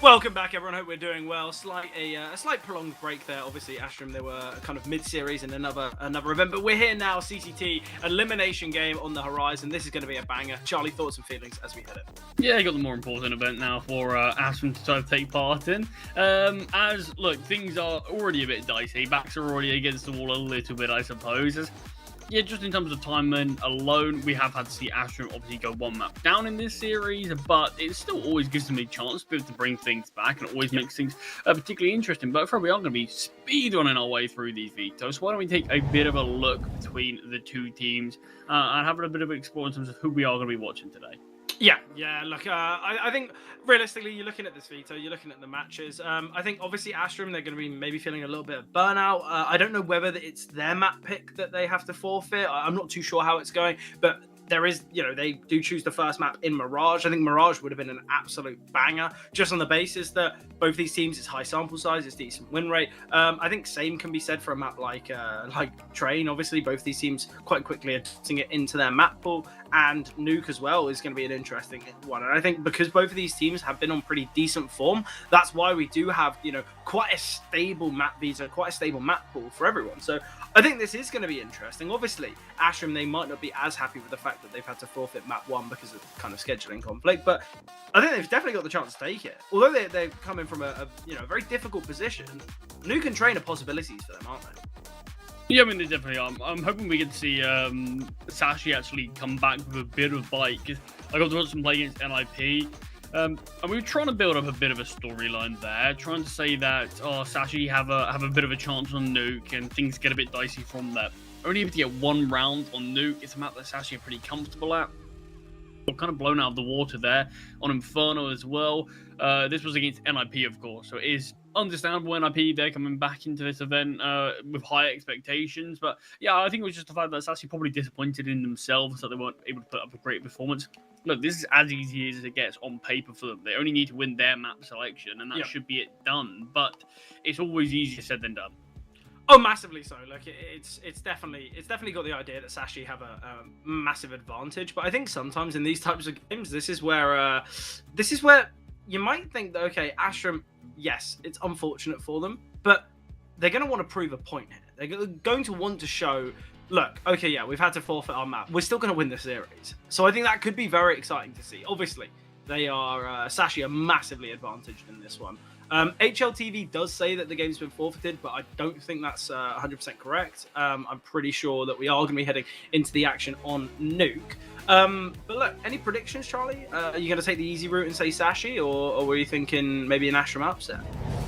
Welcome back, everyone. Hope we're doing well. A slight prolonged break there. Obviously, Astrum, they were kind of mid-series in another event, but we're here now. CCT elimination game on the horizon. This is going to be a banger. Charlie, thoughts and feelings as we hit it? Yeah, you got the more important event now for Astrum to try to take part in. Look, things are already a bit dicey. Backs are already against the wall a little bit, I suppose. Yeah, just in terms of timeline alone, we have had to see Astrum obviously go one map down in this series, but it still always gives them a chance to be able to bring things back and always makes things particularly interesting. But we are going to be speedrunning our way through these vetoes. So why don't we take a bit of a look between the two teams and have a bit of an explore in terms of who we are going to be watching today. Yeah. Look, I think realistically, you're looking at this veto, you're looking at the matches. I think obviously Astrum, they're going to be maybe feeling a little bit of burnout. I don't know whether it's their map pick that they have to forfeit. I'm not too sure how it's going, but there is, they do choose the first map in Mirage. I think Mirage would have been an absolute banger, just on the basis that both these teams, it's high sample size, it's decent win rate. I think same can be said for a map like Train. Obviously, both these teams quite quickly adapting it into their map pool, and Nuke as well is going to be an interesting one. And I think because both of these teams have been on pretty decent form, that's why we do have, quite a stable map visa, quite a stable map pool for everyone. So I think this is going to be interesting. Obviously, Astrum, they might not be as happy with the fact that they've had to forfeit map 1 because of kind of scheduling conflict, but I think they've definitely got the chance to take it. Although they're coming from a very difficult position, Nuke and Train are possibilities for them, aren't they? Yeah, I mean, they definitely are. I'm hoping we get to see Sashi actually come back with a bit of bite. I got to watch them play against NIP. And we were trying to build up a bit of a storyline there, trying to say that Sashi have a bit of a chance on Nuke and things get a bit dicey from there. Only able to get one round on Nuke. It's a map that Sashi are pretty comfortable at. We're kind of blown out of the water there on Inferno as well. This was against NIP, of course, so it is understandable. NIP, they're coming back into this event with high expectations. But yeah, I think it was just the fact that Sashi probably disappointed in themselves that they weren't able to put up a great performance. Look, this is as easy as it gets on paper for them. They only need to win their map selection, and that should be it done. But it's always easier said than done. Oh, massively so. Like it's definitely got the idea that Sashi have a massive advantage. But I think sometimes in these types of games, this is where you might think that, okay, Astrum, yes, it's unfortunate for them, but they're going to want to prove a point here. They're going to want to show, look, okay, yeah, we've had to forfeit our map. We're still going to win the series. So I think that could be very exciting to see. Obviously, they are, Sashi are massively advantaged in this one. HLTV does say that the game's been forfeited, but I don't think that's 100% correct. I'm pretty sure that we are going to be heading into the action on Nuke. But look, any predictions, Charlie? Are you going to take the easy route and say Sashi, or were you thinking maybe an Astrum upset?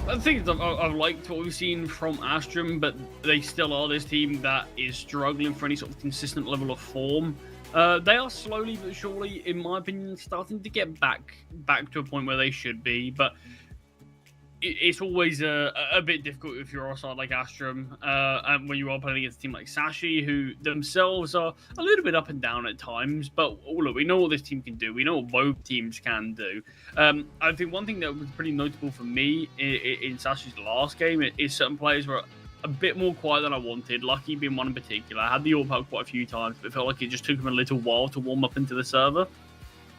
I think I've liked what we've seen from Astrum, but they still are this team that is struggling for any sort of consistent level of form. They are slowly but surely, in my opinion, starting to get back to a point where they should be, but it's always a bit difficult if you're on a side like Astrum, and when you are playing against a team like Sashi, who themselves are a little bit up and down at times. But look, we know what this team can do. We know what both teams can do. I think one thing that was pretty notable for me in Sashi's last game is certain players were a bit more quiet than I wanted. Lucky being one in particular. I had the AWP out quite a few times, but it felt like it just took him a little while to warm up into the server.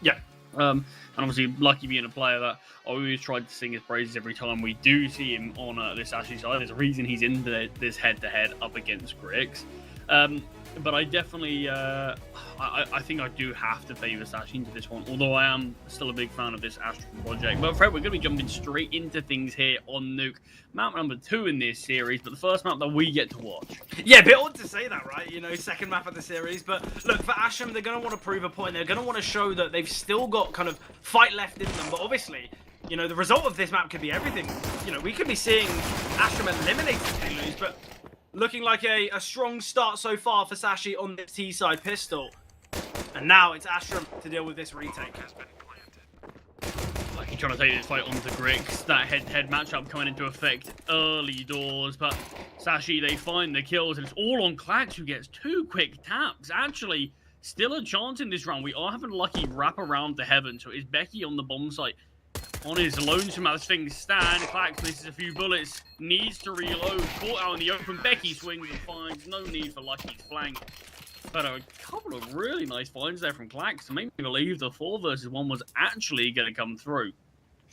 Yeah. And obviously, Lucky being a player that I always tried to sing his praises every time we do see him on this Ashley side. There's a reason he's in this head-to-head up against Grix. But I definitely, I think I do have to favour Sashi into this one, although I am still a big fan of this Astrum project. But Fred, we're going to be jumping straight into things here on Nuke. Map number 2 in this series, but the first map that we get to watch. Yeah, a bit odd to say that, right? Second map of the series. But look, for Astrum, they're going to want to prove a point. They're going to want to show that they've still got kind of fight left in them. But obviously, the result of this map could be everything. We could be seeing Astrum eliminated if they lose, but looking like a strong start so far for Sashi on the T-side pistol. And now it's Astrum to deal with this retake. trying to take this fight onto Grix. That head-to-head matchup coming into effect early doors, but Sashi, they find the kills, and it's all on Klax, who gets 2 quick taps. Actually, still a chance in this round. We are having a lucky wrap around to heaven, so it's Becky on the bomb site. On his lonesome as things stand, Klax misses a few bullets, needs to reload, caught out in the open. Becky swings and finds, no need for Lucky's flank. But a couple of really nice finds there from Klax to make me believe the 4 versus 1 was actually going to come through.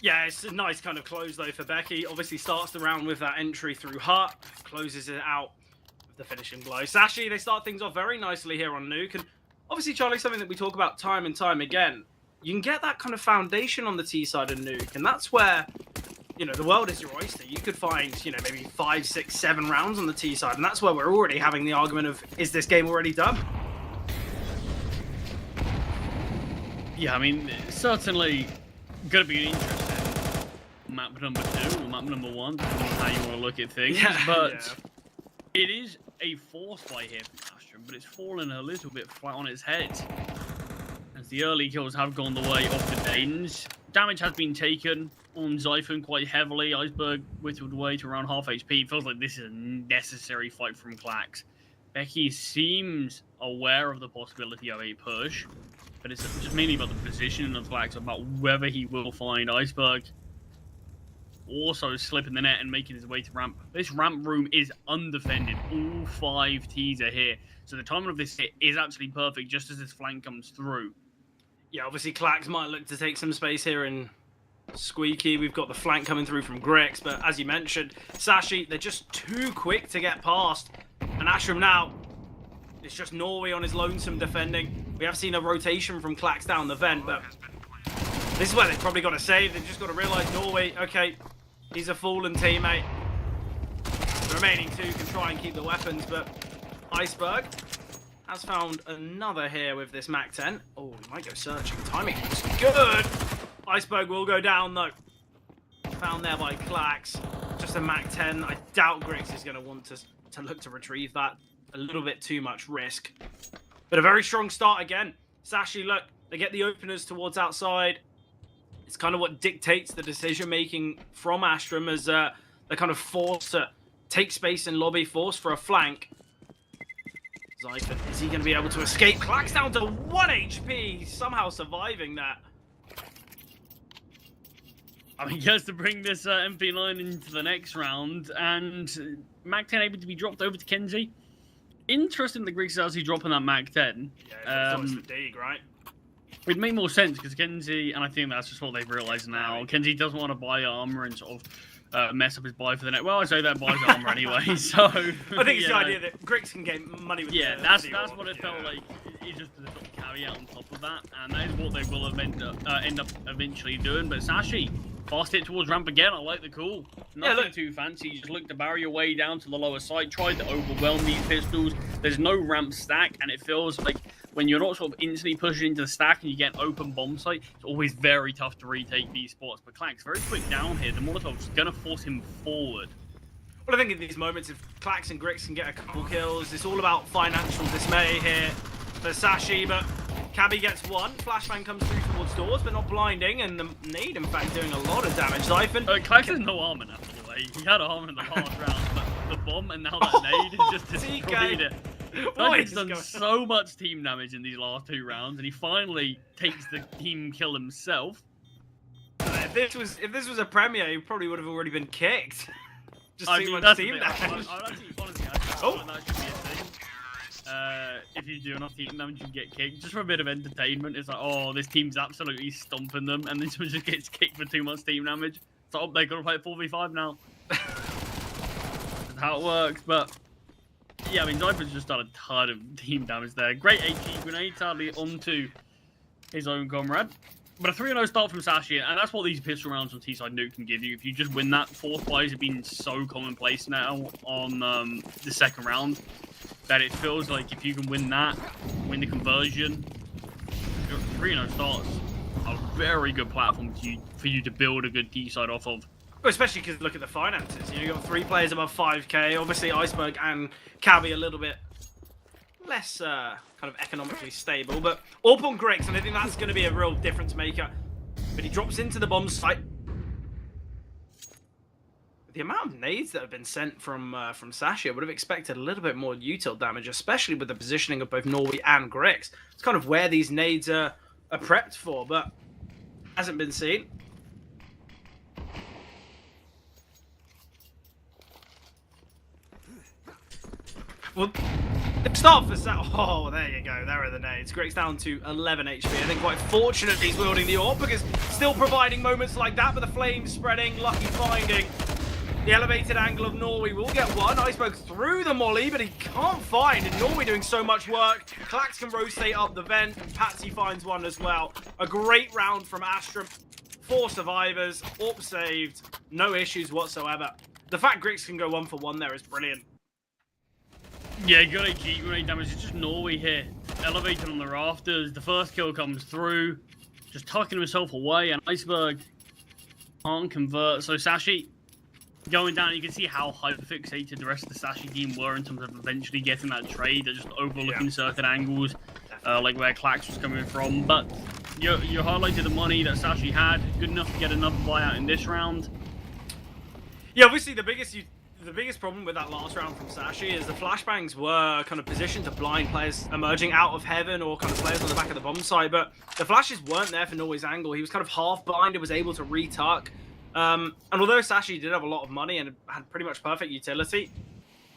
Yeah, it's a nice kind of close though for Becky. Obviously starts the round with that entry through Hut, closes it out with the finishing blow. Sashi, they start things off very nicely here on Nuke, and obviously, Charlie, something that we talk about time and time again. You can get that kind of foundation on the T side of Nuke, and that's where, you know, the world is your oyster. You could find, you know, maybe 5, 6, 7 rounds on the T side, and that's where we're already having the argument of, is this game already done? Yeah, I mean, certainly going to be interesting. Map number 2 or map number 1, depending on how you want to look at things. Yeah, but it is a force fight here from Astrum, but it's fallen a little bit flat on its head, as the early kills have gone the way of the Danes. Damage has been taken on Zyphon quite heavily. Iceberg whittled away to around half HP. It feels like this is a necessary fight from Klax. Becky seems aware of the possibility of a push, but it's just mainly about the position of Klax, about whether he will find Iceberg. Also slipping the net and making his way to ramp. This ramp room is undefended. All 5 Ts are here. So the timing of this hit is actually perfect just as this flank comes through. Yeah, obviously Klax might look to take some space here in Squeaky. We've got the flank coming through from Grix, but as you mentioned, Sashi, they're just too quick to get past. And Ashram now, it's just Norway on his lonesome defending. We have seen a rotation from Klax down the vent, but this is where they've probably got to save. They've just got to realise Norway, okay, he's a fallen teammate. The remaining 2 can try and keep the weapons, but Iceberg has found another here with this MAC-10. Oh, he might go searching. Timing looks good. Iceberg will go down, though. Found there by Klax. Just a MAC-10. I doubt Grix is going to want to look to retrieve that. A little bit too much risk. But a very strong start again. Sashi, look, they get the openers towards outside. It's kind of what dictates the decision-making from Astrum as they're kind of forced to take space in lobby, forced for a flank. Zyphon, is he going to be able to escape? Klax down to 1 HP, somehow surviving that. I mean, he has to bring this MP9 into the next round, and MAC-10 able to be dropped over to Kenzie. Interesting the Greeks actually dropping that MAC-10. Yeah, it's the dig, right? It made more sense because Kenzie, and I think that's just what they've realised now, Kenzie doesn't want to buy armor and sort of mess up his buy for the net. Well, I say that buys armor anyway, so... I think it's the idea that Grix can get money with that's what it felt like. It's just the sort of caveat on top of that, and that is what they will end up eventually doing. But Sashi, fast hit towards ramp again. I like the call. Nothing too fancy. Just looked to barrier your way down to the lower side, tried to overwhelm these pistols. There's no ramp stack, and it feels like when you're not sort of instantly pushing into the stack and you get an open bomb site, it's always very tough to retake these spots. But Klax, very quick down here. The Molotov's going to force him forward. Well, I think in these moments, if Klax and Grix can get a couple kills, it's all about financial dismay here for Sashi, but Cabby gets 1. Flashbang comes through towards doors, but not blinding, and the nade, in fact, doing a lot of damage. Zyphon... Klax has no armor now, by the way. He had armor in the last round, but the bomb and now that nade has just destroyed it. He's done so much team damage in these last 2 rounds, and he finally takes the team kill himself. If this was a premiere, he probably would have already been kicked. Just too much team damage. Honestly, I feel like that should be a thing. If you do enough team damage, you get kicked. Just for a bit of entertainment. It's like, oh, this team's absolutely stomping them, and this one just gets kicked for too much team damage. So they're gonna play 4v5 now. That's how it works, but. Yeah, I mean, Zyphon's just done a ton of team damage there. Great HE grenade, sadly, onto his own comrade. But a 3-0 start from Sashi, and that's what these pistol rounds on T-side Nuke can give you. If you just win that, force buys have been so commonplace now on the second round that it feels like if you can win that, win the conversion, 3-0 starts a very good platform for you to build a good T-side off of. Well, especially because look at the finances. You know, you've got 3 players above 5k. Obviously, Iceberg and Cabby a little bit less kind of economically stable, but Orp on Grix, and I think that's going to be a real difference maker. But he drops into the bomb site. The amount of nades that have been sent from Sashi, I would have expected a little bit more util damage, especially with the positioning of both Norway and Grix. It's kind of where these nades are prepped for, but hasn't been seen. Well, start for oh, there you go. There are the nades. Grix down to 11 HP. I think quite fortunate he's wielding the orb because still providing moments like that, but the flames spreading, Lucky finding the elevated angle of Norway. Will get one. Iceberg through the molly, but he can't find. And Norway doing so much work. Clax can rotate up the vent. Patsy finds one as well. A great round from Astrum. 4 survivors. Orb saved. No issues whatsoever. The fact Grix can go 1 for 1 there is brilliant. Yeah, good HG grenade damage. It's just Norway here. Elevated on the rafters. The first kill comes through. Just tucking himself away. And Iceberg can't convert. So Sashi going down, you can see how hyper-fixated the rest of the Sashi team were in terms of eventually getting that trade. They're just overlooking certain angles, like where Clax was coming from. But you highlighted the money that Sashi had. Good enough to get another buyout in this round. Yeah, obviously the biggest problem with that last round from Sashi is the flashbangs were kind of positioned to blind players emerging out of heaven or kind of players on the back of the bomb site, but the flashes weren't there for Norway's angle. He was kind of half blinded, was able to retuck. And although Sashi did have a lot of money and had pretty much perfect utility,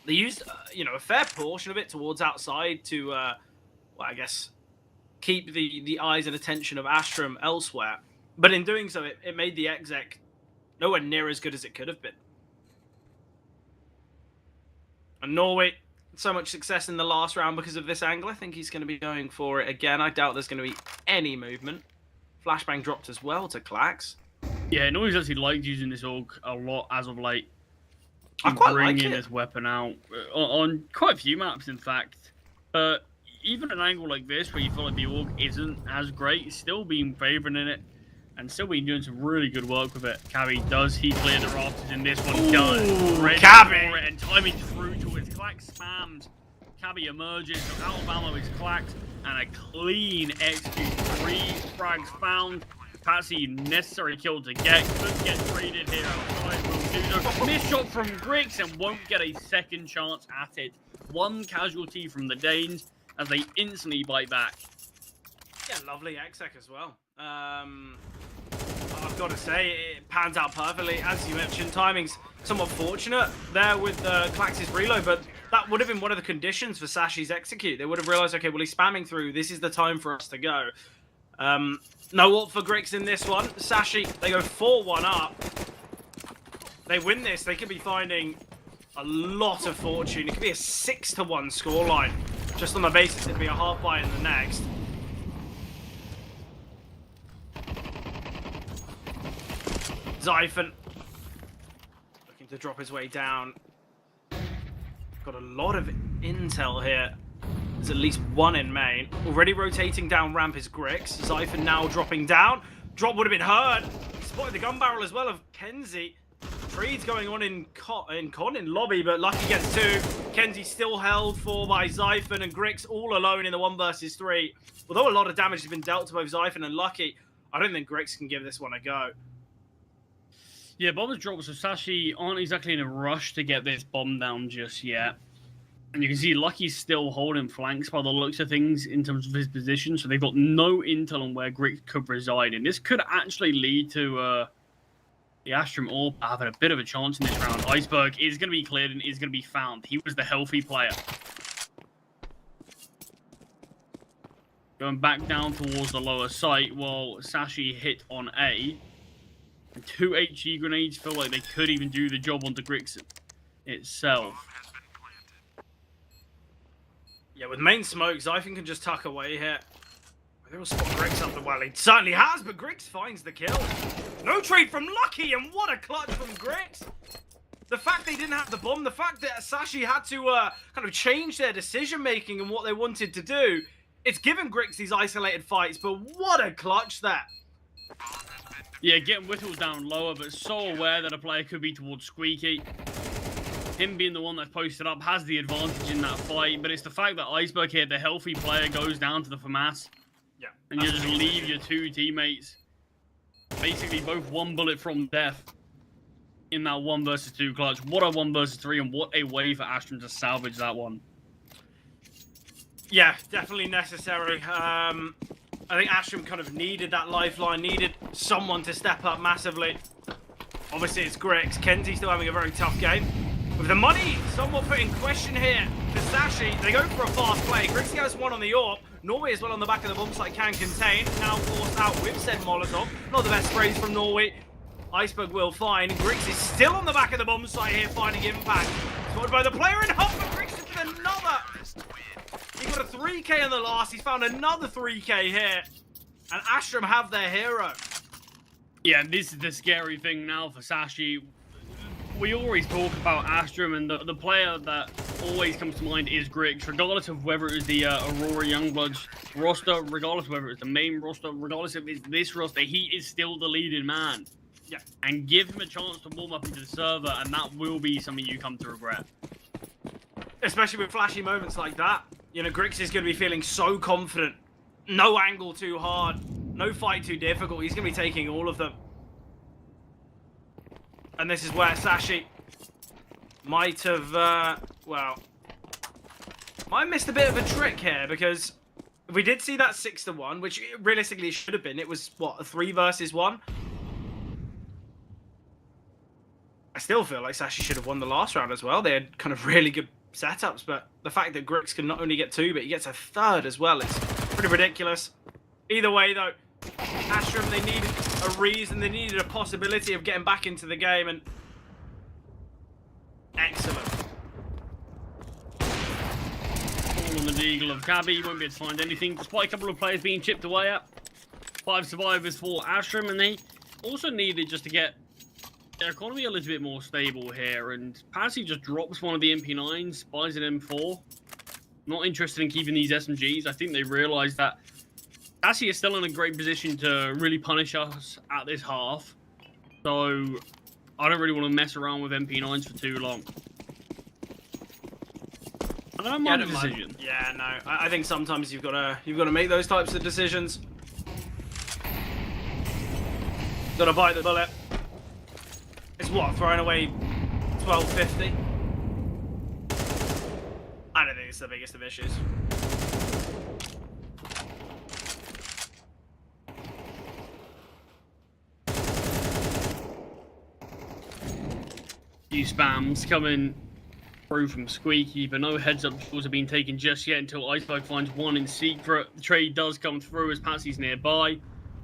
they used, a fair portion of it towards outside to, well, I guess, keep the eyes and attention of Astrum elsewhere. But in doing so, it made the exec nowhere near as good as it could have been. And Norway, so much success in the last round because of this angle. I think he's going to be going for it again. I doubt there's going to be any movement. Flashbang dropped as well to Clax. Yeah, Norway's actually liked using this org a lot as of late. I quite like bringing it. this weapon out on quite a few maps, in fact. But even an angle like this, where you feel like the org isn't as great, still being favoured in it, and still been doing some really good work with it. Cabby, does he clear the rafters in this one? He does. Ready Cabby! for it, and timing through to his Clax spams. Cabby emerges, so out of ammo is Clax, and a clean execute. 3 frags found. Patsy, necessary kill to get. Could get traded here outside. Will do so. Missed shot from Grix and won't get a second chance at it. 1 casualty from the Danes as they instantly bite back. Yeah, lovely exec as well. I've got to say, it pans out perfectly. As you mentioned, timing's somewhat fortunate there with Clax's reload, but that would have been one of the conditions for Sashi's execute. They would have realized, okay, well, he's spamming through. This is the time for us to go. No ult for Grix in this one. Sashi, they go 4-1 up. They win this. They could be finding a lot of fortune. It could be a 6-1 scoreline, just on the basis it'd be a half buy in the next. Zyphon looking to drop his way down. Got a lot of intel here. There's at least 1 in main. Already rotating down ramp is Grix. Zyphon now dropping down. Drop would have been heard. Spotted the gun barrel as well of Kenzie. Trades going on in lobby, but Lucky gets 2. Kenzie still held for by Zyphon, and Grix all alone in the 1 versus 3. Although a lot of damage has been dealt to both Zyphon and Lucky, I don't think Grix can give this one a go. Yeah, bombs dropped, so Sashi aren't exactly in a rush to get this bomb down just yet. And you can see Lucky's still holding flanks by the looks of things in terms of his position, so they've got no intel on where Grix could reside. And this could actually lead to the Astrum Orb having a bit of a chance in this round. Iceberg is going to be cleared and is going to be found. He was the healthy player. Going back down towards the lower site while Sashi hit on A. And 2 HE grenades feel like they could even do the job onto Grix itself. Yeah, with main smoke, Zyphon can just tuck away here. They'll spot Grix up the well. He certainly has, but Grix finds the kill. No trade from Lucky, and what a clutch from Grix. The fact they didn't have the bomb, the fact that Sashi had to kind of change their decision-making and what they wanted to do, it's given Grix these isolated fights, but what a clutch there. Yeah, getting whittled down lower, but so aware that a player could be towards Squeaky. Him being the one that's posted up has the advantage in that fight, but it's the fact that Iceberg here, the healthy player, goes down to the FAMAS. Yeah. And you just leave your 2 teammates basically both one bullet from death in that 1 versus 2 clutch. What a 1 versus 3, and what a way for Astrum to salvage that one. Yeah, definitely necessary. I think Astrum kind of needed that lifeline, needed someone to step up massively. Obviously, it's Grix. Kenzie still having a very tough game. With the money somewhat put in question here for Sashi, they go for a fast play. Grix gets one on the AWP. Norway as well on the back of the bomb site can contain. Now forced out with said Molotov. Not the best sprays from Norway. Iceberg will find. Grix is still on the back of the bomb site here, finding impact. Spotted by the player in Huff, but Grix with another. He got a 3k in the last. He's found another 3k here. And Astrum have their hero. Yeah, this is the scary thing now for Sashi. We always talk about Astrum, and the player that always comes to mind is Grix, regardless of whether it was the Aurora Youngbloods roster, regardless of whether it's the main roster, regardless if it's this roster, he is still the leading man. Yeah. And give him a chance to warm up into the server, and that will be something you come to regret. Especially with flashy moments like that. You know, Grix is going to be feeling so confident. No angle too hard. No fight too difficult. He's going to be taking all of them. And this is where Sashi might have, well, might have missed a bit of a trick here, because we did see that 6-1, which realistically should have been. It was, what, a 3 versus 1? I still feel like Sashi should have won the last round as well. They had kind of really good setups, but the fact that Grix can not only get 2, but he gets a 3rd as well, it's pretty ridiculous. Either way, though, Astrum, they needed a reason, they needed a possibility of getting back into the game, and excellent. All on the deagle of Cabby, won't be able to find anything, despite a couple of players being chipped away at. 5 survivors for Astrum, and they also needed just to get their economy a little bit more stable here, and Partizan just drops one of the MP9s, buys an M4. Not interested in keeping these SMGs. I think they realised that Partizan is still in a great position to really punish us at this half. So I don't really want to mess around with MP9s for too long. I don't mind the decision. Yeah, no. I think sometimes you've got to make those types of decisions. Got to bite the bullet. It's what, throwing away 1250? I don't think it's the biggest of issues. Few spams coming through from Squeaky, but no heads-up calls have been taken just yet until Iceberg finds one in secret. The trade does come through as Patsy's nearby.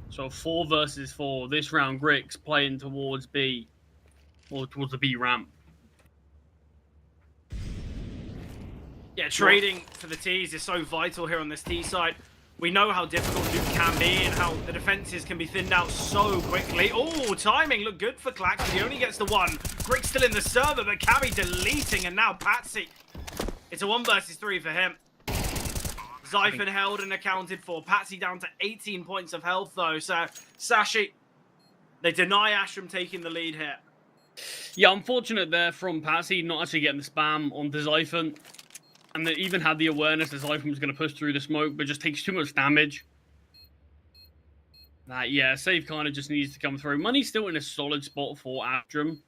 So 4 versus 4. This round, Grix playing towards B. Or towards the B ramp. Yeah, trading for the T's is so vital here on this T side. We know how difficult Nuke can be and how the defenses can be thinned out so quickly. Oh, timing looked good for Clax, but he only gets the 1. Grix still in the server, but Cabby deleting, and now Patsy. It's a 1 versus 3 for him. Zyphon held and accounted for. Patsy down to 18 points of health, though. So, Sashi, they deny Astrum taking the lead here. Yeah, unfortunate there from Patsy not actually getting the spam onto Zyphon. And they even had the awareness that Zyphon was going to push through the smoke, but just takes too much damage. Yeah, save kind of just needs to come through. Money's still in a solid spot for Astrum.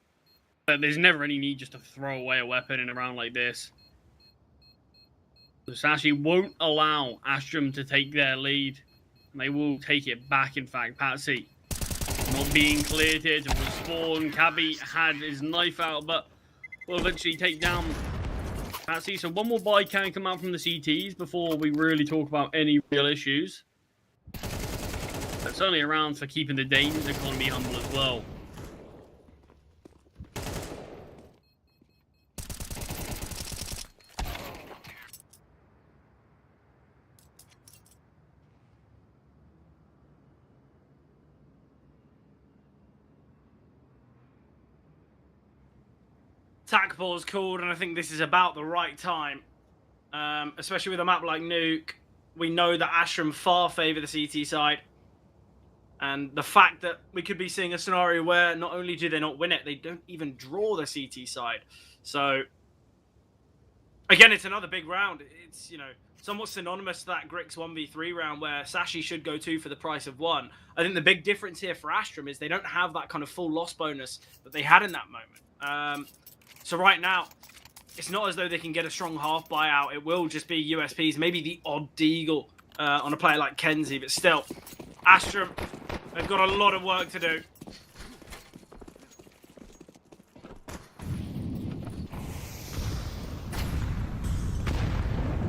But there's never any need just to throw away a weapon in a round like this. So Sashi won't allow Astrum to take their lead. And they will take it back, in fact. Patsy not being cleared here to respawn. Cabby had his knife out, but will eventually take down Patsy. So one more buy can come out from the CTs before we really talk about any real issues. But certainly around for keeping the Danes economy humble as well. Tac ball's called, and I think this is about the right time. Especially with a map like Nuke, we know that Astrum far favour the CT side. And the fact that we could be seeing a scenario where not only do they not win it, they don't even draw the CT side. So, again, it's another big round. It's, you know, somewhat synonymous to that Grix 1v3 round where Sashi should go 2 for the price of 1. I think the big difference here for Astrum is they don't have that kind of full loss bonus that they had in that moment. So right now, it's not as though they can get a strong half buyout. It will just be USPs, maybe the odd deagle on a player like Kenzie, but still, Astrum, they've got a lot of work to do.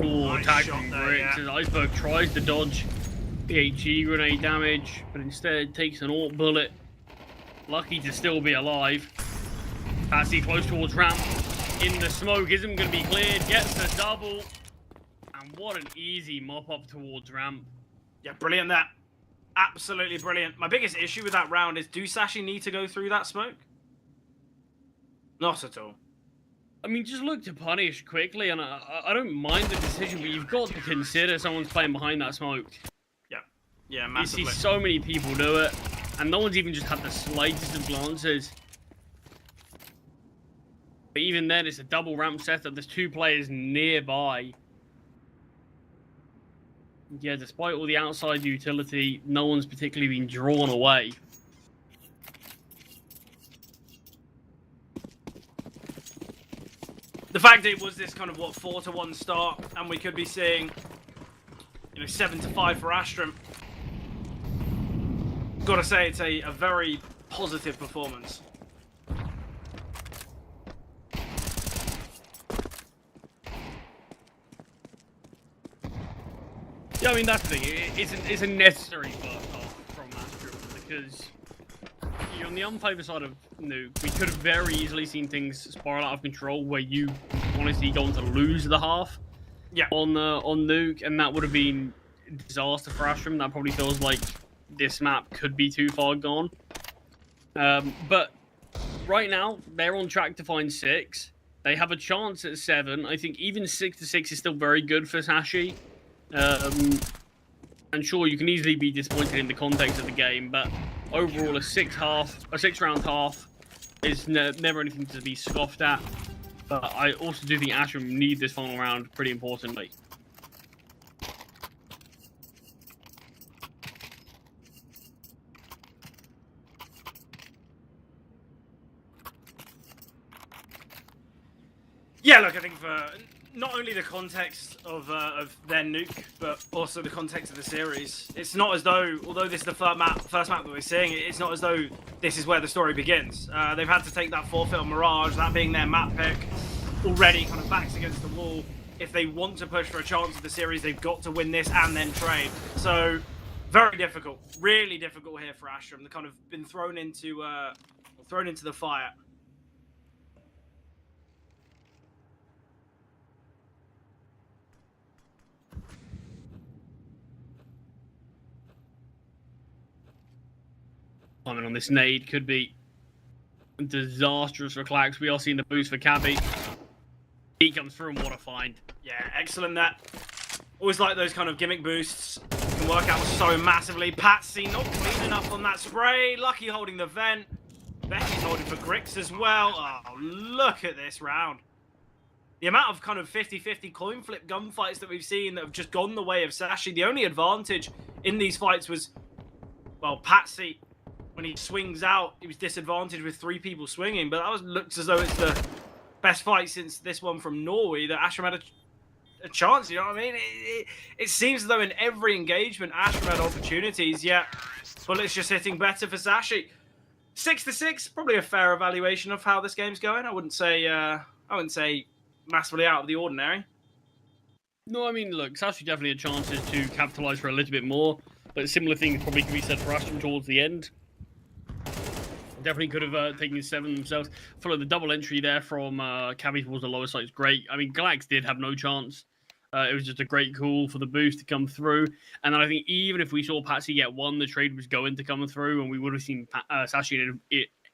Oh, Nice attack shot from there, Grix yeah. as Iceberg tries to dodge the HE grenade damage, but instead takes an AWP bullet. Lucky to still be alive. Patsy close towards ramp. In the smoke, isn't going to be cleared. Gets the double. And what an easy mop up towards ramp. Yeah, brilliant that. Absolutely brilliant. My biggest issue with that round is, do Sashi need to go through that smoke? Not at all. I mean, just look to punish quickly, and I don't mind the decision, but you've got to consider someone's playing behind that smoke. Yeah, You massively. see so many people do it, and no one's even just had the slightest of glances. But even then, it's a double ramp setup. There's 2 players nearby. Yeah, despite all the outside utility, no one's particularly been drawn away. The fact it was this kind of, 4-1 start, and we could be seeing, 7-5 for Astrum. Gotta say, it's a very positive performance. Yeah, I mean, that's the thing. It's a necessary first half from Astrum, because you're on the unfavored side of Nuke. We could have very easily seen things spiral out of control where you honestly going to lose the half on Nuke, and that would have been a disaster for Astrum. That probably feels like this map could be too far gone. But right now, they're on track to find 6. They have a chance at 7. I think even 6-6 is still very good for Sashi. And sure, you can easily be disappointed in the context of the game, but overall, a 6-round half is never anything to be scoffed at. But I also do think Astrum need this final round pretty importantly. Yeah, look, I think for not only the context of their nuke, but also the context of the series, it's not as though, although this is the first map that we're seeing, it's not as though this is where the story begins. They've had to take that forfeit on Mirage, that being their map pick, already kind of backs against the wall. If they want to push for a chance of the series, they've got to win this and then trade. So, very difficult, really difficult here for Astrum. They've kind of been thrown into the fire. Timing on this nade could be disastrous for Clax. We are seeing the boost for Cabby. He comes through, and what a find. Yeah, excellent that. Always like those kind of gimmick boosts. Can work out so massively. Patsy not clean enough on that spray. Lucky holding the vent. Becky's holding for Grix as well. Oh, look at this round. The amount of kind of 50-50 coin flip gunfights that we've seen that have just gone the way of Sashi. The only advantage in these fights was, well, Patsy, when he swings out, he was disadvantaged with 3 people swinging, but that looks as though it's the best fight since this one from Norway that Astrum had a chance, you know what I mean? It seems as though in every engagement, Astrum had opportunities, yet bullets just hitting better for Sashi. 6-6, probably a fair evaluation of how this game's going. I wouldn't say massively out of the ordinary. No, I mean, look, Sashi definitely had chances to capitalise for a little bit more, but similar things probably could be said for Astrum towards the end. Definitely could have taken 7 themselves. Follow the double entry there from Cabby towards the lower side is great. I mean, Galax did have no chance. It was just a great call for the boost to come through. And then I think even if we saw Patsy get 1, the trade was going to come through, and we would have seen Sashi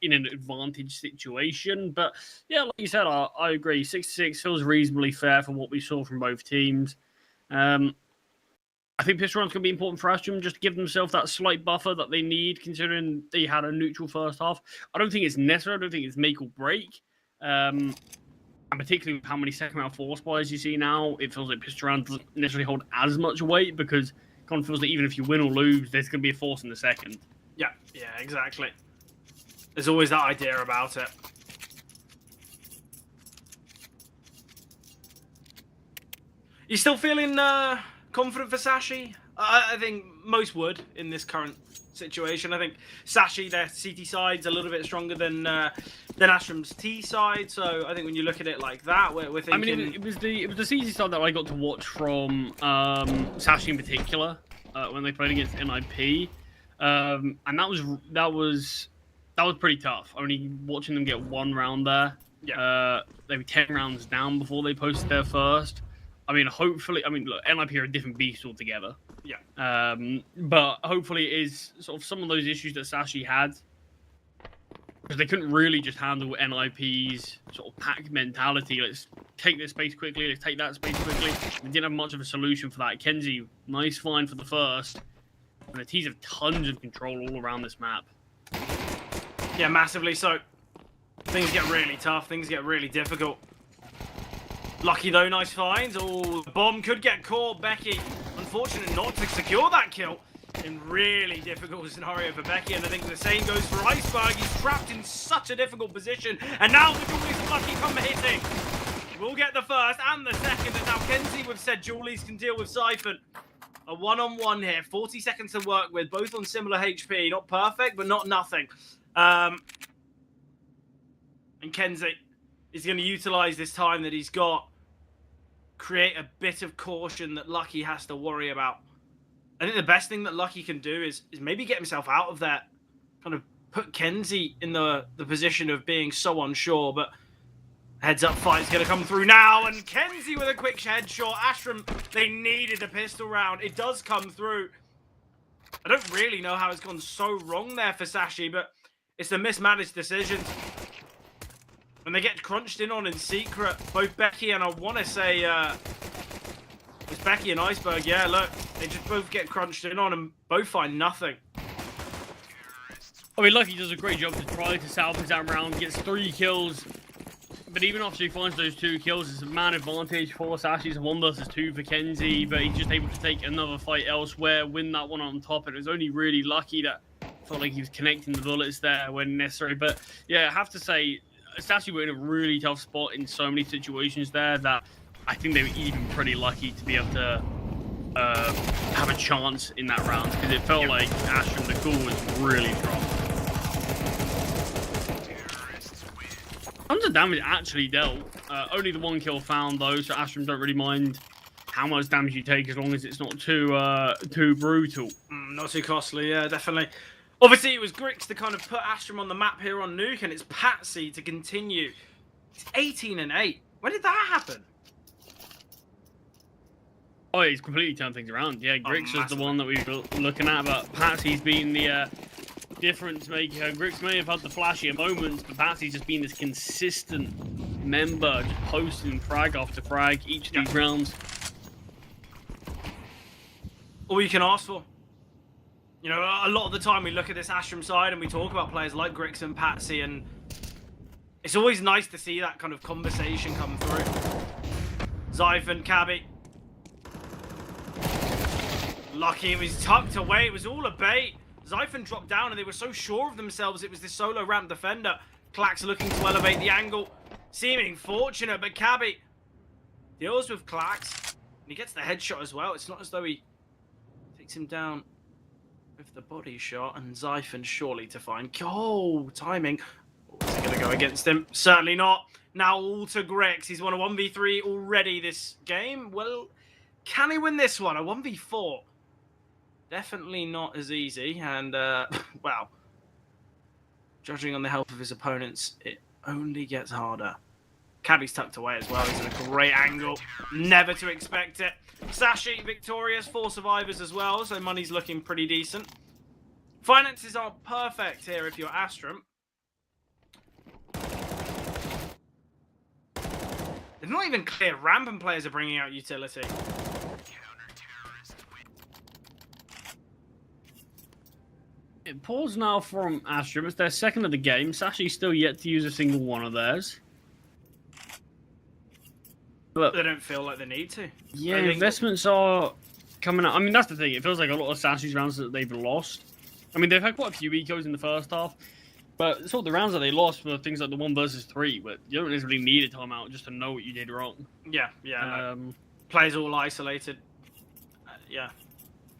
in an advantage situation. But yeah, like you said, I agree. 6-6 feels reasonably fair for what we saw from both teams. I think pistol round's going to be important for Astrum, just to give themselves that slight buffer that they need, considering they had a neutral first half. I don't think it's necessary. I don't think it's make or break. And particularly with how many second round force buys you see now, it feels like pistol round doesn't necessarily hold as much weight because it kind of feels like even if you win or lose, there's going to be a force in the second. Yeah, exactly. There's always that idea about it. You still feeling confident for Sashi? I think most would in this current situation. I think Sashi, their CT side's a little bit stronger than Astrom's T side. So I think when you look at it like that, we're thinking. I mean, it was the CT side that I got to watch from Sashi in particular when they played against NIP, and that was pretty tough. Only watching them get one round there. Yeah. They were 10 rounds down before they posted their first. I mean, hopefully, look, NIP are a different beast altogether. Yeah. But hopefully it is sort of some of those issues that Sashi had, because they couldn't really just handle NIP's sort of pack mentality. Let's take this space quickly, let's take that space quickly. They didn't have much of a solution for that. Kenzie, nice find for the first. And the T's have tons of control all around this map. Yeah, massively. So things get really tough, things get really difficult. Lucky though, nice finds. Oh, the bomb could get caught. Becky, unfortunate not to secure that kill. In really difficult scenario for Becky, and I think the same goes for Iceberg. He's trapped in such a difficult position, and now the Julies Lucky come hitting. We'll get the first and the second, and now Kenzie, we've said Julies can deal with Siphon. A one-on-one here, 40 seconds to work with, both on similar HP. Not perfect, but not nothing. And Kenzie is going to utilize this time that he's got, create a bit of caution that Lucky has to worry about. I think the best thing that Lucky can do is maybe get himself out of that, kind of put Kenzie in the position of being so unsure, but heads up fight's going to come through now, and Kenzie with a quick headshot. Astrom, they needed the pistol round. It does come through. I don't really know how it's gone so wrong there for Sashi, but it's the mismanaged decisions. When they get crunched in on in secret, both Becky and I want to say, it's Becky and Iceberg, yeah, look, they just both get crunched in on and both find nothing. I mean, Lucky does a great job to try to salvage that round, gets 3 kills, but even after he finds those 2 kills, it's a man advantage for Sashi. It's 1 versus 2 for Kenzie, but he's just able to take another fight elsewhere, win that one on top, and it was only really Lucky that felt like he was connecting the bullets there when necessary. But yeah, I have to say, Sashi were in a really tough spot in so many situations there that I think they were even pretty lucky to be able to have a chance in that round, because it felt like Astrom, the cool was really dropped. Tons of damage actually dealt. Only the 1 kill found though, so Astrom don't really mind how much damage you take as long as it's not too brutal. Not too costly, yeah, definitely. Obviously, it was Grix to kind of put Astrom on the map here on Nuke, and it's Patsy to continue. It's 18-8. When did that happen? Oh, he's completely turned things around. Yeah, Grix was the one that we were looking at, but Patsy's been the difference maker. Grix may have had the flashier moments, but Patsy's just been this consistent member, just posting frag after frag each of these rounds. All you can ask for. You know, a lot of the time we look at this Astrom side and we talk about players like Grix and Patsy, and it's always nice to see that kind of conversation come through. Zyphon, Cabby. Lucky, it was tucked away. It was all a bait. Zyphon dropped down and they were so sure of themselves. It was this solo ramp defender. Clax looking to elevate the angle. Seeming fortunate, but Cabby deals with Clax. And he gets the headshot as well. It's not as though he takes him down with the body shot, and Zyphon surely to find. Oh, timing. Is it going to go against him? Certainly not. Now all to Grix. He's won a 1v3 already this game. Well, can he win this one? A 1v4? Definitely not as easy. And, well, judging on the health of his opponents, it only gets harder. Cabby's tucked away as well. He's in a great angle. Never to expect it. Sashi victorious, 4 survivors as well, so money's looking pretty decent. Finances aren't perfect here if you're Astrom. It's not even clear rampant players are bringing out utility. Pause now from Astrom. It's their second of the game. Sashi's still yet to use a single one of theirs. But they don't feel like they need to. Yeah, investments are coming out. I mean, that's the thing. It feels like a lot of Sashi's rounds that they've lost. I mean, they've had quite a few ecos in the first half, but sort of the rounds that they lost were things like the 1 versus 3, but you don't necessarily need a timeout just to know what you did wrong. Yeah. No. Players all isolated. Yeah,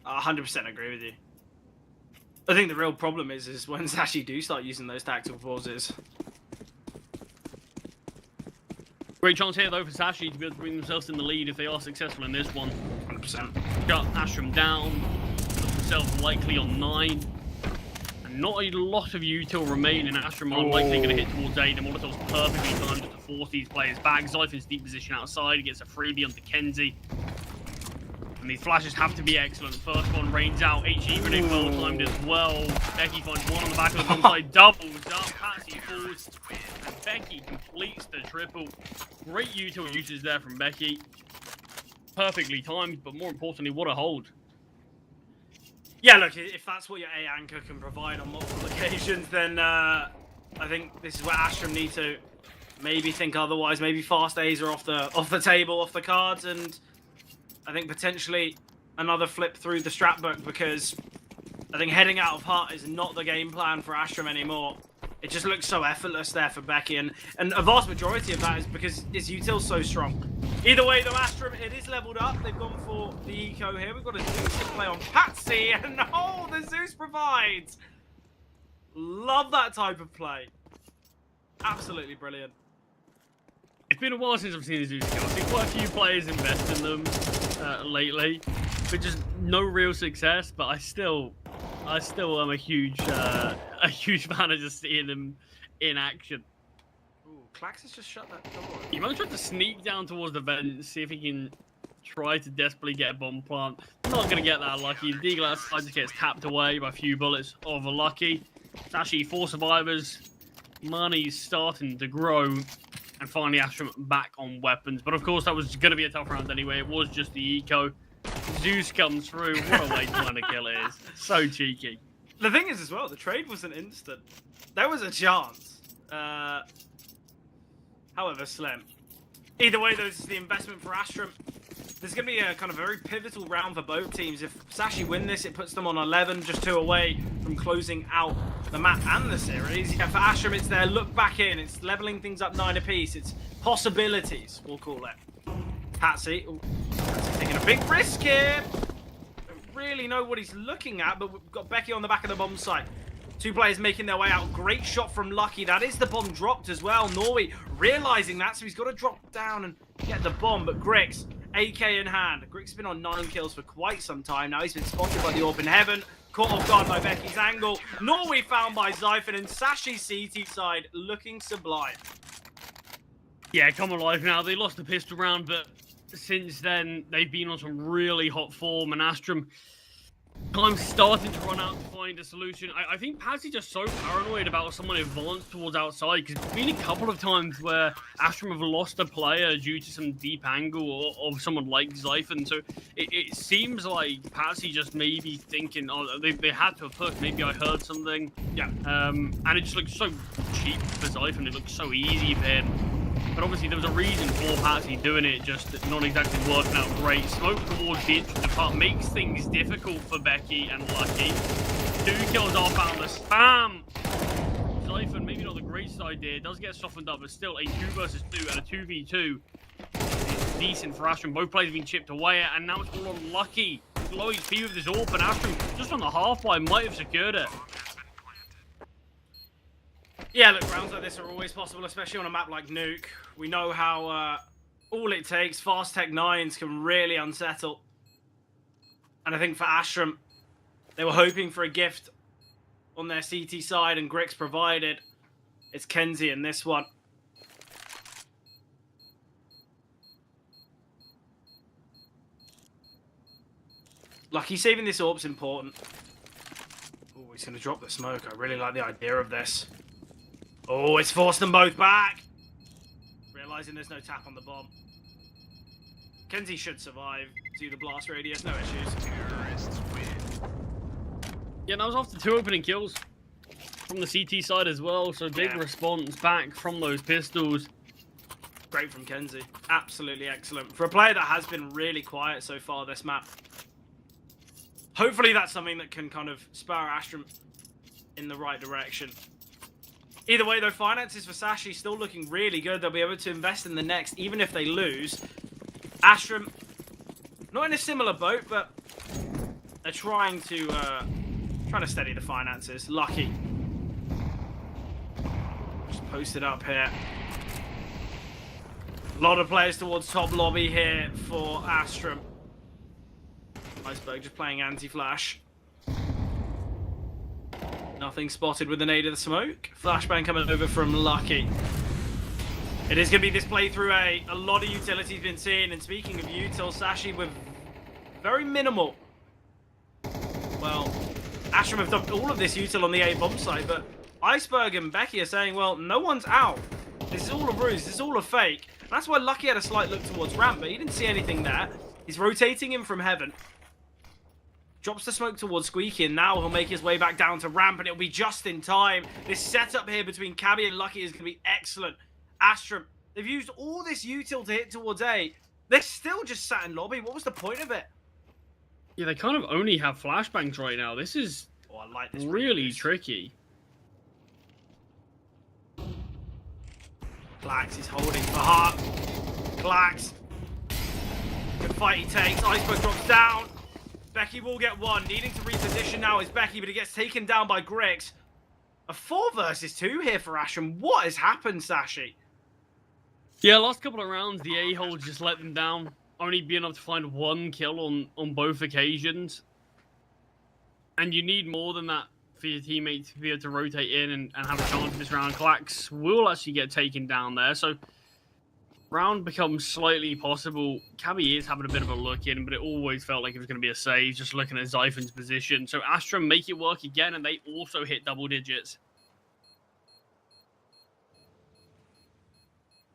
100% agree with you. I think the real problem is when Sashi do start using those tactical pauses. Great chance here, though, for Sashi to be able to bring themselves in the lead if they are successful in this one. 100%. Got Astrum down, put themselves likely on 9. And not a lot of util remaining. Astrum are likely going to hit towards 8. And Molotov's perfectly timed to force these players back. Zyphon's deep position outside. He gets a freebie onto Kenzie. And these flashes have to be excellent. First one rains out. HE grenade well timed as well. Becky finds one on the back of the bomb side. Doubles up. Patsy falls. And Becky completes the triple. Great util uses there from Becky. Perfectly timed, but more importantly, what a hold. Yeah, look, if that's what your A anchor can provide on multiple occasions, then I think this is where Astrum need to maybe think otherwise. Maybe fast A's are off the table, off the cards, and I think potentially another flip through the strat book, because I think heading out of Hut is not the game plan for Astrum anymore. It just looks so effortless there for Becky, and a vast majority of that is because his util's so strong. Either way, though, Astrum, it is leveled up. They've gone for the eco here. We've got a Zeus to play on Patsy, and oh, the Zeus provides. Love that type of play. Absolutely brilliant. It's been a while since I've seen the Zeus kill. I've seen quite a few players invest in them lately, but just no real success. But I still am a huge fan of just seeing them in action. Ooh, Klax has just shut that door. He might try to sneak down towards the vent, see if he can try to desperately get a bomb plant. Not going to get that lucky. The Deagle outside just gets tapped away by a few bullets of a lucky. It's actually 4 survivors. Money's starting to grow. And finally, Astrum back on weapons. But of course, that was going to be a tough round anyway. It was just the eco. Zeus comes through. What a way to find a kill it is. So cheeky. The thing is as well, the trade wasn't instant. There was a chance. However slim. Either way, though, this is the investment for Astrum. There's going to be a kind of very pivotal round for both teams. If Sashi win this, it puts them on 11, just 2 away from closing out the map and the series. Yeah, for Astrum, it's their look back in. It's leveling things up 9 apiece. It's possibilities, we'll call it. Patsy. Ooh, Patsy's taking a big risk here. Don't really know what he's looking at, but we've got Becky on the back of the bomb site. 2 players making their way out. Great shot from Lucky. That is the bomb dropped as well. Norway realizing that, so he's got to drop down and get the bomb. But Grix, AK in hand. Grix has been on 9 kills for quite some time now. He's been spotted by the Orb in Heaven. Caught off guard by Becky's angle. Norway found by Zyphon, and Sashi's CT side looking sublime. Yeah, come alive now. They lost the pistol round, but since then, they've been on some really hot form, and Astrum time's starting to run out to find a solution. I think Patsy's just so paranoid about someone advanced towards outside, because there's been a couple of times where Astrum have lost a player due to some deep angle of someone like Zyphon. So it seems like Patsy just maybe thinking, oh, they had to have pushed. Maybe I heard something. Yeah. And it just looks so cheap for Zyphon. It looks so easy for him. But obviously there was a reason for Patsy doing it, just not exactly working out great. Smoke towards the entrance part makes things difficult for Becky and Lucky. 2 kills off out of the spam. Zyphon, maybe not the greatest idea, does get softened up, but still a 2 versus 2 and a 2v2 is decent for Astrum. Both players have been chipped away, and now it's all on Lucky. Low HP with this AWP, and Astrum just on the half-by might have secured it. Yeah, look, rounds like this are always possible, especially on a map like Nuke. We know how all it takes, fast tech 9s can really unsettle. And I think for Astrum, they were hoping for a gift on their CT side, and Grix provided. It's Kenzie in this one. Lucky saving this AWP's important. Oh, he's going to drop the smoke. I really like the idea of this. Oh, it's forced them both back. Realizing there's no tap on the bomb. Kenzie should survive to the blast radius, no issues. Yeah, that was after 2 opening kills from the CT side as well, so big response back from those pistols. Great from Kenzie. Absolutely excellent. For a player that has been really quiet so far this map. Hopefully that's something that can kind of spur Astrum in the right direction. Either way, though, finances for Sashi still looking really good. They'll be able to invest in the next, even if they lose. Astrum, not in a similar boat, but they're trying to steady the finances. Lucky. Just posted up here. A lot of players towards top lobby here for Astrum. Iceberg just playing anti-flash. Nothing spotted with the nade of the smoke. Flashbang coming over from Lucky. It is going to be this playthrough A. A lot of utilities been seen. And speaking of util, Sashi with very minimal. Well, Astrum have dumped all of this util on the A bomb site, but Iceberg and Becky are saying, well, no one's out. This is all a ruse. This is all a fake. And that's why Lucky had a slight look towards ramp, but he didn't see anything there. He's rotating him from heaven. Drops the smoke towards Squeaky, and now he'll make his way back down to ramp, and it'll be just in time. This setup here between Cabby and Lucky is going to be excellent. Astrum, they've used all this util to hit towards A. They're still just sat in lobby. What was the point of it? Yeah, they kind of only have flashbangs right now. This is I like this really tricky. Glax is holding for heart. Glax. Good fight he takes. Iceberg drops down. Becky will get one. Needing to reposition now is Becky, but he gets taken down by Grix. A 4 versus 2 here for Astrum. What has happened, Sashi? Yeah, last couple of rounds, the A-hole just let them down. Only being able to find 1 kill on both occasions. And you need more than that for your teammates to be able to rotate in and have a chance this round. Clax will actually get taken down there, so round becomes slightly possible. Cabby is having a bit of a look in, but it always felt like it was going to be a save, just looking at Zyphon's position. So Astrum make it work again, and they also hit double digits.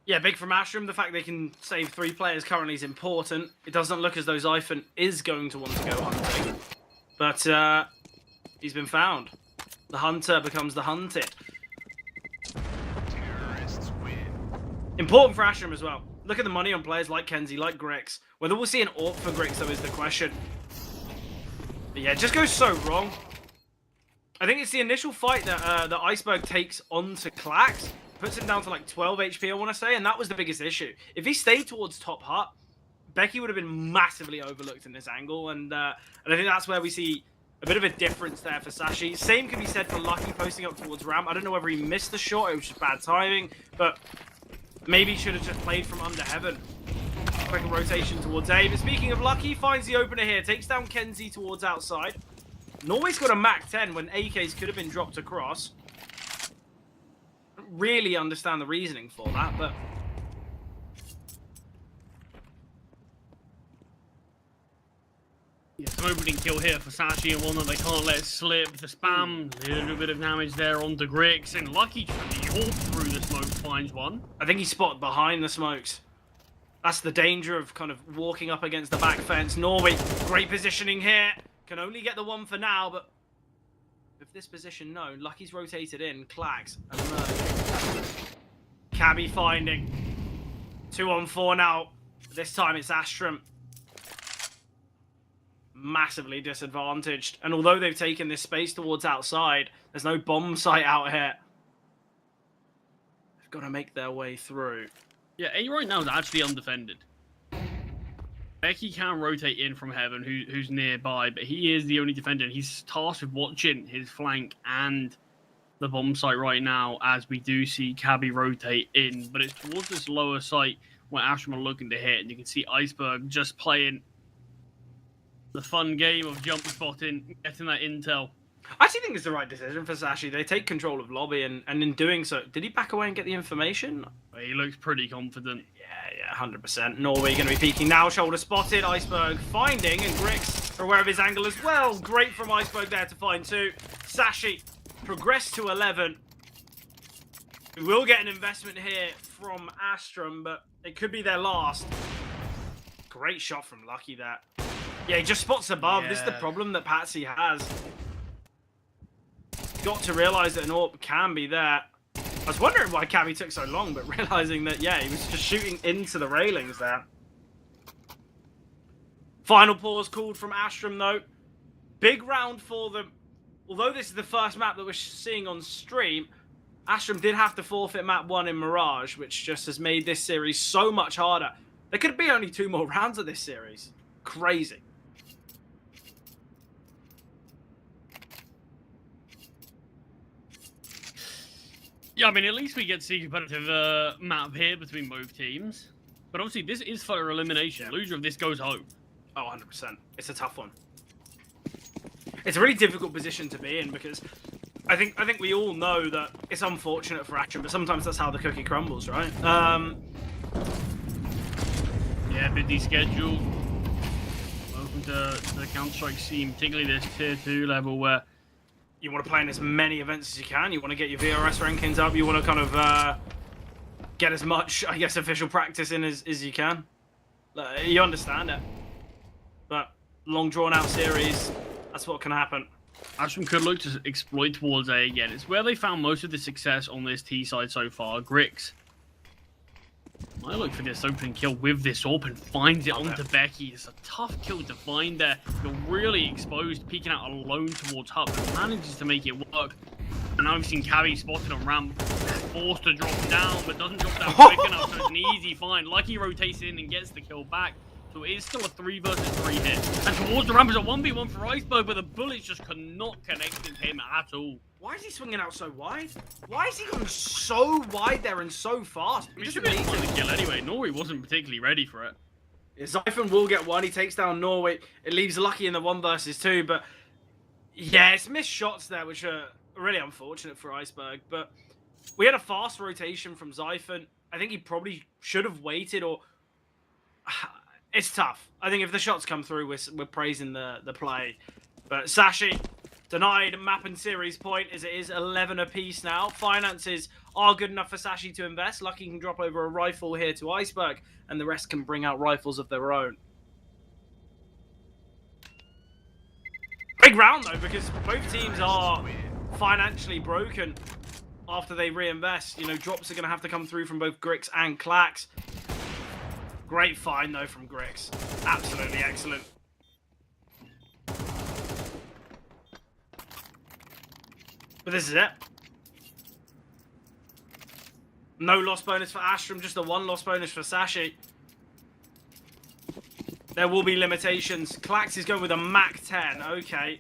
Yeah, big from Astrum. The fact they can save 3 players currently is important. It doesn't look as though Zyphon is going to want to go hunting. But he's been found. The hunter becomes the hunted. Important for Astrum as well. Look at the money on players like Kenzie, like Grix. Whether we'll see an AWP for Grix, though, is the question. But yeah, it just goes so wrong. I think it's the initial fight that that Iceberg takes onto Clax. Puts him down to like 12 HP, I want to say, and that was the biggest issue. If he stayed towards top hut, Becky would have been massively overlooked in this angle, and I think that's where we see a bit of a difference there for Sashi. Same can be said for Lucky posting up towards ramp. I don't know whether he missed the shot, it was just bad timing, but maybe he should have just played from under heaven. Quick rotation towards A. But speaking of Lucky, finds the opener here. Takes down Kenzie towards outside. Norway's got a Mac 10 when AKs could have been dropped across. Don't really understand the reasoning for that, but yeah, some opening kill here for Sashi, and one that they can't let slip. The spam, a little bit of damage there onto Grix, and Lucky just all through the smoke finds one. I think he's spotted behind the smokes. That's the danger of kind of walking up against the back fence. Norway, great positioning here. Can only get the one for now, but with this position known, Lucky's rotated in. Clax and Murray. Cabby finding. 2 on 4 now. This time it's Astrum. Massively disadvantaged. And although they've taken this space towards outside, there's no bomb site out here. They've got to make their way through. Yeah, A right now is actually undefended. Becky can rotate in from heaven, who's nearby, but he is the only defender. He's tasked with watching his flank and the bomb site right now, as we do see Cabby rotate in. But it's towards this lower site where Astrum are looking to hit, and you can see Iceberg just playing the fun game of jump spotting, getting that intel. I actually think it's the right decision for Sashi. They take control of lobby, and in doing so, did he back away and get the information? He looks pretty confident. Yeah, 100%. Norway going to be peeking now. Shoulder spotted. Iceberg finding, and Grix are aware of his angle as well. Great from Iceberg there to find 2. Sashi progressed to 11. We will get an investment here from Astrum, but it could be their last. Great shot from Lucky there. Yeah, he just spots above. Yeah. This is the problem that Patsy has. Got to realise that an AWP can be there. I was wondering why Cabby took so long, but realizing that, yeah, he was just shooting into the railings there. Final pause called from Astrum, though. Big round for them. Although this is the first map that we're seeing on stream, Astrum did have to forfeit map 1 in Mirage, which just has made this series so much harder. There could be only 2 more rounds of this series. Crazy. Yeah, I mean, at least we get to see a competitive map here between both teams. But obviously, this is for elimination. Loser of this goes home. Oh, 100%. It's a tough one. It's a really difficult position to be in because I think we all know that it's unfortunate for Action, but sometimes that's how the cookie crumbles, right? Yeah, busy schedule. Welcome to the Counter-Strike scene, particularly this Tier 2 level where you want to play in as many events as you can. You want to get your VRS rankings up. You want to kind of get as much, I guess, official practice in as you can. You understand it. But long drawn-out series, that's what can happen. Astrum could look to exploit towards A again. It's where they found most of the success on this T side so far. Grix might look for this open kill with this AWP and finds it onto Becky. It's a tough kill to find there. You're really exposed, peeking out alone towards Hub, but manages to make it work. And now we've seen Cabby spotted on ramp, forced to drop down, but doesn't drop down quick enough, so it's an easy find. Lucky rotates in and gets the kill back. So it is still a 3 versus 3 hit. And towards the ramp is a 1v1 for Iceberg, but the bullets just cannot connect with him at all. Why is he swinging out so wide? Why is he going so wide there and so fast? He should be able to kill anyway. Norway wasn't particularly ready for it. Yeah, Zyphon will get one. He takes down Norway. It leaves Lucky in the 1 versus 2, but yeah, it's missed shots there, which are really unfortunate for Iceberg. But we had a fast rotation from Zyphon. I think he probably should have waited, or it's tough. I think if the shots come through, we're praising the play. But Sashi denied map and series point as it is 11 apiece now. Finances are good enough for Sashi to invest. Lucky can drop over a rifle here to Iceberg, and the rest can bring out rifles of their own. Big round, though, because both teams are financially broken after they reinvest. You know, drops are going to have to come through from both Grix and Clax. Great find, though, from Grix. Absolutely excellent. But this is it. No loss bonus for Astrum, just a 1 loss bonus for Sashi. There will be limitations. Clax is going with a Mac 10. Okay.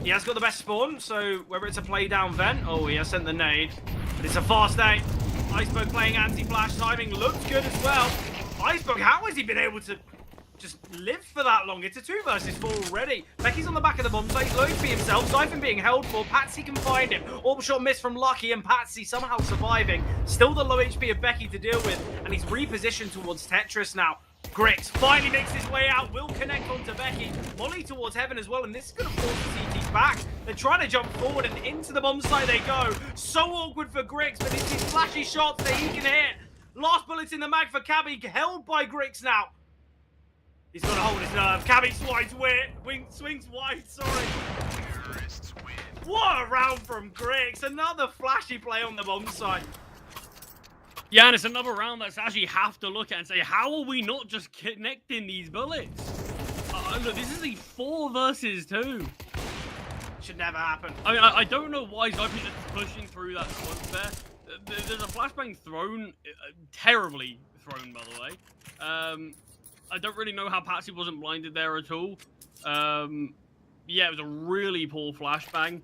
He has got the best spawn, so whether it's a play down vent. Oh, he has sent the nade. But it's a fast A. Iceberg playing anti-flash timing. Looks good as well. Iceberg, how has he been able to just live for that long? It's a 2 versus 4 already. Becky's on the back of the bomb site, low for himself. Zyphon being held for. Patsy can find him. Orb shot miss from Lucky, and Patsy somehow surviving. Still the low HP of Becky to deal with, and he's repositioned towards Tetris now. Grix finally makes his way out, will connect onto Becky. Molly towards Heaven as well, and this is going to force the CTs back. They're trying to jump forward, and into the bomb site they go. So awkward for Grix, but it's these flashy shots that he can hit. Last bullets in the mag for Cabby, held by Grix now. He's got to hold his nerve. Cabby swings wide, sorry. What a round from Grix. Another flashy play on the bomb site. Yeah, and it's another round that's actually have to look at and say, how are we not just connecting these bullets? Look, this is a 4 versus 2. Should never happen. I mean, I don't know why Zyphon is just pushing through that smoke there. There's a flashbang thrown, terribly thrown, by the way. I don't really know how Patsy wasn't blinded there at all. Yeah, it was a really poor flashbang.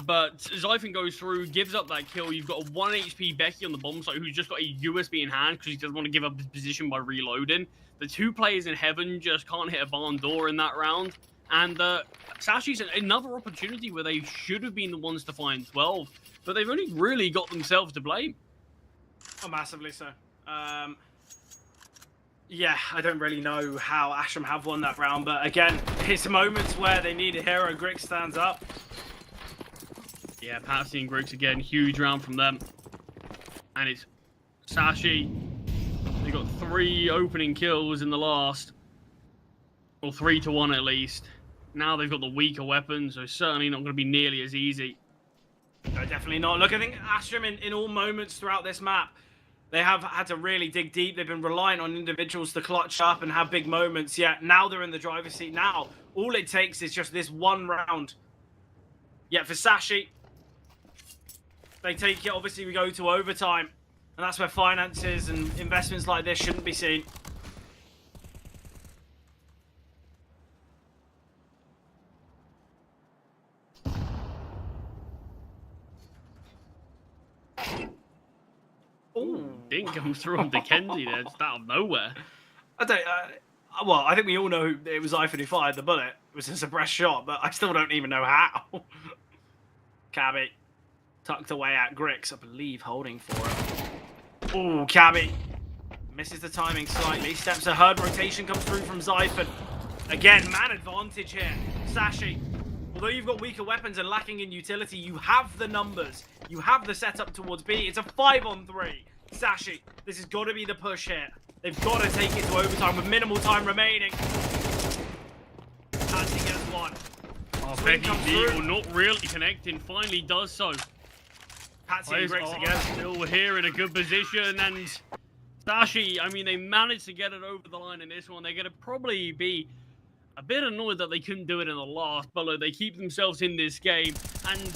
But Zyphon goes through, gives up that kill. You've got a 1 HP Becky on the bomb site who's just got a USB in hand because he doesn't want to give up his position by reloading. The 2 players in Heaven just can't hit a barn door in that round. And Sashi's another opportunity where they should have been the ones to find 12. But they've only really got themselves to blame. Oh, massively so. Yeah, I don't really know how Astrum have won that round. But again, it's moments where they need a hero. Grix stands up. Yeah, Patsy and Grix again, huge round from them. And it's Sashi. They got 3 opening kills in the last. Or 3 to 1 at least. Now they've got the weaker weapons, so it's certainly not going to be nearly as easy. No, definitely not. Look, I think Astrum in all moments throughout this map, they have had to really dig deep. They've been relying on individuals to clutch up and have big moments. Yet now they're in the driver's seat. Now all it takes is just this one round. Yet for Sashi, they take it. Obviously, we go to overtime, and that's where finances and investments like this shouldn't be seen. Ooh, didn't come through on Dickenzie there, just out of nowhere. I don't. Well, I think we all know it was Iphone who fired the bullet. It was a suppressed shot, but I still don't even know how. Cabby tucked away at Grix, I believe, holding for it. Ooh, Cabby misses the timing slightly. Steps ahead. Rotation comes through from Zyphon. Again, man advantage here. Sashi, although you've got weaker weapons and lacking in utility, you have the numbers. You have the setup towards B. It's a 5-on-3. Sashi, this has got to be the push here. They've got to take it to overtime with minimal time remaining. Patsy gets one. Oh, Becky Deagle not really connecting. Finally does so. Patsy and Grix again. Still here in a good position, and Sashi, I mean, they managed to get it over the line in this one. They're going to probably be a bit annoyed that they couldn't do it in the last, but look, they keep themselves in this game, and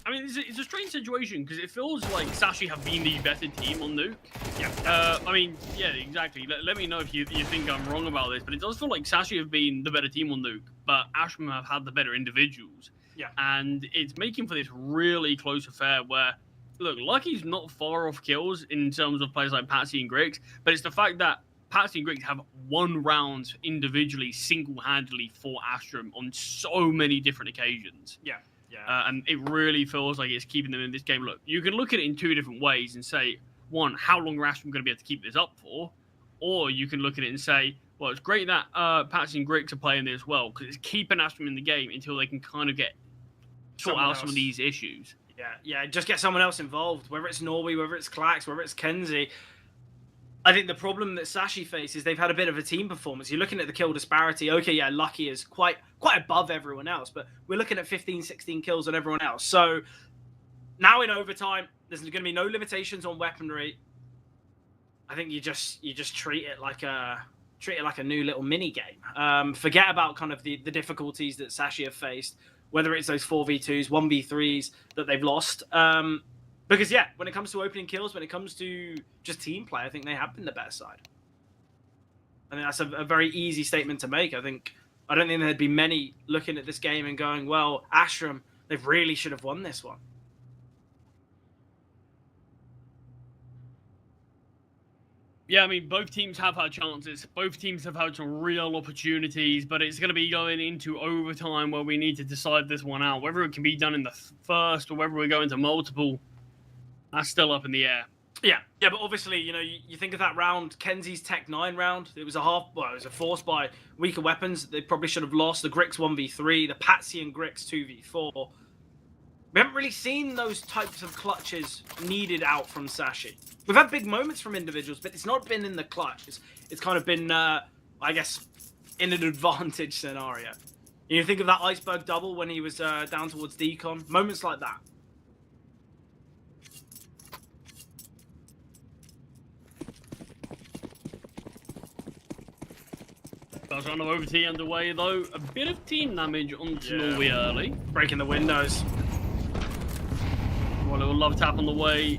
I mean, it's a strange situation because it feels like Sashi have been the better team on Nuke. Yeah. I mean, yeah, exactly. Let me know if you think I'm wrong about this, but it does feel like Sashi have been the better team on Nuke, but Ashram have had the better individuals. Yeah. And it's making for this really close affair where, look, Lucky's not far off kills in terms of players like Patsy and Griggs, but it's the fact that Patsy and Griggs have won rounds individually, single-handedly for Astrum on so many different occasions. Yeah. Yeah. And it really feels like it's keeping them in this game. Look, you can look at it in two different ways and say, one, how long are Astrum going to be able to keep this up for? Or you can look at it and say, well, it's great that Patsy and Griggs are playing this well because it's keeping Astrum in the game until they can kind of sort out some of these issues. Yeah, just get someone else involved, whether it's Norway, whether it's Klax, whether it's Kenzie. I think the problem that Sashi faces, they've had a bit of a team performance. You're looking at the kill disparity. Okay, yeah, Lucky is quite above everyone else, but we're looking at 15, 16 kills on everyone else. So now in overtime, there's going to be no limitations on weaponry. I think you just treat it like a new little mini game. Forget about kind of the difficulties that Sashi have faced, whether it's those 4v2s, 1v3s that they've lost. Because, yeah, when it comes to opening kills, when it comes to just team play, I think they have been the better side. I think that's a very easy statement to make. I don't think there'd be many looking at this game and going, well, Astrum, they really should have won this one. Yeah, I mean, both teams have had chances. Both teams have had some real opportunities, but it's going to be going into overtime where we need to decide this one out. Whether it can be done in the first or whether we're going to multiple, that's still up in the air. Yeah, but obviously, you think of that round, Kenzie's Tech 9 round. It was it was a force by weaker weapons. They probably should have lost. The Grix 1v3, the Patsy and Grix 2v4. We haven't really seen those types of clutches needed out from Sashi. We've had big moments from individuals, but it's not been in the clutch. It's kind of been, I guess, in an advantage scenario. You think of that iceberg double when he was down towards Decon. Moments like that. First round of OT underway, though. A bit of team damage onto Norway early. Breaking the windows. Well, a little love tap on the way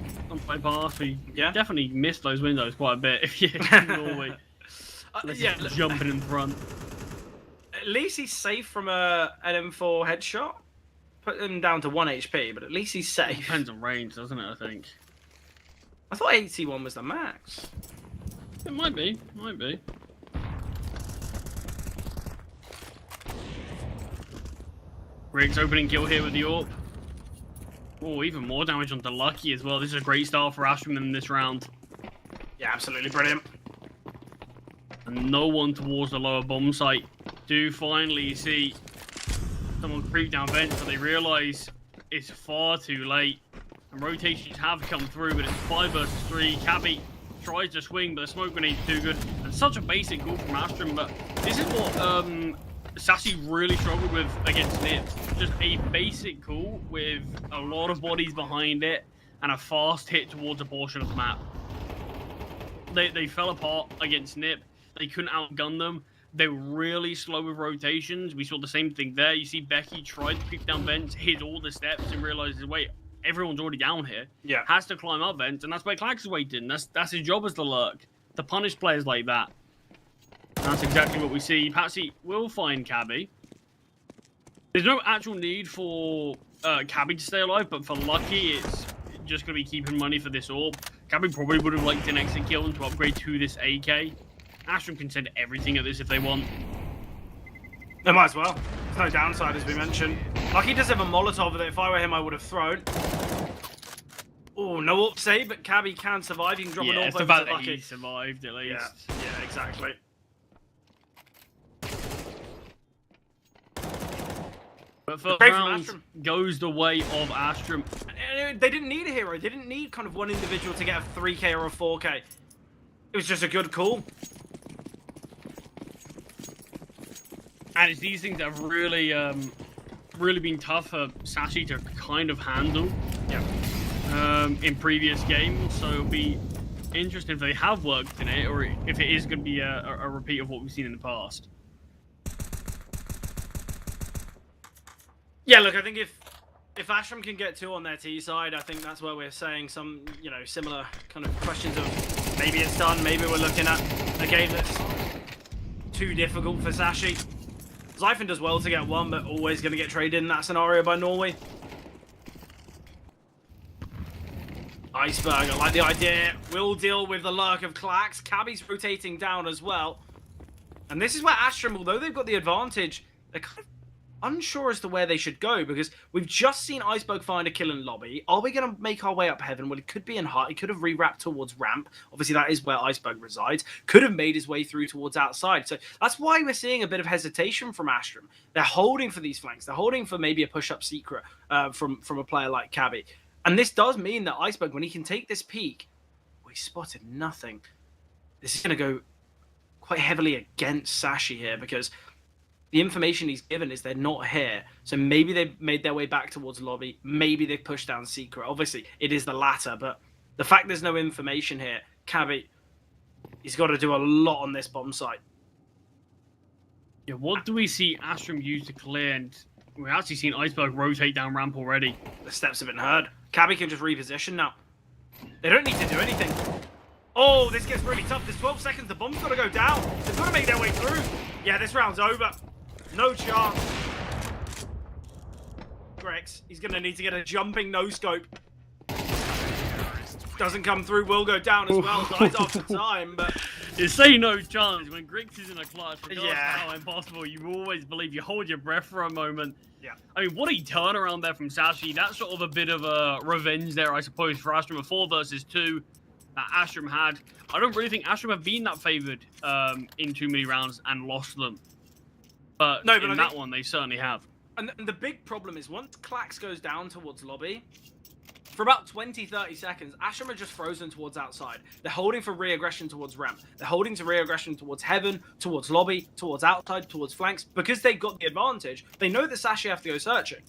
past. We definitely missed those windows quite a bit if you're Norway. Jumping in front. At least he's safe from an M4 headshot. Put him down to 1 HP, but at least he's safe. Depends on range, doesn't it, I think? I thought 81 was the max. It might be. Griggs opening kill here with the AWP. Oh, even more damage onto Lucky as well. This is a great start for Astrum in this round. Yeah, absolutely brilliant. And no one towards the lower bomb site. Do finally see someone creep down vents, but they realise it's far too late. And rotations have come through, but it's 5 versus 3. Cabby tries to swing, but the smoke grenade's too good. And such a basic goal from Astrum, but this is what Sassy really struggled with against Nip. Just a basic call with a lot of bodies behind it and a fast hit towards a portion of the map. They fell apart against Nip. They couldn't outgun them. They were really slow with rotations. We saw the same thing there. You see Becky tried to creep down vents, hit all the steps, and realizes, wait, everyone's already down here. Yeah. Has to climb up vents, and that's where Clax is waiting. That's his job as the lurk. To punish players like that. And that's exactly what we see. Patsy will find Cabby. There's no actual need for Cabby to stay alive, but for Lucky, it's just going to be keeping money for this orb. Cabby probably would have liked an exit kill and to upgrade to this AK. Astrum can send everything at this if they want. They might as well. There's no downside, as we mentioned. Lucky does have a Molotov that if I were him, I would have thrown. Oh, no AWP save, but Cabby can survive. You can drop an AWP it's over about to that Lucky. he survived at least. Yeah, exactly. But first Great from round Astrum. goes the way of Astrum. They didn't need a hero. They didn't need kind of one individual to get a 3K or a 4K. It was just a good call. And it's these things that have really, really been tough for Sashi to kind of handle. Yeah. In previous games, so it'll be interesting if they have worked in it, or if it is going to be a repeat of what we've seen in the past. Yeah, look, I think if Astrum can get 2 on their T side, I think that's where we're saying some, similar kind of questions of maybe it's done, maybe we're looking at a game that's too difficult for Sashi. Zyphon does well to get 1, but always going to get traded in that scenario by Norway. Iceberg, I like the idea. We'll deal with the lurk of Clax. Cabby's rotating down as well. And this is where Astrum, although they've got the advantage, they're kind of unsure as to where they should go, because we've just seen Iceberg find a kill in lobby. Are we going to make our way up heaven? Well, it could be in hut. He could have re-wrapped towards ramp. Obviously, that is where Iceberg resides. Could have made his way through towards outside. So that's why we're seeing a bit of hesitation from Astrum. They're holding for these flanks. They're holding for maybe a push-up secret from a player like Cabby. And this does mean that Iceberg, when he can take this peak, he spotted nothing. This is going to go quite heavily against Sashi here, because the information he's given is they're not here. So maybe they've made their way back towards lobby. Maybe they've pushed down secret. Obviously, it is the latter. But the fact there's no information here, Cabby, he's got to do a lot on this bomb site. Yeah, what do we see Astrum use to clear? And we've actually seen Iceberg rotate down ramp already. The steps have been heard. Cabby can just reposition now. They don't need to do anything. Oh, this gets really tough. There's 12 seconds. The bomb's got to go down. They've got to make their way through. Yeah, this round's over. No chance. Grex, he's going to need to get a jumping no-scope. Doesn't come through, will go down as well. Dies after time, but... You say no chance when Griggs is in a clutch. Regardless Yeah. of how impossible, you always believe. You hold your breath for a moment. Yeah. I mean, what a turnaround there from Sashi. That's sort of a bit of a revenge there, I suppose, for Astrum. A 4 versus 2 that Astrum had. I don't really think Astrum have been that favoured in too many rounds and lost them. But No, but in that one, they certainly have. And the big problem is once Clax goes down towards lobby, for about 20-30 seconds, Astrum are just frozen towards outside. They're holding for re-aggression towards ramp. They're holding to re-aggression towards heaven, towards lobby, towards outside, towards flanks. Because they've got the advantage, they know that Sashi have to go searching.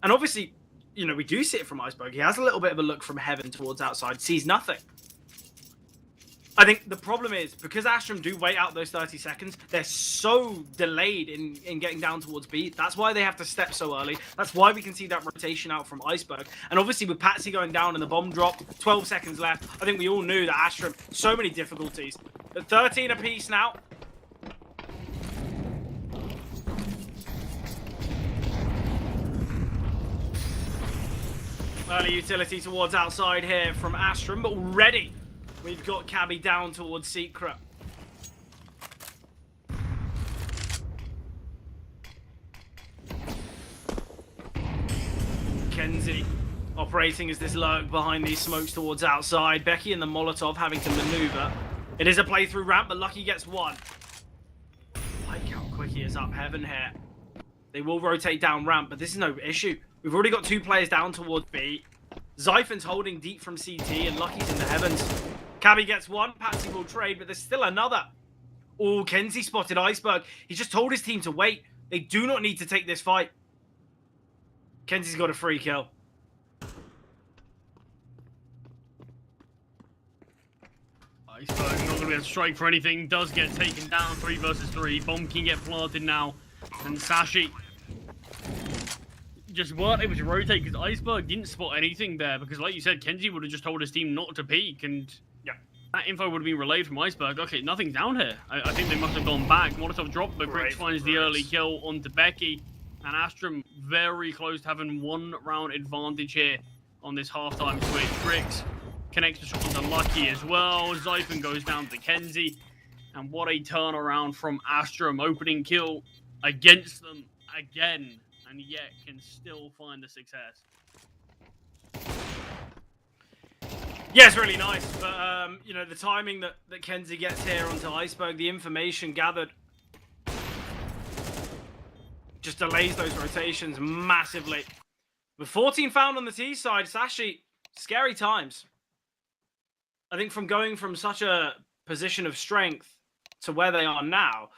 And obviously, we do see it from Iceberg. He has a little bit of a look from heaven towards outside, sees nothing. I think the problem is, because Astrum do wait out those 30 seconds, they're so delayed in getting down towards B. That's why they have to step so early. That's why we can see that rotation out from Iceberg. And obviously with Patsy going down and the bomb drop, 12 seconds left, I think we all knew that Astrum, so many difficulties. At 13 apiece now. Early utility towards outside here from Astrum, but already we've got Cabby down towards secret. Kenzie operating as this lurk behind these smokes towards outside. Becky and the Molotov having to maneuver. It is a play through ramp, but Lucky gets 1. I like how quick he is up heaven here. They will rotate down ramp, but this is no issue. We've already got 2 players down towards B. Zyphon's holding deep from CT, and Lucky's in the heavens. Cabby gets 1. Patsy will trade, but there's still another. Oh, Kenzie spotted Iceberg. He just told his team to wait. They do not need to take this fight. Kenzie's got a free kill. Iceberg not going to be able to strike for anything. Does get taken down 3 versus 3. Bomb can get planted now. And Sashi just weren't able to rotate because Iceberg didn't spot anything there. Because like you said, Kenzie would have just told his team not to peek. And yeah, that info would have been relayed from Iceberg. Okay, nothing's down here. I think they must have gone back. Molotov dropped, but Grix finds the early kill onto Becky. And Astrum very close to having 1 round advantage here on this halftime switch. Grix connects the shot onto Lucky as well. Zyphon goes down to Kenzie. And what a turnaround from Astrum. Opening kill against them again. And yet can still find the success. Yeah, it's really nice. But, you know, the timing that Kenzie gets here onto Iceberg, the information gathered just delays those rotations massively. With 14 found on the T side, Sashi, scary times. I think from going from such a position of strength to where they are now,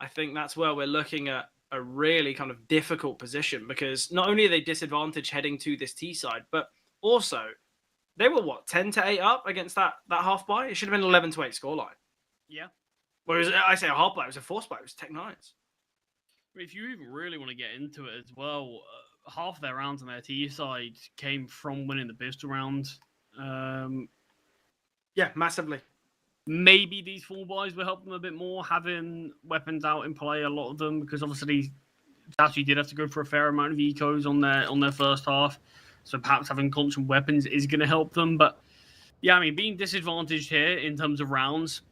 I think that's where we're looking at a really kind of difficult position, because not only are they disadvantaged heading to this T side, but also they were what, 10-8 up against that half buy? It should have been 11-8 scoreline. Yeah. Whereas I say a half buy, it was a force buy, it was Tech 9s. If you even really want to get into it as well, half their rounds on their T side came from winning the pistol round. Yeah, massively. Maybe these full buys will help them a bit more, having weapons out in play, a lot of them, because obviously Sashi did have to go for a fair amount of ecos on their first half. So perhaps having constant weapons is going to help them. But yeah, I mean, being disadvantaged here in terms of rounds,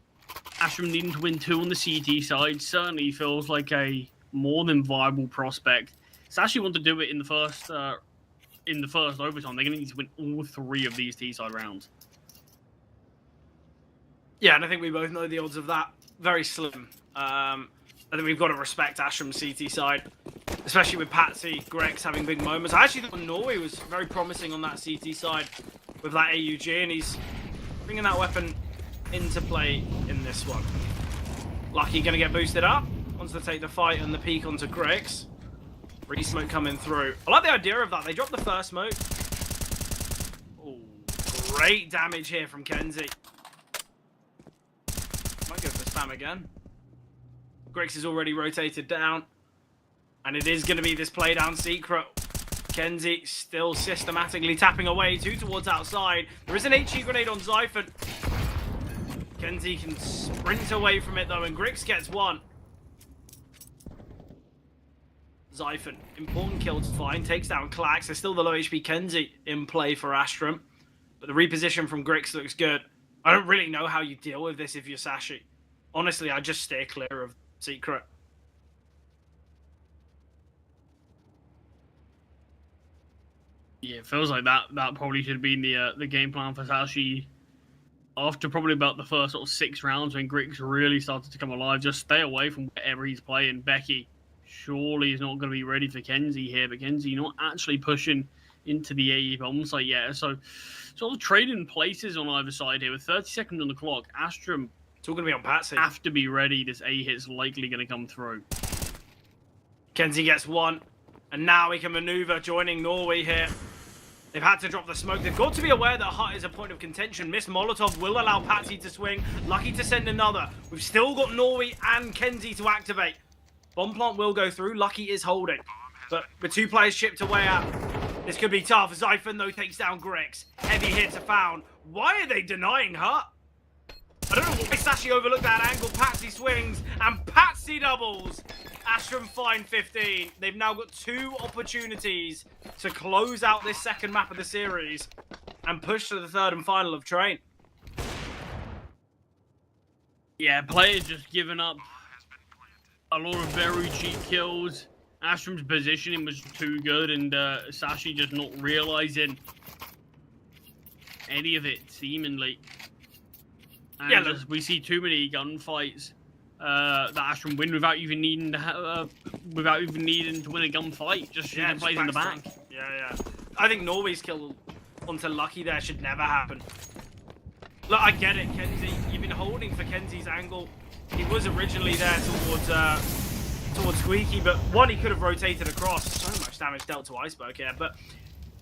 Astrum needing to win 2 on the CT side certainly feels like a more than viable prospect. Sashi want to do it in the first overtime. They're going to need to win all 3 of these T side rounds. Yeah, and I think we both know the odds of that very slim. I think we've got to respect Astrum's CT side, especially with Patsy, Grex having big moments. I actually thought Norway was very promising on that CT side with that AUG, and he's bringing that weapon into play in this one. Lucky going to get boosted up. Wants to take the fight and the peek onto Grix. Re-smoke coming through. I like the idea of that. They dropped the first smoke. Oh, great damage here from Kenzie. Might go for spam again. Grix is already rotated down. And it is going to be this play down secret. Kenzie still systematically tapping away. 2 towards outside. There is an HE grenade on Zyphon. Kenzie can sprint away from it though, and Grix gets 1. Zyphon, important kill to find, takes down Klax. There's still the low HP Kenzie in play for Astrum, but the reposition from Grix looks good. I don't really know how you deal with this if you're Sashi. Honestly, I just stay clear of Secret. Yeah, it feels like that probably should have been the game plan for Sashi after probably about the first sort of 6 rounds when Grix really started to come alive. Just stay away from wherever he's playing. Becky surely is not going to be ready for Kenzie here, but Kenzie not actually pushing into the AE bomb site yet. So sort of trading places on either side here with 30 seconds on the clock. Astrum, it's all going to be on Patsy. Have to be ready. This A hit's likely going to come through. Kenzie gets 1, and now he can maneuver, joining Norway here. They've had to drop the smoke. They've got to be aware that Hut is a point of contention. Miss Molotov will allow Patsy to swing. Lucky to send another. We've still got Norway and Kenzie to activate. Bomb plant will go through. Lucky is holding. But with 2 players chipped away out, this could be tough. Zyphon, though, takes down Grix. Heavy hits are found. Why are they denying Hut? I don't know why Sashi overlooked that angle. Patsy swings, and Patsy doubles. Astrum find 15. They've now got 2 opportunities to close out this second map of the series and push to the 3rd and final of Train. Yeah, players just giving up a lot of very cheap kills. Astrum's positioning was too good, and Sashi just not realizing any of it, seemingly. And yeah, look, we see too many gunfights that Astrum win without even needing to win a gunfight. Just shooting plays in the back. Yeah. I think Norway's kill onto Lucky there should never happen. Look, I get it, Kenzie. You've been holding for Kenzie's angle. He was originally there towards Squeaky, but one, he could have rotated across. So much damage dealt to Iceberg here, but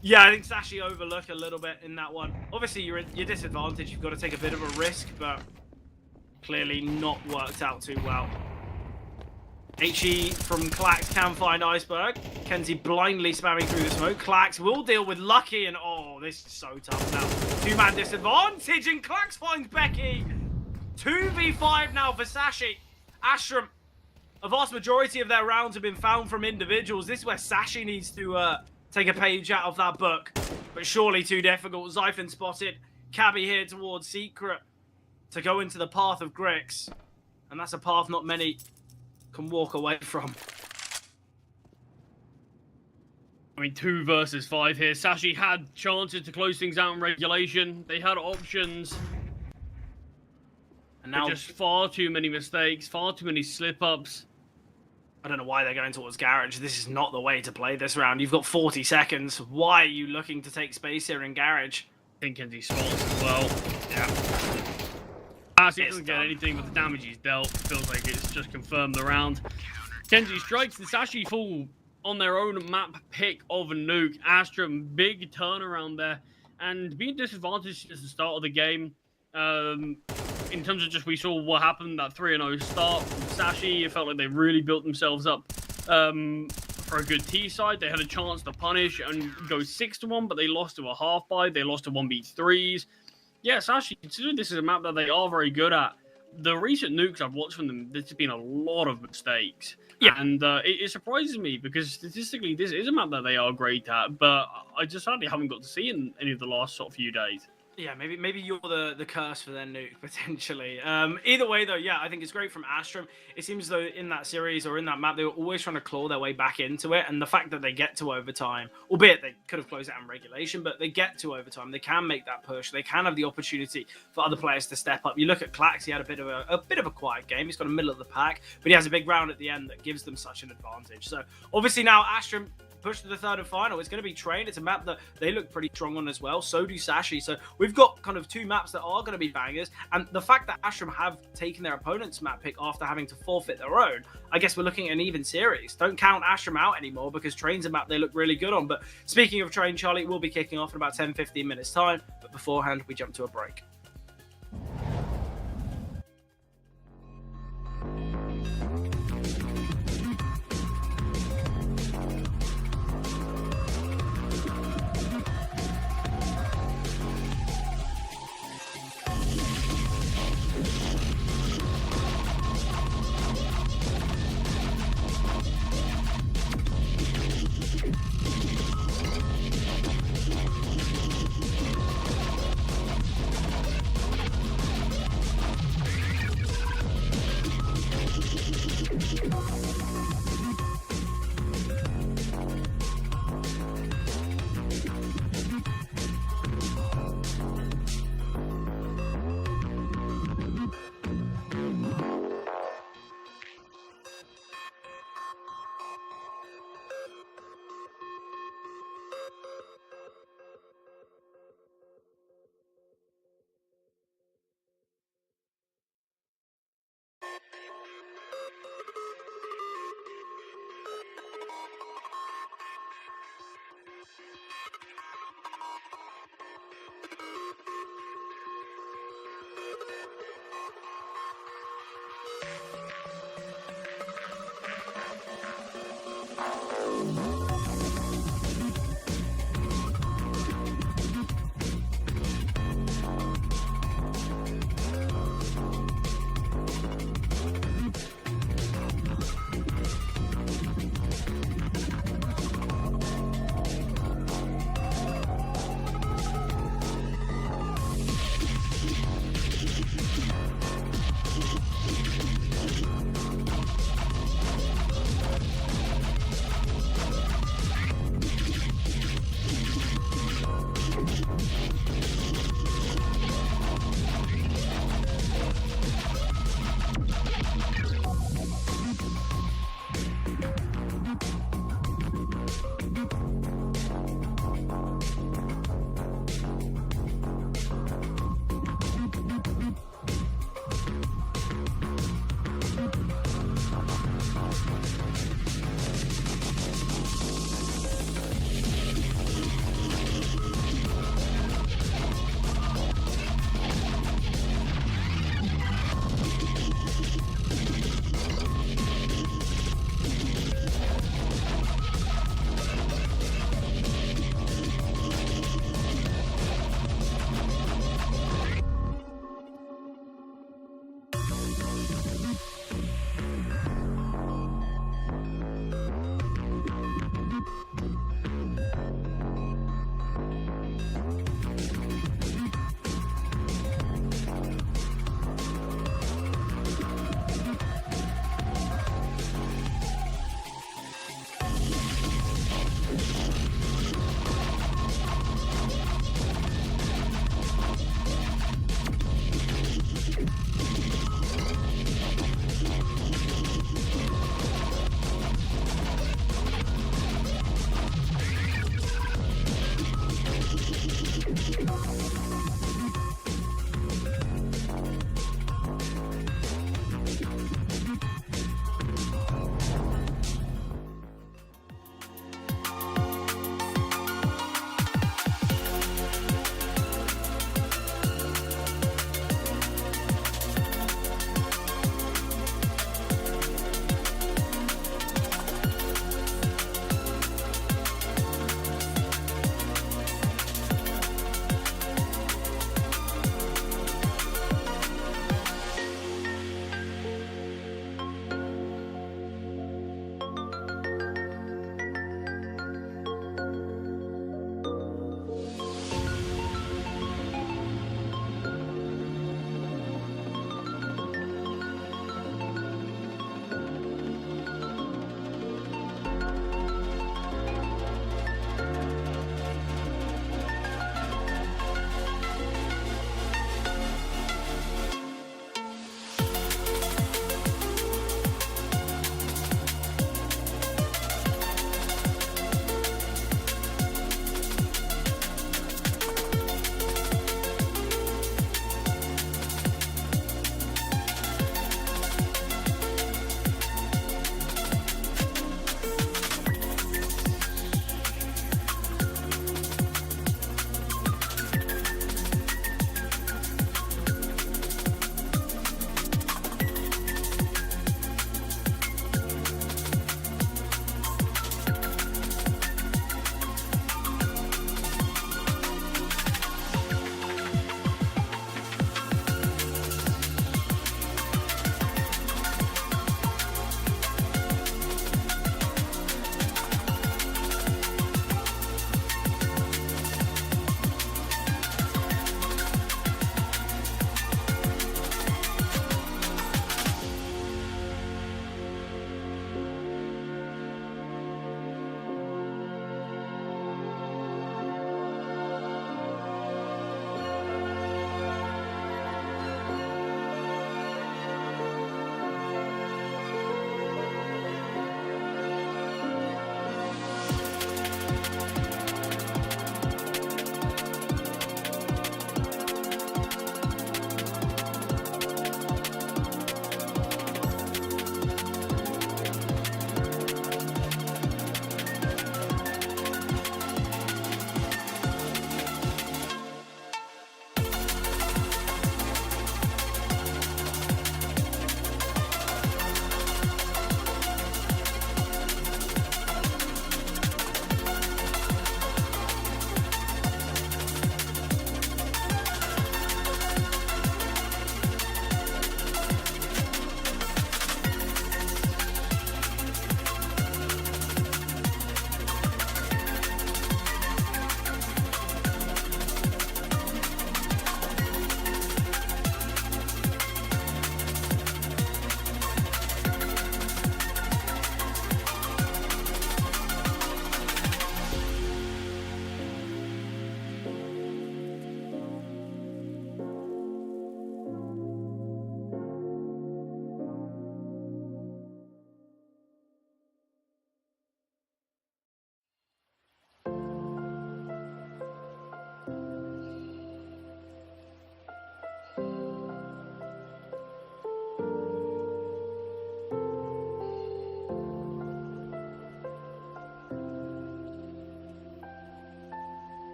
yeah, I think Sashi overlooked a little bit in that one. Obviously, you're disadvantaged. You've got to take a bit of a risk, but clearly not worked out too well. HE from Clax can find Iceberg. Kenzie blindly spamming through the smoke. Clax will deal with Lucky, and oh, this is so tough now. Two-man disadvantage, and Clax finds Becky. 2v5 now for Sashi. Astrum, a vast majority of their rounds have been found from individuals. This is where Sashi needs to take a page out of that book, but surely too difficult. Zyphon spotted. Cabby here towards Secret to go into the path of Grix, and that's a path not many can walk away from. I mean, 2 versus 5 here. Sashi had chances to close things out in regulation. They had options. And now just far too many mistakes, far too many slip-ups. I don't know why they're going towards Garage. This is not the way to play this round. You've got 40 seconds. Why are you looking to take space here in Garage? I think Kenzie spots as well. Yeah. He doesn't get anything, but the damage he's dealt feels like it's just confirmed the round. Kenzie strikes the Sashi fall on their own map pick of a nuke. Astrum, big turnaround there. And being disadvantaged at the start of the game, in terms of just we saw what happened, that 3-0 start from Sashi, it felt like they really built themselves up for a good T side. They had a chance to punish and go 6-1, but they lost to a half buy. They lost to 1v3s. Yeah, Sashi, considering this is a map that they are very good at, the recent nukes I've watched from them, there's been a lot of mistakes. Yeah. And it surprises me because statistically, this is a map that they are great at, but I just sadly haven't got to see in any of the last sort of few days. Yeah, maybe you're the curse for their nuke, potentially. Either way, though, yeah, I think it's great from Astrum. It seems though in that series or in that map, they were always trying to claw their way back into it. And the fact that they get to overtime, albeit they could have closed out in regulation, but they get to overtime. They can make that push. They can have the opportunity for other players to step up. You look at Clax, he had a bit of a quiet game. He's got a middle of the pack, but he has a big round at the end that gives them such an advantage. So obviously now Astrum push to the third and final. It's going to be Train. It's a map that they look pretty strong on as well. So do Sashi. So we've got kind of 2 maps that are going to be bangers. And the fact that Astrum have taken their opponent's map pick after having to forfeit their own, I guess we're looking at an even series. Don't count Astrum out anymore because Train's a map they look really good on. But speaking of Train, Charlie, will be kicking off in about 10-15 minutes time. But beforehand, we jump to a break.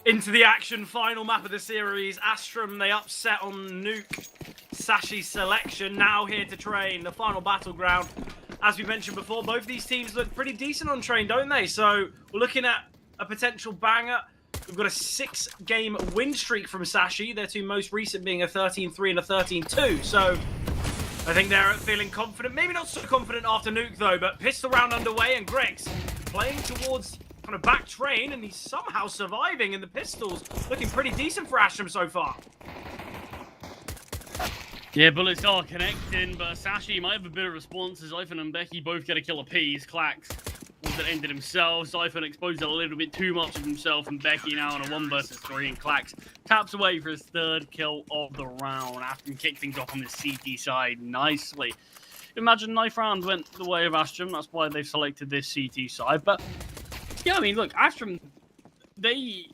Into the action, final map of the series. Astrum, they upset on Nuke. Sashi's selection, now here to train. The final battleground. As we mentioned before, both of these teams look pretty decent on train, don't they? So we're looking at a potential banger. We've got a 6-game win streak from Sashi. Their two most recent being a 13-3 and a 13-2. So I think they're feeling confident. Maybe not so confident after Nuke, though, but pistol round underway, and Greg's playing towards kind of back train, and he's somehow surviving, and the pistols looking pretty decent for Astrum so far. Yeah, bullets are connecting, but Sashi might have a bit of response as Zyphon and Becky both get a kill apiece. Clax that ended himself. Zyphon exposed a little bit too much of himself, and Becky now on a 1 versus 3, and Clax taps away for his 3rd kill of the round after he kicked things off on the CT side nicely. Imagine knife round went the way of Astrum, that's why they've selected this CT side, but yeah, I mean, look, Astrum, they've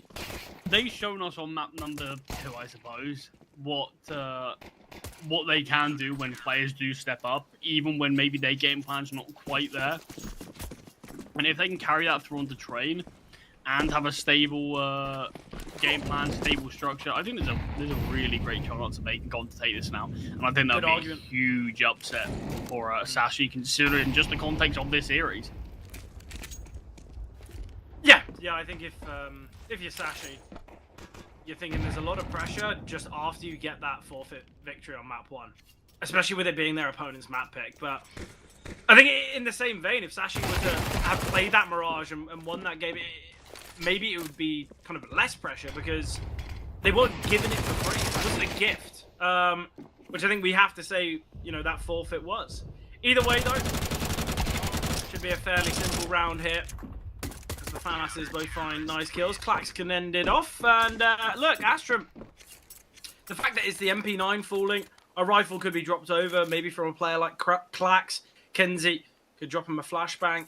shown us on map number 2, I suppose, what they can do when players do step up, even when maybe their game plan's not quite there. And if they can carry that through onto train and have a stable game plan, stable structure. I think there's a really great chance that they can go on to take this now, and I think that would be a huge upset for Sashi, considering just the context of this series. Yeah, I think if you're Sashi, you're thinking there's a lot of pressure just after you get that forfeit victory on map 1, especially with it being their opponent's map pick. But I think in the same vein, if Sashi were to have played that Mirage and won that game, maybe it would be kind of less pressure because they weren't given it for free. It wasn't a gift, which I think we have to say, that forfeit was. Either way, though, should be a fairly simple round here. The Fanasses both find nice kills. Clax can end it off. And look, Astrum, the fact that it's the MP9 falling, a rifle could be dropped over, maybe from a player like Clax. Kenzie could drop him a flashbang.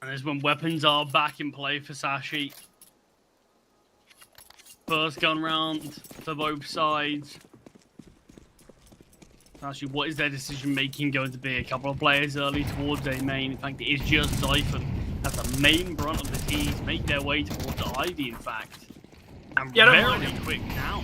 And this is when weapons are back in play for Sashi. First gun round for both sides. Actually, what is their decision making going to be? A couple of players early towards a main. In fact, it is just Zyphon as the main brunt of the teams make their way towards Ivy, in fact. And very quick now.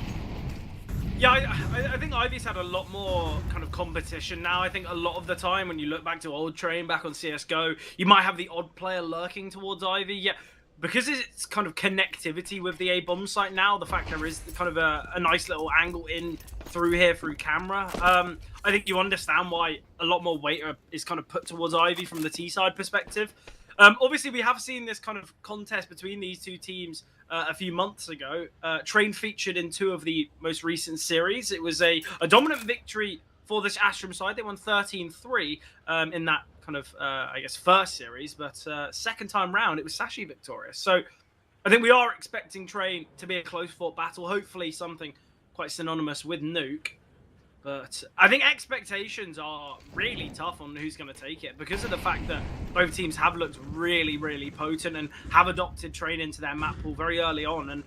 Yeah, I think Ivy's had a lot more kind of competition now. I think a lot of the time when you look back to old Train back on CSGO, you might have the odd player lurking towards Ivy. Yeah, because it's kind of connectivity with the A-bomb site now, the fact there is kind of a nice little angle in through here through camera. I think you understand why a lot more weight is kind of put towards Ivy from the T-side perspective. Obviously, we have seen this kind of contest between these two teams a few months ago. Train featured in 2 of the most recent series. It was a dominant victory for this Astrum side. They won 13-3 in that kind of, I guess, first series. But second time round, it was Sashi victorious. So I think we are expecting Train to be a close-fought battle. Hopefully something quite synonymous with Nuke. But I think expectations are really tough on who's going to take it because of the fact that both teams have looked really, really potent and have adopted Train into their map pool very early on. And,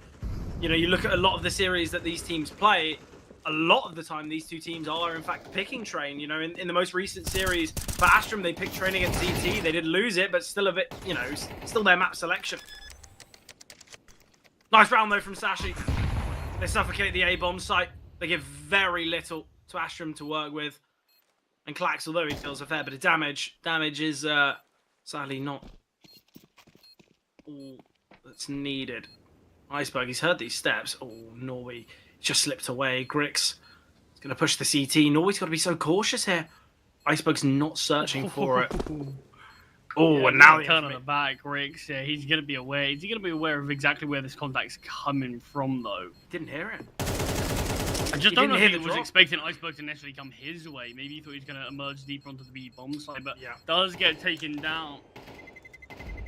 you look at a lot of the series that these teams play, a lot of the time these two teams are, in fact, picking Train. In the most recent series for Astrum, they picked Train against CT. They did lose it, but still a bit, still their map selection. Nice round, though, from Sashi. They suffocate the A-bomb site. They give very little to Astrum to work with. And Clax, although he deals a fair bit of damage is sadly not all that's needed. Iceberg, he's heard these steps. Oh, Norway just slipped away. Grix is going to push the CT. Norway's got to be so cautious here. Iceberg's not searching for it. Oh, yeah, and now turn on the back, Grix. Yeah, he's going to be aware. Is he going to be aware of exactly where this contact's coming from, though? Didn't hear it. I just don't know if he was expecting Iceberg to necessarily come his way. Maybe he thought he was going to emerge deeper onto the B-bomb side, but does get taken down.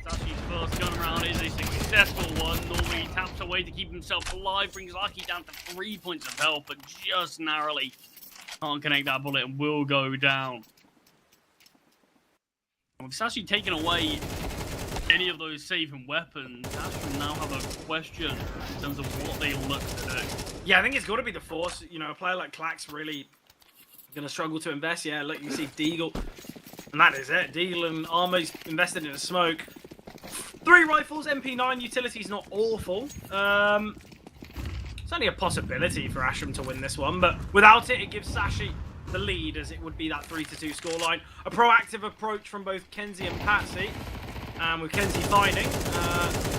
Sashi's first gun round is a successful one. Norway taps away to keep himself alive, brings Lucky down to 3 points of health, but just narrowly can't connect that bullet and will go down. With Sashi taking away any of those saving weapons, Astrum now have a question in terms of what they look to do. Yeah, I think it's got to be the Force. A player like Clax really going to struggle to invest. Yeah, look, you see Deagle. And that is it. Deagle and Armo's invested in a smoke. 3 rifles, MP9, utility's not awful. It's only a possibility for Astrum to win this one, but without it, it gives Sashi the lead, as it would be that 3-2 scoreline. A proactive approach from both Kenzie and Patsy. And with Kenzie finding,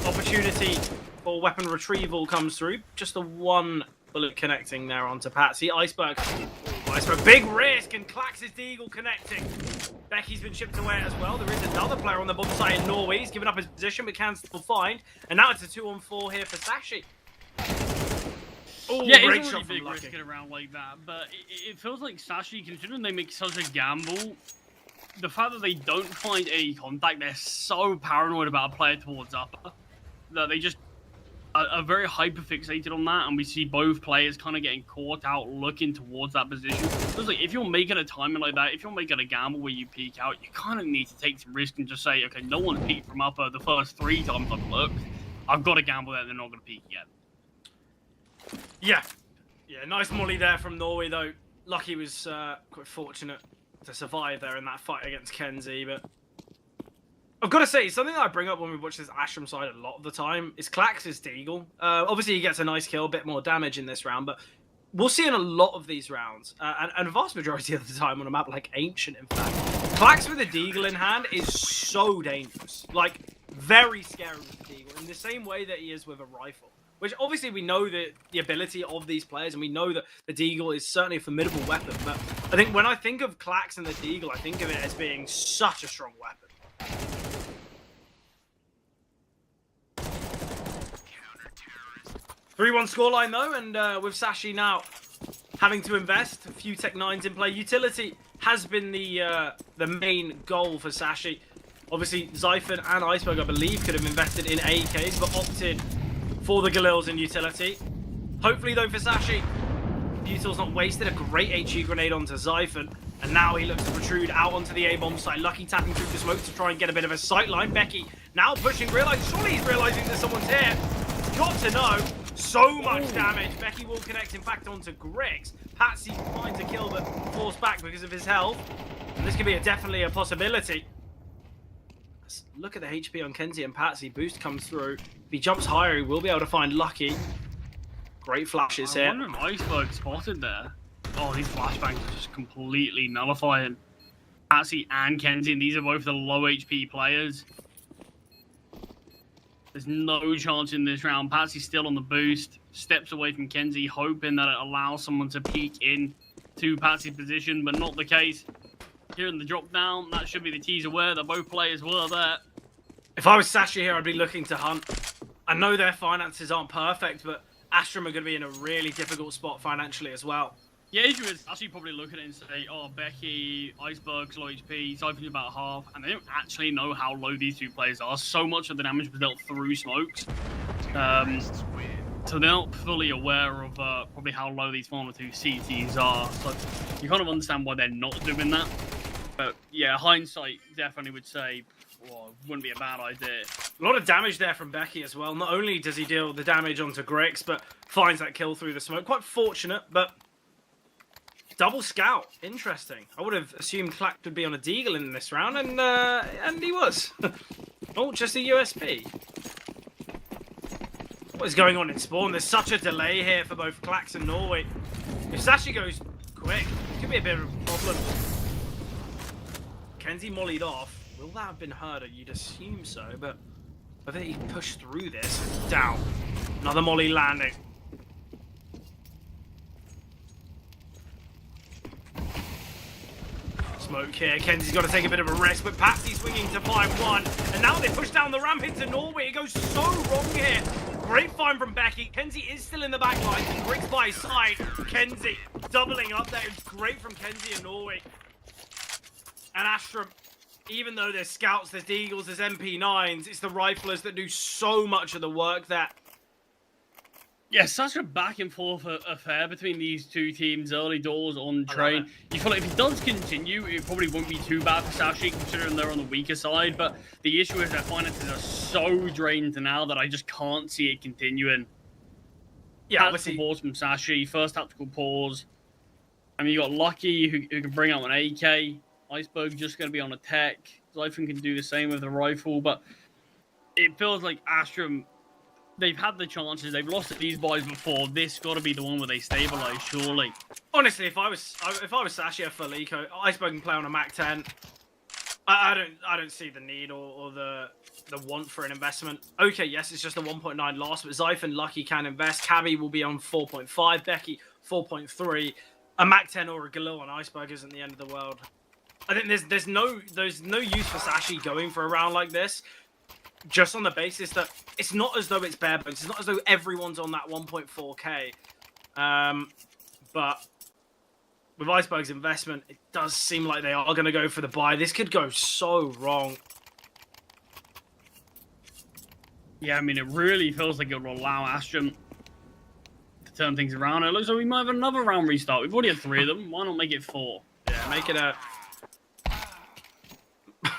opportunity for weapon retrieval comes through. Just the 1 bullet connecting there onto Patsy. Iceberg, big risk, and Clax's Deagle connecting. Becky's been shipped away as well. There is another player on the bottom side in Norway. He's given up his position, but can still find. And now it's a 2-on-4 here for Sashi. Oh, yeah, it's a really big risk in a round like that, but it feels like Sashi, considering they make such a gamble, the fact that they don't find any contact, they're so paranoid about a player towards upper that they just are very hyper-fixated on that, and we see both players kind of getting caught out looking towards that position. So it's like, if you're making a timing like that, if you're making a gamble where you peek out, you kind of need to take some risk and just say, okay, no one's peeked from upper the first 3 times I've looked. I've got to gamble that they're not going to peek again. Yeah, nice molly there from Norway, though. Lucky was quite fortunate to survive there in that fight against Kenzie. But I've got to say, something that I bring up when we watch this Ashram side a lot of the time is Klax's Deagle. Obviously, he gets a nice kill, a bit more damage in this round, but we'll see in a lot of these rounds, and a vast majority of the time on a map like Ancient, in fact, Klax with a Deagle in hand is so dangerous. Like, very scary with the Deagle, in the same way that he is with a rifle. Which, obviously, we know the ability of these players, and we know that the Deagle is certainly a formidable weapon, but I think when I think of Klax and the Deagle, I think of it as being such a strong weapon. 3-1 scoreline though, and with Sashi now having to invest, a few Tech 9s in play. Utility has been the main goal for Sashi. Obviously, Zyphon and Iceberg, I believe, could have invested in AKs, but opted for the Galils in utility. Hopefully, though, for Sashi, Butil's not wasted. A great HE grenade onto Zyphon, and now he looks to protrude out onto the A-bomb site. Lucky tapping through the smoke to try and get a bit of a sight line. Becky now pushing, surely he's realizing that someone's here. He's got to know. So much damage. Becky will connect, in fact, onto Grix. Patsy finds a kill, but falls back because of his health. And this could be definitely a possibility. Let's look at the HP on Kenzie and Patsy. Boost comes through. If he jumps higher, he will be able to find Lucky. Great flashes here. I wonder if Iceberg spotted there. Oh, these flashbangs are just completely nullifying Patsy and Kenzie, and these are both the low HP players. There's no chance in this round. Patsy's still on the boost, steps away from Kenzie, hoping that it allows someone to peek in to Patsy's position, but not the case. Here in the drop down, that should be the teaser where that both players were there. If I was Sashi here, I'd be looking to hunt. I know their finances aren't perfect, but Astrum are going to be in a really difficult spot financially as well. Yeah, issue is actually probably look at it and say, oh, Becky, Iceberg's low HP, Zyphon's about half, and they don't actually know how low these two players are. So much of the damage was dealt through smokes. So they're not fully aware of probably how low these final two CTs are. So you kind of understand why they're not doing that. But yeah, hindsight definitely would say, well, it wouldn't be a bad idea. A lot of damage there from Becky as well. Not only does he deal the damage onto Grix, but finds that kill through the smoke. Quite fortunate, but double scout. Interesting. I would have assumed Clack would be on a Deagle in this round, and he was. Oh, just a USP. What is going on in spawn? There's such a delay here for both Clax and Norway. If Sashi goes quick, it could be a bit of a problem. Kenzie mollied off. Will that have been heard? You'd assume so, but whether he pushed through this, down. Another molly landing. Smoke here. Kenzie's got to take a bit of a risk, but Patsy swinging to 5-1. And now they push down the ramp into Norway. It goes so wrong here. Great find from Becky. Kenzie is still in the back line. Grix by his side. Kenzie doubling up there. It's great from Kenzie and Norway. And Astrum, even though there's scouts, there's Deagles, there's MP9s, it's the riflers that do so much of the work there. Yeah, such a back and forth affair between these two teams early doors on train. You feel like if it does continue, it probably won't be too bad for Sashi, considering they're on the weaker side. But the issue is their finances are so drained now that I just can't see it continuing. Yeah, tactical pause from Sashi, first tactical pause. I mean, you got Lucky who can bring out an AK. Iceberg just going to be on a tech. Zyphon can do the same with the rifle, but it feels like Astrum, they've had the chances. They've lost at these boys before. This got to be the one where they stabilize, surely. Honestly, if I was Sashi or Felico, Iceberg can play on a Mac 10. I don't see the need or the want for an investment. Okay, yes, it's just a 1.9 loss, but Zyphon, Lucky can invest. Cabby will be on 4.5. Becky 4.3. A Mac 10 or a Galil on Iceberg isn't the end of the world. I think there's no use for Sashi going for a round like this, just on the basis that it's not as though it's bare bones. It's not as though everyone's on that 1.4k. But with Iceberg's investment, it does seem like they are going to go for the buy. This could go so wrong. Yeah, I mean, it really feels like it will allow Astrum to turn things around. It looks like we might have another round restart. We've already had 3 of them. Why not make it 4? Yeah, make it a...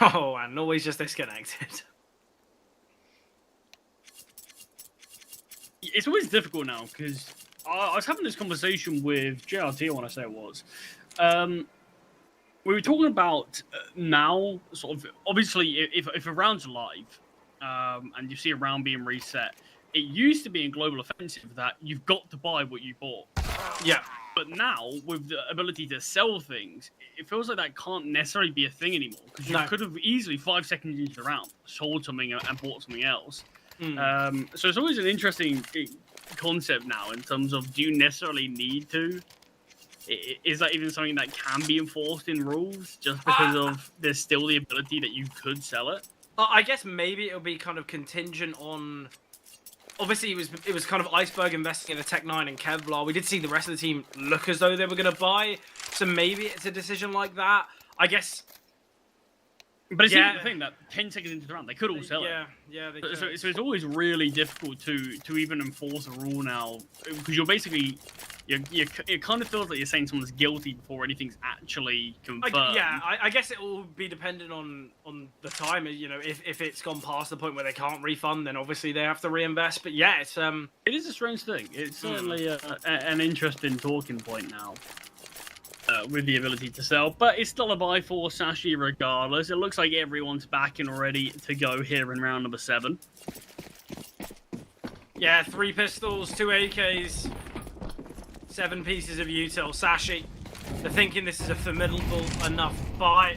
Oh, and always just disconnected. It's always difficult now, because I was having this conversation with JRT, I want to say it was. we were talking about now, sort of, obviously, if a round's live and you see a round being reset, it used to be in Global Offensive that you've got to buy what you bought. Yeah. But now, with the ability to sell things, it feels like that can't necessarily be a thing anymore. Because you could have easily, 5 seconds into the round, sold something and bought something else. So it's always an interesting concept now in terms of, do you necessarily need to? Is that even something that can be enforced in rules just because of there's still the ability that you could sell it? I guess maybe it'll be kind of contingent on. Obviously, it was kind of Iceberg investing in the Tech 9 and Kevlar. We did see the rest of the team look as though they were going to buy, so maybe it's a decision like that. I guess. But it's even the thing that 10 seconds into the round, they could all sell it. Yeah, they could. So it's always really difficult to even enforce a rule now, because you're basically, it kind of feels like you're saying someone's guilty before anything's actually confirmed. I guess it will be dependent on the time. You know, if it's gone past the point where they can't refund, then obviously they have to reinvest. But yeah, it is a strange thing. It's certainly an interesting talking point now. With the ability to sell, but it's still a buy for Sashi regardless. It looks like everyone's back and ready to go here in round number 7. Yeah, 3 pistols, 2 AKs, 7 pieces of util. Sashi, they're thinking this is a formidable enough buy.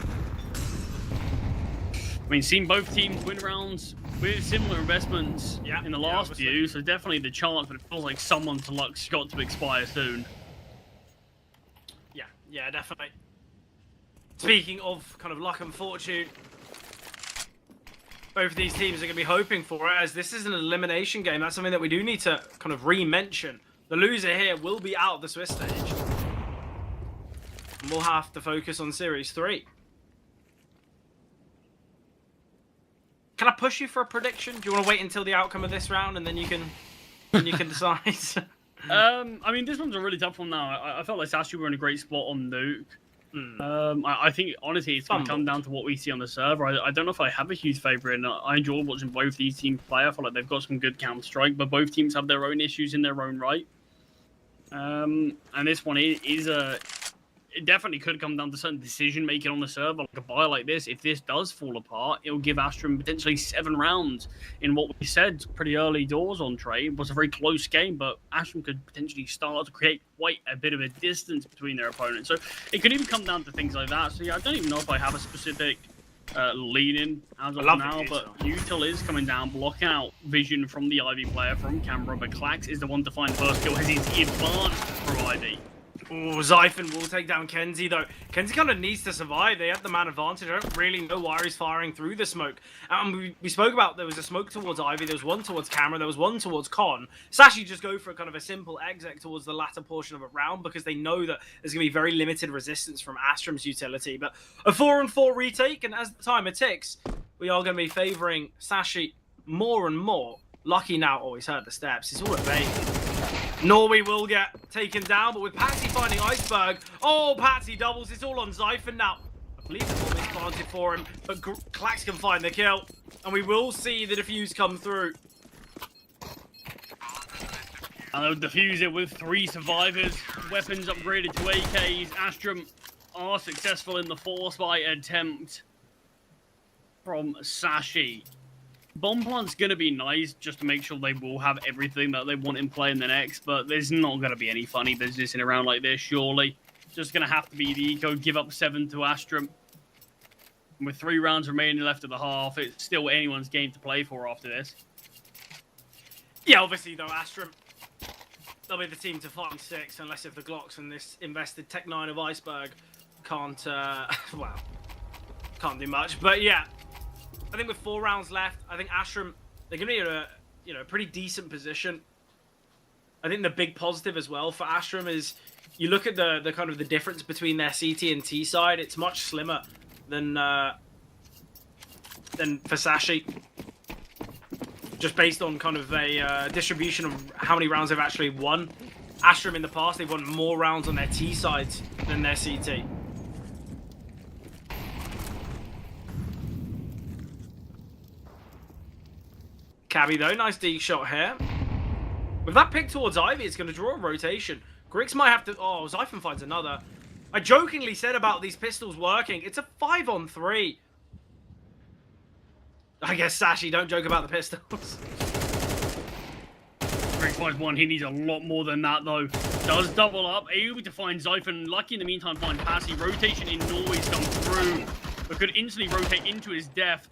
I mean, seen both teams win rounds with similar investments in the last few, so definitely the chance, but it feels like someone's luck's got to expire soon. Yeah, definitely. Speaking of kind of luck and fortune, both of these teams are going to be hoping for it, as this is an elimination game. That's something that we do need to kind of re-mention. The loser here will be out of the Swiss stage. And we'll have to focus on Series 3. Can I push you for a prediction? Do you want to wait until the outcome of this round and then you can decide? I mean, this one's a really tough one now. I felt like Sashi were in a great spot on Nuke. I think, honestly, it's going to come down to what we see on the server. I don't know if I have a huge favourite, and I enjoy watching both these teams play. I feel like they've got some good Counter-Strike, but both teams have their own issues in their own right. And this one is it definitely could come down to certain decision making on the server. Like a buy like this, if this does fall apart, it'll give Astrum potentially 7 rounds in what we said pretty early doors on trade. It was a very close game, but Astrum could potentially start to create quite a bit of a distance between their opponents. So it could even come down to things like that. So yeah, I don't even know if I have a specific lean-in as of now, but Util is coming down, blocking out vision from the Ivy player from camera, but Klax is the one to find first kill, has his advance from Ivy. Oh, Zyphon will take down Kenzie, though. Kenzie kind of needs to survive. They have the man advantage. I don't really know why he's firing through the smoke. We spoke about there was a smoke towards Ivy, there was one towards Camera, there was one towards Con. Sashi just go for a kind of a simple exec towards the latter portion of a round because they know that there's going to be very limited resistance from Astrum's utility. But a 4-on-4 retake, and as the timer ticks, we are going to be favouring Sashi more and more. Lucky now always heard the steps. It's all at bay. Norway will get taken down, but with Patsy finding Iceberg, oh, Patsy doubles. It's all on Zyphon now. I believe it's all planted for him, but Klax can find the kill, and we will see the defuse come through. And they'll defuse it with 3 survivors, weapons upgraded to AKs. Astrum are successful in the force buy attempt from Sashi. Bomb plant's going to be nice just to make sure they will have everything that they want in play in the next, but there's not going to be any funny business in a round like this, surely. Just going to have to be the eco, give up 7 to Astrum. And with 3 rounds remaining left of the half, it's still anyone's game to play for after this. Yeah, obviously, though, Astrum, they'll be the team to find 6, unless if the Glocks and this invested Tech 9 of Iceberg can't, well, can't do much. But yeah, I think with 4 rounds left, I think Astrum, they're going to be in a pretty decent position. I think the big positive as well for Astrum is you look at the kind of the difference between their CT and T side. It's much slimmer than for Sashi. Just based on kind of a distribution of how many rounds they've actually won. Astrum in the past, they've won more rounds on their T sides than their CT. Cabby though, nice D shot here. With that pick towards Ivy, it's going to draw a rotation. Griggs might have to... Oh, Zyphon finds another. I jokingly said about these pistols working. It's a 5-on-3. I guess, Sashi, don't joke about the pistols. Griggs finds one. He needs a lot more than that, though. Does double up. Able to find Zyphon. Lucky in the meantime find Passy. Rotation in Norway's come through, but could instantly rotate into his death.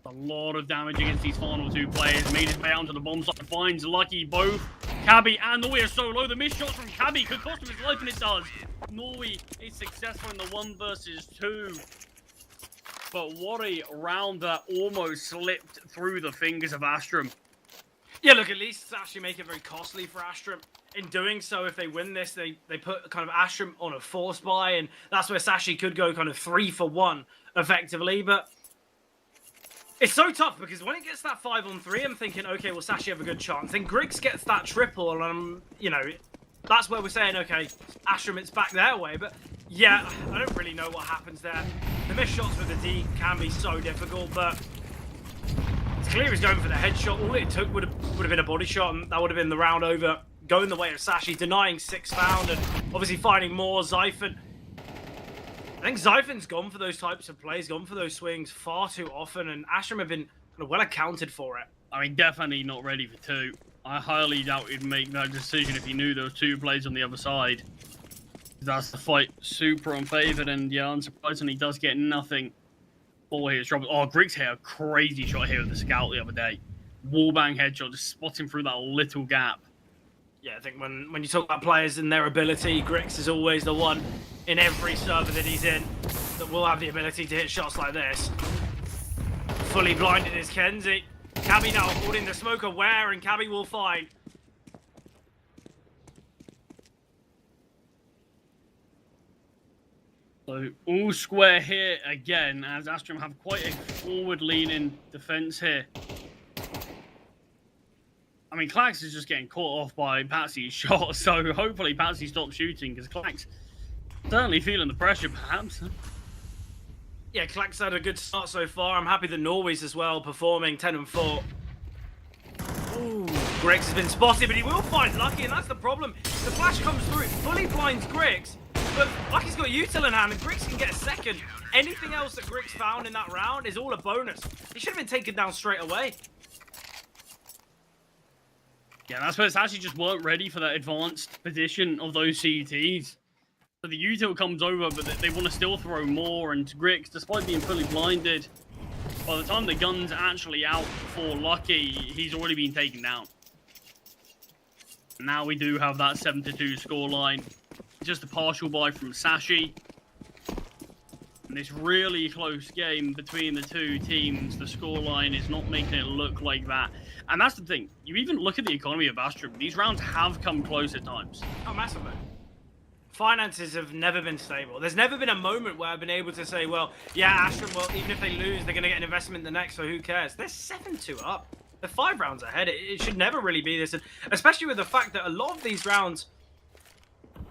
A lot of damage against these final two players. Made his way out to the bomb site. Finds Lucky both. Cabby and Norway are so low. The missed shots from Cabby could cost him his life, and it does. Norway is successful in the 1 versus 2. But what a round that almost slipped through the fingers of Astrum. Yeah, look, at least Sashi make it very costly for Astrum. In doing so, if they win this, they put kind of Astrum on a force buy, and that's where Sashi could go kind of 3-for-1 effectively. But it's so tough because when it gets that 5-on-3, I'm thinking, okay, will Sashi have a good chance? Then Griggs gets that triple, and you know, that's where we're saying, okay, Astrum, it's back their way. But yeah, I don't really know what happens there. The missed shots with the D can be so difficult, but it's clear he's going for the headshot. All it took would have been a body shot, and that would have been the round over. Going the way of Sashi, denying 6 found, and obviously finding more Zyphon. I think Zyphon's gone for those types of plays, gone for those swings far too often, and Astrum have been kind of well accounted for it. I mean, definitely not ready for 2. I highly doubt he'd make that decision if he knew there were 2 plays on the other side. That's the fight super unfavored, and yeah, unsurprisingly, does get nothing for his trouble. Oh, Griggs hit a crazy shot here with the scout the other day. Wallbang headshot, just spotting through that little gap. Yeah, I think when you talk about players and their ability, Griggs is always the one in every server that he's in that will have the ability to hit shots like this. Fully blinded is Kenzie. Cabby now holding the smoke aware, and Cabby will find. So all square here again, as Astrum have quite a forward-leaning defense here. I mean, Clax is just getting caught off by Patsy's shot, so hopefully Patsy stops shooting, because Clax certainly feeling the pressure, perhaps. Yeah, Clax had a good start so far. I'm happy that Norway's as well, performing 10-4. Ooh, Griggs has been spotted, but he will find Lucky, and that's the problem. The flash comes through, it fully blinds Griggs, but Lucky's got util in hand, and Griggs can get a second. Anything else that Griggs found in that round is all a bonus. He should have been taken down straight away. Yeah, that's where it's actually just weren't ready for that advanced position of those CTs. So the util comes over, but they want to still throw more, and Griggs, despite being fully blinded, by the time the gun's actually out for Lucky, he's already been taken down. Now we do have that 7-2 scoreline. Just a partial buy from Sashi. And this really close game between the two teams, the scoreline is not making it look like that. And that's the thing. You even look at the economy of Astrum. These rounds have come close at times. Oh, massively. Finances have never been stable. There's never been a moment where I've been able to say, well, yeah, Astrum, well, even if they lose, they're going to get an investment in the next, so who cares? They're 7-2 up. They're 5 rounds ahead. It should never really be this. And especially with the fact that a lot of these rounds,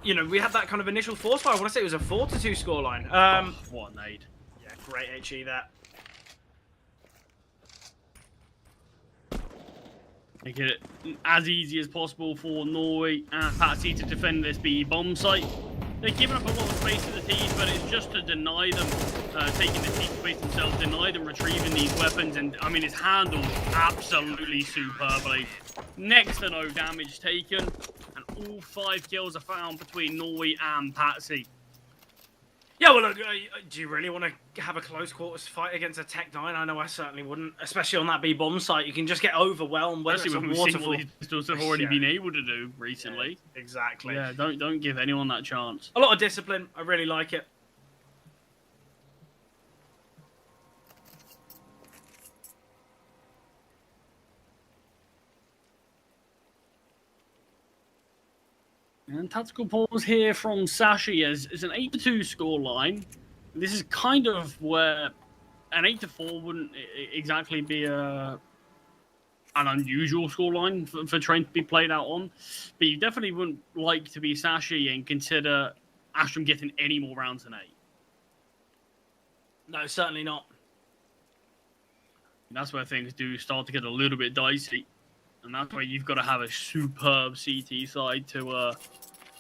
you know, we had that kind of initial force fire. I want to say it was a 4-2 scoreline. What a nade. Yeah, great HE there. Make it as easy as possible for Norway and Patsy to defend this B bomb site. They're giving up a lot of space to the team, but it's just to deny them taking the team space themselves, deny them retrieving these weapons, and I mean, it's handled absolutely superbly. Next to no damage taken, and all 5 kills are found between Norway and Patsy. Yeah, well, look, do you really want to have a close quarters fight against a Tech 9? I know I certainly wouldn't, especially on that B-bomb site. You can just get overwhelmed when especially it's a when we've seen waterfall. what these pistols have already been able to do recently. Yeah, exactly. Yeah, don't give anyone that chance. A lot of discipline. I really like it. And tactical pause here from Sashi as an 8-2 scoreline. This is kind of where an 8-4 wouldn't exactly be an unusual scoreline for Train to be played out on. But you definitely wouldn't like to be Sashi and consider Astrum getting any more rounds than 8. No, certainly not. And that's where things do start to get a little bit dicey. And that's where you've got to have a superb CT side to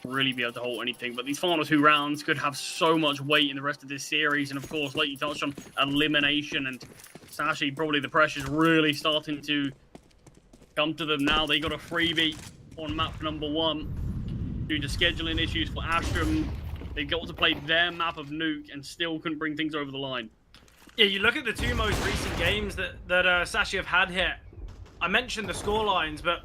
really be able to hold anything. But these final 2 rounds could have so much weight in the rest of this series. And of course, like you touched on, elimination. And Sashi, probably the pressure's really starting to come to them now. They got a freebie on map number 1 due to scheduling issues for Astrum. They got to play their map of Nuke and still couldn't bring things over the line. Yeah, you look at the 2 most recent games that Sashi have had here. I mentioned the score lines, but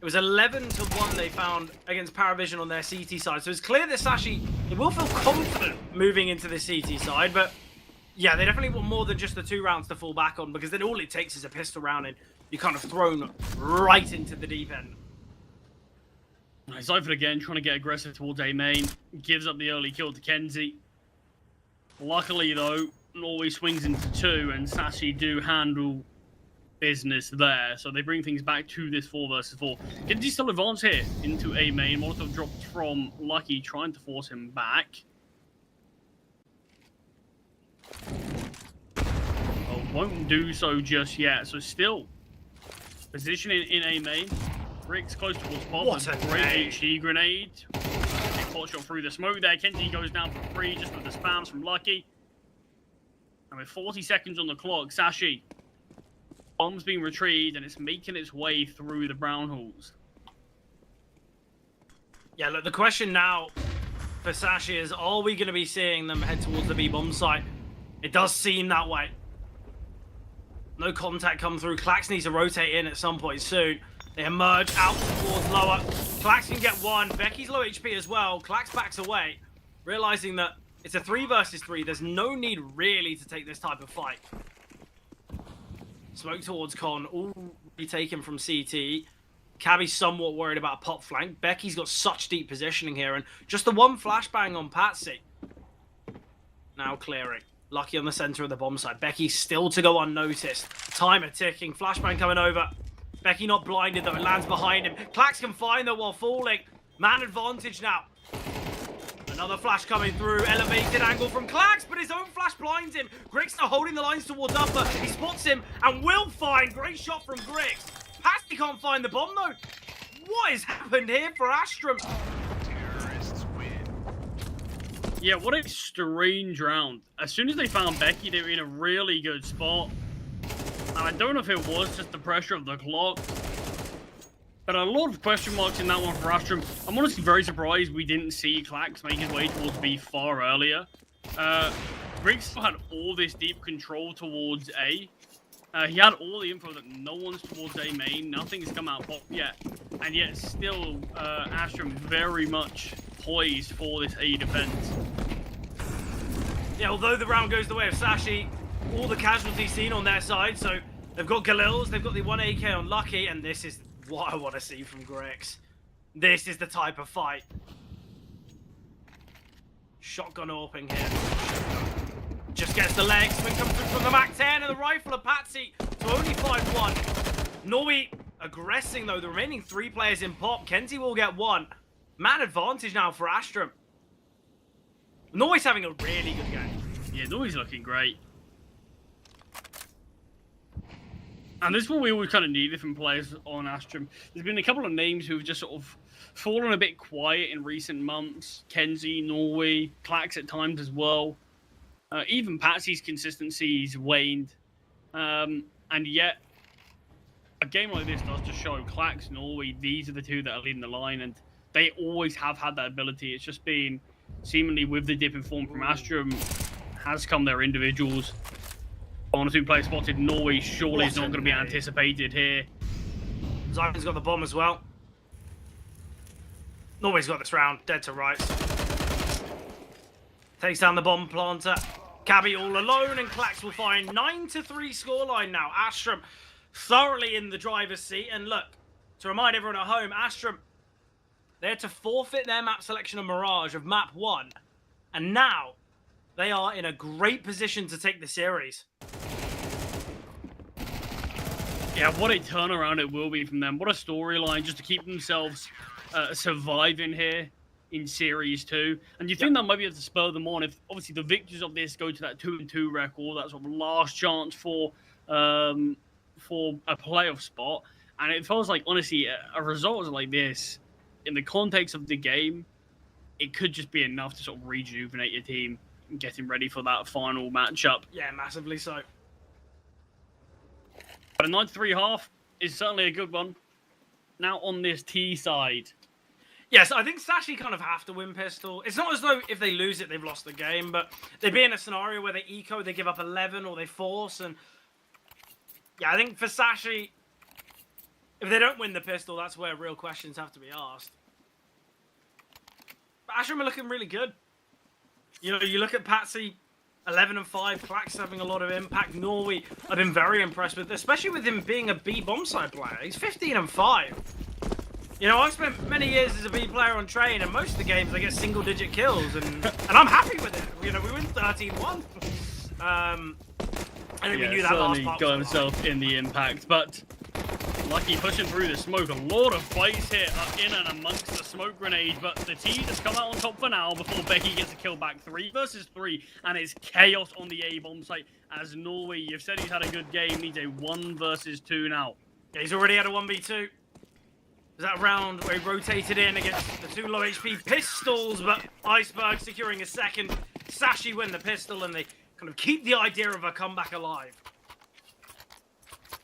it was 11-1 they found against Paravision on their CT side. So it's clear that Sashi, they will feel confident moving into the CT side, but yeah, they definitely want more than just the 2 rounds to fall back on, because then all it takes is a pistol round and you're kind of thrown right into the deep end. Cypher again, trying to get aggressive towards A main, gives up the early kill to Kenzie. Luckily though, Norway swings into 2 and Sashi do handle business there, so they bring things back to this 4 versus 4. Kenzie still advance here into A main. Molotov dropped from Lucky, trying to force him back. Oh, won't do so just yet. So still positioning in A main. Rick's close towards Pop. What a great HE grenade. Big pot shot through the smoke there. Kenzie goes down for free just with the spams from Lucky. And with 40 seconds on the clock, Sashi, bomb's being retrieved and it's making its way through the brown halls. Yeah, look, the question now for Sashi is, are we going to be seeing them head towards the B-bomb site? It does seem that way. No contact come through. Clax needs to rotate in at some point soon. They emerge out towards lower. Clax can get 1. Becky's low HP as well. Clax backs away, realizing that it's a 3 versus 3. There's no need really to take this type of fight. Smoke towards Con, all retaken from CT. Cabby's somewhat worried about a pop flank. Becky's got such deep positioning here, and just the 1 flashbang on Patsy. Now clearing. Lucky on the center of the bomb site. Becky still to go unnoticed. Timer ticking. Flashbang coming over. Becky not blinded though. It lands behind him. Clax can find though while falling. Man advantage now. Another flash coming through. Elevated angle from Clax, but his own flash blinds him. Grix now holding the lines towards upper. He spots him and will find. Great shot from Grix. Patsy can't find the bomb though. What has happened here for Astrum? Yeah, what a strange round. As soon as they found Becky, they were in a really good spot. And I don't know if it was just the pressure of the clock, but a lot of question marks in that one for Astrum. I'm honestly very surprised we didn't see Clax make his way towards B far earlier. Griggs had all this deep control towards A. He had all the info that no one's towards A main, nothing's come out pop yet, and yet still Astrum very much poised for this A defense. Yeah, although the round goes the way of Sashi, all the casualties seen on their side, so they've got Galils, they've got the 1 AK on Lucky, and this is what I want to see from Grix. This is the type of fight. Shotgun AWPing here. Just gets the legs, swing comes through from the Mac 10, and the rifle of Patsy to only 5-1. Norway aggressing though, the remaining 3 players in pop. Kenzie will get 1. Man advantage now for Astrum. Norway's having a really good game. Yeah, Norway's looking great. And this is what we always kind of needed from players on Astrum. There's been a couple of names who've just sort of fallen a bit quiet in recent months. Kenzie, Norway, Clax at times as well. Even Patsy's consistency's waned. And yet, a game like this does just show Clax, Norway, these are the 2 that are leading the line, and they always have had that ability. It's just been, seemingly with the dip in form from Astrum, has come their individuals. On a 2 player spotted, Norway surely is not going to be anticipated here. Zyron's got the bomb as well. Norway's got this round, dead to rights. Takes down the bomb planter. Cabby all alone, and Clax will find 9-3 scoreline now. Astrum thoroughly in the driver's seat. And look, to remind everyone at home, Astrum, they had to forfeit their map selection of Mirage of map 1. And now, they are in a great position to take the series. Yeah, what a turnaround it will be from them. What a storyline just to keep themselves surviving here in Series 2. And you think that might be able to spur them on if, obviously, the victors of this go to that 2-2 record, that sort of last chance for a playoff spot. And it feels like, honestly, a result like this in the context of the game, it could just be enough to sort of rejuvenate your team and get him ready for that final matchup. Yeah, massively so. But a 9-3 half is certainly a good one. Now on this T side. Yes, I think Sashi kind of have to win pistol. It's not as though if they lose it, they've lost the game, but they'd be in a scenario where they eco, they give up 11, or they force, and yeah, I think for Sashi, if they don't win the pistol, that's where real questions have to be asked. But Ashram are looking really good. You know, you look at Patsy, 11 and 5, Clax having a lot of impact. Norway, I've been very impressed with, especially with him being a B bomb side player. He's 15 and 5. You know, I've spent many years as a B player on train, and most of the games I get single-digit kills, and I'm happy with it. You know, we win 13-1. I think we knew that last part. Got himself in the impact, but Lucky pushing through the smoke. A lot of fights here in and amongst the smoke grenade, but the T just come out on top for now before Becky gets a kill back. 3 versus 3, and it's chaos on the A bomb site as Norway, you've said he's had a good game, needs a 1 versus 2 now. Yeah, he's already had a 1v2. That round where he rotated in against the 2 low HP pistols, but Iceberg securing a second. Sashi win the pistol, and they kind of keep the idea of a comeback alive.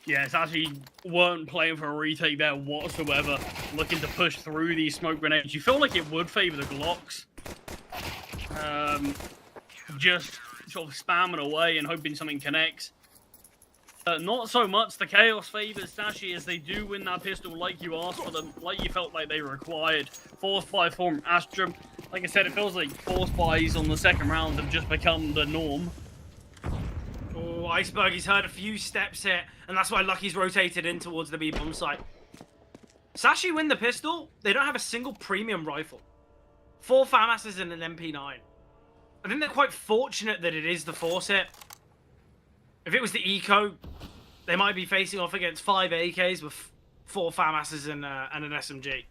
Yeah, Sashi weren't playing for a retake there whatsoever, looking to push through these smoke grenades. You feel like it would favor the Glocks. Just sort of spamming away and hoping something connects. Not so much the Chaos favors Sashi as they do win that pistol like you asked for them, like you felt like they required. Force buy from Astrum. Like I said, it feels like force buys on the second round have just become the norm. Oh, Iceberg, he's heard a few steps here, and that's why Lucky's rotated in towards the B-bomb site. Sashi win the pistol. They don't have a single premium rifle. 4 FAMASs and an MP9. I think they're quite fortunate that it is the force hit. If it was the eco, they might be facing off against 5 AKs with 4 FAMASs and an SMG.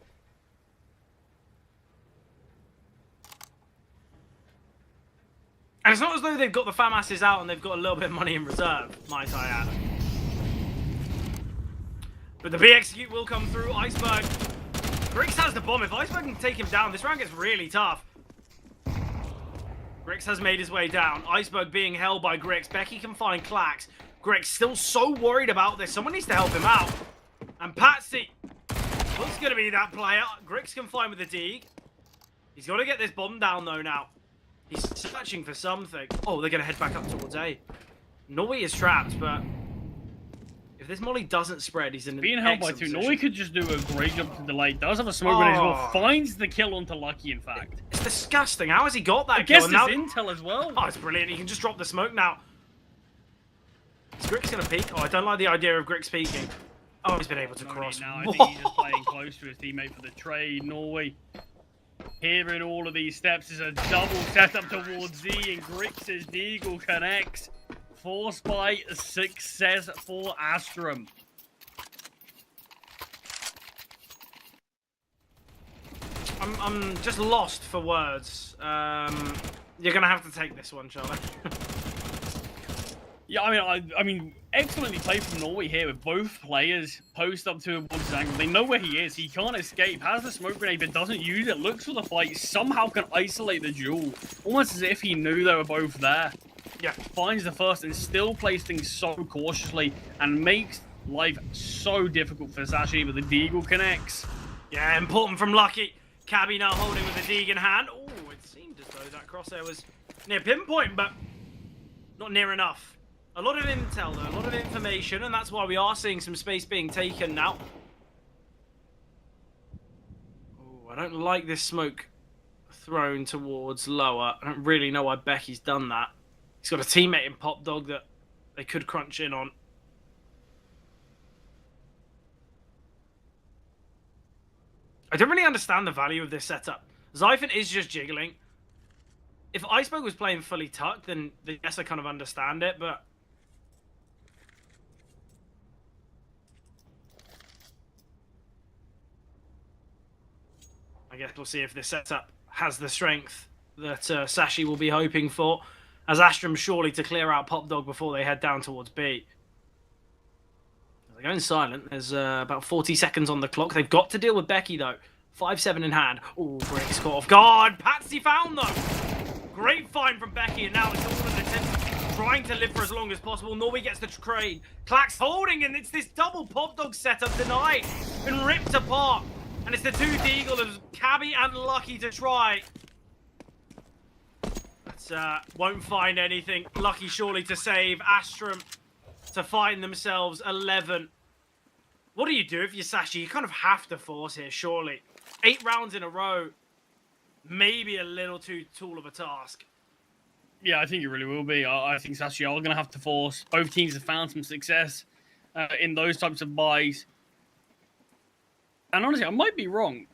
And it's not as though they've got the FAMASs out and they've got a little bit of money in reserve, might I add. But the B-execute will come through. Iceberg. Grix has the bomb. If Iceberg can take him down, this round gets really tough. Grix has made his way down. Iceberg being held by Grix. Becky can find Clax. Grix still so worried about this. Someone needs to help him out. And Patsy looks going to be that player. Grix can find with the Deeg. He's got to get this bomb down, though, now. He's searching for something. Oh, they're going to head back up towards A. Norway is trapped, but if this molly doesn't spread, he's in an being held by 2. Norway could just do a great job to delay. Does have a smoke grenade as well. Finds the kill onto Lucky, in fact. It's disgusting. How has he got that I guess kill? it's intel as well. Oh, it's brilliant. He can just drop the smoke now. Is Grix going to peek? Oh, I don't like the idea of Grix peeking. Oh, he's been able to cross. Now I think he's just playing close to his teammate for the trade. Norway hearing all of these steps is a double setup towards Z, and Grix's Deagle connects. Force by success for Astrum. I'm just lost for words. You're gonna have to take this one, Charlie. Yeah, I mean, excellently played from Norway here with both players post up to his angle. They know where he is. He can't escape. Has the smoke grenade, but doesn't use it. Looks for the fight. Somehow can isolate the duel, almost as if he knew they were both there. Yeah, finds the first and still plays things so cautiously and makes life so difficult for Sashi, but the Deagle connects. Yeah, important from Lucky. Cabby now holding with the Deeg in hand. Oh, it seemed as though that crosshair was near pinpoint, but not near enough. A lot of intel, though, a lot of information, and that's why we are seeing some space being taken now. Oh, I don't like this smoke thrown towards lower. I don't really know why Becky's done that. He's got a teammate in Pop Dog that they could crunch in on. I don't really understand the value of this setup. Zyphon is just jiggling. If Iceberg was playing fully tucked, then yes, I kind of understand it, but I guess we'll see if this setup has the strength that Sashi will be hoping for, as Astrum surely to clear out Pop Dog before they head down towards B. They're going silent. There's about 40 seconds on the clock. They've got to deal with Becky, though. 5-7 in hand. Oh, Brick's caught off guard. Patsy found though. Great find from Becky, and now it's all of the Tim trying to live for as long as possible. Norway gets the trade. Clack's holding, and it's this double pop dog setup denied. Been ripped apart. And it's the two Deagle of Cabby and Lucky to try. But won't find anything. Lucky surely to save. Astrum to find themselves 11. What do you do if you're Sashi? You kind of have to force here, surely. 8 rounds in a row. Maybe a little too tall of a task. Yeah, I think it really will be. I think Sashi are going to have to force. Both teams have found some success in those types of buys. And honestly, I might be wrong,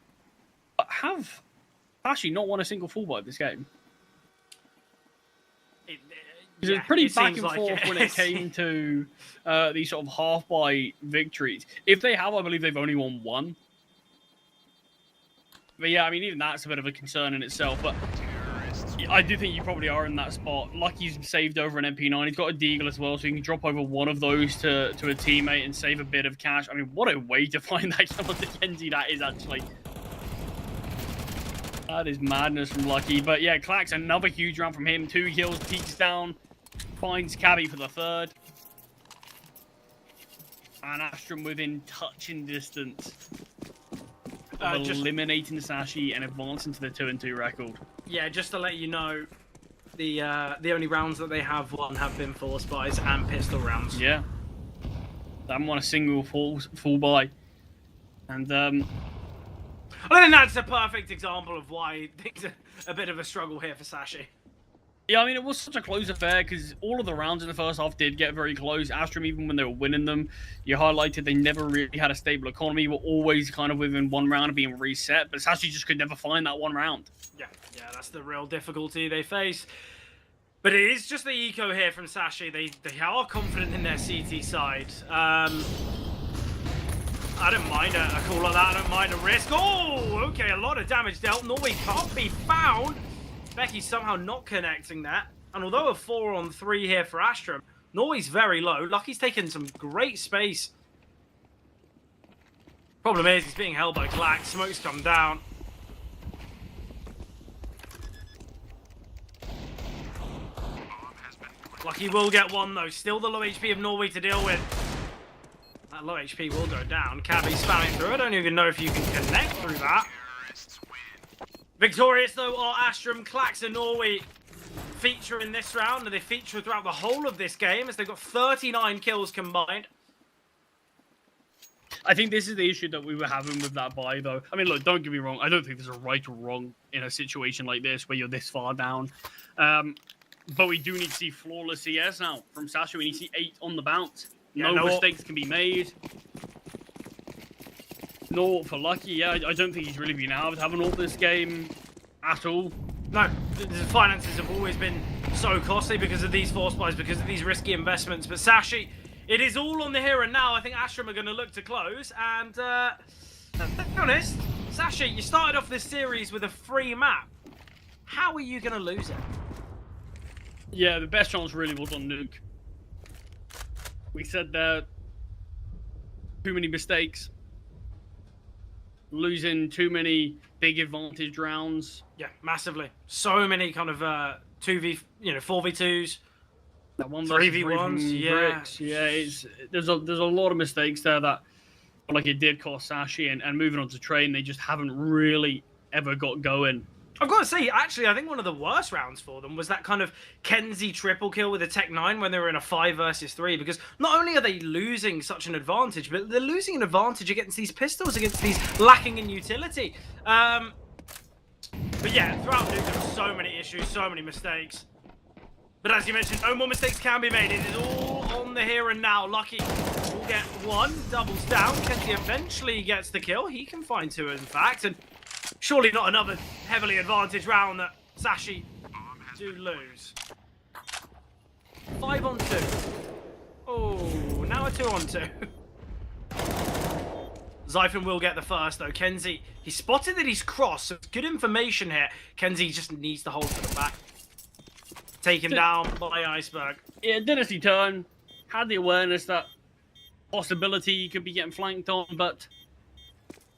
but have Sashi not won a single full buy this game? It was pretty back and forth when it came to these sort of half buy victories. If they have, I believe they've only won 1. But yeah, I mean, even that's a bit of a concern in itself. But I do think you probably are in that spot. Lucky's saved over an MP9. He's got a Deagle as well, so you can drop over one of those to a teammate and save a bit of cash. I mean, what a way to find that kill on the Kenzie that is, actually. That is madness from Lucky. But yeah, Clack's another huge round from him. 2 kills, peeks down, finds Cabby for the 3rd. And Astrum within touching distance. Just eliminating Sashi and advancing to the 2-2 record. Yeah, just to let you know, the only rounds that they have won have been force buys and pistol rounds. Yeah. They haven't won a single full buy. And I think that's a perfect example of why things are a bit of a struggle here for Sashi. Yeah, I mean, it was such a close affair because all of the rounds in the first half did get very close. Astrum, even when they were winning them, you highlighted they never really had a stable economy. Were always kind of within 1 round of being reset, but Sashi just could never find that 1 round. Yeah, that's the real difficulty they face. But it is just the eco here from Sashi. They are confident in their CT side. I don't mind a call like that. I don't mind a risk. Oh, okay, a lot of damage dealt. Norway can't be found. Becky's somehow not connecting that. And although a 4-on-3 here for Astrum, Norway's very low. Lucky's taken some great space. Problem is, he's being held by Clack. Smoke's come down. Lucky will get 1, though. Still the low HP of Norway to deal with. That low HP will go down. Cabby spamming through. I don't even know if you can connect through that. Victorious, though, are Astrum. Clacks and Norway feature in this round, and they feature throughout the whole of this game as they've got 39 kills combined. I think this is the issue that we were having with that buy, though. I mean, look, don't get me wrong. I don't think there's a right or wrong in a situation like this where you're this far down. But we do need to see flawless CS now from Sashi. We need to see 8 on the bounce. No mistakes can be made. No for Lucky. Yeah, I don't think he's really been able to have an ult this game at all. No, the finances have always been so costly because of these force buys, because of these risky investments. But Sashi, it is all on the here and now. I think Astrum are going to look to close. And to be honest, Sashi, you started off this series with a free map. How are you going to lose it? Yeah, the best chance really was on Nuke. We said that too many mistakes. Losing too many big advantage rounds. Yeah, massively. So many kind of 4v2s. That 3v1s, yeah. Bricks. Yeah, there's a lot of mistakes there that like it did cost Sashi, and moving on to Train, they just haven't really ever got going. I've got to say, actually, I think one of the worst rounds for them was that kind of Kenzie triple kill with a Tech 9 when they were in a 5 versus 3, because not only are they losing such an advantage, but they're losing an advantage against these pistols, against these lacking in utility. But yeah, throughout Nuke, there were so many issues, so many mistakes. But as you mentioned, no more mistakes can be made. It is all on the here and now. Lucky will get 1, doubles down. Kenzie eventually gets the kill. He can find 2, in fact, and surely not another heavily advantaged round that Sashi do lose. 5-on-2. Oh, now a 2-on-2. Zyphon will get the first, though. Kenzie, he spotted that he's crossed, so it's good information here. Kenzie just needs to hold to the back. Taken down by Iceberg. Yeah, Dynasty turn. Had the awareness that possibility he could be getting flanked on, but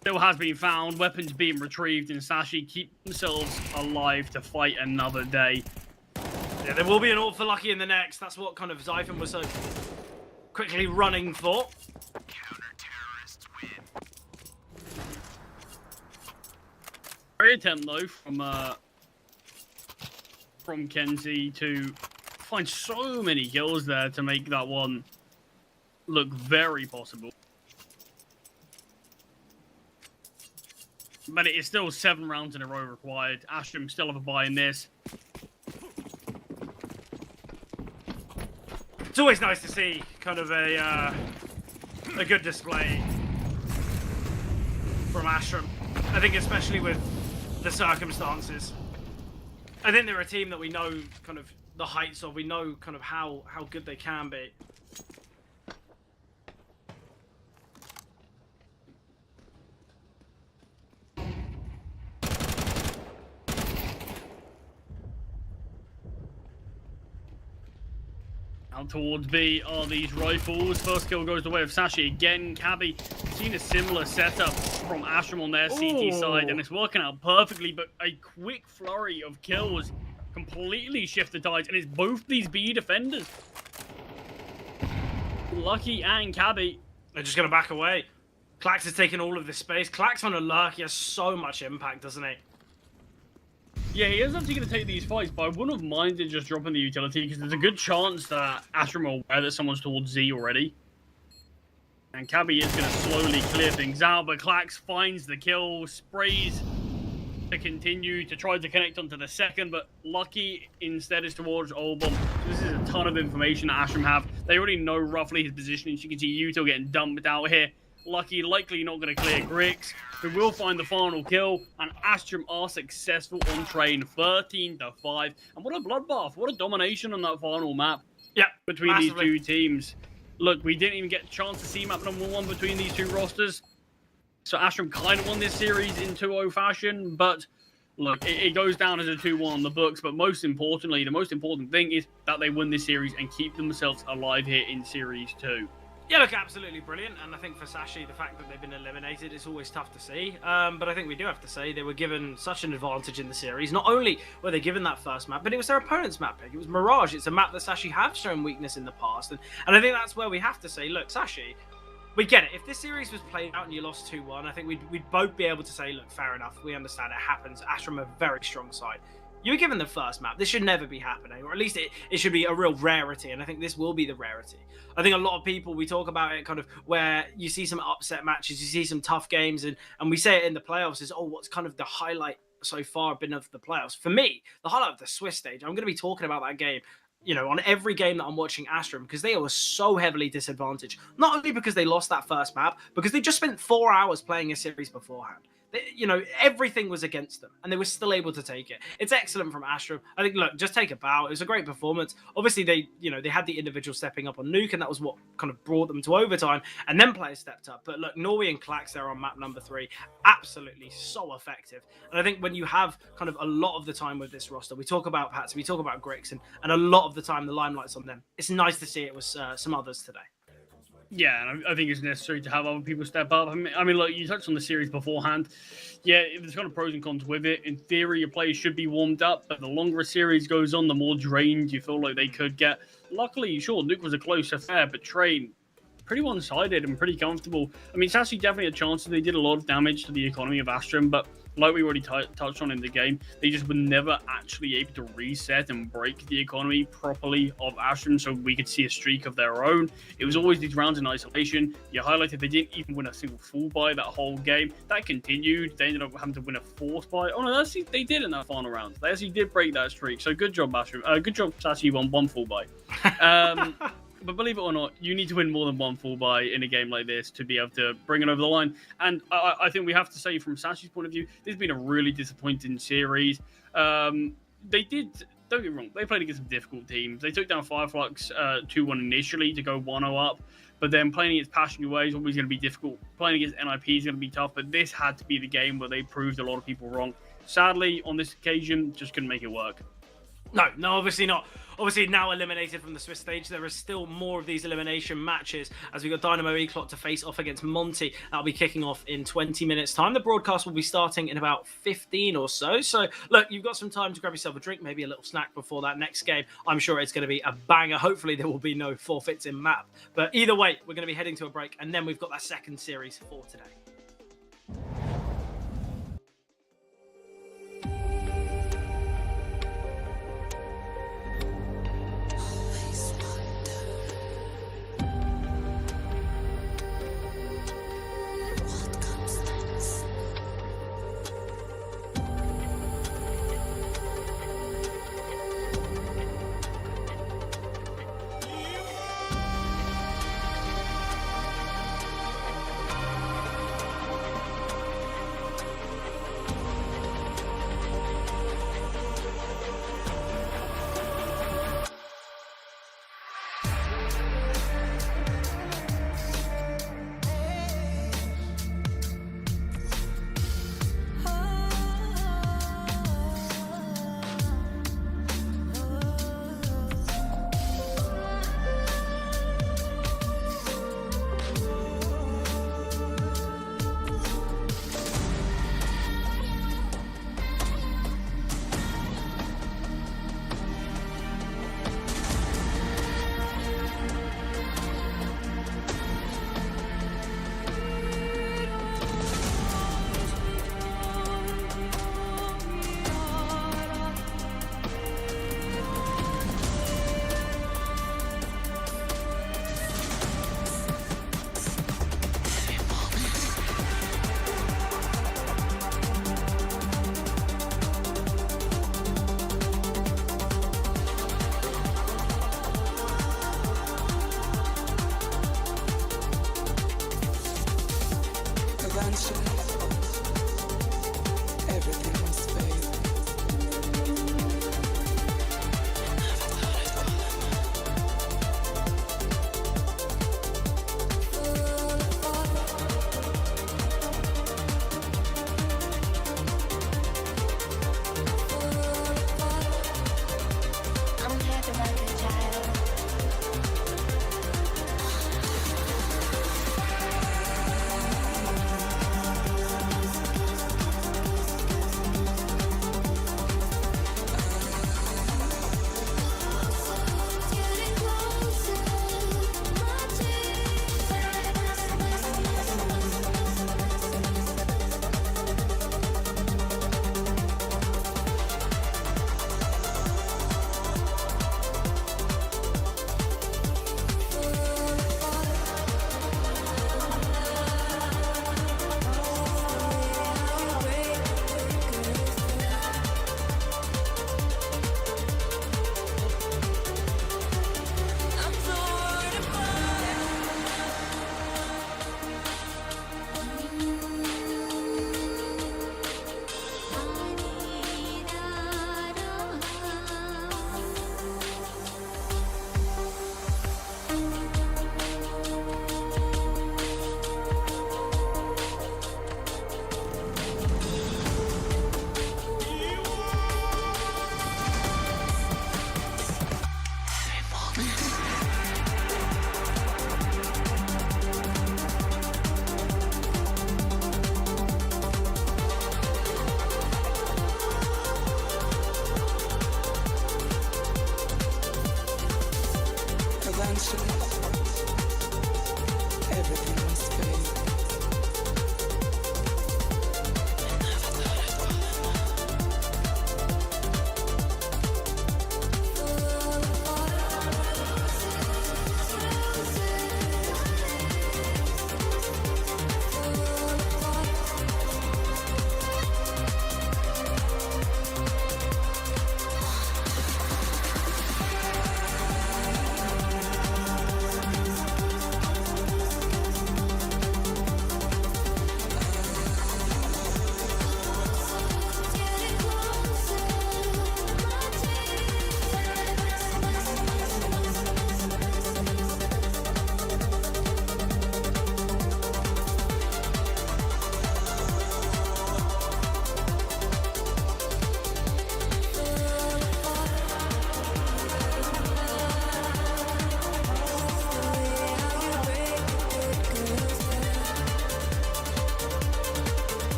Still has been found, weapons being retrieved, and Sashi keep themselves alive to fight another day. Yeah, there will be an ult for Lucky in the next. That's what kind of Zyphon was so quickly running for. Great attempt though from Kenzie to find so many kills there to make that one look very possible. But it is still 7 rounds in a row required. Astrum still have a buy in this. It's always nice to see kind of a good display from Astrum. I think especially with the circumstances. I think they're a team that we know kind of the heights of. We know kind of how good they can be. Out towards B are these rifles. First kill goes the way of Sashi again. Cabby, seen a similar setup from Astrum on their CT side, and it's working out perfectly, but a quick flurry of kills completely shift the tides, and it's both these B defenders. Lucky and Cabby. They're just going to back away. Klax is taking all of this space. Klax on a lurk, he has so much impact, doesn't he? Yeah, he is actually going to take these fights, but I wouldn't have minded just dropping the utility, because there's a good chance that Astrum are aware that someone's towards Z already. And Cabby is going to slowly clear things out, but Klax finds the kill, sprays to continue to try to connect onto the second, but Lucky instead is towards Olbom. So this is a ton of information that Astrum have. They already know roughly his position, as you can see Yuto getting dumped out here. Lucky likely not going to clear Grix, who will find the final kill, and Astrum are successful on train, 13-5. And what a bloodbath, what a domination on that final map. Yeah, between massively. These two teams. Look, we didn't even get a chance to see map number 1 between these two rosters. So Astrum kind of won this series in 2-0 fashion, but look, it goes down as a 2-1 on the books, but most importantly, the most important thing is that they win this series and keep themselves alive here in Series 2. Yeah, look, absolutely brilliant. And I think for Sashi, the fact that they've been eliminated is always tough to see. But I think we do have to say they were given such an advantage in the series. Not only were they given that first map, but it was their opponent's map pick. It was Mirage. It's a map that Sashi have shown weakness in the past. And I think that's where we have to say, look, Sashi, we get it. If this series was played out and you lost 2-1, I think we'd both be able to say, look, fair enough. We understand it happens. Astrum are a very strong side. You were given the first map. This should never be happening, or at least it should be a real rarity, and I think this will be the rarity. I think a lot of people, we talk about it kind of where you see some upset matches, you see some tough games, and we say it in the playoffs is, oh, what's kind of the highlight so far been of the playoffs? For me, the highlight of the Swiss stage, I'm going to be talking about that game, you know, on every game that I'm watching Astrum, because they were so heavily disadvantaged. Not only because they lost that first map, because they just spent 4 hours playing a series beforehand. You know, everything was against them, and they were still able to take it. It's excellent from Astrum. I think, look, just take a bow. It was a great performance. Obviously, they had the individual stepping up on Nuke, and that was what kind of brought them to overtime, and then players stepped up. But look, Norway and Klax there on map number 3, absolutely so effective. And I think when you have kind of a lot of the time with this roster, we talk about Pats, we talk about Grix, and a lot of the time the limelight's on them. It's nice to see it was some others today. Yeah, and I think it's necessary to have other people step up. I mean, look, you touched on the series beforehand. Yeah, there's kind of pros and cons with it. In theory, your players should be warmed up, but the longer a series goes on, the more drained you feel like they could get. Luckily, sure, Nuke was a close affair, but Train, pretty one-sided and pretty comfortable. I mean, Sassy definitely had chances. They did a lot of damage to the economy of Astrum, but like we already touched on in the game, they just were never actually able to reset and break the economy properly of Astrum so we could see a streak of their own. It was always these rounds in isolation. You highlighted they didn't even win a single full buy that whole game. That continued. They ended up having to win a fourth buy. Oh no, they did in that final round. They actually did break that streak. So good job, Astrum. Good job, Sassy won one full buy. But believe it or not, you need to win more than one full buy in a game like this to be able to bring it over the line. And I think we have to say, from Sashi's point of view, this has been a really disappointing series. They did, don't get me wrong, they played against some difficult teams. They took down Fireflux 2-1 initially to go 1-0 up. But then playing against Passion UA is always going to be difficult. Playing against NIP is going to be tough. But this had to be the game where they proved a lot of people wrong. Sadly, on this occasion, just couldn't make it work. No, obviously not. Obviously, now eliminated from the Swiss stage, there is still more of these elimination matches as we've got Dynamo Eclot to face off against Monty. That'll be kicking off in 20 minutes' time. The broadcast will be starting in about 15 or so. So, look, you've got some time to grab yourself a drink, maybe a little snack before that next game. I'm sure it's going to be a banger. Hopefully, there will be no forfeits in map. But either way, we're going to be heading to a break, and then we've got that second series for today.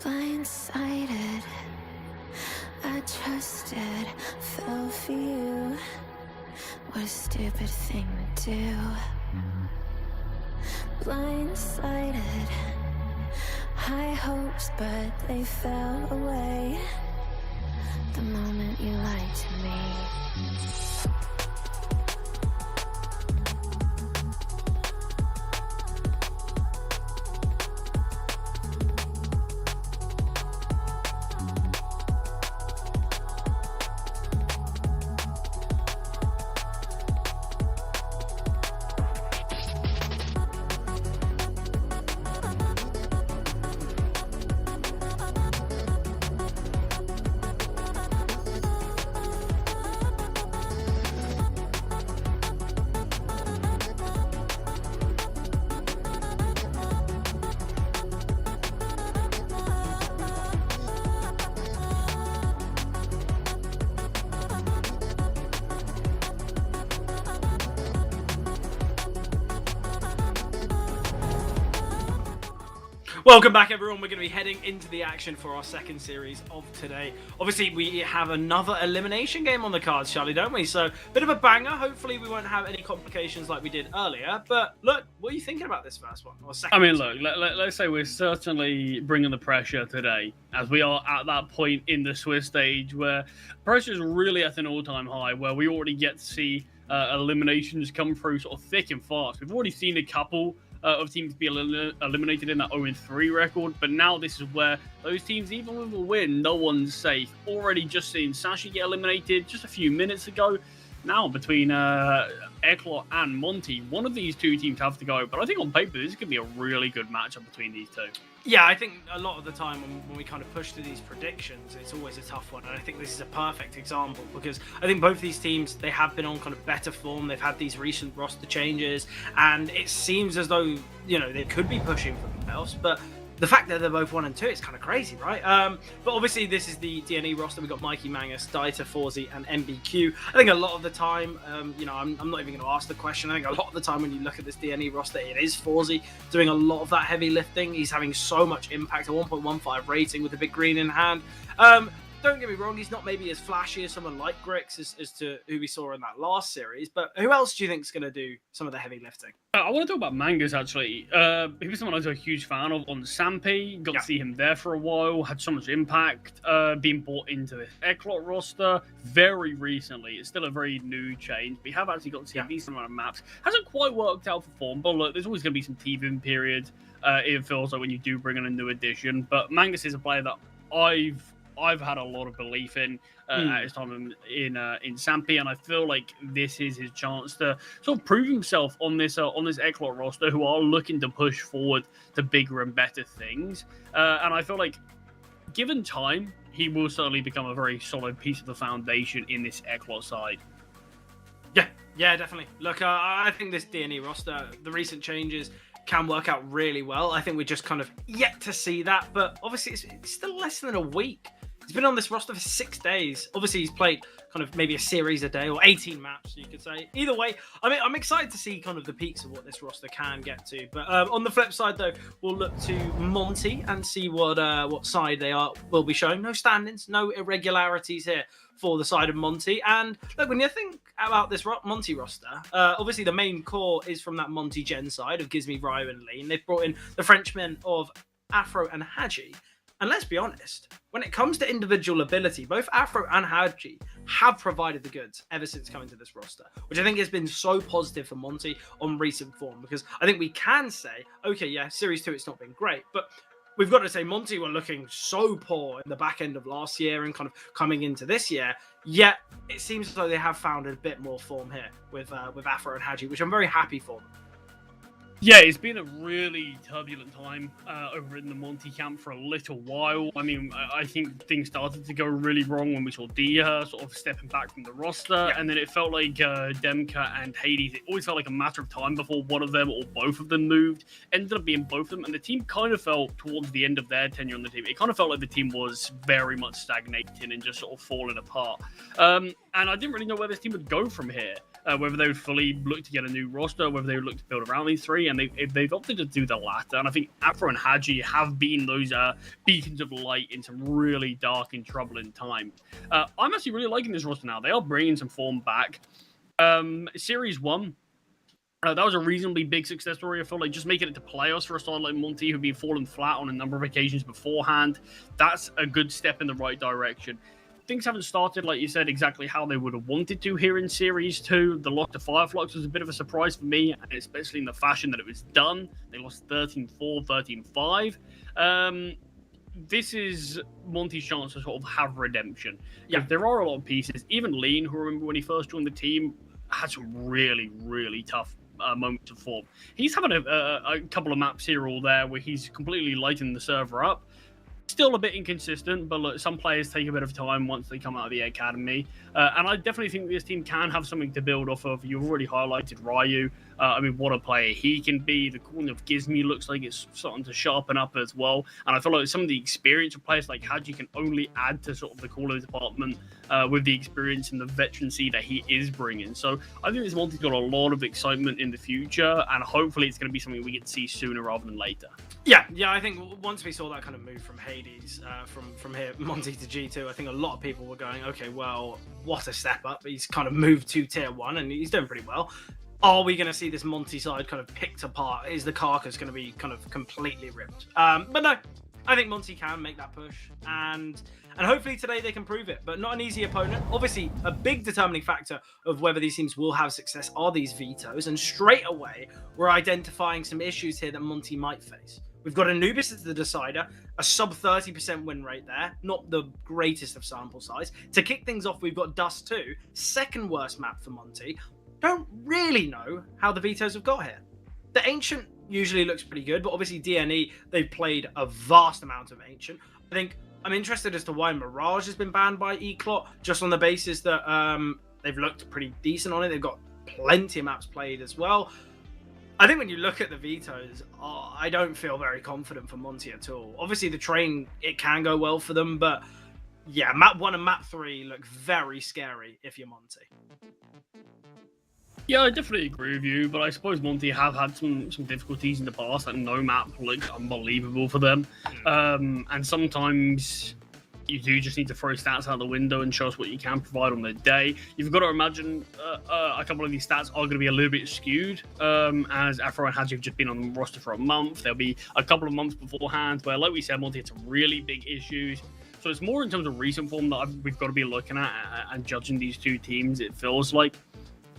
Blindsided, I trusted, fell for you. What a stupid thing to do. Blindsided, high hopes, but they fell away the moment you lied to me. Welcome back, everyone. We're going to be heading into the action for our second series of today. Obviously, we have another elimination game on the cards, Charlie, don't we? So, bit of a banger. Hopefully, we won't have any complications like we did earlier. But look, what are you thinking about this first one? Or second? I mean, look, let's say we're certainly bringing the pressure today, as we are at that point in the Swiss stage where pressure is really at an all-time high, where we already get to see eliminations come through sort of thick and fast. We've already seen a couple of teams be eliminated in that 0-3 record, but now this is where those teams, even with a win, no one's safe. Already just seen Sashi get eliminated just a few minutes ago. Now between Eclot and Monty, one of these two teams have to go, but I think on paper this is going to be a really good matchup between these two. Yeah, I think a lot of the time when we kind of push to these predictions, it's always a tough one. And I think this is a perfect example because I think both these teams, they have been on kind of better form. They've had these recent roster changes and it seems as though, you know, they could be pushing for the playoffs, but the fact that they're both 1 and 2 is kind of crazy, right? But obviously this is the DNE roster. We've got Mikey Mangus, Dieter, Forzy, and MBQ. I think a lot of the time, you know, I'm not even going to ask the question. I think a lot of the time when you look at this DNE roster, it is Forzy doing a lot of that heavy lifting. He's having so much impact, a 1.15 rating with the big green in hand. Don't get me wrong, he's not maybe as flashy as someone like Grix as to who we saw in that last series, but who else do you think is going to do some of the heavy lifting? I want to talk about Mangus, actually. He was someone I was a huge fan of on Sampi. Got to see him there for a while, had so much impact, being brought into the Eclot roster very recently. It's still a very new change, but we have actually got to see a decent amount of maps. Hasn't quite worked out for form, but look, there's always going to be some teething period, it feels like, when you do bring in a new addition. But Mangus is a player that I've had a lot of belief in at his time in Sampi, and I feel like this is his chance to sort of prove himself on this Eclot roster, who are looking to push forward to bigger and better things. And I feel like, given time, he will certainly become a very solid piece of the foundation in this Eclot side. Yeah, definitely. Look, I think this DNE roster, the recent changes, can work out really well. I think we're just kind of yet to see that, but obviously it's still less than a week. He's been on this roster for 6 days. Obviously, he's played kind of maybe a series a day or 18 maps, you could say. Either way, I mean, I'm excited to see kind of the peaks of what this roster can get to. But on the flip side, though, we'll look to Monty and see what side they will be showing. No standings, no irregularities here for the side of Monty. And look, when you think about this Monty roster, obviously the main core is from that Monty Gen side of Gizmi, Ryo, and Lean. They've brought in the Frenchmen of Afro and Haji. And let's be honest, when it comes to individual ability, both Afro and Haji have provided the goods ever since coming to this roster, which I think has been so positive for Monty on recent form, because I think we can say, okay, yeah, Series 2, it's not been great, but we've got to say Monty were looking so poor in the back end of last year and kind of coming into this year, yet it seems as though they have found a bit more form here with Afro and Haji, which I'm very happy for them. Yeah, it's been a really turbulent time over in the Monty camp for a little while. I mean, I think things started to go really wrong when we saw Dia sort of stepping back from the roster, and then it felt like Demka and Hades, it always felt like a matter of time before one of them or both of them moved. Ended up being both of them, and the team kind of felt, towards the end of their tenure on the team, it kind of felt like the team was very much stagnating and just sort of falling apart. And I didn't really know where this team would go from here. whether they would fully look to get a new roster, whether they would look to build around these three, and they've opted to do the latter. And I think Afro and Hadji have been those beacons of light in some really dark and troubling time. I'm actually really liking this roster now. They are bringing some form back. Series 1, that was a reasonably big success story. I feel like just making it to playoffs for a side like Monty, who've been falling flat on a number of occasions beforehand, that's a good step in the right direction. Things haven't started, like you said, exactly how they would have wanted to here in Series 2. The loss to Fireflux was a bit of a surprise for me, especially in the fashion that it was done. They lost 13-4, 13-5. This is Monty's chance to sort of have redemption. Yeah, there are a lot of pieces. Even Lean, who I remember when he first joined the team, had some really, really tough moments of form. He's having a couple of maps here or there where he's completely lighting the server up. Still a bit inconsistent, but look, some players take a bit of time once they come out of the academy. And I definitely think this team can have something to build off of. You've already highlighted Ryu. I mean, what a player he can be. The corner of Gizmi looks like it's starting to sharpen up as well. And I feel like some of the experience of players like Hadji can only add to sort of the caller department with the experience and the veterancy that he is bringing. So I think this multi's got a lot of excitement in the future, and hopefully it's going to be something we get to see sooner rather than later. Yeah, I think once we saw that kind of move from Hades, from here, Monty to G2, I think a lot of people were going, okay, well, what a step up. He's kind of moved to tier 1 and he's doing pretty well. Are we going to see this Monty side kind of picked apart? Is the carcass going to be kind of completely ripped? But no, I think Monty can make that push, and hopefully today they can prove it. But not an easy opponent. Obviously, a big determining factor of whether these teams will have success are these vetoes, and straight away we're identifying some issues here that Monty might face. We've got Anubis as the decider, a sub 30% win rate there, not the greatest of sample size. To kick things off, we've got Dust 2, second worst map for Monty. Don't really know how the vetoes have got here. The Ancient usually looks pretty good, but obviously DNE, they've played a vast amount of Ancient. I think I'm interested as to why Mirage has been banned by Eclot, just on the basis that they've looked pretty decent on it. They've got plenty of maps played as well. I think when you look at the vetoes, I don't feel very confident for Monty at all. Obviously, the train, it can go well for them, but yeah, map 1 and map 3 look very scary if you're Monty. Yeah, I definitely agree with you, but I suppose Monty have had some difficulties in the past. Like, no map looked unbelievable for them. And sometimes you do just need to throw stats out the window and show us what you can provide on the day. You've got to imagine a couple of these stats are going to be a little bit skewed, as Afro and Hadji have just been on the roster for a month. There'll be a couple of months beforehand where, like we said, Monty had some really big issues. So it's more in terms of recent form that we've got to be looking at and judging these two teams, it feels like.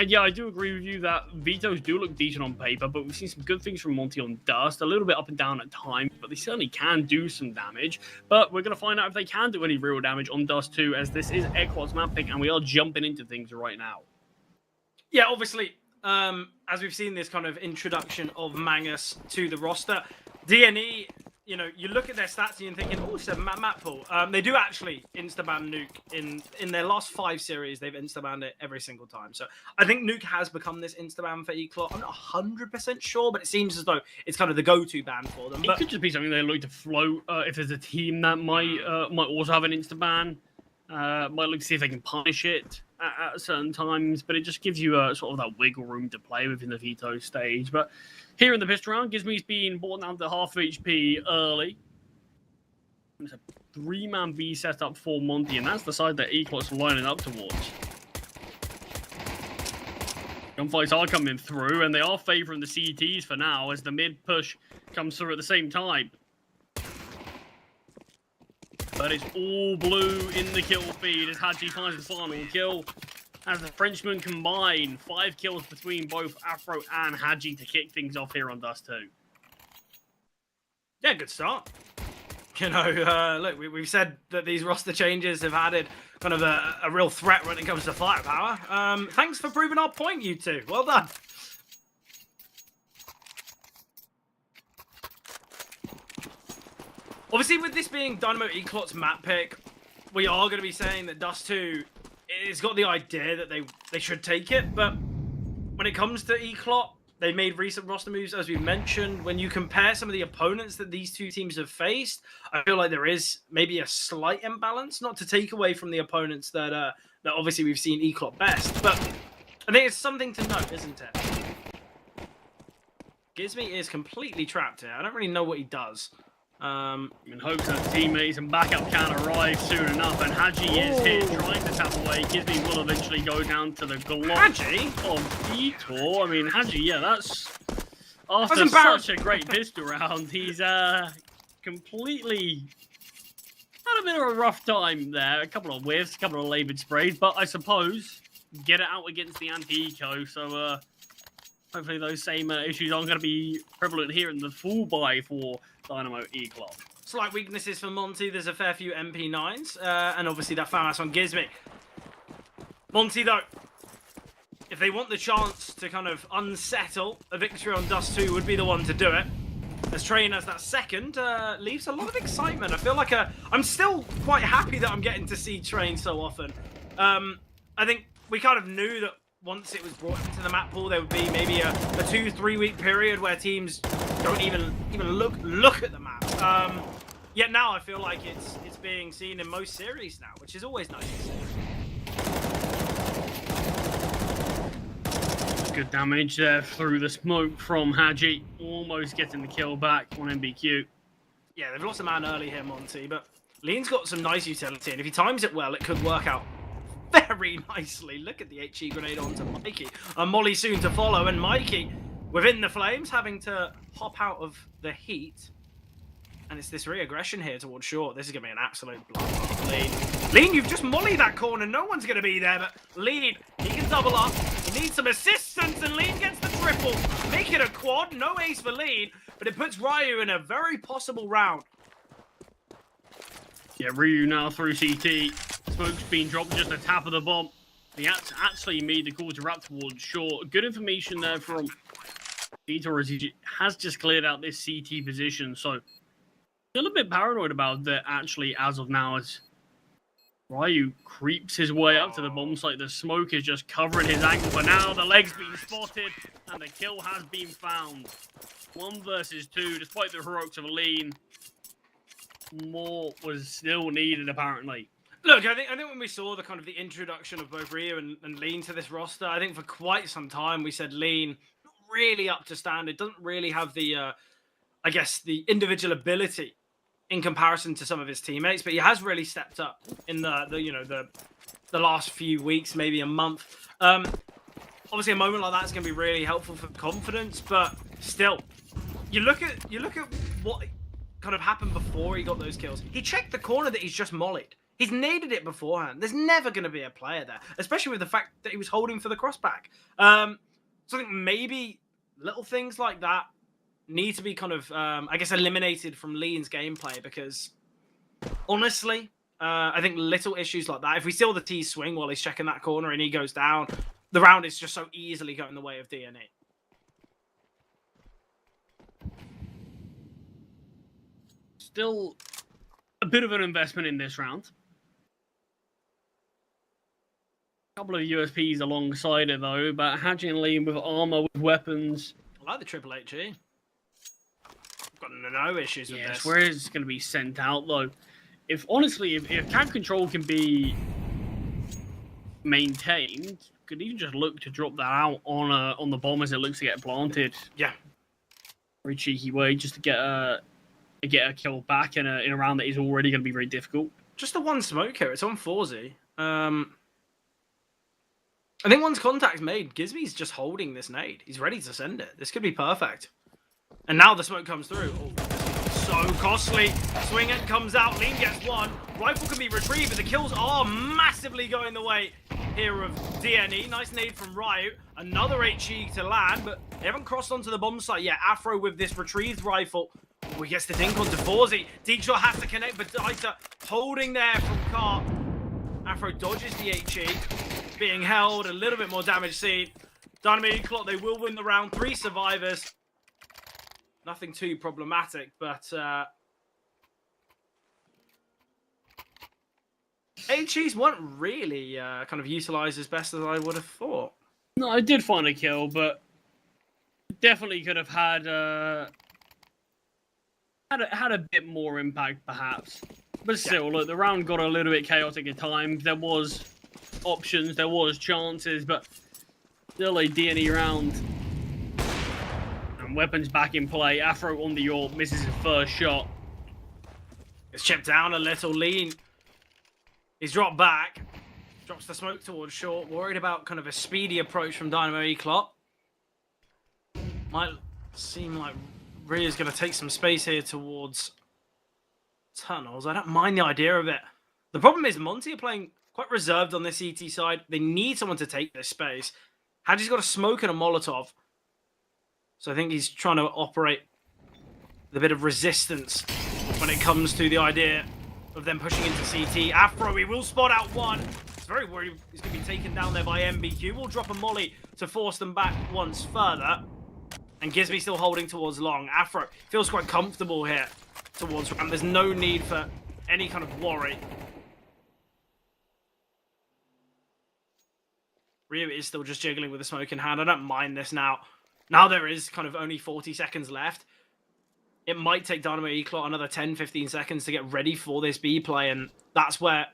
And yeah, I do agree with you that vetoes do look decent on paper, but we've seen some good things from Monty on Dust, a little bit up and down at times, but they certainly can do some damage. But we're going to find out if they can do any real damage on Dust too, as this is Eclot's map pick, and we are jumping into things right now. Yeah, obviously, as we've seen this kind of introduction of Mangus to the roster, DNE, you know, you look at their stats and you're thinking, oh, it's a map pool. They do actually insta-ban Nuke. In their last 5 series, they've insta-banned it every single time. So I think Nuke has become this insta-ban for Eclot. I'm not 100% sure, but it seems as though it's kind of the go-to ban for them. It could just be something they look to float if there's a team that might also have an insta-ban. Might look to see if they can punish it at certain times, but it just gives you sort of that wiggle room to play with in the veto stage. But here in the pistol round, Gizmi's been brought down to half HP early. It's a 3-man B setup for Monty, and that's the side that Eclot's lining up towards. Gunfights are coming through, and they are favouring the CTs for now as the mid push comes through at the same time. But it's all blue in the kill feed as Hadji finds the final kill. As the Frenchmen combine, 5 kills between both Afro and Hadji to kick things off here on Dust 2. Yeah, good start. You know, look, we've said that these roster changes have added kind of a real threat when it comes to firepower. Thanks for proving our point, you two. Well done. Obviously, with this being Dynamo Eclot's map pick, we are going to be saying that Dust 2 has got the idea that they should take it, but when it comes to Eclot, they made recent roster moves, as we mentioned. When you compare some of the opponents that these two teams have faced, I feel like there is maybe a slight imbalance, not to take away from the opponents that obviously we've seen Eclot best, but I think it's something to note, isn't it? Gizmy is completely trapped here. I don't really know what he does. In hopes that teammates and backup can arrive soon enough, and Haji is here trying to tap away. Gizmy will eventually go down to the glock Haji? of Detour. I mean, Haji, yeah, that's... After such a great pistol round, he's completely had a bit of a rough time there. A couple of whiffs, a couple of laboured sprays, but I suppose get it out against the anti-eco, so hopefully those same issues aren't going to be prevalent here in the full buy for Dynamo E-Club. Slight weaknesses for Monty. There's a fair few MP9s, and obviously that FAMAS on Gizmy. Monty, though, if they want the chance to kind of unsettle, a victory on Dust 2 would be the one to do it. As Train as that second leaves a lot of excitement. I feel like I'm still quite happy that I'm getting to see Train so often. I think we kind of knew that once it was brought into the map pool, there would be maybe a 2-3 week period where teams don't even look at the map. Yet now I feel like it's being seen in most series now, which is always nice to see. Good damage there through the smoke from Haji, almost getting the kill back on MBQ. Yeah, they've lost a man early here, Monty, but Lean's got some nice utility, and if he times it well, it could work out very nicely. Look at the HE grenade onto Mikey. And Molly soon to follow, and Mikey, within the flames, having to hop out of the heat. And it's this re-aggression here towards short. This is going to be an absolute bloodbath. Lean, you've just mollied that corner. No one's going to be there, but Lean, he can double up. He needs some assistance, and Lean gets the triple. Make it a quad. No ace for Lean, but it puts Ryu in a very possible round. Yeah, Ryu now through CT. Smoke's been dropped just a tap of the bomb. He actually made the call to wrap towards short. Good information there from Detour as he has just cleared out this CT position. So, still a bit paranoid about that actually as of now as Ryu creeps his way up to the bomb site. The smoke is just covering his angle, but now the leg's been spotted and the kill has been found. 1 versus 2, despite the heroics of Lean. More was still needed, apparently. Look, I think when we saw the kind of the introduction of both Ryu and Lean to this roster, I think for quite some time we said Lean not really up to standard, doesn't really have the, I guess, the individual ability in comparison to some of his teammates, but he has really stepped up in the last few weeks, maybe a month. Obviously, a moment like that is going to be really helpful for confidence, but still, you look at what kind of happened before he got those kills. He checked the corner that he's just mollied. He's naded it beforehand. There's never going to be a player there, especially with the fact that he was holding for the crossback. So I think maybe little things like that need to be kind of, I guess, eliminated from Lean's gameplay because, honestly, I think little issues like that, if we steal the T swing while he's checking that corner and he goes down, the round is just so easily going the way of DNE. Still a bit of an investment in this round. A couple of USPs alongside it, though, but Haji and Lean with armor, with weapons. I like the triple HE. Got no issues with this. Where is it going to be sent out, though? If camp control can be maintained, could even just look to drop that out on the bomb as it looks to get planted. Yeah. Very cheeky way just to get a kill back in a round that is already going to be very difficult. Just the one smoke here. It's on Forzy. I think once contact's made, Gizby's just holding this nade. He's ready to send it. This could be perfect. And now the smoke comes through. Oh, so costly. Swing it comes out. Lean gets one. Rifle can be retrieved, but the kills are massively going the way here of DNE. Nice nade from Ryu. Another HE to land, but they haven't crossed onto the bomb site yet. Afro with this retrieved rifle. Oh, he gets the dink onto Forzy. Deakshaw has to connect, but Dieter holding there from Cart. Afro dodges the HE. Being held, a little bit more damage seen. Dynamite Clock, they will win the round. 3 survivors. Nothing too problematic, but HEs weren't really kind of utilised as best as I would have thought. No, I did find a kill, but definitely could have had had a bit more impact, perhaps. But still, look, the round got a little bit chaotic at times. There was options, there was chances, but Still a D&E round. And weapons back in play. Afro on the AWP misses his first shot. It's chipped down a little. Lean. He's dropped back. Drops the smoke towards short. Worried about kind of a speedy approach from Dynamo Eclot. Might seem like Rhea's going to take some space here towards tunnels. I don't mind the idea of it. The problem is Monty are playing quite reserved on this ET side. They need someone to take this space. Hadji's got a smoke and a Molotov. So I think he's trying to operate with a bit of resistance when it comes to the idea of them pushing into CT. Afro, he will spot out one. It's very worried he's going to be taken down there by MBQ. We'll drop a molly to force them back once further. And Gizmy still holding towards long. Afro feels quite comfortable here towards Ram. There's no need for any kind of worry. Ryu is still just jiggling with the smoke in hand. I don't mind this now. Now there is kind of only 40 seconds left. It might take Dynamo Eclot another 10-15 seconds to get ready for this B play, and that's where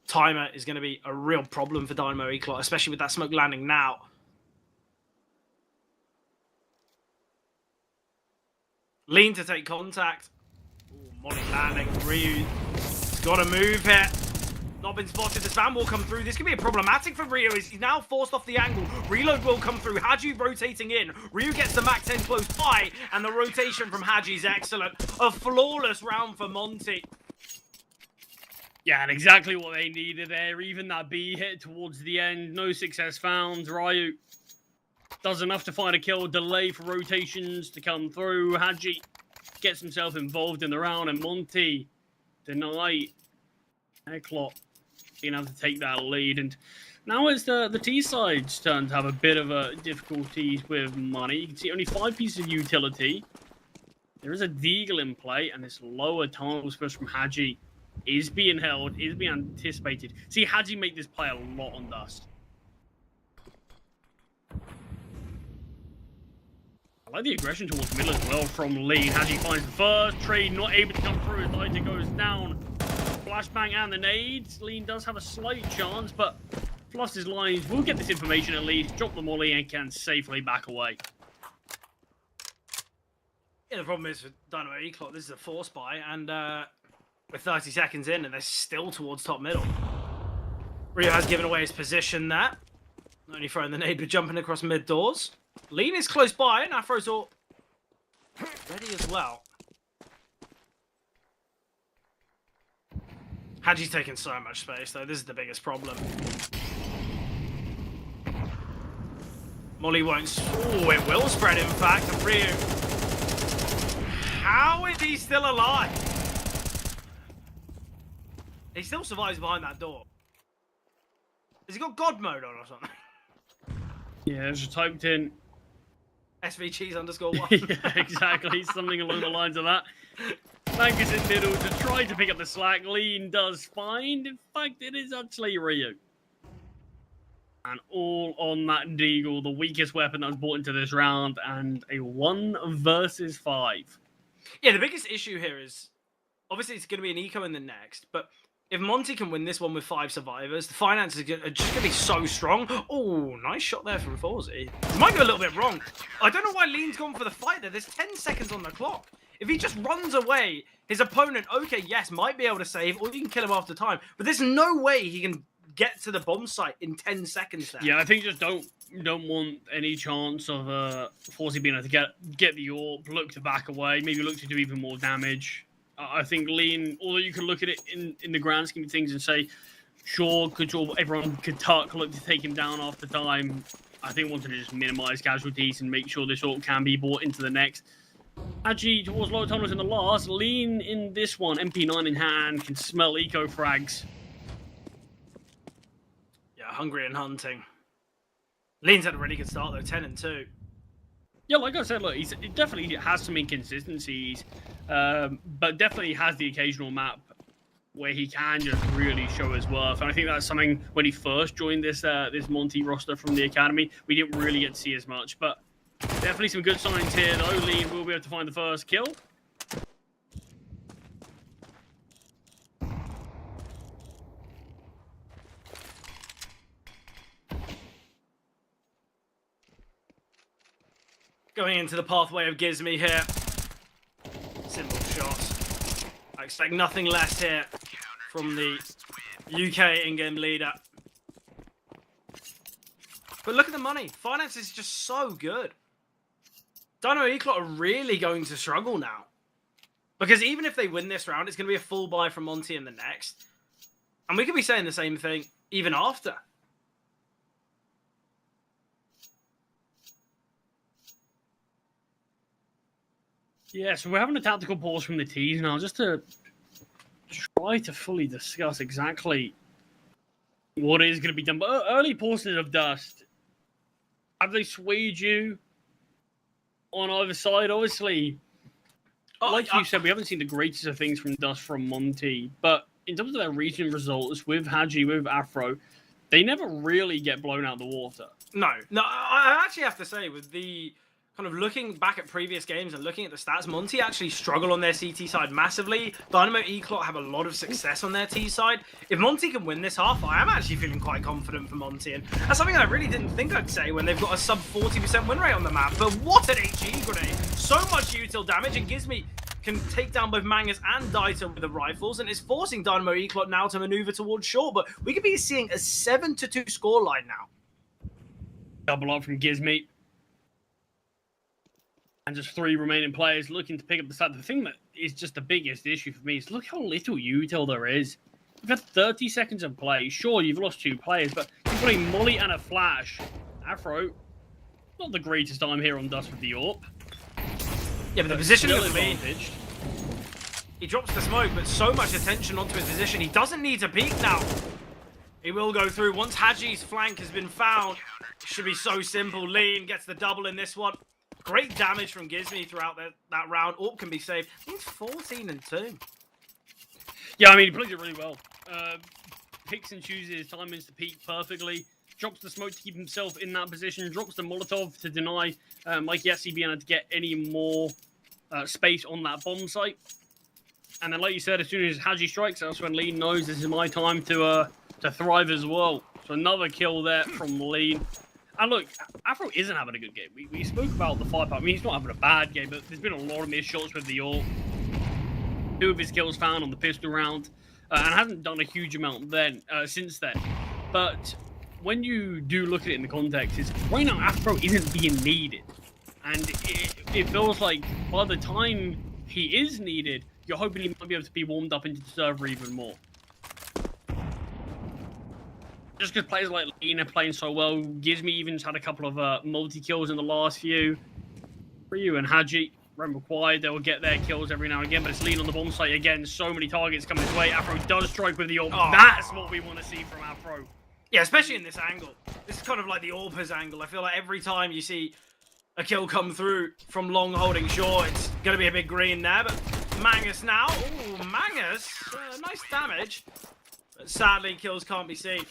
timer is going to be a real problem for Dynamo Eclot, especially with that smoke landing now. Lean to take contact. Ooh, Molly landing. Ryu's got to move here. Not been spotted. The spam will come through. This could be problematic for Ryu. He's now forced off the angle. Reload will come through. Hadji rotating in. Ryu gets the Mac 10 close by, and the rotation from Hadji is excellent. A flawless round for Monty. Yeah, and exactly what they needed there. Even that B hit towards the end. No success found. Ryu does enough to find a kill. Delay for rotations to come through. Hadji gets himself involved in the round, and Monty deny Eclot being able to take that lead. And now it's the T side's turn to have a bit of a difficulties with money. You can see only 5 pieces of utility. There is a Deagle in play, and this lower tunnel push from Hadji is being held, is being anticipated. See, Hadji make this play a lot on Dust. I like the aggression towards the middle as well from Lee. Hadji finds the first trade, not able to come through as Lighter goes down. Flashbang and the nades. Lean does have a slight chance, but plus his lines will get this information at least, drop the molly, and can safely back away. Yeah, the problem is with Dynamo Eclot, this is a force buy, and we're 30 seconds in, and they're still towards top middle. Ryu has given away his position there. Not only throwing the nade, but jumping across mid doors. Lean is close by, and Afro's all ready as well. Hadji's taking so much space, though. This is the biggest problem. Molly won't... Oh, it will spread, in fact. And Ryu... How is he still alive? He still survives behind that door. Has he got God mode on or something? Yeah, just typed in... SVCheese_1. Yeah, exactly. Something along the lines of that. Mangus in middle to try to pick up the slack. Lean does find. In fact, it is actually Ryu. And all on that Deagle, the weakest weapon that was brought into this round, and a 1 versus 5. Yeah, the biggest issue here is, obviously it's going to be an eco in the next, but if Monty can win this one with 5 survivors, the finances are just going to be so strong. Oh, nice shot there from Forzy. He might go a little bit wrong. I don't know why Lean's gone for the fight there. There's 10 seconds on the clock. If he just runs away, his opponent, okay, yes, might be able to save, or you can kill him after time. But there's no way he can get to the bomb site in 10 seconds there. Yeah, I think just don't want any chance of Forzy being able to get the AWP, look to back away, maybe look to do even more damage. I think Lean, although you could look at it in the grand scheme of things and say, sure, everyone could look to take him down after time. I think wanted to just minimize casualties and make sure this AWP can be brought into the next. Hadji towards low tunnels in the last. Lean in this one, MP9 in hand, can smell eco frags. Yeah, hungry and hunting. Lean's had a really good start though, 10-2. Yeah, like I said, look, he definitely has some inconsistencies, but definitely has the occasional map where he can just really show his worth. And I think that's something when he first joined this Monty roster from the academy, we didn't really get to see as much. But definitely some good signs here, though. Lean will be able to find the first kill. Going into the pathway of Gizmy here. Simple shots. I expect nothing less here from the UK in-game leader. But look at the money. Finance is just so good. Dynamo Eclot are really going to struggle now. Because even if they win this round, it's going to be a full buy from Monty in the next. And we could be saying the same thing even after. Yeah, so we're having a tactical pause from the tees now, just to try to fully discuss exactly what is going to be done. But early pauses of Dust, have they swayed you on either side? Obviously, like you said, we haven't seen the greatest of things from Dust from Monty, but in terms of their recent results with Haji, with Afro, they never really get blown out of the water. No, I actually have to say, with the kind of looking back at previous games and looking at the stats, Monty actually struggle on their CT side massively. Dynamo Eclot have a lot of success on their T side. If Monty can win this half, I am actually feeling quite confident for Monty. And that's something I really didn't think I'd say when they've got a sub 40% win rate on the map. But what an HE grenade. So much util damage, and Gizmy can take down both Mangus and Daito with the rifles, and it's forcing Dynamo Eclot now to maneuver towards short. But we could be seeing a 7-2 scoreline now. Double up from Gizmy. And just 3 remaining players looking to pick up the stat. The thing that is just the biggest issue for me is look how little util there is. You've had 30 seconds of play. Sure, you've lost 2 players, but you've got a molly and a flash. Afro, not the greatest time here on Dust with the AWP. Yeah, but the position still of the advantaged. He drops the smoke, but so much attention onto his position. He doesn't need to peek now. He will go through. Once Haji's flank has been found, it should be so simple. Lean gets the double in this one. Great damage from Gizmy throughout that round. AWP can be saved. He's 14-2. Yeah, I mean, he plays it really well. Picks and chooses his timings to peak perfectly. Drops the smoke to keep himself in that position. Drops the Molotov to deny Mike Yessi being able to get any more space on that bomb site. And then, like you said, as soon as Haji strikes, that's when Lean knows this is my time to thrive as well. So another kill there from Lean. And look, Afro isn't having a good game. We spoke about the firepower. I mean, he's not having a bad game, but there's been a lot of missed shots with the AWP. 2 of his kills found on the pistol round, and hasn't done a huge amount since then. But when you do look at it in the context, is right now Afro isn't being needed, and it feels like by the time he is needed, you're hoping he might be able to be warmed up into the server even more. Just because players like Lean are playing so well, Gizmy even's had a couple of multi-kills in the last few. Ryu and Haji, when required, they will get their kills every now and again, but it's Lean on the bomb site again. So many targets coming his way. Afro does strike with the AWP. Oh. That's what we want to see from Afro. Yeah, especially in this angle. This is kind of like the AWPers angle. I feel like every time you see a kill come through from long holding short, it's going to be a big green there. But Mangus now. Ooh, Mangus. Nice damage. But sadly, kills can't be seen.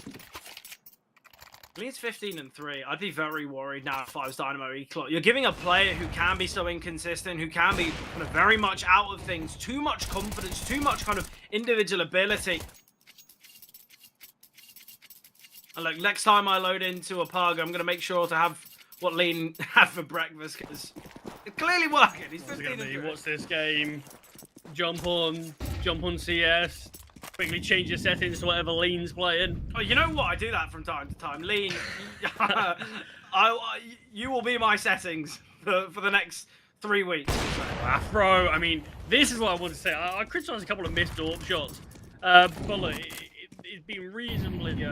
Lean's 15-3. I'd be very worried now if I was Dynamo Eclot. You're giving a player who can be so inconsistent, who can be kind of very much out of things, too much confidence, too much kind of individual ability. And look, next time I load into a pug, I'm going to make sure to have what Lean had for breakfast, because it's clearly working. He's 15-3. What's this game? Jump on CS. Quickly change your settings to whatever Lean's playing. Oh, you know what? I do that from time to time. Lean, you will be my settings for the next 3 weeks. Afro, I mean, this is what I want to say. I criticised a couple of missed AWP shots, but look, it's been reasonably.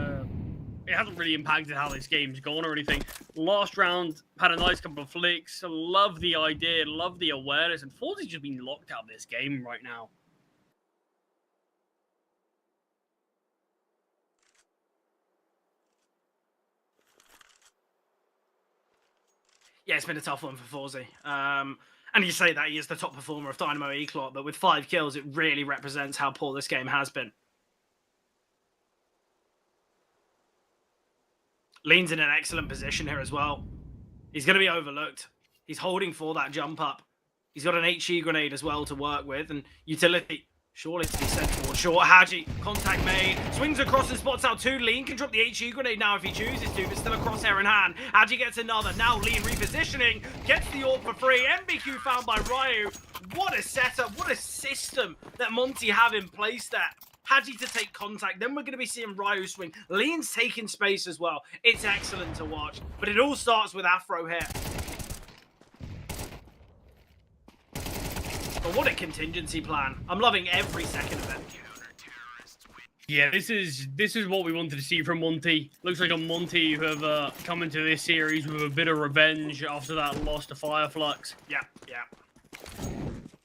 It hasn't really impacted how this game's gone or anything. Last round had a nice couple of flicks. Love the idea, love the awareness, and Forzy's just been locked out of this game right now. Yeah, it's been a tough one for Forzy. And you say that he is the top performer of Dynamo Eclot, but with 5 kills, it really represents how poor this game has been. Lean's in an excellent position here as well. He's going to be overlooked. He's holding for that jump up. He's got an HE grenade as well to work with, and utility. Surely to be sent forward. Short, Haji, contact made, swings across and spots out two. Lean can drop the HE grenade now if he chooses to, but still a crosshair in hand. Haji gets another. Now Lean repositioning, gets the AWP for free. MBQ found by Ryu. What a setup, what a system that Monty have in place there. Haji to take contact, then we're going to be seeing Ryu swing. Lean's taking space as well. It's excellent to watch, but it all starts with Afro here. But what a contingency plan. I'm loving every second of it. Yeah, this is what we wanted to see from Monty. Looks like a Monty who have come into this series with a bit of revenge after that loss to Fireflux. Yeah, yeah.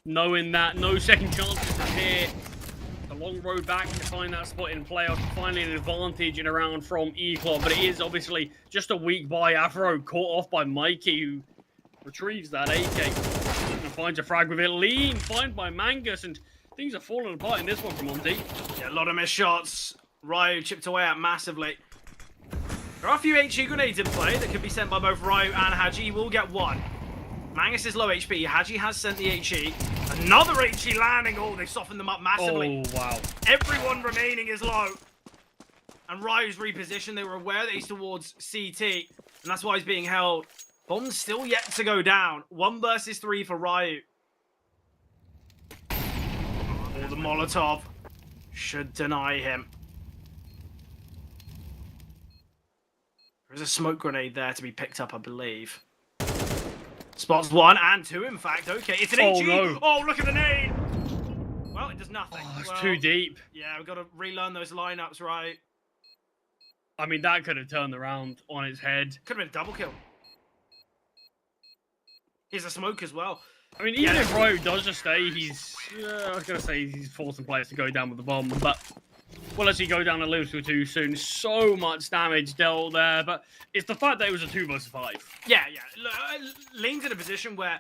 Knowing that no second chances from here. A long road back to find that spot in playoff. Finally an advantage in a round from E-Club. But it is obviously just a week by Afro, caught off by Mikey, who retrieves that AK. And finds a frag with it. Lean, find by Mangus, and things are falling apart in this one for Monty. Yeah, a lot of missed shots. Ryu chipped away at massively. There are a few HE grenades in play that could be sent by both Ryu and Haji. He will get one. Mangus is low HP. Haji has sent the HE. Another HE landing. Oh, they've softened them up massively. Oh, wow. Everyone remaining is low. And Ryu's repositioned. They were aware that he's towards CT. And that's why he's being held. Bomb's still yet to go down. 1 versus 3 for Ryu. Oh, the Molotov should deny him. There's a smoke grenade there to be picked up, I believe. Spots 1 and 2, in fact. Okay, it's an HE. No. Oh, look at the nade. Well, it does nothing. Oh, it's well, too deep. Yeah, we've got to relearn those lineups, right? I mean, that could have turned around on its head. Could have been a double kill. Here's a smoke as well. I mean, even if Ryu does just stay, he's... I was going to say he's forcing players to go down with the bomb, but we'll actually go down a little too soon. So much damage dealt there, but it's the fact that it was a 2 versus 5. Yeah, yeah. Lean's in a position where,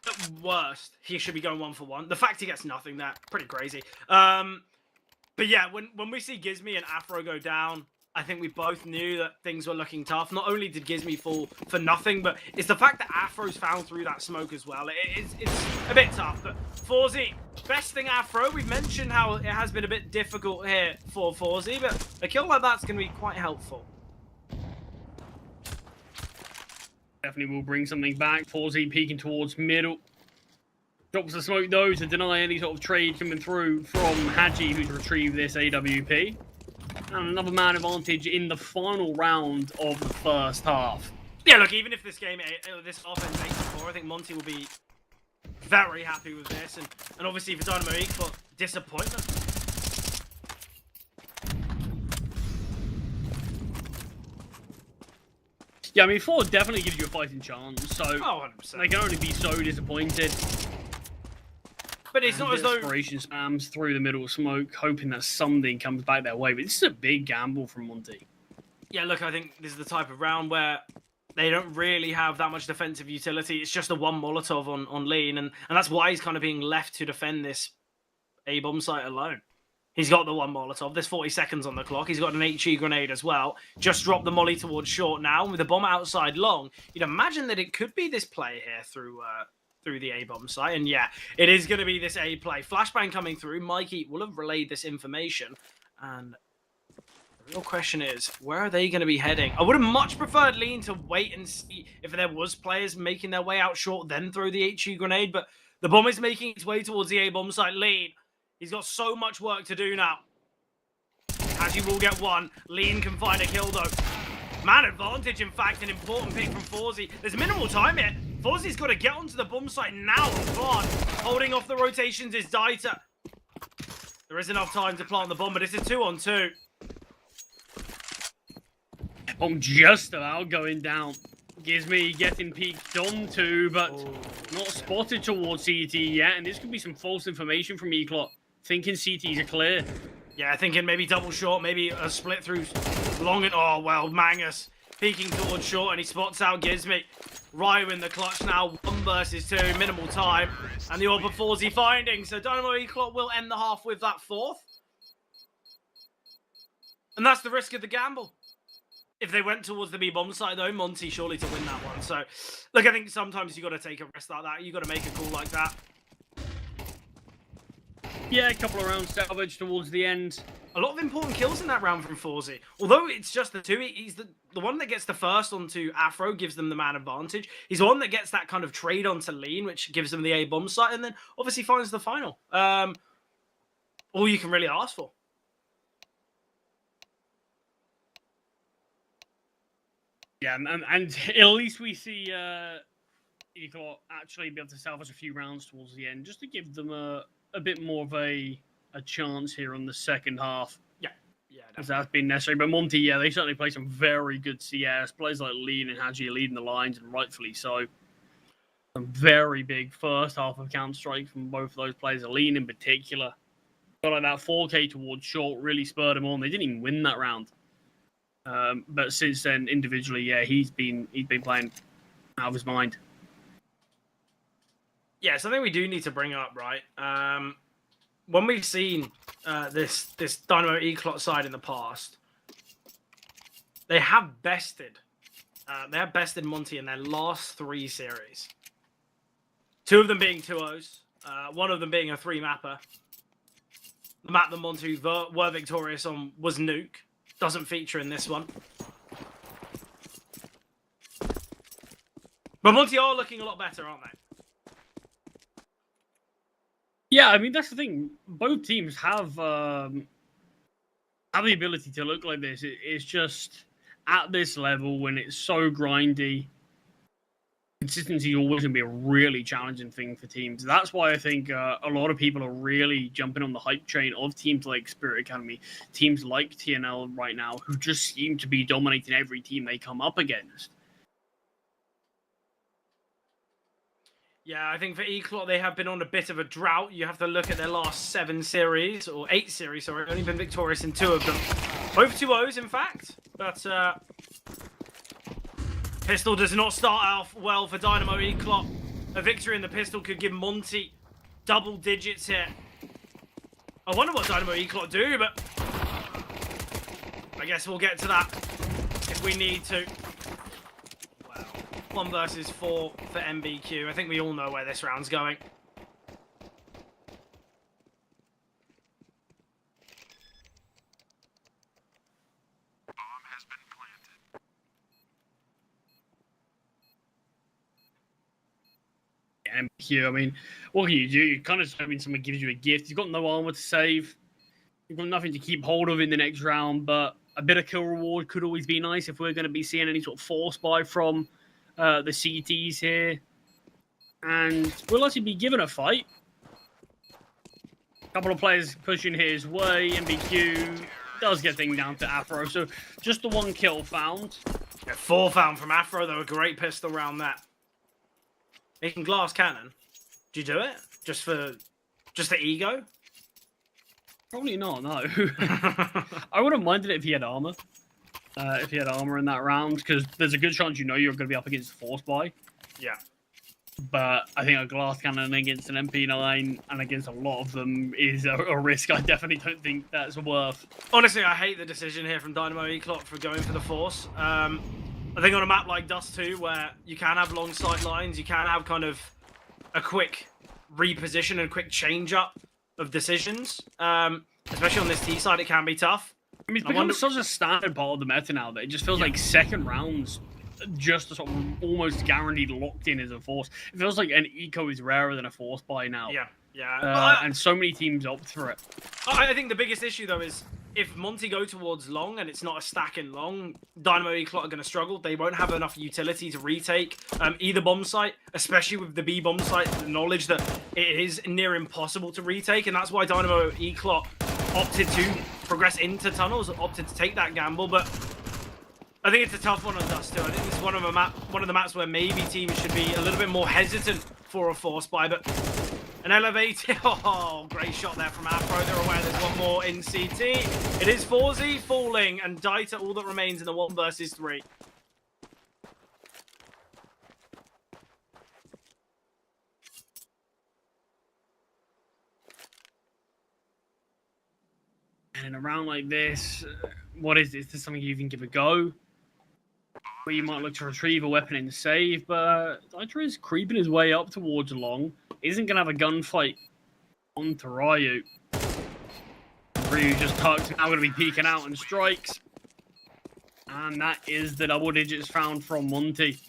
at worst, he should be going 1 for 1. The fact he gets nothing there, pretty crazy. But yeah, when we see Gizmy and Afro go down, I think we both knew that things were looking tough. Not only did Gizmy fall for nothing, but it's the fact that Afro's found through that smoke as well. It's a bit tough, but Forzy, besting Afro. We've mentioned how it has been a bit difficult here for Forzy, but a kill like that's going to be quite helpful. Definitely will bring something back. Forzy peeking towards middle. Drops the smoke, though, to deny any sort of trade coming through from Haji, who's retrieved this AWP. And another man advantage in the final round of the first half. Yeah, look, even if this game, this offense 8-4, I think Monty will be very happy with this. And obviously for Dynamo Equal, disappointment. Yeah, I mean, 4 definitely gives you a fighting chance, so 100%. they can only be so disappointed. But it's not as though... Desperation spams through the middle of smoke, hoping that something comes back their way. But this is a big gamble from Monty. Yeah, look, I think this is the type of round where they don't really have that much defensive utility. It's just a 1 Molotov on Lean, and that's why he's kind of being left to defend this A-bomb site alone. He's got the 1 Molotov. There's 40 seconds on the clock. He's got an HE grenade as well. Just dropped the molly towards short now. And with the bomb outside long, you'd imagine that it could be this play here through the A-bomb site. And yeah, it is going to be this A play. Flashbang coming through. Mikey will have relayed this information. And the real question is, where are they going to be heading? I would have much preferred Lean to wait and see if there was players making their way out short, then throw the HE grenade. But the bomb is making its way towards the A-bomb site. Lean, he's got so much work to do now. Haji will get 1. Lean can find a kill, though. Man advantage, in fact, an important pick from Forzy. There's minimal time here. Forzy's got to get onto the bomb site now and plant. Holding off the rotations is Dieter. There is enough time to plant the bomb, but it's a 2-on-2. Bomb just about going down. Gizmy getting peeked onto, but not spotted towards CT yet. And this could be some false information from E-Clot, thinking CTs are clear. Yeah, thinking maybe double short, maybe a split through long and... Oh, well, Mangus peeking towards short, and he spots out Gizmy. Ryu in the clutch now, 1 versus 2, minimal time. And the AWP for Forzy finding. So Dynamo E-Clot will end the half with that 4th. And that's the risk of the gamble. If they went towards the B-bomb side, though, Monty surely to win that one. So, look, I think sometimes you got to take a risk like that. You got to make a call like that. Yeah, a couple of rounds salvaged towards the end. A lot of important kills in that round from Forzy. Although it's just the two, he's the one that gets the first onto Afro, gives them the man advantage. He's the one that gets that kind of trade onto Lean, which gives them the A bomb site, and then obviously finds the final. All you can really ask for. Yeah, and at least we see Eclot actually be able to salvage a few rounds towards the end, just to give them a bit more of a chance here on the second half. Yeah, as that's been necessary. But Monty, yeah, they certainly play some very good CS. Players like Lean and Haji are leading the lines, and rightfully so. Some very big first half of Counter-Strike from both of those players. Lean in particular. Got like that 4K towards short, really spurred him on. They didn't even win that round. But since then, individually, yeah, he's been playing out of his mind. Yeah, something we do need to bring up, right? When we've seen this Dynamo Eclot side in the past, they have bested Monty in their last 3 series. 2 of them being 2-0s, 1 of them being a 3-mapper. The map that Monty were victorious on was Nuke. Doesn't feature in this one. But Monty are looking a lot better, aren't they? Yeah, I mean, that's the thing. Both teams have the ability to look like this. It's just at this level, when it's so grindy, consistency is always going to be a really challenging thing for teams. That's why I think a lot of people are really jumping on the hype train of teams like Spirit Academy, teams like TNL right now, who just seem to be dominating every team they come up against. Yeah, I think for Eclot, they have been on a bit of a drought. You have to look at their last 7 series, or 8 series, sorry. Only been victorious in 2 of them. Both 2-0s, in fact. But Pistol does not start off well for Dynamo Eclot. A victory in the Pistol could give Monty double digits here. I wonder what Dynamo Eclot do, but I guess we'll get to that if we need to. 1 versus 4 for MBQ. I think we all know where this round's going. Bomb has been planted. MBQ, I mean, what can you do? You kind of, I mean, someone gives you a gift. You've got no armor to save. You've got nothing to keep hold of in the next round, but a bit of kill reward could always be nice if we're going to be seeing any sort of force buy from the CTs here. And we'll actually be given a fight. A couple of players pushing his way. MBQ does get things down to Afro. So just the 1 kill found. Yeah, 4 found from Afro, though. A great pistol round that. Making glass cannon. Do you do it? Just the ego? Probably not, no. I would have minded it if he had armor. If he had armor in that round, because there's a good chance you know you're going to be up against force buy. Yeah. But I think a glass cannon against an MP9 and against a lot of them is a risk I definitely don't think that's worth. Honestly, I hate the decision here from Dynamo Eclot for going for the force. I think on a map like Dust 2, where you can have long sight lines, you can have kind of a quick reposition and quick change up of decisions. Especially on this T side, it can be tough. I mean, it's become such a standard part of the meta now that it just feels like second rounds just sort of almost guaranteed locked in as a force. It feels like an eco is rarer than a force buy now. Yeah. And so many teams opt for it. I think the biggest issue, though, is if Monty go towards long and it's not a stack in long, Dynamo Eclot are going to struggle. They won't have enough utility to retake either bomb site, especially with the B bomb site, the knowledge that it is near impossible to retake, and that's why Dynamo Eclot opted to progress into tunnels, opted to take that gamble. But I think it's a tough one on Dust 2. I think it's one of the maps where maybe teams should be a little bit more hesitant for a force buy, but an elevated, great shot there from Afro. They're aware there's 1 more in CT. It is Forzy falling, and Dieter all that remains in the 1 versus 3. And in a round like this, what is this? Is this something you even give a go? Where you might look to retrieve a weapon and save, but Dieter is creeping his way up towards long. Isn't going to have a gunfight On to Ryu. Ryu just tucks, now going to be peeking out and strikes. And that is the double digits found from Monty.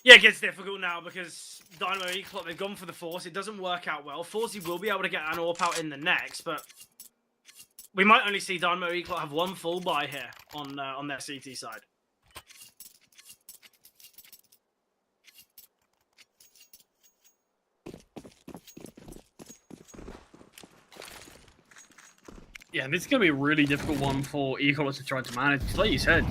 Yeah, it gets difficult now because Dynamo Eclot, they've gone for the Force. It doesn't work out well. Forcey will be able to get an AWP out in the next, but we might only see Dynamo Eclot have one full buy here on their CT side. Yeah, this is going to be a really difficult one for Eclot to try to manage. Like you said,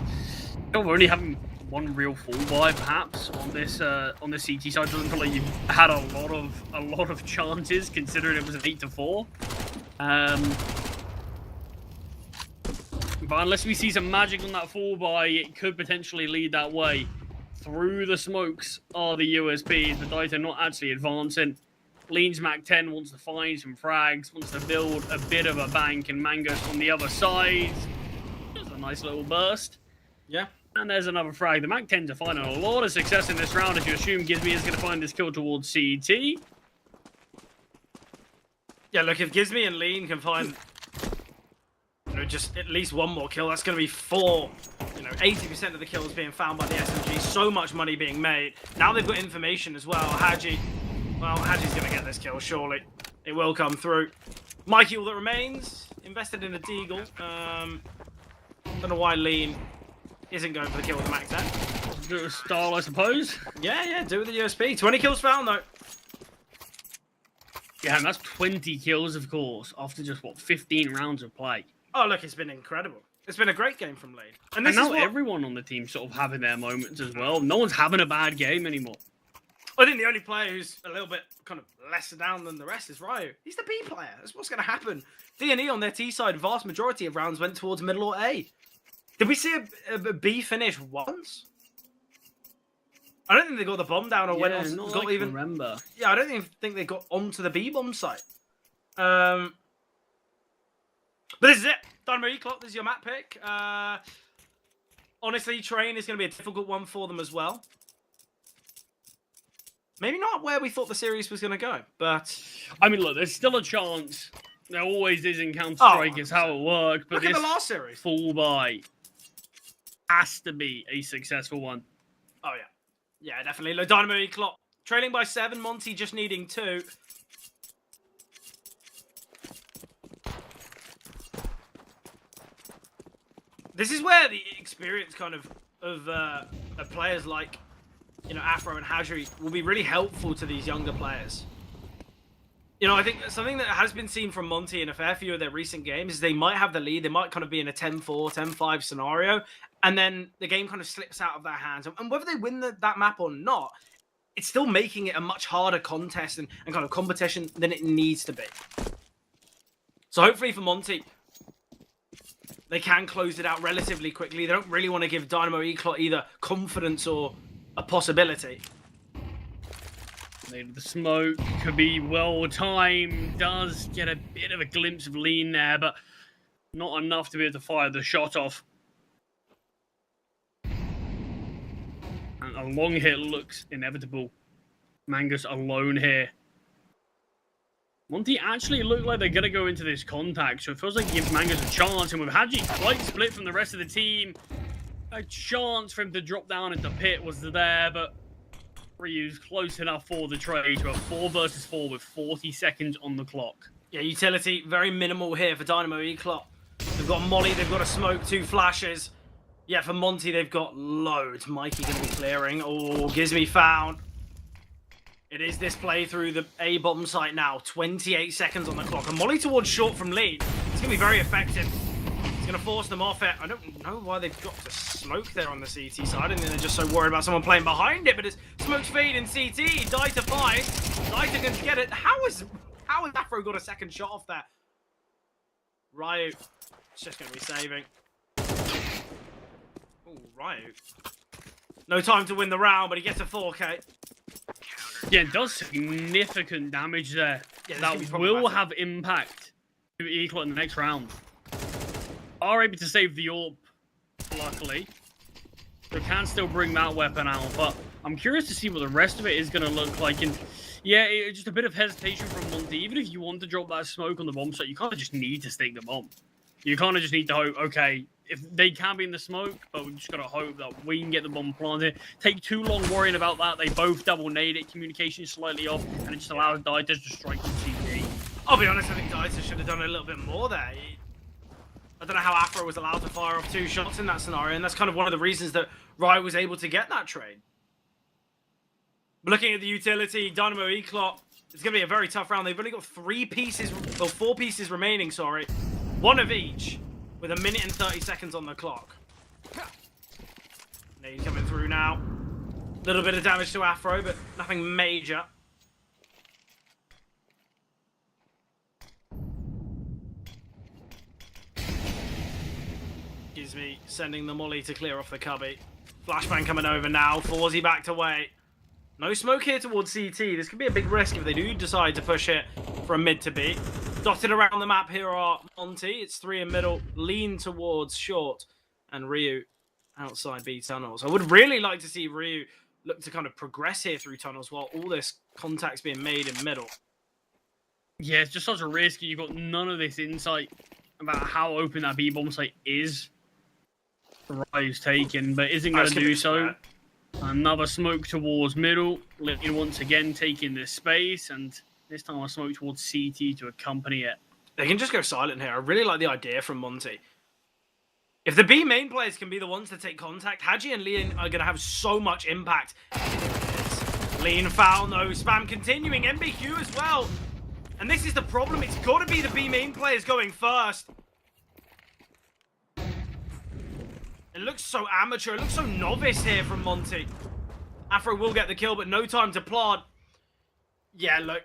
we're only having one real full buy, perhaps, on this CT side. Doesn't feel like you've had a lot of chances, considering it was an 8-4. But unless we see some magic on that full buy, it could potentially lead that way. Through the smokes are the USPs. The Dito not actually advancing. Lean's Mac 10 wants to find some frags, wants to build a bit of a bank, and Mango's on the other side. There's a nice little burst. Yeah. And there's another frag. The Mac 10s are finding a lot of success in this round, if you assume Gizmy is going to find this kill towards CT. Yeah, look, if Gizmy and Lean can find, just at least one more kill, that's going to be 4. 80% of the kills being found by the SMG. So much money being made. Now they've got information as well. Haji. Well, Haji's going to get this kill, surely. It will come through. Mikey, all that remains, invested in a Deagle. Don't know why Lean isn't going for the kill with the Mac 10. Do it with style, I suppose. Yeah, do it with the USP. 20 kills found, though. Yeah, and that's 20 kills, of course, after just, 15 rounds of play. Oh, look, it's been incredible. It's been a great game from Lean. And now everyone on the team sort of having their moments as well. No one's having a bad game anymore. I think the only player who's a little bit kind of lesser down than the rest is Ryu. He's the B player. That's what's going to happen. D&E on their T side, vast majority of rounds went towards middle or A. Did we see a B finish once? I don't think they got the bomb down or went on. Not like even remember. Yeah, I don't even think they got onto the B bomb site. But this is it. Dynamo Eclot, this is your map pick. Honestly, Train is going to be a difficult one for them as well. Maybe not where we thought the series was going to go, but... I mean, look, there's still a chance. There always is in Counter-Strike, is how it works. But look at the last series. Full buy has to be a successful one. Oh, yeah. Yeah, definitely. Look, Dynamo Eclot trailing by 7, Monty just needing 2. This is where the experience kind of players like, Afro and Hajri will be really helpful to these younger players. I think something that has been seen from Monty in a fair few of their recent games is they might have the lead. They might kind of be in a 10-4, 10-5 scenario, and then the game kind of slips out of their hands. And whether they win that map or not, it's still making it a much harder contest and kind of competition than it needs to be. So hopefully for Monty, they can close it out relatively quickly. They don't really want to give Dynamo Eclot either confidence or a possibility. Maybe the smoke could be well timed. Does get a bit of a glimpse of Lean there, but not enough to be able to fire the shot off. And a long hit looks inevitable. Mangus alone here. Monty actually look like they're going to go into this contact, so it feels like it gives Mangus a chance. And with Haji quite split from the rest of the team, a chance for him to drop down into pit was there, but Ryu's close enough for the trade to a 4 versus 4 with 40 seconds on the clock. Yeah, utility very minimal here for Dynamo Eclot. They've got Molly, they've got a smoke, 2 flashes. Yeah, for Monty, they've got loads. Mikey going to be clearing. Oh, Gizmy found. It is this play through the A bottom site now. 28 seconds on the clock. And Molly towards short from Lee. It's going to be very effective. It's going to force them off it. I don't know why they've got to smoke there on the CT side. And then they're just so worried about someone playing behind it. But it's smoke's fade in CT. Dita 5. Dita can get it. How has Afro got a second shot off there? Ryu. It's just going to be saving. Oh, Ryu. No time to win the round, but he gets a 4K. Yeah, it does significant damage there. Yeah, that will have impact to Eclot in the next round. Are able to save the AWP, luckily. They can still bring that weapon out, but I'm curious to see what the rest of it is going to look like. And yeah, just a bit of hesitation from Monty. Even if you want to drop that smoke on the bomb site, you kind of just need to stake the bomb. You kind of just need to hope, okay, if they can be in the smoke, but we just got to hope that we can get the bomb planted. Take too long worrying about that. They both double nade it, communication slightly off, and it just allows Dieter to strike the CT. I'll be honest, I think Dieter should have done a little bit more there. I don't know how Afro was allowed to fire off 2 shots in that scenario, and that's kind of one of the reasons that Riot was able to get that trade. But looking at the utility, Dynamo Eclot, it's going to be a very tough round. They've only got 4 pieces remaining, sorry. 1 of each, with 1 minute and 30 seconds on the clock. Nade coming through now. Little bit of damage to Afro, but nothing major. Gives me sending the molly to clear off the cubby. Flashbang coming over now. Forzy backed away. No smoke here towards CT. This could be a big risk if they do decide to push it from mid to B. Dotted around the map here are Monty. It's 3 in middle. Lean towards short. And Ryu outside B tunnels. I would really like to see Ryu look to kind of progress here through tunnels while all this contact's being made in middle. Yeah, it's just such a risk. You've got none of this insight about how open that B-bomb site is. Ryu's taken, but isn't going to do so. Another smoke towards middle. Lean once again taking this space, and this time a smoke towards CT to accompany it. They can just go silent here. I really like the idea from Monty. If the B main players can be the ones to take contact, Haji and Lean are going to have so much impact. Lean foul, no spam continuing. MBQ as well. And this is the problem. It's got to be the B main players going first. It looks so amateur. It looks so novice here from Monty. Afro will get the kill, but no time to plot. Yeah, look.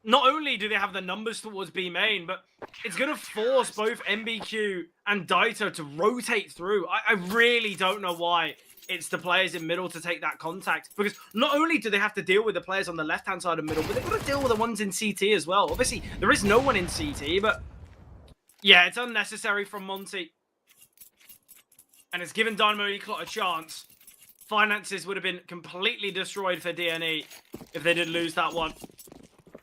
Not only do they have the numbers towards B main, but it's going to force both MBQ and Dieter to rotate through. I really don't know why it's the players in middle to take that contact. Because not only do they have to deal with the players on the left-hand side of middle, but they've got to deal with the ones in CT as well. Obviously, there is no one in CT, but yeah, it's unnecessary from Monty. And it's given Dynamo Eclot a chance. Finances would have been completely destroyed for DNE if they did lose that one.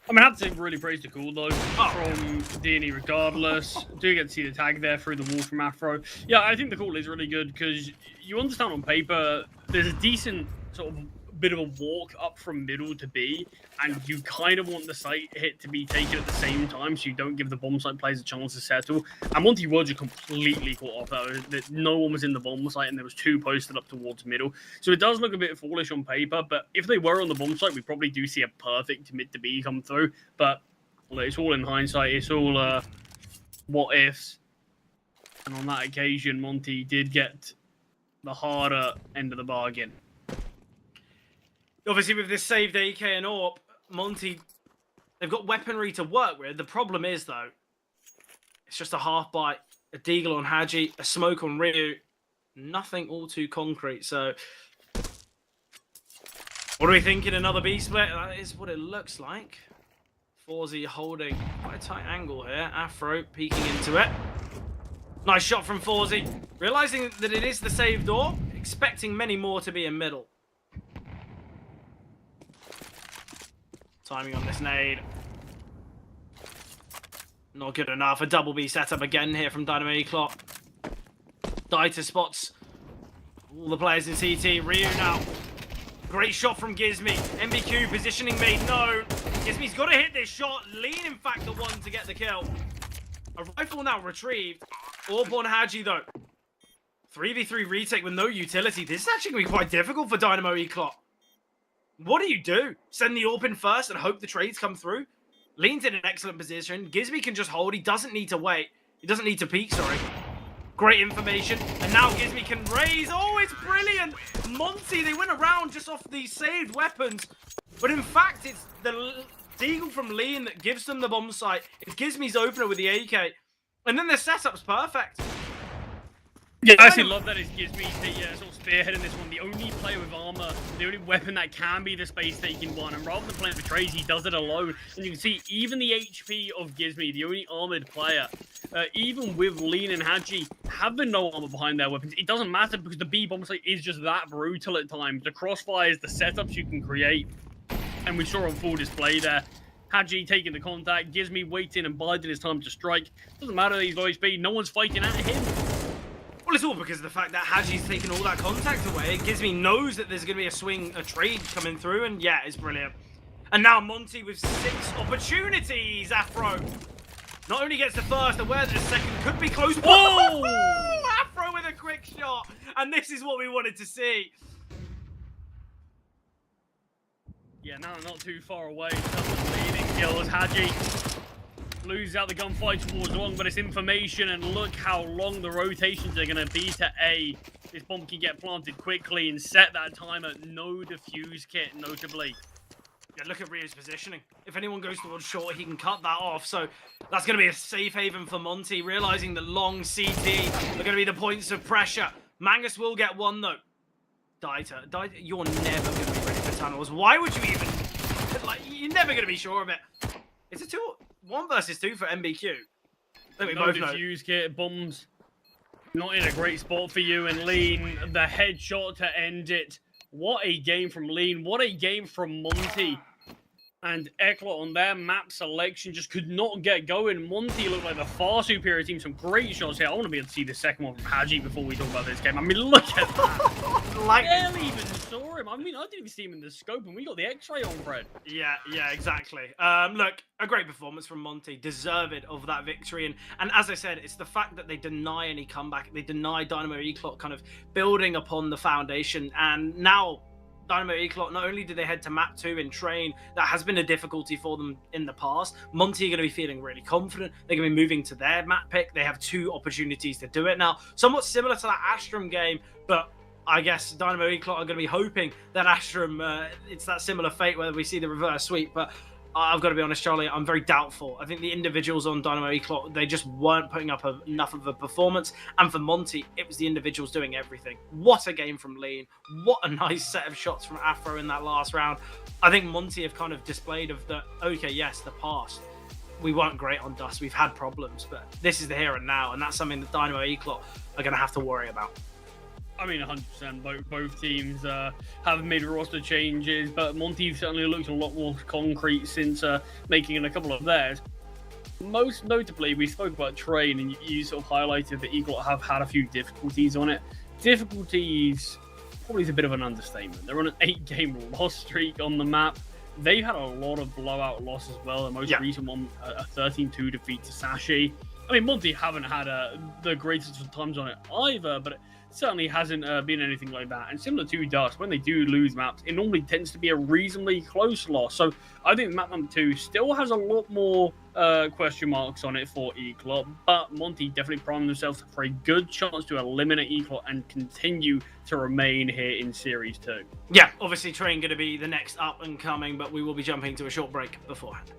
I mean, I have to say, really praise the call, though, from DNE regardless. Do get to see the tag there through the wall from Afro. Yeah, I think the call is really good because you understand on paper, there's a decent sort of bit of a walk up from middle to B, and you kind of want the site hit to be taken at the same time so you don't give the bomb site players a chance to settle. And Monty was just completely caught off that no one was in the bomb site and there was 2 posted up towards middle. So it does look a bit foolish on paper, but if they were on the bomb site, we probably do see a perfect mid to B come through. But well, it's all in hindsight. It's all what ifs. And on that occasion, Monty did get the harder end of the bargain. Obviously, with this saved AK and AWP, Monty, they've got weaponry to work with. The problem is, though, it's just a half bite, a deagle on Haji, a smoke on Ryu. Nothing all too concrete. So, what are we thinking? Another B split? That is what it looks like. Forzy holding quite a tight angle here. Afro peeking into it. Nice shot from Forzy. Realizing that it is the saved door, expecting many more to be in middle. Timing on this nade. Not good enough. A double B setup again here from Dynamo Eclot. Dieter spots all the players in CT. Ryu now. Great shot from Gizmi. MBQ positioning made known. Gizmi's got to hit this shot. Lean, in fact, the one to get the kill. A rifle now retrieved. AWP on Haji, though. 3v3 retake with no utility. This is actually going to be quite difficult for Dynamo Eclot. What do? Send the AWP in first and hope the trades come through? Lean's in an excellent position. Gizmi can just hold. He doesn't need to wait. He doesn't need to peek, sorry. Great information. And now Gizmi can raise. Oh, it's brilliant. Monty, they went around just off these saved weapons. But in fact, it's the deagle from Lean that gives them the bomb site. It's Gizmi's opener with the AK. And then the setup's perfect. Yeah, I actually love that it's Gizmi. Sort of spearheading this one, the only player with armor, the only weapon that can be the space-taking one, and rather than playing for trades, he does it alone. And you can see even the HP of Gizmi, the only armored player, even with Lean and Haji, having no armor behind their weapons, it doesn't matter because the B-bomb site is just that brutal at times. The crossfires, the setups you can create, and we saw on full display there. Haji taking the contact, Gizmi waiting and biding his time to strike. Doesn't matter that he's low HP, no one's fighting at him. Well, it's all because of the fact that Haji's taken all that contact away. Gizmi knows that there's going to be a trade coming through, and yeah, it's brilliant. And now Monty with 6 opportunities, Afro. Not only gets the first, aware that the second could be close. Whoa! Afro with a quick shot, and this is what we wanted to see. Yeah, now not too far away. Leading kills. Haji loses out the gunfight towards long, but it's information, and look how long the rotations are going to be to A. This bomb can get planted quickly and set that timer. No defuse kit, notably. Yeah, look at Rio's positioning. If anyone goes towards short, he can cut that off. So that's going to be a safe haven for Monty, realizing that long CT are going to be the points of pressure. Mangus will get one, though. Dieter, you're never going to be ready for tunnels. Why would you even... Like, you're never going to be sure of it. It's a 1 versus 2 for MBQ. I think we No both know. defuse kit, bombs. Not in a great spot for you, and Lean, the headshot to end it. What a game from Lean. What a game from Monty. And Eklot on their map selection just could not get going. Monty looked like the far superior team. Some great shots here. I want to be able to see the second one from Haji before we talk about this game. I mean, look at that. Like, Barely even saw him. I mean, I didn't even see him in the scope, and we got the X-ray on, Fred. yeah, exactly. Look, a great performance from Monty, deserved of that victory. And as I said, it's the fact that they deny any comeback. They deny Dynamo Eclot kind of building upon the foundation. And now Dynamo Eclot, not only did they head to map 2 in train, that has been a difficulty for them in the past. Monty are going to be feeling really confident. They're going to be moving to their map pick. They have 2 opportunities to do it now. Somewhat similar to that Astrum game, but I guess Dynamo Eclot are going to be hoping that Astrum, it's that similar fate where we see the reverse sweep. But I've got to be honest, Charlie, I'm very doubtful. I think the individuals on Dynamo Eclot, they just weren't putting up enough of a performance. And for Monty, it was the individuals doing everything. What a game from Lean. What a nice set of shots from Afro in that last round. I think Monty have kind of displayed of the, okay, yes, the past. We weren't great on Dust. We've had problems, but this is the here and now. And that's something that Dynamo Eclot are going to have to worry about. I mean, 100%. Both teams have made roster changes, but Monty certainly looks a lot more concrete since making a couple of theirs. Most notably, we spoke about Train, and you sort of highlighted that Eagle have had a few difficulties on it. Difficulties probably is a bit of an understatement. They're on an 8-game loss streak on the map. They've had a lot of blowout losses as well. The most recent one, a 13-2 defeat to Sashi. I mean, Monty haven't had the greatest of times on it either, but it certainly hasn't been anything like that. And similar to Dust, when they do lose maps, it normally tends to be a reasonably close loss. So I think map number 2 still has a lot more question marks on it for Eclot, but Monty definitely primed themselves for a good chance to eliminate Eclot and continue to remain here in Series 2. Yeah, obviously Train going to be the next up and coming, but we will be jumping to a short break beforehand.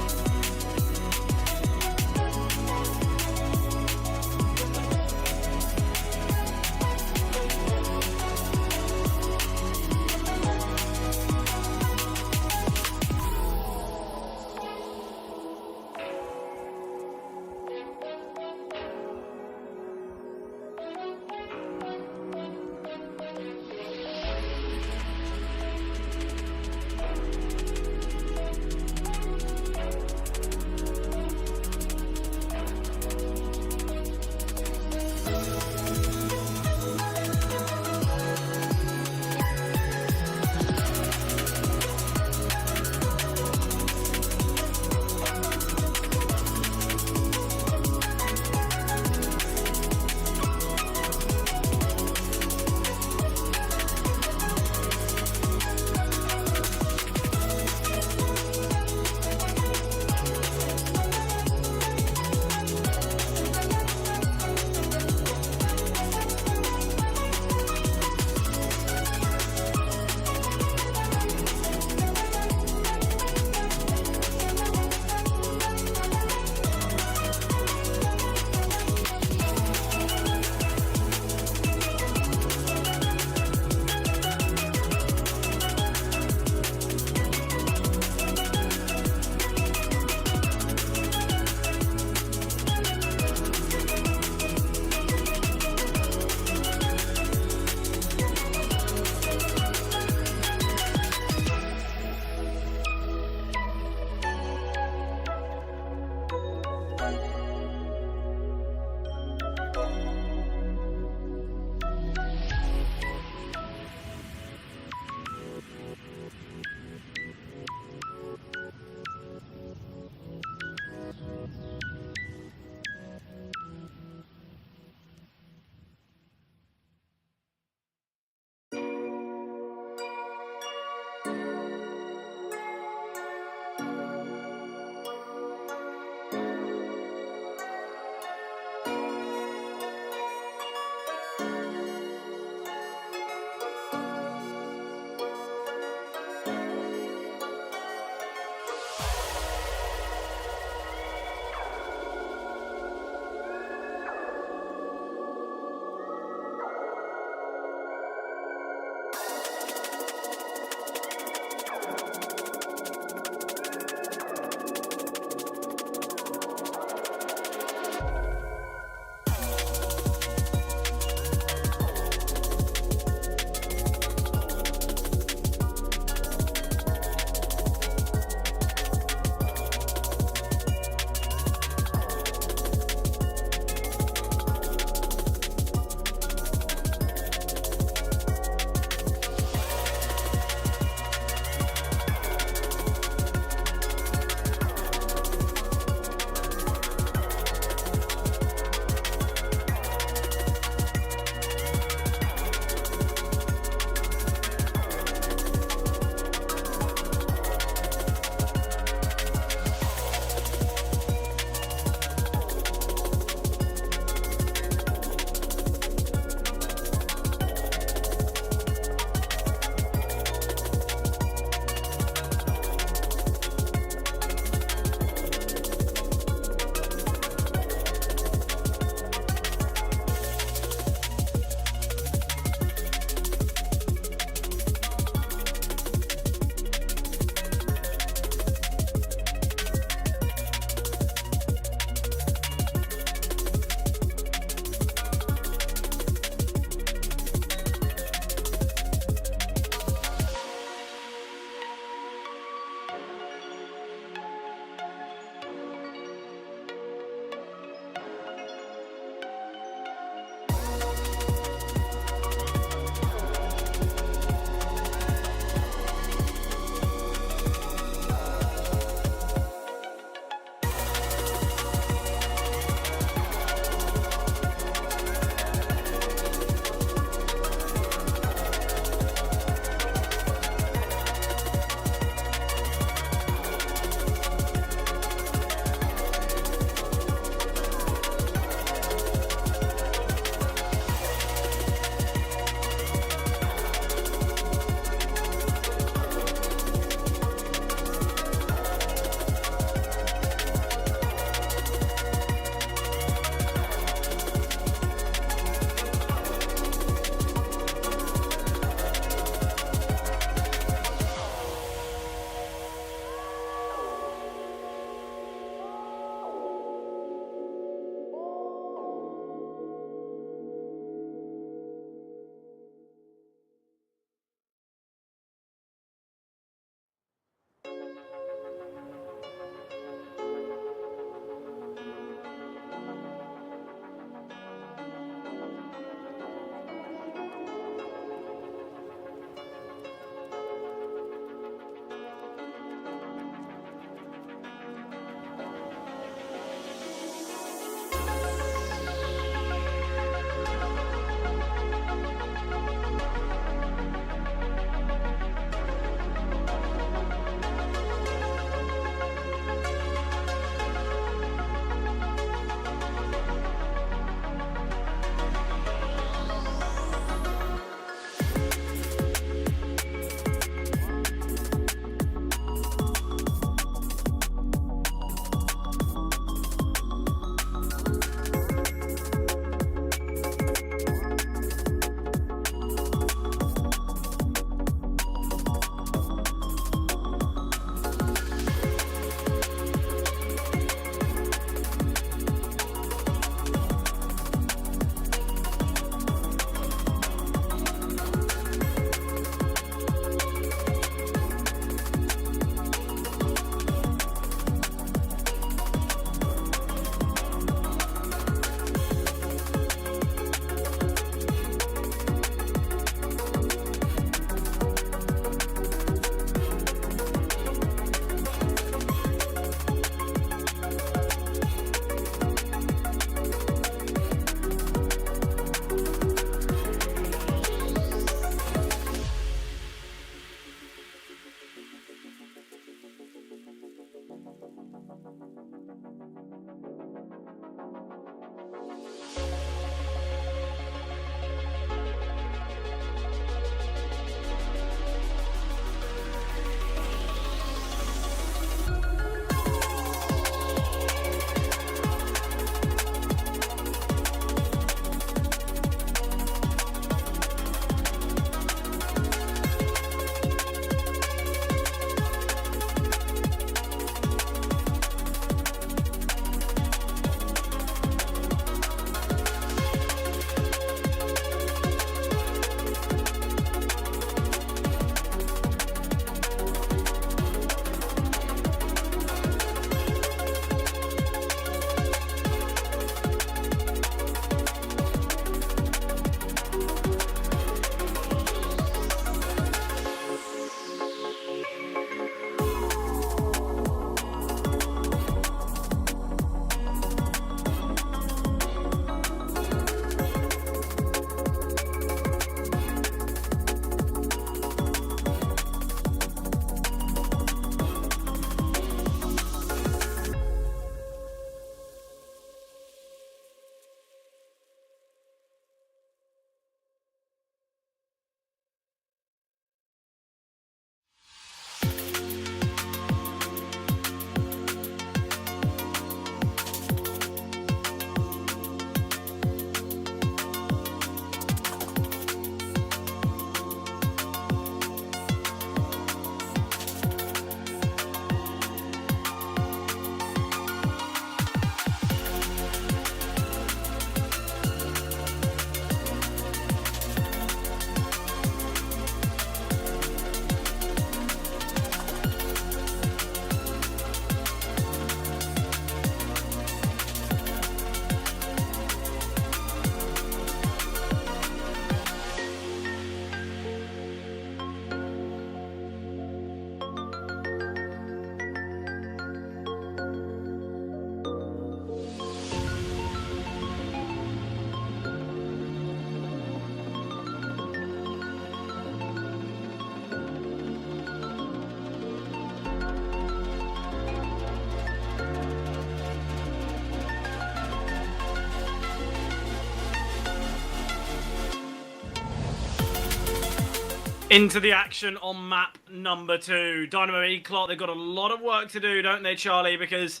Into the action on map number 2. Dynamo Eclot, they've got a lot of work to do, don't they, Charlie? Because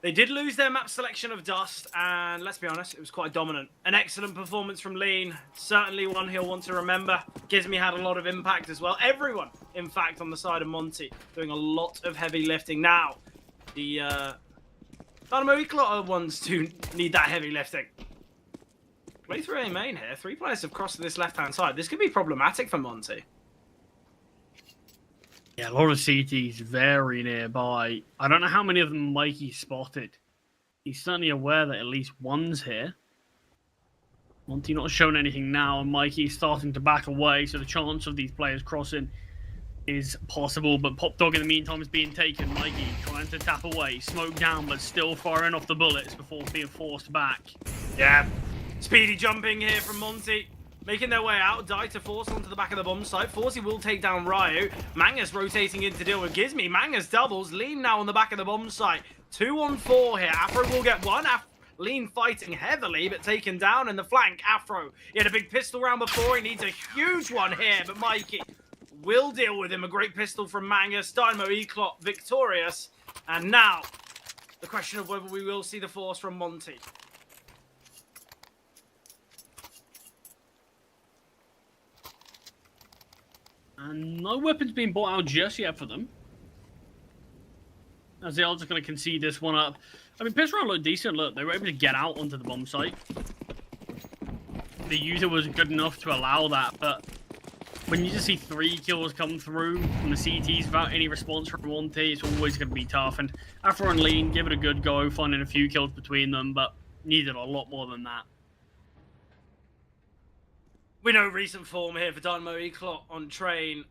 they did lose their map selection of Dust, and let's be honest, it was quite dominant. An excellent performance from Lean, certainly one he'll want to remember. Gizmy had a lot of impact as well. Everyone, in fact, on the side of Monty, doing a lot of heavy lifting. Now, the Dynamo Eclot are ones who need that heavy lifting. Play through A main here. 3 players have crossed to this left-hand side. This could be problematic for Monty. Yeah, a lot of CTs very nearby. I don't know how many of them Mikey spotted. He's certainly aware that at least one's here. Monty not showing anything now, and Mikey's starting to back away, so the chance of these players crossing is possible, but Pop Dog in the meantime is being taken. Mikey trying to tap away, smoke down, but still firing off the bullets before being forced back. Yeah, speedy jumping here from Monty. Making their way out, die to force onto the back of the bomb site. Forcey will take down Ryu. Mangus rotating in to deal with Gizmy. Mangus doubles. Lean now on the back of the bomb site. 2 on 4 here. Afro will get one. Lean fighting heavily, but taken down in the flank. Afro, he had a big pistol round before. He needs a huge one here, but Mikey will deal with him. A great pistol from Mangus. Dynamo Eclot victorious. And now, the question of whether we will see the force from Monty. And no weapons being bought out just yet for them. As they are just going to concede this one up. I mean, piss round looked decent. Look, they were able to get out onto the bomb site. The user was good enough to allow that, but when you just see 3 kills come through from the CTs without any response from Monty, it's always going to be tough. And Afro and Lean give it a good go, finding a few kills between them, but needed a lot more than that. We know recent form here for Dynamo Eclot on train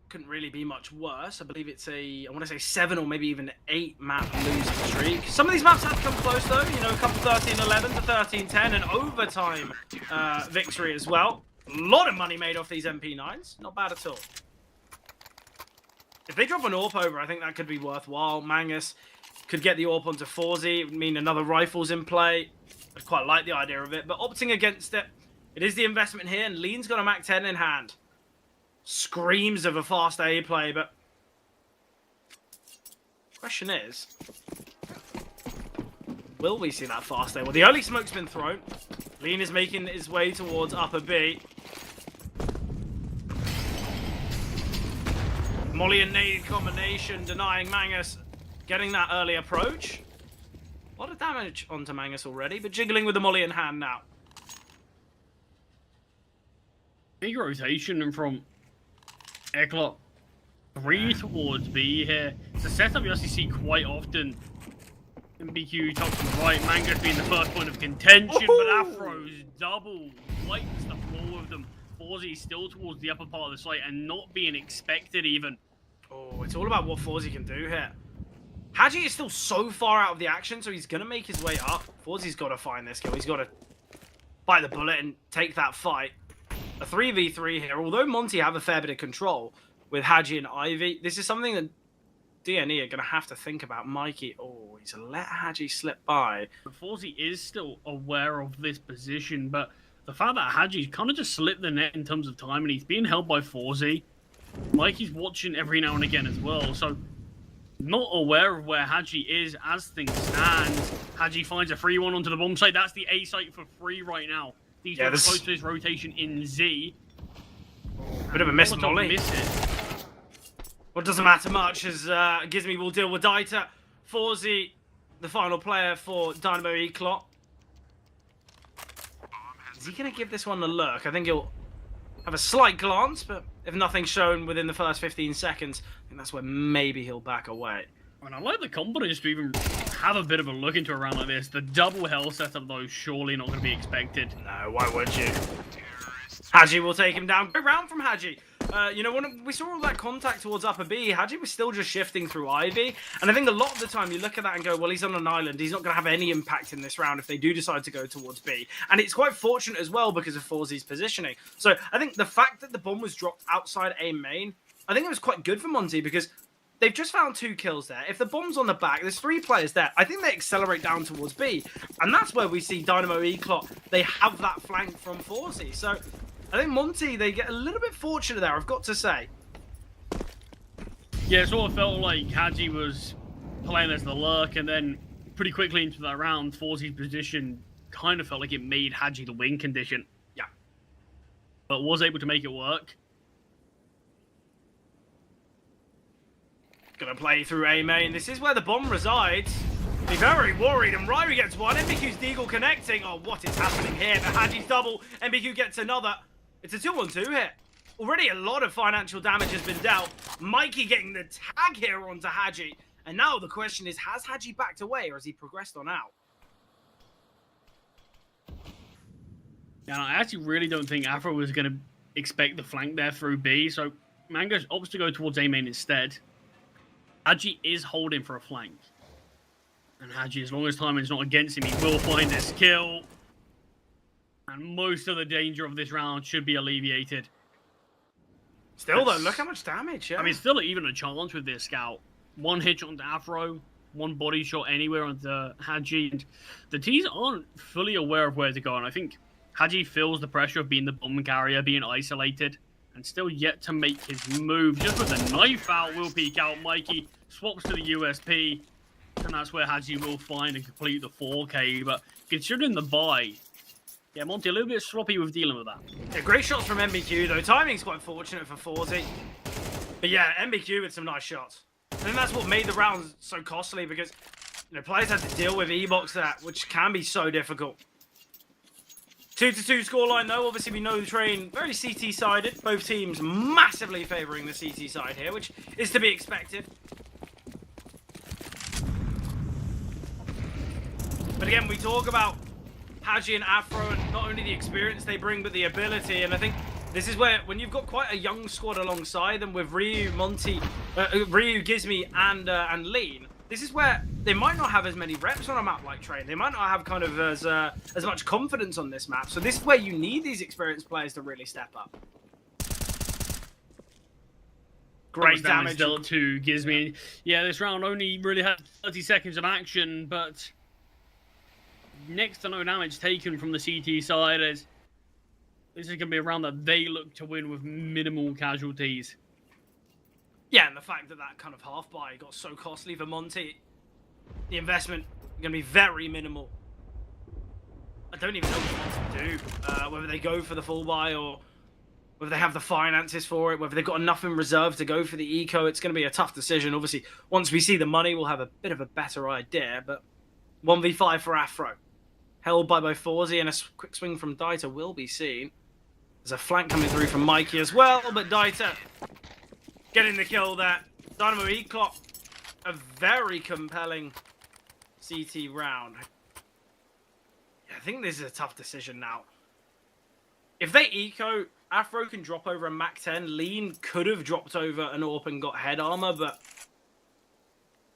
couldn't really be much worse. I believe it's I want to say 7 or maybe even 8 map losing streak. Some of these maps have come close though, you know, a couple 13-11 to 13-10 and overtime victory as well. A lot of money made off these MP9s, not bad at all. If they drop an AWP over, I think that could be worthwhile. Mangus could get the AWP onto Forzy, it would mean another rifle's in play. I quite like the idea of it, but opting against it, it is the investment here, and Lean's got a Mac 10 in hand. Screams of a fast A play, but question is, will we see that fast A? Well, the early smoke's been thrown. Lean is making his way towards upper B. Molly and nade combination denying Mangus getting that early approach. A lot of damage onto Mangus already, but jiggling with the Molly in hand now. Big rotation from Eclot 3 towards B here. It's a setup you actually see quite often. MBQ top to right, Mangus being the first point of contention, but Afro's double wipes the floor of them. Forzy still towards the upper part of the site and not being expected even. Oh, it's all about what Forzy can do here. Haji is still so far out of the action, so he's going to make his way up. Forzy's got to find this kill. He's got to bite the bullet and take that fight. A 3v3 here. Although Monty have a fair bit of control with Haji and Ivy, this is something that DNE are going to have to think about. Mikey, oh, he's let Haji slip by. Forzy is still aware of this position, but the fact that Haji's kind of just slipped the net in terms of time, and he's being held by Forzy. Mikey's watching every now and again as well, so not aware of where Haji is as things stand. Haji finds a free one onto the bomb site. That's the A site for free right now. These are close to this rotation in Z. Bit of a miss, Molly. Well, it doesn't matter much as Gizmy will deal with Dieter. Forzy, the final player for Dynamo Eclot. Is he going to give this one a look? I think he'll have a slight glance, but if nothing's shown within the first 15 seconds, I think that's where maybe he'll back away. And I like the confidence to even have a bit of a look into a round like this. The double hell setup, though, surely not going to be expected. No, why would you? Haji will take him down. Great round from Haji. You know, when we saw all that contact towards upper B, Haji was still just shifting through Ivy. And I think a lot of the time you look at that and go, well, he's on an island. He's not going to have any impact in this round if they do decide to go towards B. And it's quite fortunate as well because of Forzy's positioning. So I think the fact that the bomb was dropped outside A main, I think it was quite good for Monty because they've just found 2 kills there. If the bomb's on the back, there's 3 players there. I think they accelerate down towards B. And that's where we see Dynamo Eclot. They have that flank from Forzy. So I think Monty, they get a little bit fortunate there, I've got to say. Yeah, it sort of felt like Hadji was playing as the lurk, and then pretty quickly into that round, Forzy's position kind of felt like it made Hadji the win condition. Yeah. But was able to make it work. Gonna play through A main. This is where the bomb resides. Be very worried, and Ryrie gets one. MBQ's Deagle connecting. Oh, what is happening here? But Hadji's double. MBQ gets another. It's a 2-on-2 here. Already a lot of financial damage has been dealt. Mikey getting the tag here onto Hadji. And now the question is, has Hadji backed away, or has he progressed on out? Now, I actually really don't think Afro was going to expect the flank there through B, so Mango's opts to go towards A main instead. Hadji is holding for a flank. And Hadji, as long as time is not against him, he will find this kill. And most of the danger of this round should be alleviated. Still, though, look how much damage, yeah. I mean, still even a chance with this scout. One hit onto Afro, one body shot anywhere onto Hadji. And the T's aren't fully aware of where to go. And I think Hadji feels the pressure of being the bomb carrier, being isolated, and still yet to make his move. Just with a knife out, will peek out. Mikey swaps to the USP. And that's where Hadji will find and complete the 4K. But considering the buy, yeah, Monty a little bit sloppy with dealing with that. Yeah, great shots from MBQ, though. Timing's quite fortunate for Forzy. But yeah, MBQ with some nice shots. I think that's what made the round so costly, because players had to deal with E-Box there, which can be so difficult. 2-2 scoreline, though. Obviously, we know the train very CT-sided. Both teams massively favouring the CT side here, which is to be expected. But again, we talk about Hadji and Afro and not only the experience they bring, but the ability. And I think this is where, when you've got quite a young squad alongside them with Ryu, Monty, Ryu, Gizmy, and Lean, this is where they might not have as many reps on a map like Train. They might not have kind of as much confidence on this map. So this is where you need these experienced players to really step up. Great damage dealt to Gizmy. Yeah, this round only really had 30 seconds of action, but next to no damage taken from the CT side. As this is going to be a round that they look to win with minimal casualties. Yeah, and the fact that that kind of half buy got so costly for Monty, the investment going to be very minimal. I don't even know what Monty do. Whether they go for the full buy or whether they have the finances for it, whether they've got enough in reserve to go for the eco. It's going to be a tough decision. Obviously, once we see the money, we'll have a bit of a better idea. But 1v5 for Afro. Held by both Forzy, and a quick swing from Dieter will be seen. There's a flank coming through from Mikey as well, but Dieter getting the kill there. Dynamo E-Clock, a very compelling CT round. I think this is a tough decision now. If they eco, Afro can drop over a Mach 10. Lean could have dropped over an AWP and got head armor, but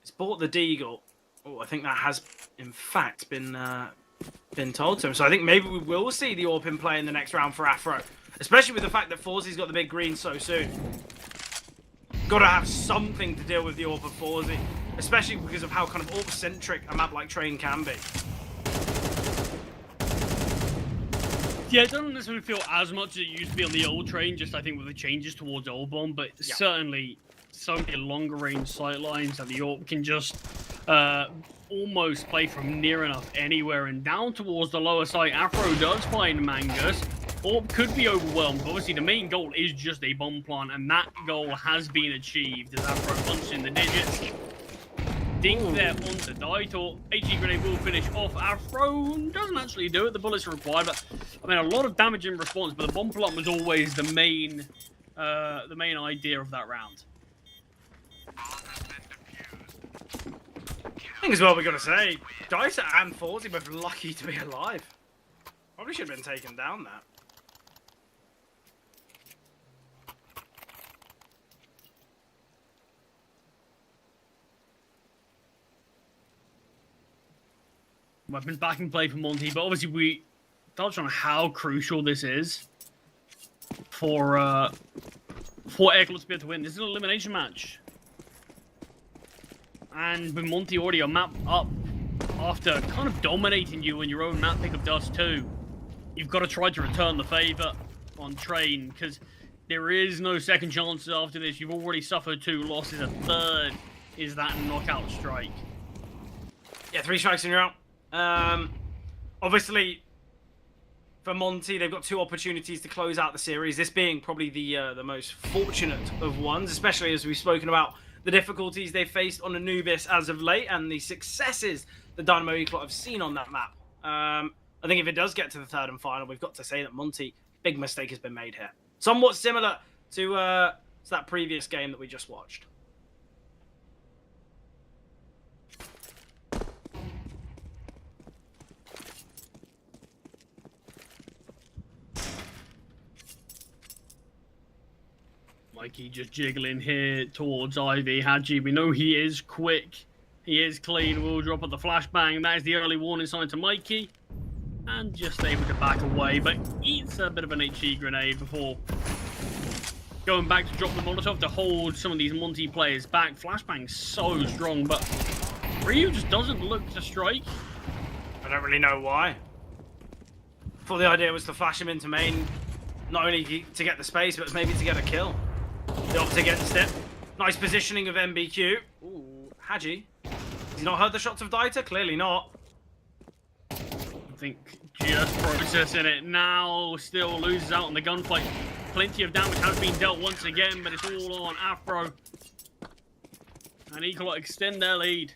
it's bought the Deagle. Oh, I think that has, in fact, been told to him. So I think maybe we will see the AWP in play in the next round for Afro. Especially with the fact that Forzy's got the big green so soon. Got to have something to deal with the AWP of Forzy. Especially because of how kind of AWP-centric a map like Train can be. Yeah, it doesn't necessarily feel as much as it used to be on the old Train, just I think with the changes towards Old Bomb, but yeah, certainly so many longer range sight lines that the AWP can just almost play from near enough anywhere, and down towards the lower side, Afro does find Mangus. AWP could be overwhelmed, but obviously the main goal is just a bomb plant, and that goal has been achieved as Afro punches in the digits. Dink there onto Dieter. HE grenade will finish off. Afro doesn't actually do it. The bullets are required, but I mean a lot of damage in response. But the bomb plant was always the main idea of that round. I think as well we're going to say, Dieter and Forzy both lucky to be alive. Probably should have been taken down there. Weapons back in play for Monty, but obviously we touched on how crucial this is for Airclub to be able to win. This is an elimination match. And with Monty already a map up after kind of dominating you in your own map pick of Dust 2, you've got to try to return the favour. on Train, because there is no second chances after this. You've already suffered 2 losses. A third is that knockout strike. Yeah, 3 strikes and you're out. Obviously, for Monty, they've got 2 opportunities to close out the series. This being probably the most fortunate of ones, especially as we've spoken about the difficulties they've faced on Anubis as of late and the successes the Dynamo Eclot have seen on that map. I think if it does get to the 3rd and final, we've got to say that Monty, big mistake has been made here. Somewhat similar to that previous game that we just watched. Mikey just jiggling here towards Ivy. Hadji, we know he is quick. He is clean. Will drop at the flashbang. That is the early warning sign to Mikey. And just able to back away, but eats a bit of an HE grenade before going back to drop the Molotov to hold some of these Monty players back. Flashbang's so strong, but Ryu just doesn't look to strike. I don't really know why. Thought the idea was to flash him into main, not only to get the space, but maybe to get a kill. They opt against it. Nice positioning of MBQ. Ooh, Hadji. Has he not heard the shots of Dieter? Clearly not. I think just processing it now. Still loses out on the gunfight. Plenty of damage has been dealt once again, but it's all on Afro. And Eclot extend their lead.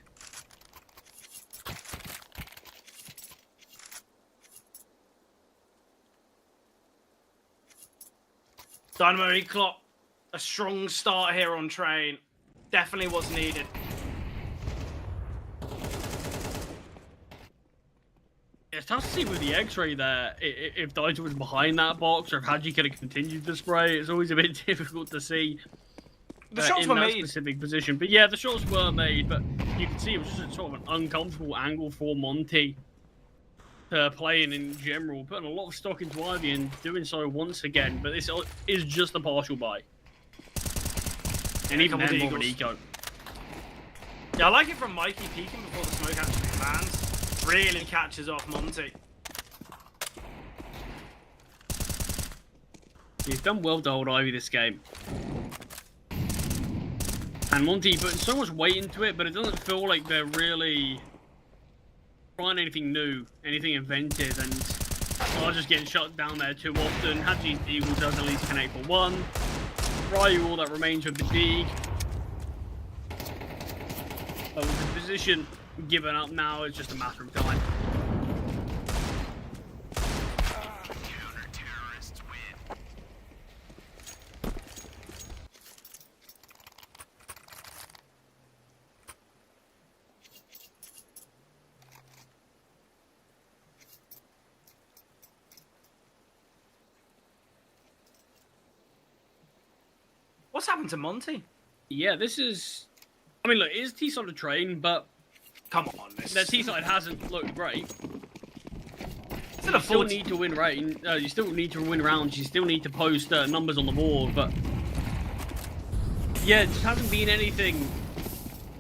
Dynamo Eclot, a strong start here on Train. Definitely what's needed. It's tough to see with the X-ray there, if Dieter was behind that box or if Hadji could have continued the spray. It's always a bit difficult to see The shots in were that made. specific position. But yeah, the shots were made, but you can see it was just sort of an uncomfortable angle for Monty playing in general, putting a lot of stock into Ivy and doing so once again. But this is just a partial buy. And even then, more of an eco. Yeah, I like it from Mikey peeking before the smoke actually lands. Really catches off Monty. He's done well to hold Ivy this game. And Monty putting so much weight into it, but it doesn't feel like they're really trying anything new, anything inventive, and are just getting shut down there too often. Hadji's Eagle does at least connect for 1. Ryu, all that remains with the dig. But with the position given up now, it's just a matter of time. Counter-terrorists win. What's happened to Monty? Yeah, this is... I mean, look, it is T-side of Train, but Come on, this. their T-side hasn't looked great. Still You a still 40. need to win you still need to win rounds. You still need to post numbers on the board, but yeah, it just hasn't been anything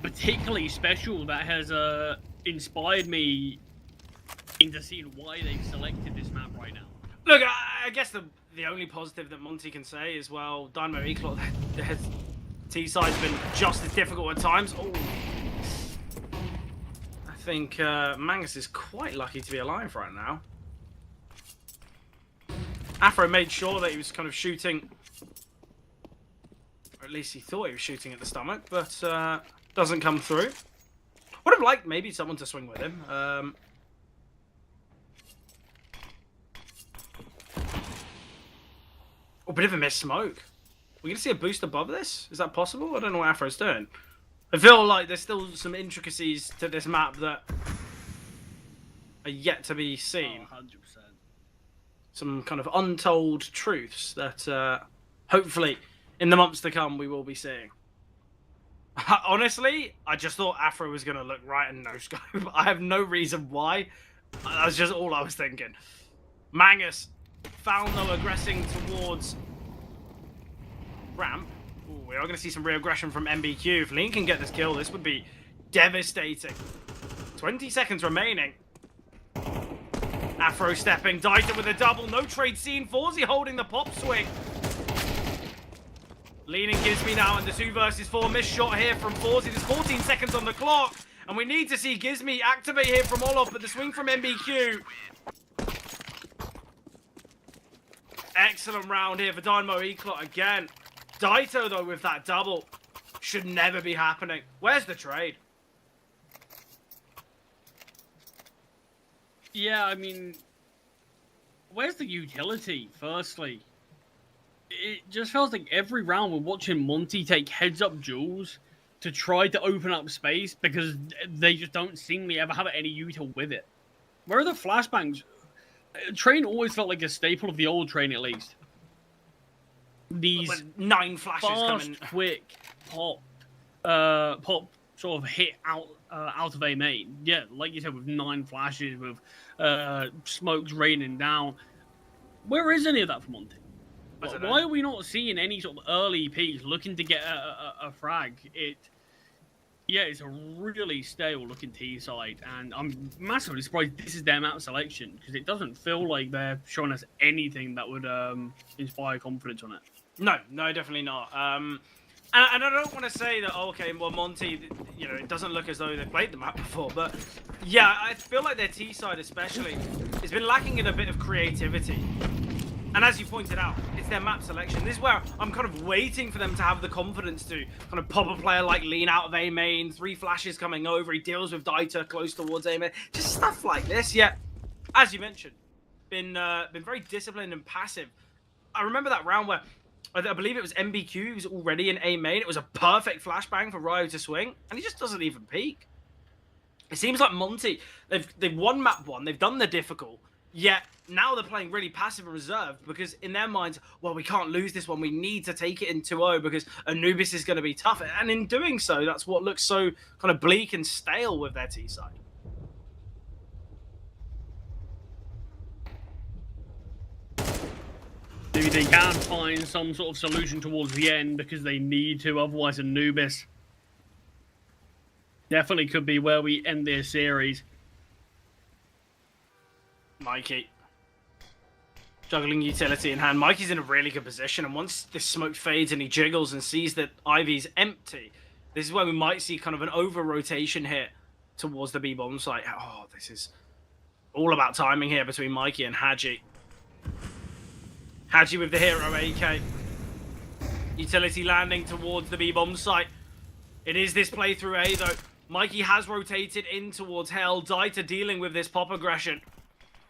particularly special that has inspired me into seeing why they've selected this map right now. Look, I guess the only positive that Monty can say is, well, Dynamo Eclot, their T-side's been just as difficult at times. Oh, I think Mangus is quite lucky to be alive right now. Afro made sure that he was kind of shooting, or at least he thought he was shooting at the stomach, but doesn't come through. Would have liked maybe someone to swing with him. A bit of a missed smoke. We're going to see a boost above this? Is that possible? I don't know what Afro's doing. I feel like there's still some intricacies to this map that are yet to be seen. Oh, 100%. Some kind of untold truths that hopefully in the months to come we will be seeing. Honestly, I just thought Afro was going to look right and no scope. I have no reason why. That's just all I was thinking. Mangus found though aggressing towards ramp. Ooh, we are going to see some re-aggression from MBQ. If Lean can get this kill, this would be devastating. 20 seconds remaining. Afro stepping, Dieter with a double, no trade seen. Forzy holding the pop swing. Leaning Gizmi now in the 2 versus 4. Missed shot here from Forzy. There's 14 seconds on the clock. And we need to see Gizmi activate here from Olof, but the swing from MBQ. Excellent round here for Dynamo Eclot again. Daito, though, with that double. Should never be happening. Where's the trade? Yeah, I mean, where's the utility, firstly? It just feels like every round we're watching Monty take heads-up duels to try to open up space because they just don't seemingly ever have any util with it. Where are the flashbangs? Train always felt like a staple of the old Train, at least. These When 9 flashes fast, coming. quick pop sort of hit out of A main. Yeah, like you said, with 9 flashes, with smokes raining down. Where is any of that from Monty? Why are we not seeing any sort of early Ps looking to get a frag? It's a really stale looking T side, and I'm massively surprised this is their map selection because it doesn't feel like they're showing us anything that would inspire confidence on it. No, definitely not. And I don't want to say that, okay, well, Monty, you know, it doesn't look as though they've played the map before, but yeah, I feel like their T side especially has been lacking in a bit of creativity. And as you pointed out, it's their map selection. This is where I'm kind of waiting for them to have the confidence to kind of pop a player like Lean out of A main, 3 flashes coming over, he deals with Dieter close towards A main, just stuff like this. Yet, as you mentioned, been very disciplined and passive. I remember that round where I believe it was MBQ who was already in A main. It was a perfect flashbang for Ryo to swing, and he just doesn't even peek. It seems like Monty, they've won map 1, they've done the difficult, yet now they're playing really passive and reserved because in their minds, well, we can't lose this one. We need to take it in 2-0 because Anubis is going to be tough. And in doing so, that's what looks so kind of bleak and stale with their T side. Maybe they can find some sort of solution towards the end because they need to, otherwise Anubis definitely could be where we end this series. Mikey. Juggling utility in hand. Mikey's in a really good position, and once this smoke fades and he jiggles and sees that Ivy's empty, this is where we might see kind of an over-rotation here towards the B-bomb site. Oh, this is all about timing here between Mikey and Haji. Haji with the hero AK. Utility landing towards the B-bomb site. It is this playthrough A, though. Mikey has rotated in towards Hell. Dieter dealing with this pop aggression.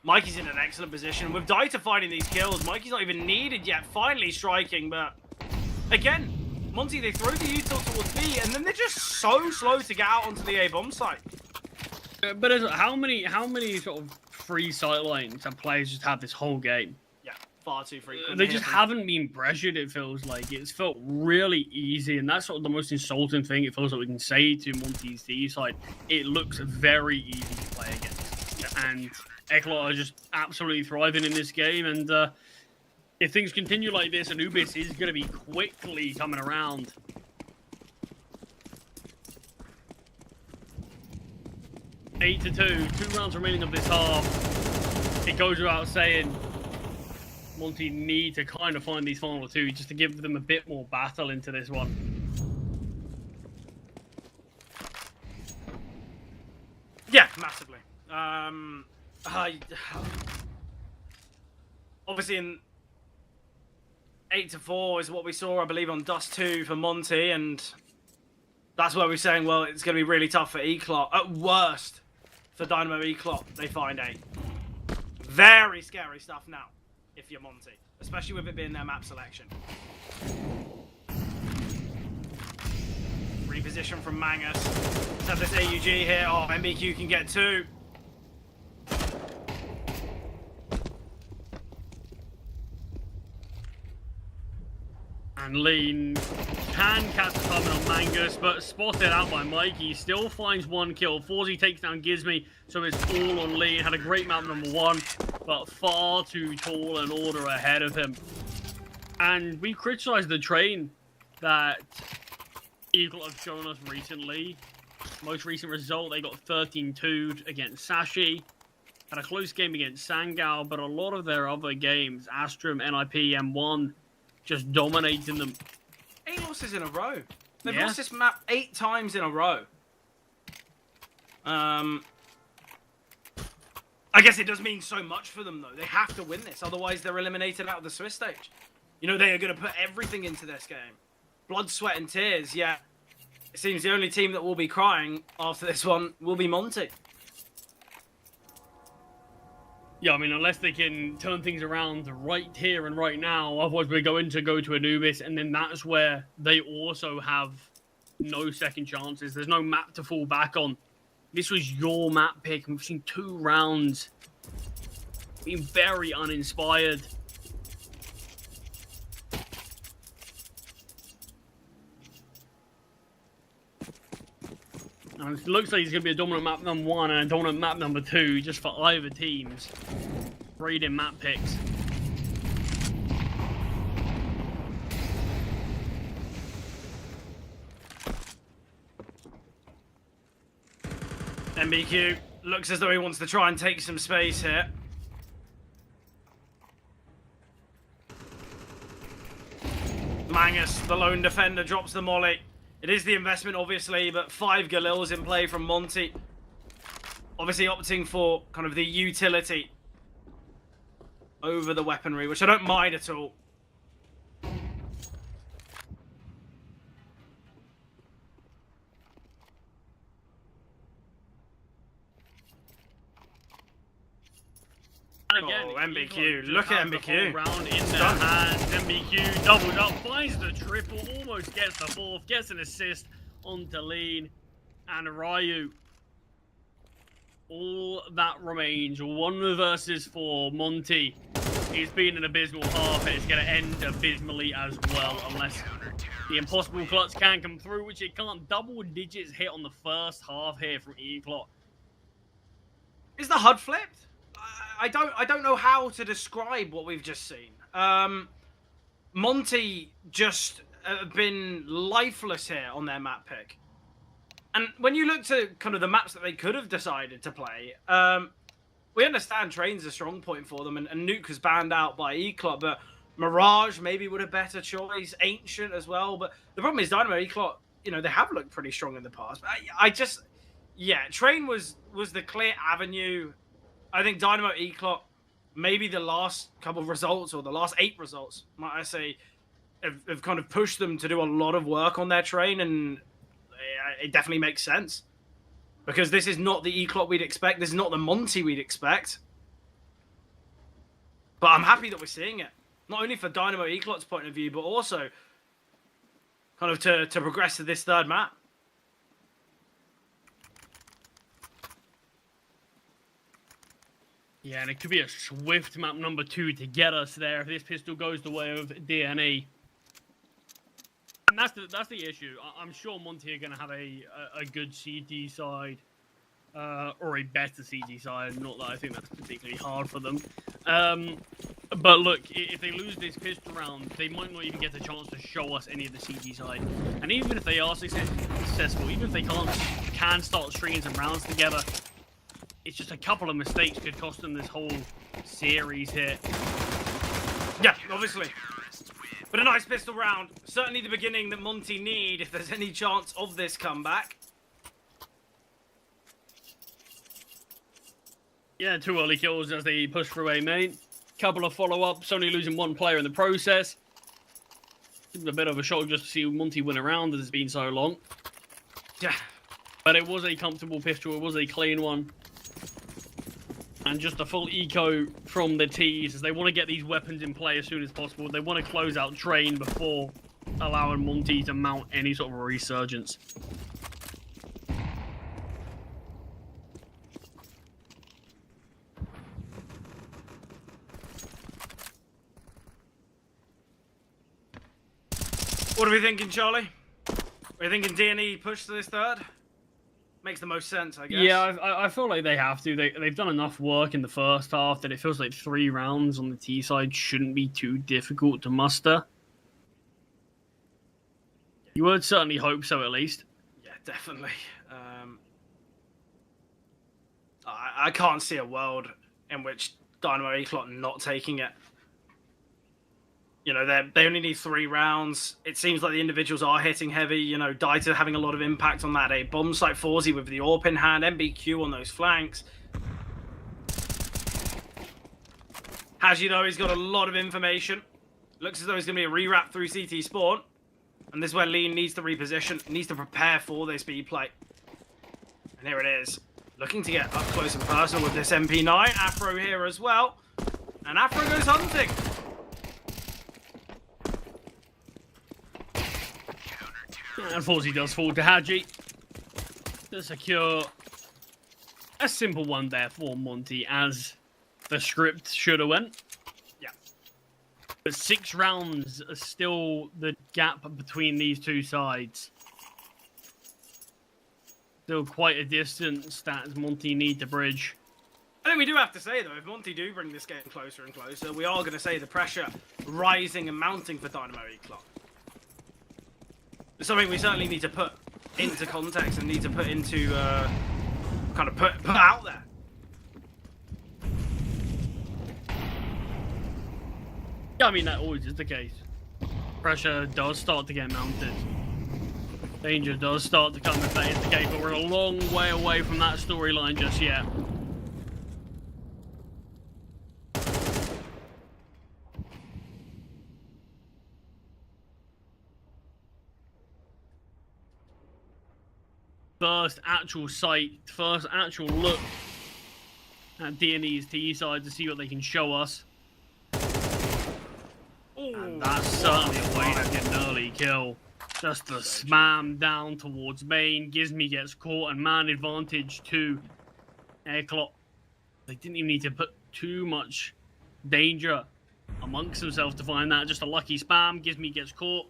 Mikey's in an excellent position. With Dieter finding these kills, Mikey's not even needed yet. Finally striking, but again, Monty, they throw the util towards B, and then they're just so slow to get out onto the A bomb site. But how many sort of free sight lines have players just had this whole game? Yeah, far too frequent. They just haven't been pressured, it feels like. It's felt really easy, and that's sort of the most insulting thing it feels like we can say to Monty's D side. It looks very easy to play against. Yeah. And Eclot are just absolutely thriving in this game, and if things continue like this, Anubis is going to be quickly coming around. Eight to 2, 2 rounds remaining of this half. It goes without saying, Monty need to kind of find these final 2 just to give them a bit more battle into this one. Yeah, massively. Obviously in 8 to 4 is what we saw, I believe, on Dust 2 for Monty, and that's where we're saying, well, it's going to be really tough for Eclot. At worst, for Dynamo Eclot, they find A. Very scary stuff now, if you're Monty, especially with it being their map selection. Reposition from Mangus. Let's have this AUG here. Oh, MBQ can get 2. And Lean can catch the timing on Mangus, but spotted out by Mikey. Still finds 1 kill. Forzy takes down Gizmi, so it's all on Lean. Had a great map number 1, but far too tall an order ahead of him. And we criticised the train that Eagle have shown us recently. Most recent result, they got 13-2 against Sashi. Had a close game against Sangao, but a lot of their other games, Astrum, NIP, M1, just dominating them. 8 losses in a row. They've Yeah. lost this map 8 times in a row. I guess it does mean so much for them, though. They have to win this, otherwise they're eliminated out of the Swiss stage. You know, they are going to put everything into this game. Blood, sweat, and tears, yeah. It seems the only team that will be crying after this one will be Monty. Yeah, I mean, unless they can turn things around right here and right now, otherwise we're going to go to Anubis, and then that's where they also have no second chances. There's no map to fall back on. This was your map pick, and we've seen 2 rounds being very uninspired. And it looks like it's going to be a dominant map number 1 and a dominant map number 2 just for either teams. Trading map picks. MBQ looks as though he wants to try and take some space here. Mangus, the lone defender, drops the molly. It is the investment, obviously, but 5 Galils in play from Monty. Obviously opting for kind of the utility over the weaponry, which I don't mind at all. And again, Oh, MBQ. Evo Look just at has the MBQ. whole round in It's their done. hands. MBQ doubles up, finds the triple, almost gets the 4th, gets an assist onto Lean and Ryu. All that remains, 1 versus 4. Monty. It's been an abysmal half, and it's going to end abysmally as well, unless the impossible clutch can come through, which it can't. Double digits hit on the first half here from E-Clot. Is the HUD flipped? I don't know how to describe what we've just seen. Monty just been lifeless here on their map pick. And when you look to kind of the maps that they could have decided to play, we understand Train's a strong point for them, and Nuke was banned out by E-Clot, but Mirage maybe would have better choice, Ancient as well. But the problem is Dynamo E-Clot, you know, they have looked pretty strong in the past. But I just, yeah, Train was the clear avenue. I think Dynamo E-Clot, maybe the last couple of results, or the last 8 results, might I say, have kind of pushed them to do a lot of work on their Train, and it definitely makes sense. Because this is not the E-Clot we'd expect. This is not the Monty we'd expect. But I'm happy that we're seeing it. Not only for Dynamo E-Clot's point of view, but also kind of to progress to this 3rd map. Yeah, and it could be a swift map number 2 to get us there if this pistol goes the way of DNE. And that's the issue. I'm sure Monty are going to have a good CT side, or a better CT side. Not that I think that's particularly hard for them. But look, if they lose this pistol round, they might not even get a chance to show us any of the CT side. And even if they are successful, even if they can start stringing some rounds together, it's just a couple of mistakes could cost them this whole series here. Yeah, obviously. But a nice pistol round. Certainly the beginning that Monty need if there's any chance of this comeback. Yeah, 2 early kills as they push through A main. Couple of follow-ups, only losing 1 player in the process. A bit of a shock just to see Monty win a round as it's been so long. Yeah. But it was a comfortable pistol, it was a clean one. And just a full eco from the T's as they want to get these weapons in play as soon as possible. They want to close out Train before allowing Monty to mount any sort of a resurgence. What are we thinking, Charlie? Are we thinking DNE push to this 3rd? Makes the most sense, I guess. Yeah, I feel like they have to. They've done enough work in the first half that it feels like 3 rounds on the T side shouldn't be too difficult to muster. You would certainly hope so, at least. Yeah, definitely. I can't see a world in which Dynamo Eclot not taking it. You know, they only need 3 rounds. It seems like the individuals are hitting heavy. You know, Dieter having a lot of impact on that A bomb site. Forzy with the AWP in hand. MBQ on those flanks. Haji, though, he's got a lot of information. Looks as though he's going to be a rewrap through CT spawn. And this is where Lean needs to reposition. Needs to prepare for this speed play. And here it is. Looking to get up close and personal with this MP9. Afro here as well. And Afro goes hunting. And Forzy does fall to Haji to secure a simple one there for Monty, as the script should have went. Yeah. But 6 rounds are still the gap between these two sides. Still quite a distance that Monty need to bridge. I think we do have to say, though, if Monty do bring this game closer and closer, we are going to say the pressure rising and mounting for Dynamo Eclot. It's something we certainly need to put into context and need to put into, kind of put out there. Yeah, I mean, that always is the case. Pressure does start to get mounted. Danger does start to come if that is the case, but we're a long way away from that storyline just yet. First actual sight, first actual look at D&E's T side to see what they can show us. And that's certainly a way to get an early kill. Just the spam down towards main. Gizmi gets caught and man advantage to Eclot. They didn't even need to put too much danger amongst themselves to find that. Just a lucky spam. Gizmi gets caught.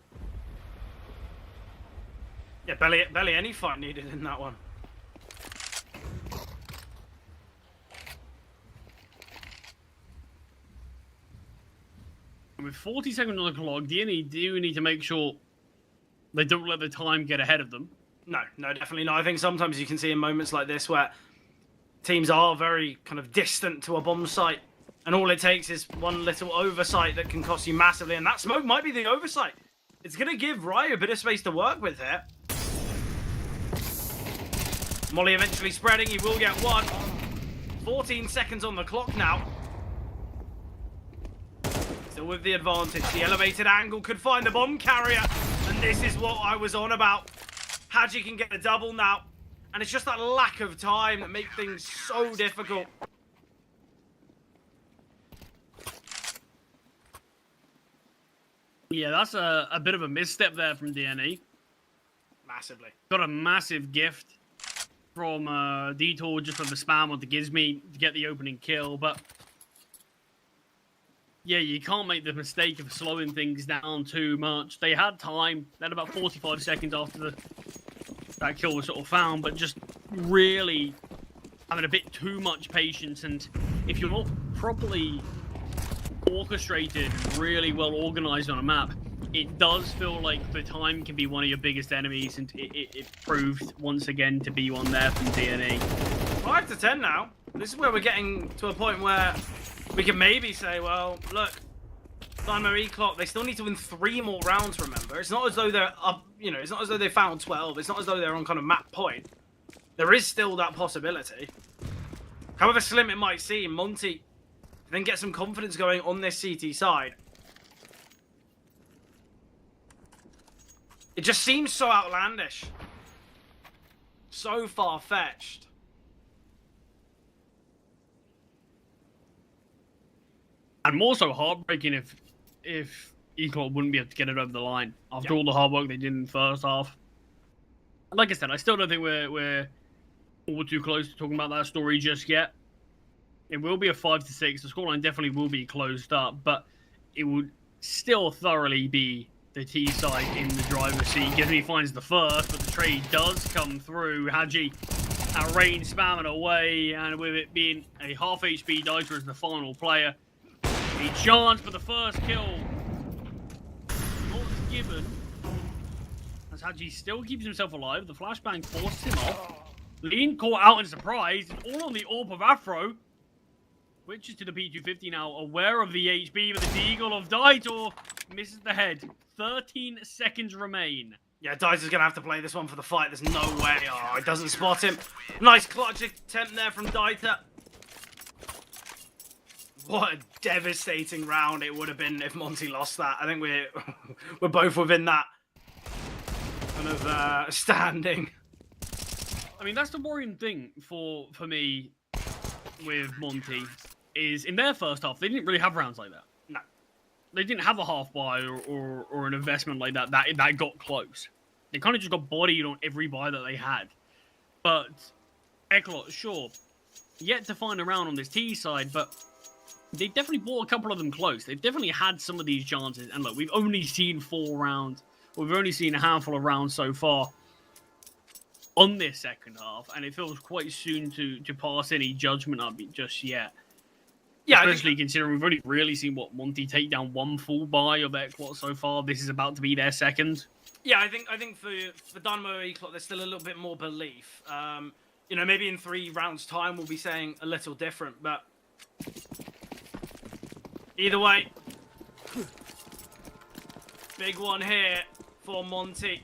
Yeah, barely any fight needed in that one. And with 40 seconds on the clock, D&E do need to make sure they don't let the time get ahead of them. No, definitely not. I think sometimes you can see in moments like this where teams are very kind of distant to a bomb site, and all it takes is one little oversight that can cost you massively, and that smoke might be the oversight. It's going to give Ryu a bit of space to work with here. Molly eventually spreading. He will get one. 14 seconds on the clock now. Still with the advantage. The elevated angle could find the bomb carrier. And this is what I was on about. Haji can get a double now. And it's just that lack of time that makes things so difficult. Yeah, that's a bit of a misstep there from D&E. Massively. Got a massive gift from Detour just for the spam on the Gizmi to get the opening kill, but yeah, you can't make the mistake of slowing things down too much. They had time. They had about 45 seconds after that kill was sort of found, but just really having a bit too much patience. And if you're not properly orchestrated, really well organized on a map, it does feel like the time can be one of your biggest enemies, and it proved once again to be one there from D&E. 5 to 10 now. This is where we're getting to a point where we can maybe say, well, look, Dynamo Eclot, they still need to win 3 more rounds, remember. It's not as though they're up, you know, it's not as though they found 12. It's not as though they're on kind of map point. There is still that possibility. However slim it might seem, Monty then get some confidence going on this CT side. It just seems so outlandish. So far-fetched. And more so heartbreaking if Eclot wouldn't be able to get it over the line after all the hard work they did in the first half. Like I said, I still don't think we're all too close to talking about that story just yet. It will be a 5-6. The scoreline definitely will be closed up, but it would still thoroughly be the T side in the driver's seat. Gizmi finds the first, but the trade does come through. Haji at range spamming away, and with it being a half HP Dieter as the final player, a chance for the first kill not given, as Haji still keeps himself alive. The flashbang forces him off. Lean caught out in surprise. It's all on the AWP of Afro. Switches to the P250 now, aware of the HP, but the Deagle of Daitor misses the head. 13 seconds remain. Yeah, Daitor's going to have to play this one for the fight. There's no way. Oh, he doesn't spot him. Nice clutch attempt there from Daitor. What a devastating round it would have been if Monty lost that. I think we're both within that kind of standing. I mean, that's the worrying thing for me with Monty, is in their first half, they didn't really have rounds like that. No. They didn't have a half buy or an investment like that got close. They kind of just got bodied on every buy that they had. But Eklot, sure, yet to find a round on this T side, but they definitely brought a couple of them close. They've definitely had some of these chances. And look, we've only seen 4 rounds. We've only seen a handful of rounds so far on this second half, and it feels quite soon to pass any judgment on it just yet. Yeah, especially considering we've only really seen Monty take down 1 full buy of Eklot so far. This is about to be their second. Yeah, I think for Dynamo Eklot, there's still a little bit more belief. You know, maybe in 3 rounds' time we'll be saying a little different, but either way, big one here for Monty.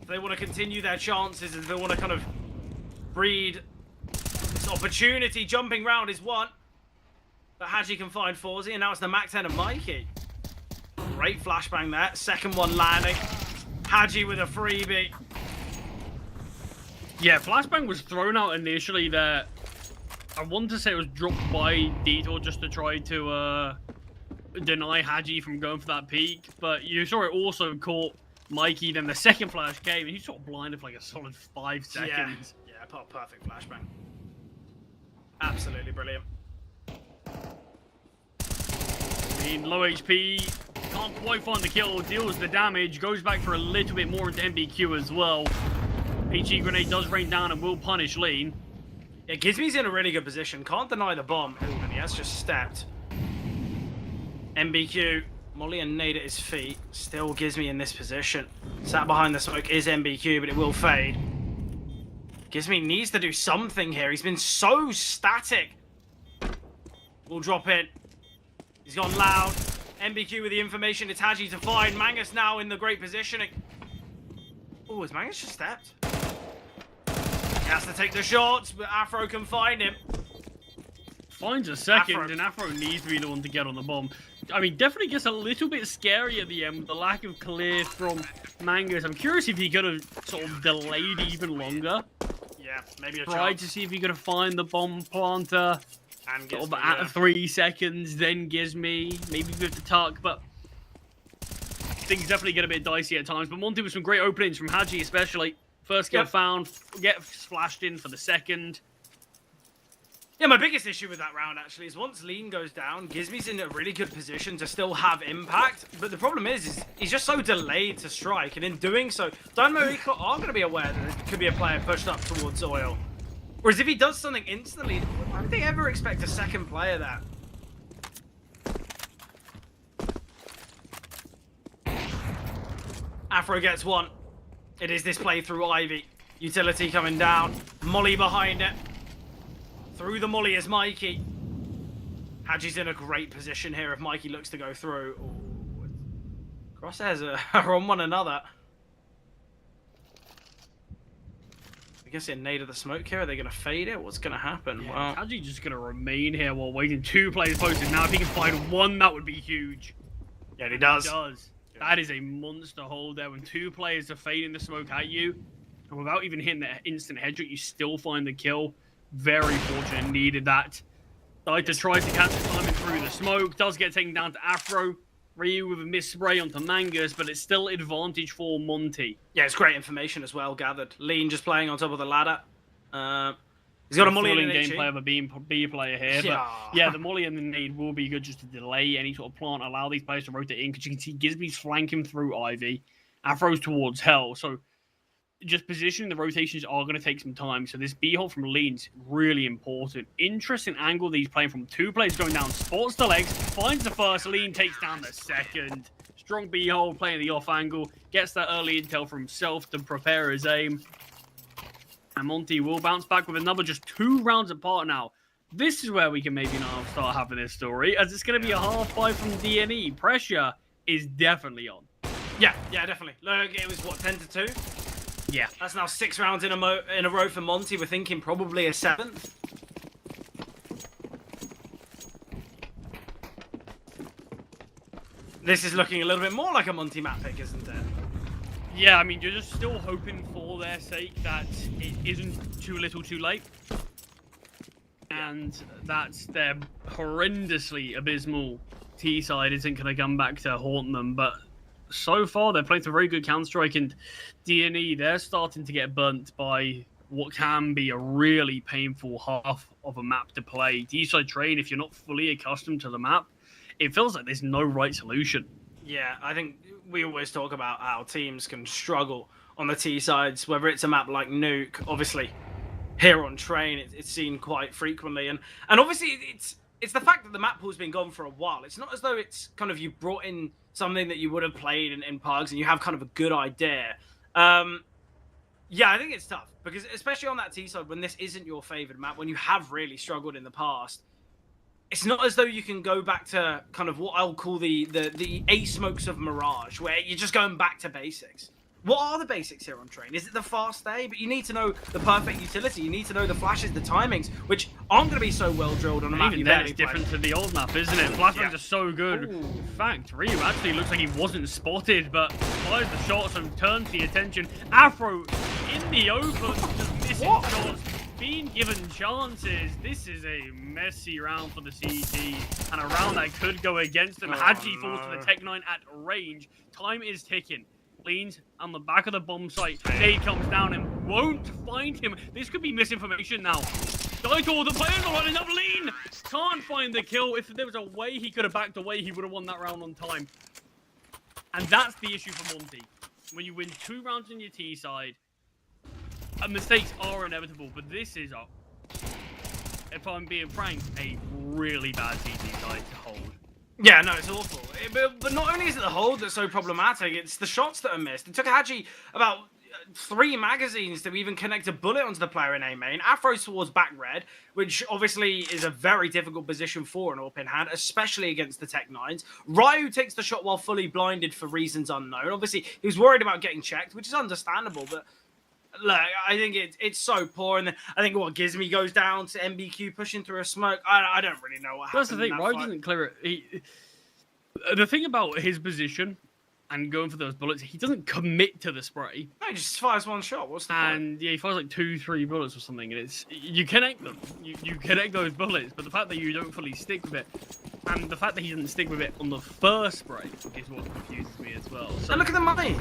If they want to continue their chances, if they want to kind of breed this opportunity, jumping round is one. But Hadji can find Forzy, and now it's the Mac 10 of Mikey. Great flashbang there. Second one landing. Hadji with a freebie. Yeah, flashbang was thrown out initially there. I want to say it was dropped by Detour just to try to deny Hadji from going for that peak. But you saw it also caught Mikey. Then the second flash came, and he sort of blinded for like a solid 5 seconds. Yeah, perfect flashbang. Absolutely brilliant. In low HP, can't quite find the kill, deals the damage, goes back for a little bit more into MBQ as well. HE grenade does rain down and will punish Lean. Yeah, Gizmy's in a really good position. Can't deny the bomb. Ooh, and he has just stepped. MBQ, Molly and nade at his feet. Still Gizmy in this position. Sat behind the smoke is MBQ, but it will fade. Gizmy needs to do something here. He's been so static. We'll drop in. He's gone loud. MBQ with the information. It's Hadji to find. Mangus now in the great positioning. Oh, has Mangus just stepped? He has to take the shots, but Afro can find him. Finds a second, and Afro needs to be the one to get on the bomb. I mean, definitely gets a little bit scary at the end with the lack of clear from Mangus. I'm curious if he could have sort of delayed even longer. Yeah, maybe a tried to see if he could have find the bomb planter. And sort of at 3 seconds, then Gizmy, maybe with the tuck, but things definitely get a bit dicey at times. But Monty with some great openings from Hadji, especially. First kill found, get flashed in for the second. Yeah, my biggest issue with that round, actually, is once Lean goes down, Gizmy's in a really good position to still have impact. But the problem is he's just so delayed to strike, and in doing so, Dynamo Eklot are going to be aware that there could be a player pushed up towards Oil. Whereas if he does something instantly, why would they ever expect a second player there? Afro gets one. It is this play through Ivy. Utility coming down. Molly behind it. Through the Molly is Mikey. Hadji's in a great position here if Mikey looks to go through. Ooh. Crosshairs are on one another. I guess in nade of the smoke here. Are they going to fade it? What's going to happen? Yeah, well, Hadji just going to remain here while waiting. 2 players posted. Now, if he can find 1, that would be huge. Yeah, he does. He does. Yeah. That is a monster hold there. When 2 players are fading the smoke at you, and without even hitting the instant headshot, you still find the kill. Very fortunate. Needed that. Dieter tries to catch the timing through the smoke. Does get taken down to Afro. Ryu with a miss spray onto Mangus, but it's still advantage for Monty. Yeah, it's great information as well gathered. Lean just playing on top of the ladder. He's got a molly and an gameplay of a B player here. Yeah. But yeah, the molly and the nade will be good just to delay any sort of plant, allow these players to rotate in, because you can see Gizby's flanking through Ivy. Afro's towards Hell. So just positioning the rotations are going to take some time. So this B hold from Lean's really important. Interesting angle that he's playing from. 2 players going down. Spots the legs. Finds the first. Lean takes down the second. Strong B hold playing the off angle. Gets that early intel for himself to prepare his aim. And Monty will bounce back with another just 2 rounds apart now. This is where we can maybe now start having this story, as it's going to be a half fight from DNE. Pressure is definitely on. Yeah, definitely. Look, it was, what, 10-2? Yeah. That's now 6 rounds in a row for Monty. We're thinking probably a 7th. This is looking a little bit more like a Monty map pick, isn't it? Yeah, I mean, you're just still hoping for their sake that it isn't too little too late. And that their horrendously abysmal T side isn't going to come back to haunt them. But so far, they're playing some very good Counter-Strike, and DNE, they're starting to get burnt by what can be a really painful half of a map to play. T-side train, if you're not fully accustomed to the map, it feels like there's no right solution. Yeah, I think we always talk about how teams can struggle on the T sides, whether it's a map like Nuke, obviously. Here on Train, it's seen quite frequently, and obviously it's the fact that the map pool's been gone for a while. It's not as though it's kind of you brought in something that you would have played in Pugs and you have kind of a good idea. Yeah, I think it's tough because especially on that T side when this isn't your favorite map, when you have really struggled in the past, it's not as though you can go back to kind of what I'll call the ace smokes of Mirage, where you're just going back to basics. What are the basics here on Train? Is it the fast A? But you need to know the perfect utility. You need to know the flashes, the timings, which aren't going to be so well drilled on a map. Even then, it's different to the old map, isn't it? Flashbangs are so good. Ooh. In fact, Ryu actually looks like he wasn't spotted, but fires the shots and turns the attention. Afro in the open, just missing shots, being given chances. This is a messy round for the CT, and a round that could go against them. Haji falls to the Tech 9 at range. Time is ticking. Leans on the back of the bomb site. Nade comes down and won't find him. This could be misinformation now. Daito, the player on enough lean. Can't find the kill. If there was a way he could have backed away, he would have won that round on time. And that's the issue for Monty. When you win 2 rounds on your T side, mistakes are inevitable, but this is, if I'm being frank, a really bad TT side to hold. Yeah, no, it's awful. But not only is it the hold that's so problematic, it's the shots that are missed. It took Haji about 3 magazines to even connect a bullet onto the player in A main. Afro's towards back red, which obviously is a very difficult position for an AWP in hand, especially against the Tech 9s. Ryu takes the shot while fully blinded for reasons unknown. Obviously, he was worried about getting checked, which is understandable, but look, I think it's so poor, and I think what Gizmy goes down to MBQ pushing through a smoke. I don't really know what happened. That's the thing, Ryu doesn't clear it. The thing about his position and going for those bullets, he doesn't commit to the spray. No, he just fires one shot. What's the point? And yeah, he fires like 2-3 bullets or something, and you connect them. You connect those bullets, but the fact that you don't fully stick with it, and the fact that he didn't stick with it on the first spray is what confuses me as well. So, and look at the money.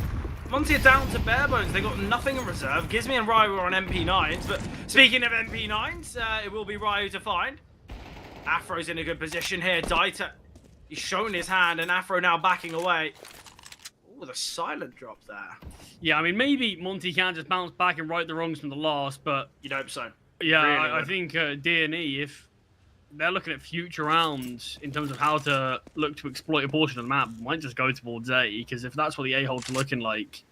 Monty are down to bare bones. They got nothing in reserve. Gizmy and Ryu are on MP9s, but speaking of MP9s, it will be Ryu to find. Afro's in a good position here. Daita, he's shown his hand, and Afro now backing away. Oh, the silent drop there. Yeah, I mean, maybe Monty can just bounce back and right the wrongs from the last, but You'd hope so. yeah, Really I would. think DNE, if they're looking at future rounds in terms of how to look to exploit a portion of the map, might just go towards A, because if that's what the A-hold's looking like,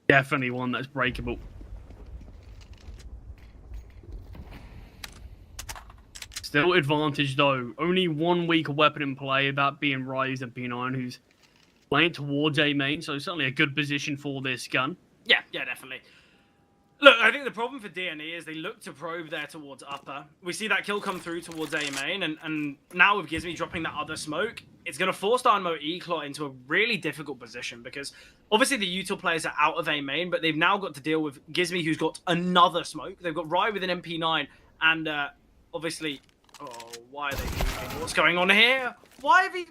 definitely one that's breakable. Still advantage though. Only 1 weak weapon in play, that being Ryu's MP9, who's playing towards A main, so certainly a good position for this gun. Yeah, definitely. Look, I think the problem for DNE is they look to probe there towards upper. We see that kill come through towards A main, and now with Gizmy dropping that other smoke, it's going to force Dynamo Eclot into a really difficult position, because obviously the util players are out of A main, but they've now got to deal with Gizmy, who's got another smoke. They've got Ryu with an MP9, and obviously... Oh, why are they moving? What's going on here? Why have he...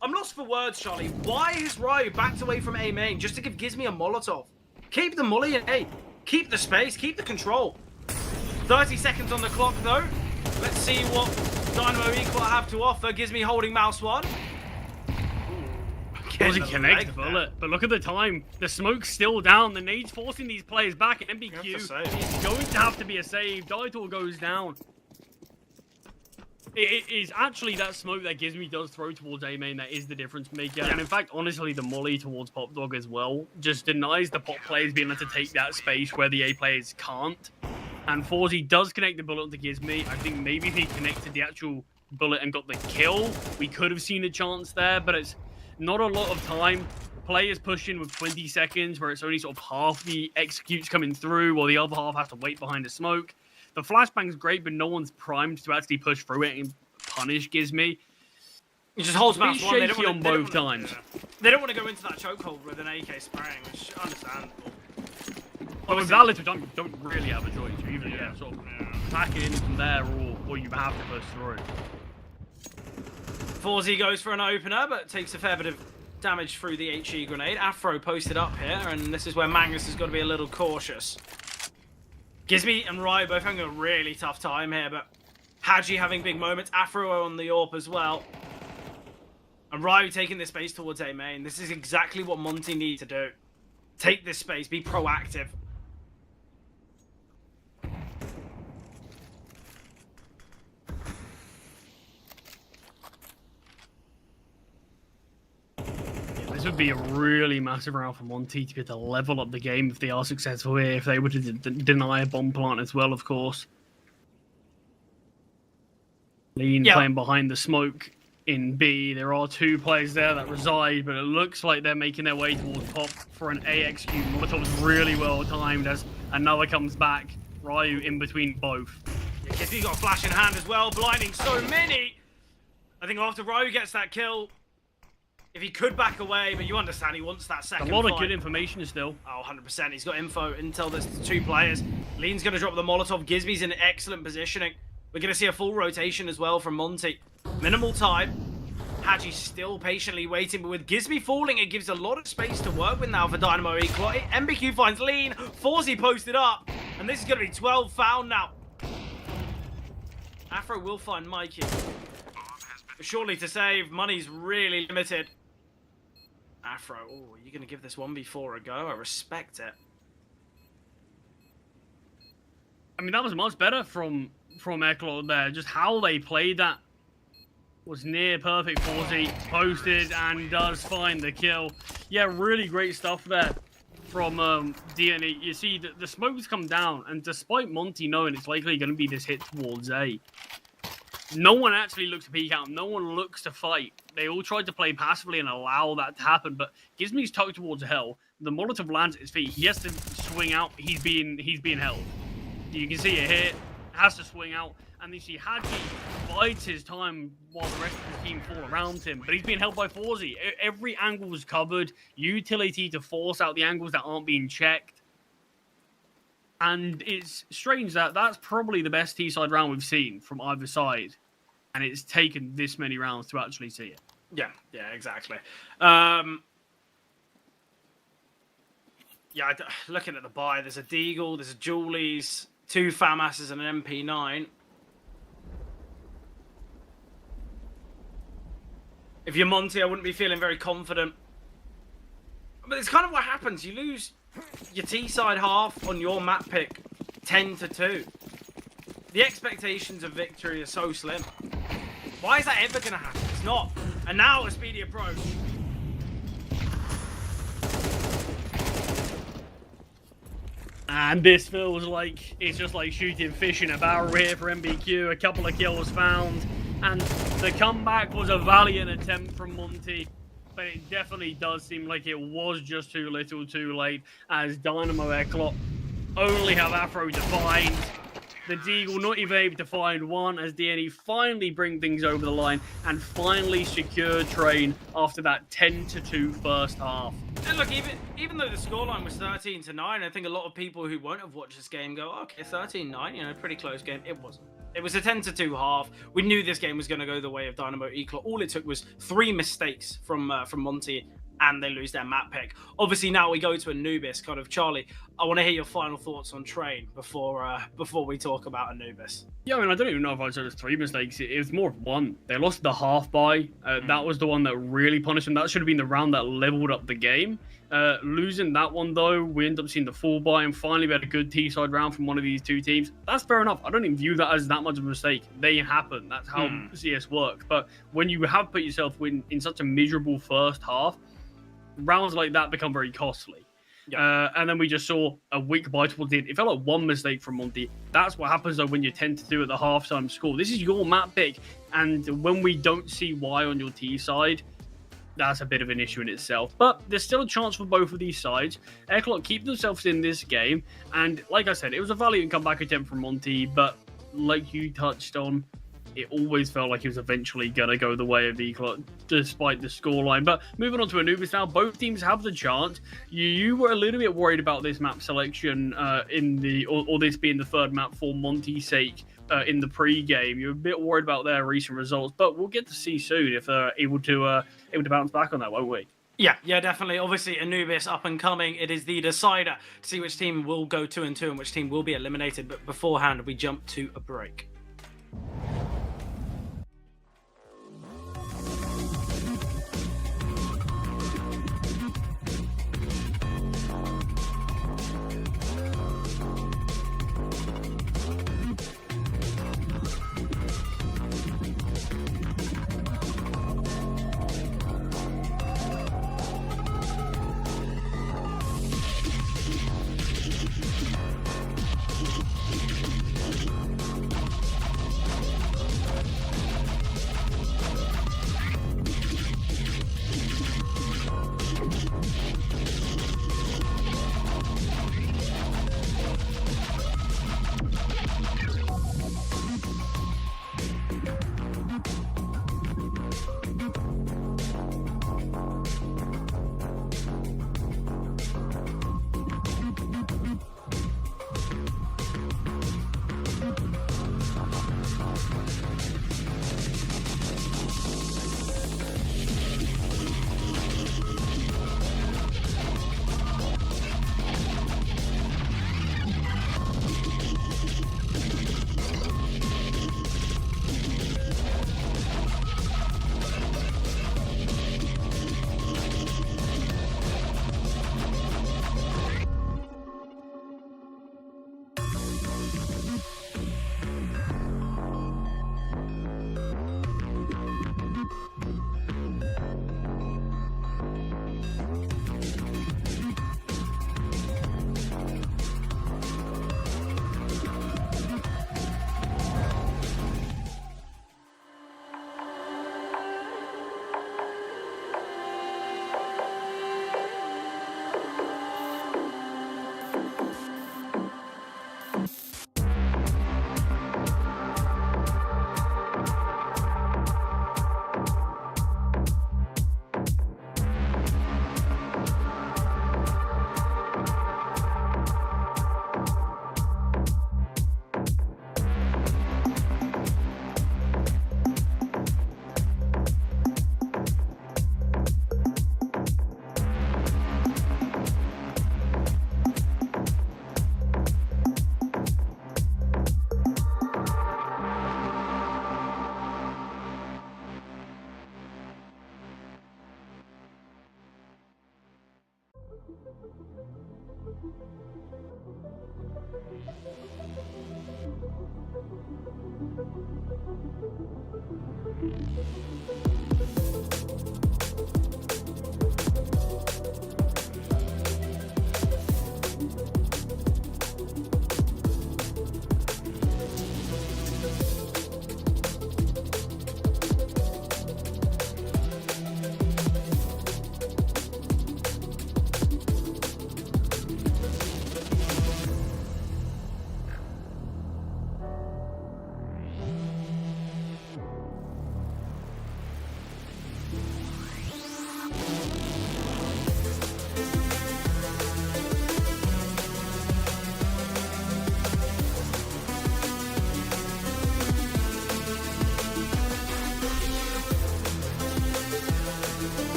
I'm lost for words, Charlie. Why has Ryu backed away from A main just to give Gizmy a Molotov? Keep the molly in A. Keep the space. Keep the control. 30 seconds on the clock, though. Let's see what Dynamo Equal have to offer. Gizmy holding mouse 1. Doesn't connect the bullet, but look at the time. The smoke's still down. The nade's forcing these players back. MBQ is going to have to be a save. Daito goes down. It is actually that smoke that Gizmy does throw towards A main that is the difference maker. Yeah. And in fact, honestly, the molly towards Pop Dog as well just denies the Pop players being able to take that space where the A players can't. And Forzy does connect the bullet onto Gizmy. I think maybe if he connected the actual bullet and got the kill, we could have seen a chance there, but it's not a lot of time. Players push in with 20 seconds where it's only sort of half the executes coming through while the other half has to wait behind the smoke. The flashbang's great, but no one's primed to actually push through it and punish Gizmy. He just holds mouse one. They don't shaky wanna, on they don't both wanna- times. yeah. They don't want to go into that chokehold with an AK spraying, which is understandable. But with that little time, you don't really have a choice. You either sort of attack in from there or you have to push through. Forzy goes for an opener, but takes a fair bit of damage through the HE grenade. Afro posted up here, and this is where Magnus has got to be a little cautious. Gizmy and Rye both having a really tough time here, but Haji having big moments. Afro on the AWP as well. And Rye taking this space towards A main. This is exactly what Monty needs to do. Take this space, be proactive. This would be a really massive round for Monty to be able to level up the game if they are successful here, if they were to deny a bomb plant as well, of course. Lean playing behind the smoke in B. There are two players there that reside, but it looks like they're making their way towards Pop for an AXQ. Molotov's really well timed as another comes back. Ryu in between both. Yeah, Gizmy's got a flash in hand as well, blinding so many. I think after Ryu gets that kill, if he could back away, but you understand he wants that second A lot fight. of good information still. Oh, 100%. He's got info until there's two players. Lean's going to drop the Molotov. Gizmy's in excellent positioning. We're going to see a full rotation as well from Monty. Minimal time. Haji's still patiently waiting, but with Gizmy falling, it gives a lot of space to work with now for Dynamo Equal. MBQ finds Lean. Forzy posted up, and this is going to be 12 found now. Afro will find Mikey. Surely to save, money's really limited. Afro, oh, you're going to give this 1v4 a go? I respect it. I mean, that was much better from Eklund there. Just how they played that was near perfect. Forzy posted and does find the kill. Yeah, really great stuff there from DNA. You see, the smoke's come down, and despite Monty knowing it's likely going to be this hit towards A, no one actually looks to peek out. No one looks to fight. They all tried to play passively and allow that to happen, but Gizmy's tucked towards hell. The Molotov lands at his feet. He has to swing out. He's being held. You can see it here. Has to swing out, and you see Haji bides his time while the rest of the team fall around him, but he's being held by Forzy. Every angle was covered. Utility to force out the angles that aren't being checked. And it's strange that that's probably the best T-side round we've seen from either side. And it's taken this many rounds to actually see it. Yeah, exactly. Yeah, looking at the buy, there's a Deagle, there's a Julie's, two FAMASs and an MP9. If you're Monty, I wouldn't be feeling very confident. But it's kind of what happens. You lose your T-side half on your map pick 10-2. The expectations of victory are so slim. Why is that ever going to happen? It's not. And now a speedy approach. And this feels like it's just like shooting fish in a barrel here for MBQ. A couple of kills found. And the comeback was a valiant attempt from Monty. But it definitely does seem like it was just too little too late, as Dynamo Eklot only have Afro defined. The Deagle not even able to find one, as DNE finally bring things over the line and finally secure Train after that 10-2 first half. And look, even though the scoreline was 13-9, I think a lot of people who won't have watched this game go, okay, 13-9, pretty close game. It wasn't. It was a 10-2 half. We knew this game was going to go the way of Dynamo Eklot. All it took was 3 mistakes from Monty, and they lose their map pick. Obviously, now we go to Anubis. Kind of, Charlie, I want to hear your final thoughts on Train before we talk about Anubis. Yeah, I mean, I don't even know if I'd say it was 3 mistakes. It was more of one. They lost the half buy. That was the one that really punished them. That should have been the round that leveled up the game. Losing that one, though, we end up seeing the full buy, and finally we had a good T-side round from one of these two teams. That's fair enough. I don't even view that as that much of a mistake. They happen. That's how CS works. But when you have put yourself in such a miserable first half, rounds like that become very costly. Yeah. And then we just saw a weak buy towards the end. It felt like one mistake from Monty. That's what happens, though, when you tend to do at the halftime score. This is your map pick, and when we don't see Y on your T side, that's a bit of an issue in itself. But there's still a chance for both of these sides. Airclock keep themselves in this game, and like I said, it was a valiant comeback attempt from Monty, but like you touched on, it always felt like he was eventually going to go the way of Eclot, despite the scoreline. But moving on to Anubis now, both teams have the chance. You were a little bit worried about this map selection or this being the third map for Monty's sake in the pre-game. You were a bit worried about their recent results, but we'll get to see soon if they're able to bounce back on that, won't we? Yeah, definitely. Obviously, Anubis up and coming. It is the decider to see which team will go 2-2 and which team will be eliminated. But beforehand, we jump to a break.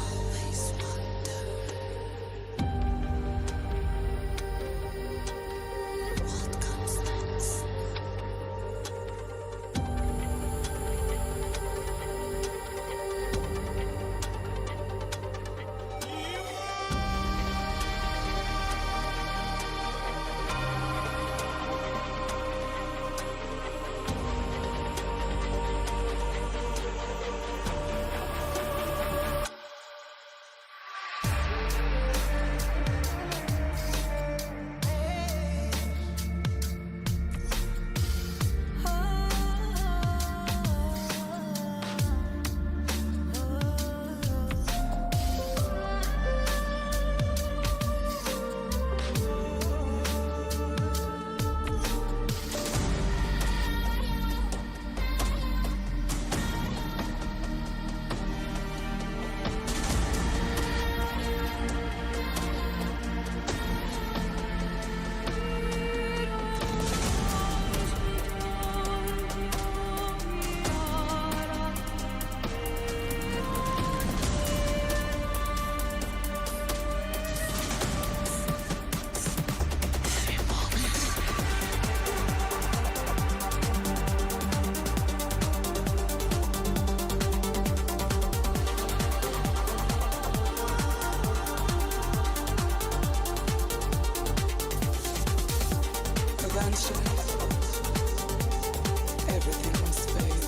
Always wonder what comes next. Eventually, everything must fade.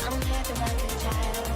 I'm happy like a child.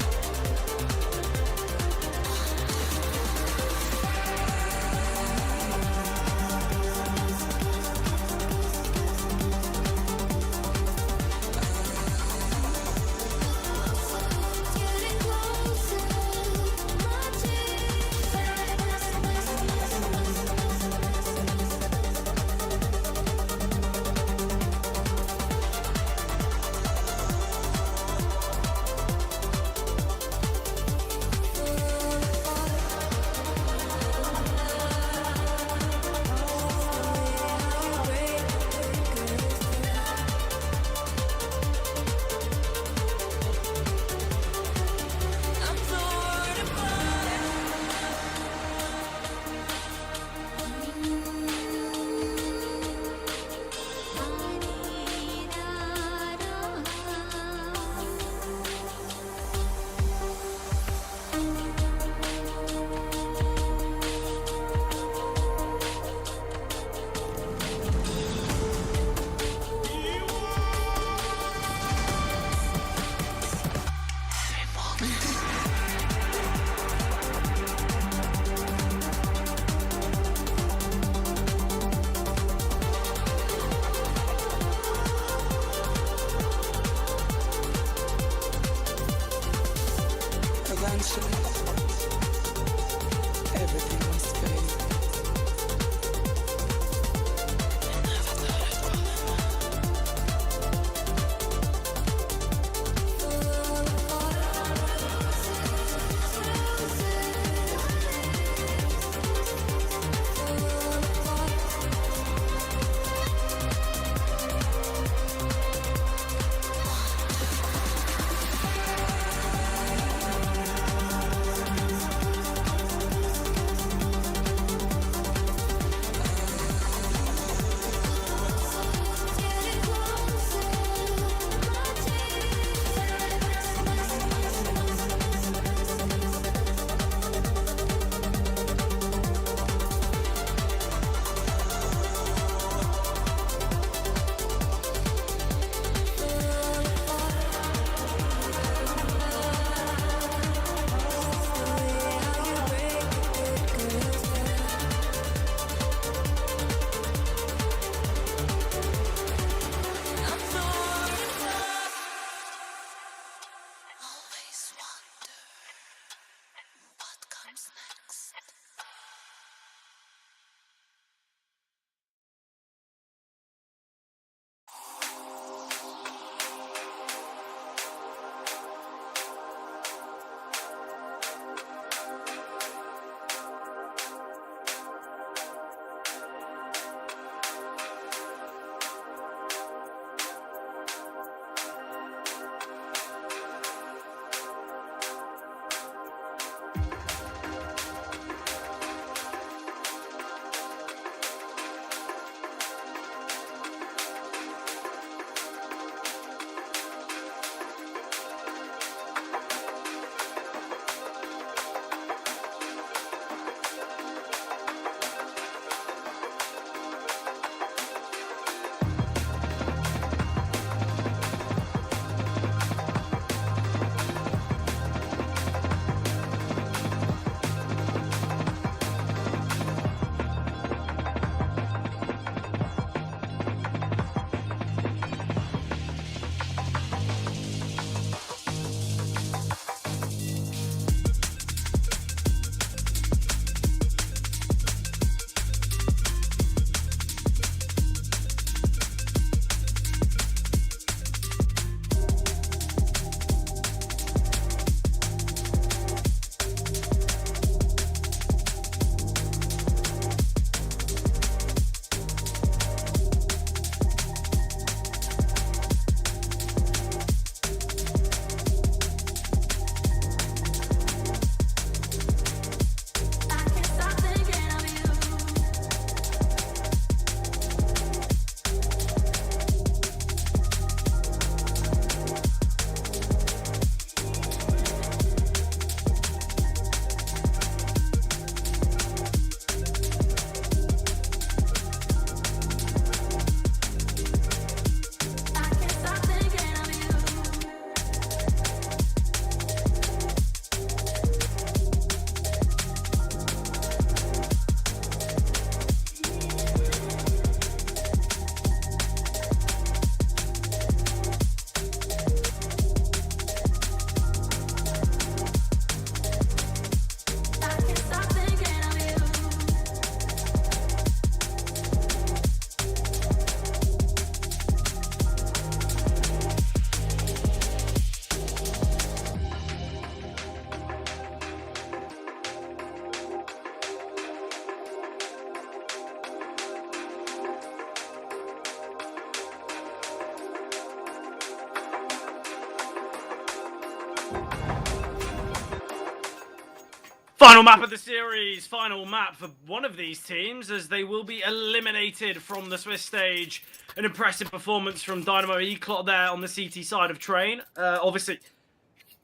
Final map of the series, final map for one of these teams, as they will be eliminated from the Swiss stage. An impressive performance from Dynamo Eclot there on the CT side of Train. Obviously,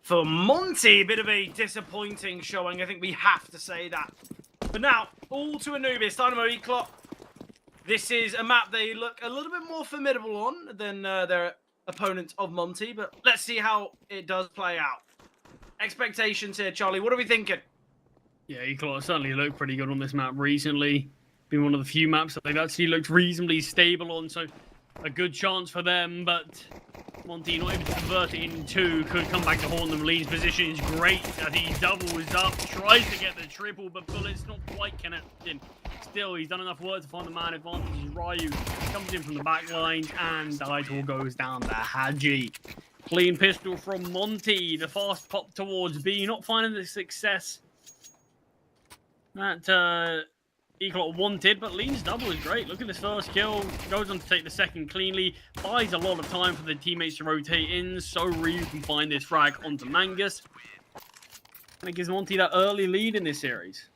for Monty, a bit of a disappointing showing. I think we have to say that. But now, all to Anubis, Dynamo Eclot. This is a map they look a little bit more formidable on than their opponent of Monty, but let's see how it does play out. Expectations here, Charlie. What are we thinking? Yeah, Eclot certainly looked pretty good on this map recently. Been one of the few maps that they've actually looked reasonably stable on, so a good chance for them, but Monty not able to convert it into, could come back to haunt them. Lee's position is great as he doubles up, tries to get the triple, but Bullet's not quite connecting. Still, he's done enough work to find the man advantage. Ryu comes in from the back line, and the high tool goes down to Haji. Clean pistol from Monty. The fast pop towards B, not finding the success that Eclot wanted, but Lean's double is great. Look at this first kill. Goes on to take the second cleanly. Buys a lot of time for the teammates to rotate in, so Ryu can find this frag onto Mangus. And it gives Monty that early lead in this series.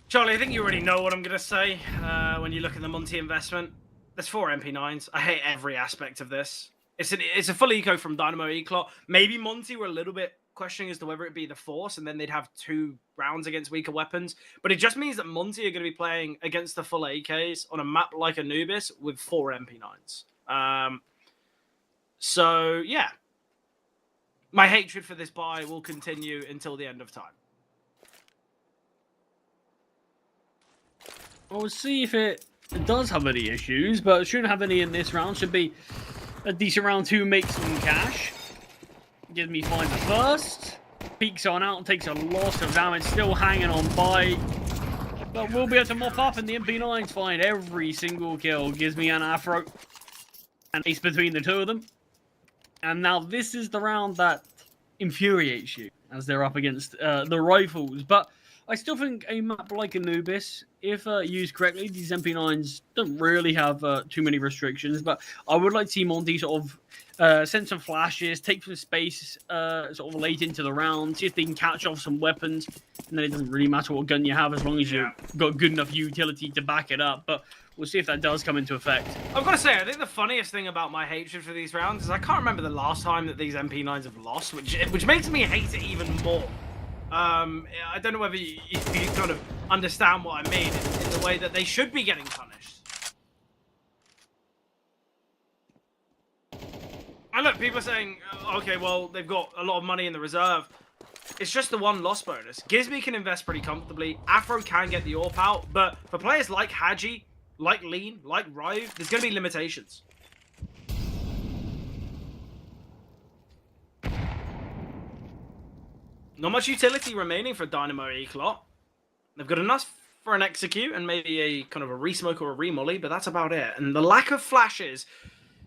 Charlie, I think you already know what I'm going to say when you look at the Monty investment. There's 4 MP9s. I hate every aspect of this. It's a full eco from Dynamo Eclot. Maybe Monty were a little bit questioning as to whether it be the Force, and then they'd have 2 rounds against weaker weapons. But it just means that Monty are going to be playing against the full AKs on a map like Anubis with 4 MP9s. So, yeah. My hatred for this buy will continue until the end of time. We'll see if it does have any issues, but it shouldn't have any in this round. Should be a decent round to make some cash. Give me find the first. Peeks on out and takes a lot of damage. Still hanging on by. But we'll be able to mop up, and the MP9s find every single kill. Gives me an afro. An ace between the two of them. And now this is the round that infuriates you as they're up against the rifles. But I still think a map like Anubis, if used correctly, these MP9s don't really have too many restrictions, but I would like to see Monty sort of send some flashes, take some space sort of late into the round, see if they can catch off some weapons, and then it doesn't really matter what gun you have as long as you've got good enough utility to back it up, but we'll see if that does come into effect. I've got to say, I think the funniest thing about my hatred for these rounds is I can't remember the last time that these MP9s have lost, which makes me hate it even more. I don't know whether you kind of understand what I mean in the way that they should be getting punished. And look, people are saying, okay, well, they've got a lot of money in the reserve. It's just the 1 loss bonus. Gizmy can invest pretty comfortably. Afro can get the AWP out, but for players like Haji, like Lean, like Ryu, there's going to be limitations. Not much utility remaining for Dynamo Eclot. They've got enough for an execute and maybe a kind of a re-smoke or a re-molly, but that's about it. And the lack of flashes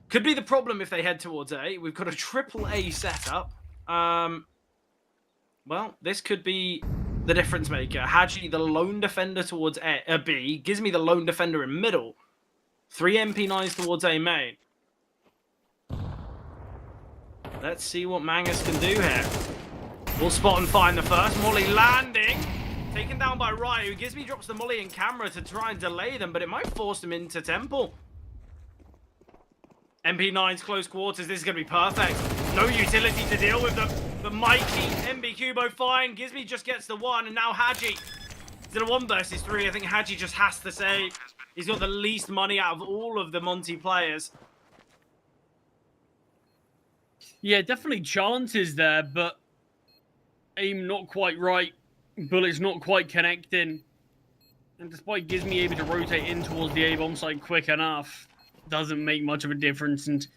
could be the problem if they head towards A. We've got a triple A setup. Well, this could be the difference maker. Haji, the lone defender towards B, gives me the lone defender in middle. 3 MP9s towards A main. Let's see what Mangus can do here. We'll spot and find the first. Molly landing. Taken down by Ryu. Gizmy drops the Molly in camera to try and delay them, but it might force them into Temple. MP9's close quarters. This is going to be perfect. No utility to deal with them. But Mikey, MB Kubo fine. Gizmy just gets the 1, and now Haji. Is it a 1 versus 3? I think Haji just has to save. He's got the least money out of all of the Monty players. Yeah, definitely chances there, but aim not quite right. Bullets not quite connecting. And despite Gizmy able to rotate in towards the A-bomb site quick enough, doesn't make much of a difference, and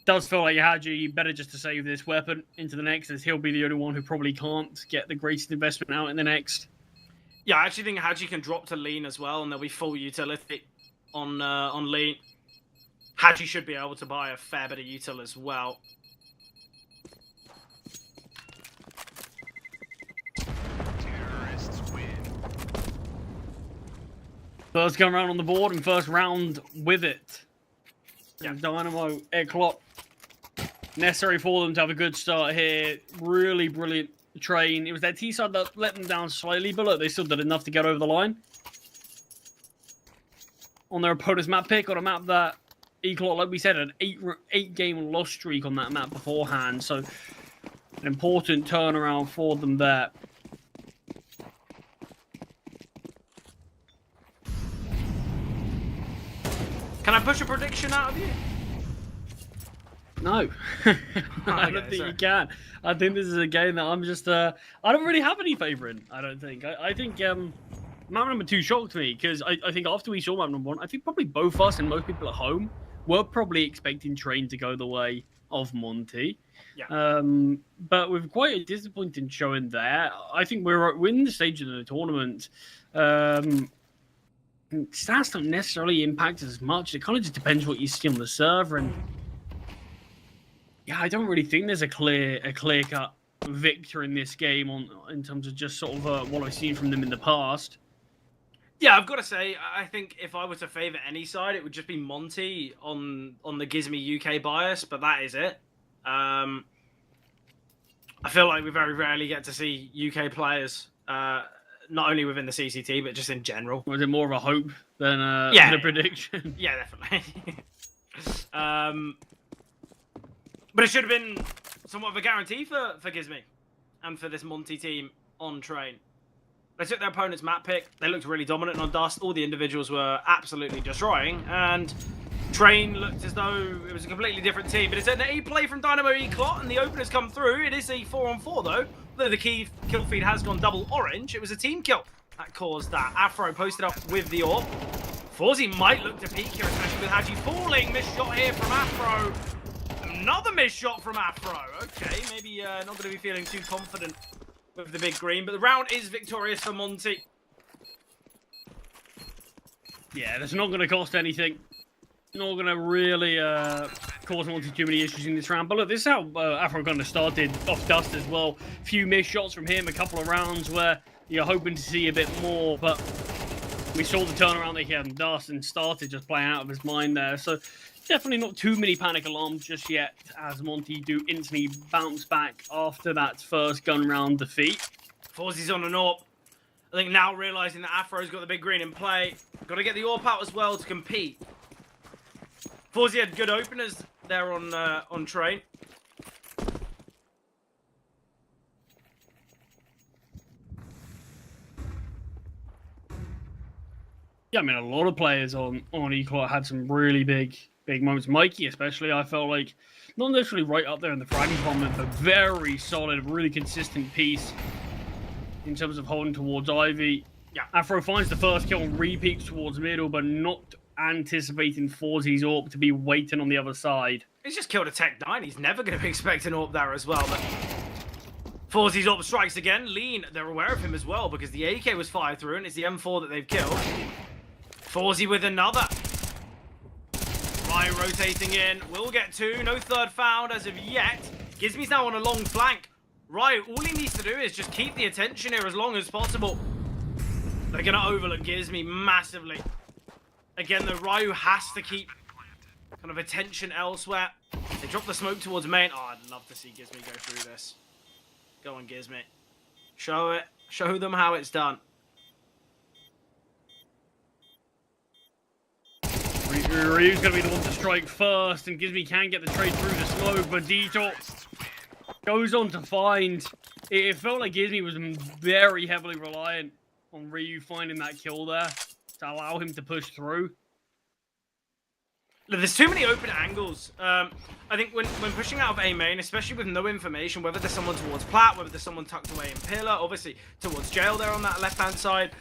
does feel like Haji better just to save this weapon into the next, as he'll be the only one who probably can't get the greatest investment out in the next. Yeah, I actually think Haji can drop to Lean as well, and there'll be full utility on Lean. Haji should be able to buy a fair bit of util as well. Terrorists win. First gun round on the board and first round with it. Yeah. Dynamo, Eclot. Necessary for them to have a good start here. Really brilliant train. It was their T side that let them down slightly, but look, they still did enough to get over the line. On their opponent's map pick, on a map that Eclot, like we said, an 8-game loss streak on that map beforehand. So an important turnaround for them there. Can I push a prediction out of you? No, I don't think you can. I think this is a game that I'm just, I don't really have any favourite. I don't think. I think map number 2 shocked me because I think after we saw map number 1, I think probably both us and most people at home were probably expecting Train to go the way of Monty. Yeah. But with quite a disappointing showing there, I think we're in the stage of the tournament. Stats don't necessarily impact as much. It kind of just depends what you see on the server, and yeah, I don't really think there's a clear-cut victor in this game in terms of just sort of what I've seen from them in the past. Yeah, I've got to say, I think if I were to favour any side, it would just be Monty on the Gizmy UK bias, but that is it. I feel like we very rarely get to see UK players, not only within the CCT, but just in general. Was it more of a hope than a prediction? Yeah, definitely. But it should have been somewhat of a guarantee for Gizmy and for this Monty team on Train. They took their opponent's map pick. They looked really dominant on Dust. All the individuals were absolutely destroying. And Train looked as though it was a completely different team. But it's an A play from Dynamo Eclot, and the openers come through. It is a 4-on-4, though. Though the key kill feed has gone double orange, it was a team kill that caused that. Afro posted up with the AWP. Fawzy might look to peek here, especially with Haji falling. Missed shot here from Afro. Another missed shot from Afro. Okay, maybe not going to be feeling too confident with the big green, but the round is victorious for Monty. Yeah, that's not going to cost anything. Not going to really cause Monty too many issues in this round. But look, this is how Afro kind of started off Dust as well. A few missed shots from him, a couple of rounds where you're hoping to see a bit more, but we saw the turnaround that he had in Dust and started just playing out of his mind there. So definitely not too many panic alarms just yet, as Monty do instantly bounce back after that first gun round defeat. Fawzy's on an AWP. I think now realising that Afro's got the big green in play. Got to get the AWP out as well to compete. Fawzy had good openers there on Train. Yeah, I mean, a lot of players on Eclot had some really big moments. Mikey, especially, I felt like not necessarily right up there in the fragging department, but very solid, really consistent piece in terms of holding towards Ivy. Yeah. Afro finds the first kill and repeats towards middle, but not anticipating Fawzy's AWP to be waiting on the other side. He's just killed a Tech 9. He's never going to be expecting AWP there as well. But Fawzy's AWP strikes again. Lean, they're aware of him as well because the AK was fired through and it's the M4 that they've killed. Fawzy with another. Rai rotating in. Will get 2. No third found as of yet. Gizmy's now on a long flank. Rai, all he needs to do is just keep the attention here as long as possible. They're going to overlook Gizmy massively. Again, the Ryu has to keep kind of attention elsewhere. They drop the smoke towards main. Oh, I'd love to see Gizmy go through this. Go on, Gizmy. Show it. Show them how it's done. Ryu's going to be the one to strike first, and Gizmy can get the trade through the smoke, but Detour goes on to find. It felt like Gizmy was very heavily reliant on Ryu finding that kill there to allow him to push through. Look, there's too many open angles. I think when pushing out of A main, especially with no information, whether there's someone towards Plat, whether there's someone tucked away in Pillar, obviously towards Jail there on that left-hand side.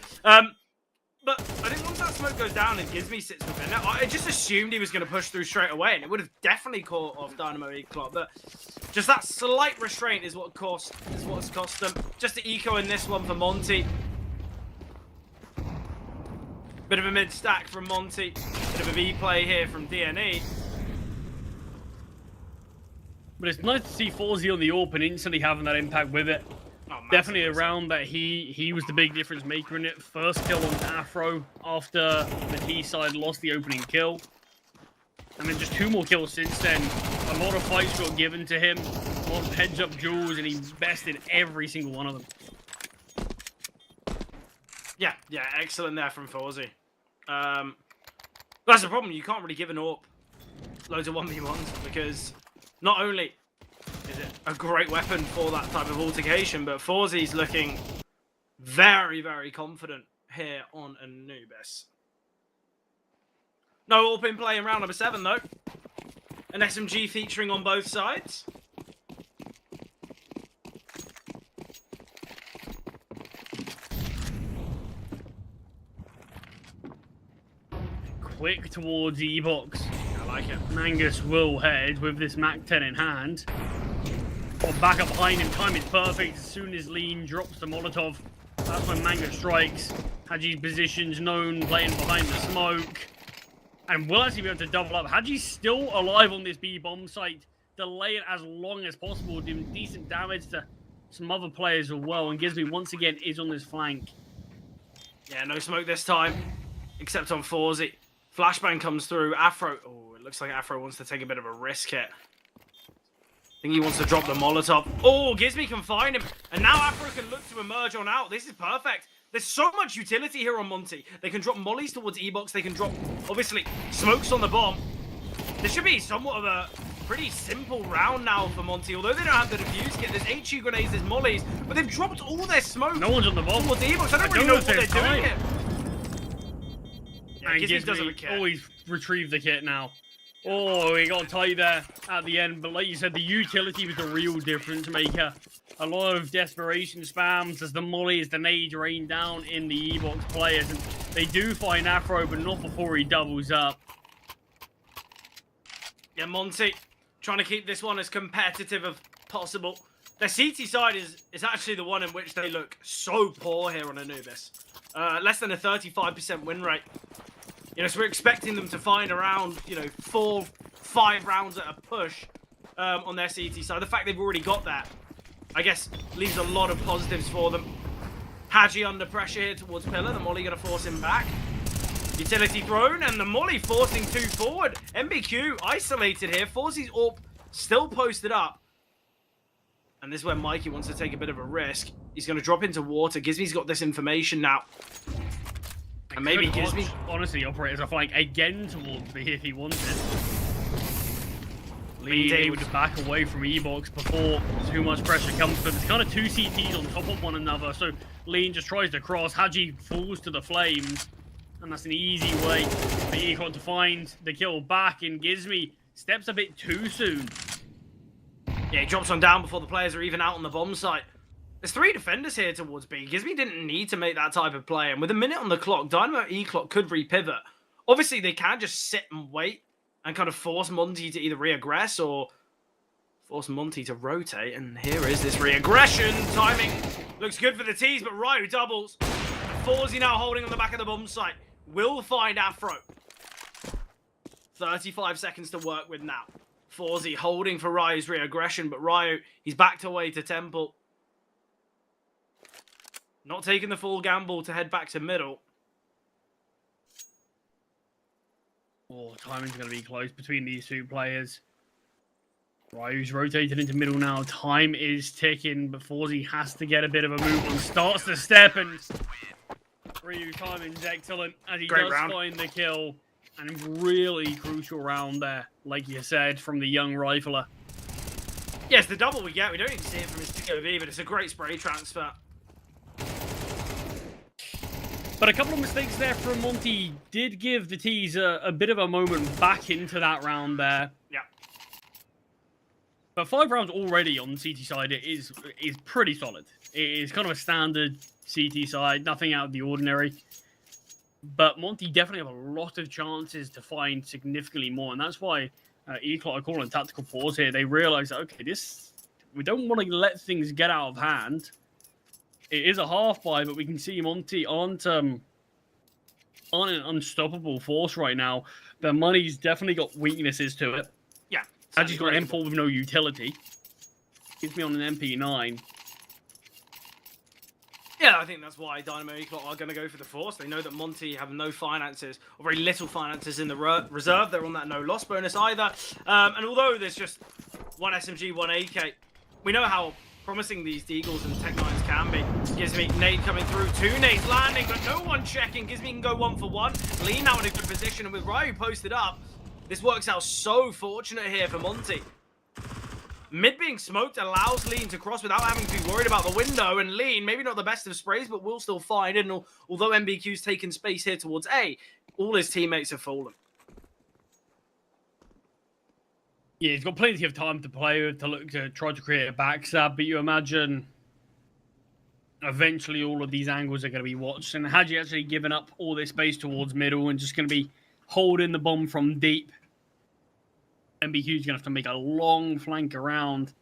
But I think once that smoke goes down and Gizmy sits within it, I just assumed he was going to push through straight away, and it would have definitely caught off Dynamo Eclot. But just that slight restraint is what's cost them. Just the eco in this one for Monty. Bit of a mid-stack from Monty. Bit of a B-play here from DNE. But it's nice to see Fawzy on the AWP and instantly having that impact with it. Oh, Definitely a massively so. round that he was the big difference maker in it. First kill on Afro after the T side lost the opening kill. And then just 2 more kills since then. A lot of fights got given to him. A lot of heads-up duels, and he bested every single one of them. Yeah, excellent there from Forzy. That's the problem. You can't really give an AWP loads of 1v1s because not only is it a great weapon for that type of altercation, but Forzy's looking very, very confident here on Anubis. No AWP in play in round number 7, though. An SMG featuring on both sides. Quick towards E-Box. I like it. Mangus will head with this Mac 10 in hand. Or back up behind him. Time is perfect. As soon as Lean drops the Molotov, that's when Mangus strikes. Haji's position's known, playing behind the smoke. And will actually be able to double up. Haji's still alive on this B-bomb site. Delay it as long as possible, doing decent damage to some other players as well. And Gizmi, once again, is on this flank. Yeah, no smoke this time, except on Forzy. Flashbang comes through. Afro. Oh, it looks like Afro wants to take a bit of a risk here. I think he wants to drop the Molotov. Oh, Gizmi can find him. And now Afro can look to emerge on out. This is perfect. There's so much utility here on Monty. They can drop mollies towards E-Box. They can drop, obviously, smokes on the bomb. This should be somewhat of a pretty simple round now for Monty. Although they don't have the defuse kit, there's HU grenades, there's mollies. But they've dropped all their smoke. No one's on the bomb. Towards E-Box. I don't really know what they're doing here. Yeah, And Gizmi doesn't Gizmi care. always retrieve the kit now. Oh, he got tight there at the end. But like you said, the utility was the real difference maker. A lot of desperation spams as the mollies, the nades rain down in the E-Box players. And they do find Afro, but not before he doubles up. Yeah, Monty trying to keep this one as competitive as possible. Their CT side is actually the one in which they look so poor here on Anubis. Less than a 35% win rate. You know, so we're expecting them to find around, 4, 5 rounds at a push on their CT side. The fact they've already got that, I guess, leaves a lot of positives for them. Haji under pressure here towards Pillar. The molly going to force him back. Utility thrown, and the molly forcing 2 forward. MBQ isolated here. Forzy's AWP still posted up. And this is where Mikey wants to take a bit of a risk. He's going to drop into water. Gizmi's got this information now. And maybe Gizmi... Honestly, operate as a flank again towards me if he wanted. Lee Indeed. able to back away from E-Box before too much pressure comes. But there's kind of 2 CTs on top of one another. So Lean just tries to cross. Haji falls to the flames. And that's an easy way for Econ to find the kill back. And Gizmi steps a bit too soon. Yeah, he drops on down before the players are even out on the bomb site. There's 3 defenders here towards B. Gizmi didn't need to make that type of play. And with a minute on the clock, Dynamo E-Clock could repivot. Obviously, they can just sit and wait and kind of force Monty to either re-aggress or force Monty to rotate. And here is this re-aggression. Timing looks good for the T's, but Ryu doubles. And Forzy now holding on the back of the bomb site. Will find Afro. 35 seconds to work with now. Forzy holding for Ryu's re-aggression, but Ryu, he's backed away to Temple. Not taking the full gamble to head back to middle. Oh, timing's going to be close between these 2 players. Ryu's rotated into middle now. Time is ticking, but Forzy has to get a bit of a move on. Starts to step, and Ryu timing's excellent as he does find the kill. And really crucial round there, like you said, from the young rifler. Yes, the double we get. We don't even see it from his POV, but it's a great spray transfer. But a couple of mistakes there from Monty did give the T's a bit of a moment back into that round there. Yeah. But 5 rounds already on the CT side is pretty solid. It is kind of a standard CT side, nothing out of the ordinary. But Monty definitely have a lot of chances to find significantly more, and that's why E-Clock are calling a tactical pause here. They realise that, okay, we don't want to let things get out of hand. It is a half-buy, but we can see Monty aren't an unstoppable force right now. Their money's definitely got weaknesses to it. Yeah. Haji's got an M4 with no utility. Gives me on an MP9. Yeah, I think that's why Dynamo Eclot are going to go for the Force. They know that Monty have no finances, or very little finances in the reserve. They're on that no-loss bonus either. And although there's just one SMG, one AK, we know how promising these Deagles and Tech-9s can be. Gizmy, nade coming through, 2 nades landing, but no one checking. Gizmy can go 1 for 1. Lean now in a good position, and with Ryu posted up, this works out so fortunate here for Monty. Mid being smoked allows Lean to cross without having to be worried about the window, and Lean, maybe not the best of sprays, but will still find it. And although MBQ's taken space here towards A, all his teammates have fallen. Yeah, he's got plenty of time to play with, to look to try to create a backstab, but you imagine eventually all of these angles are going to be watched, and had you actually given up all this space towards middle and just going to be holding the bomb from deep, MBQ's going to have to make a long flank around.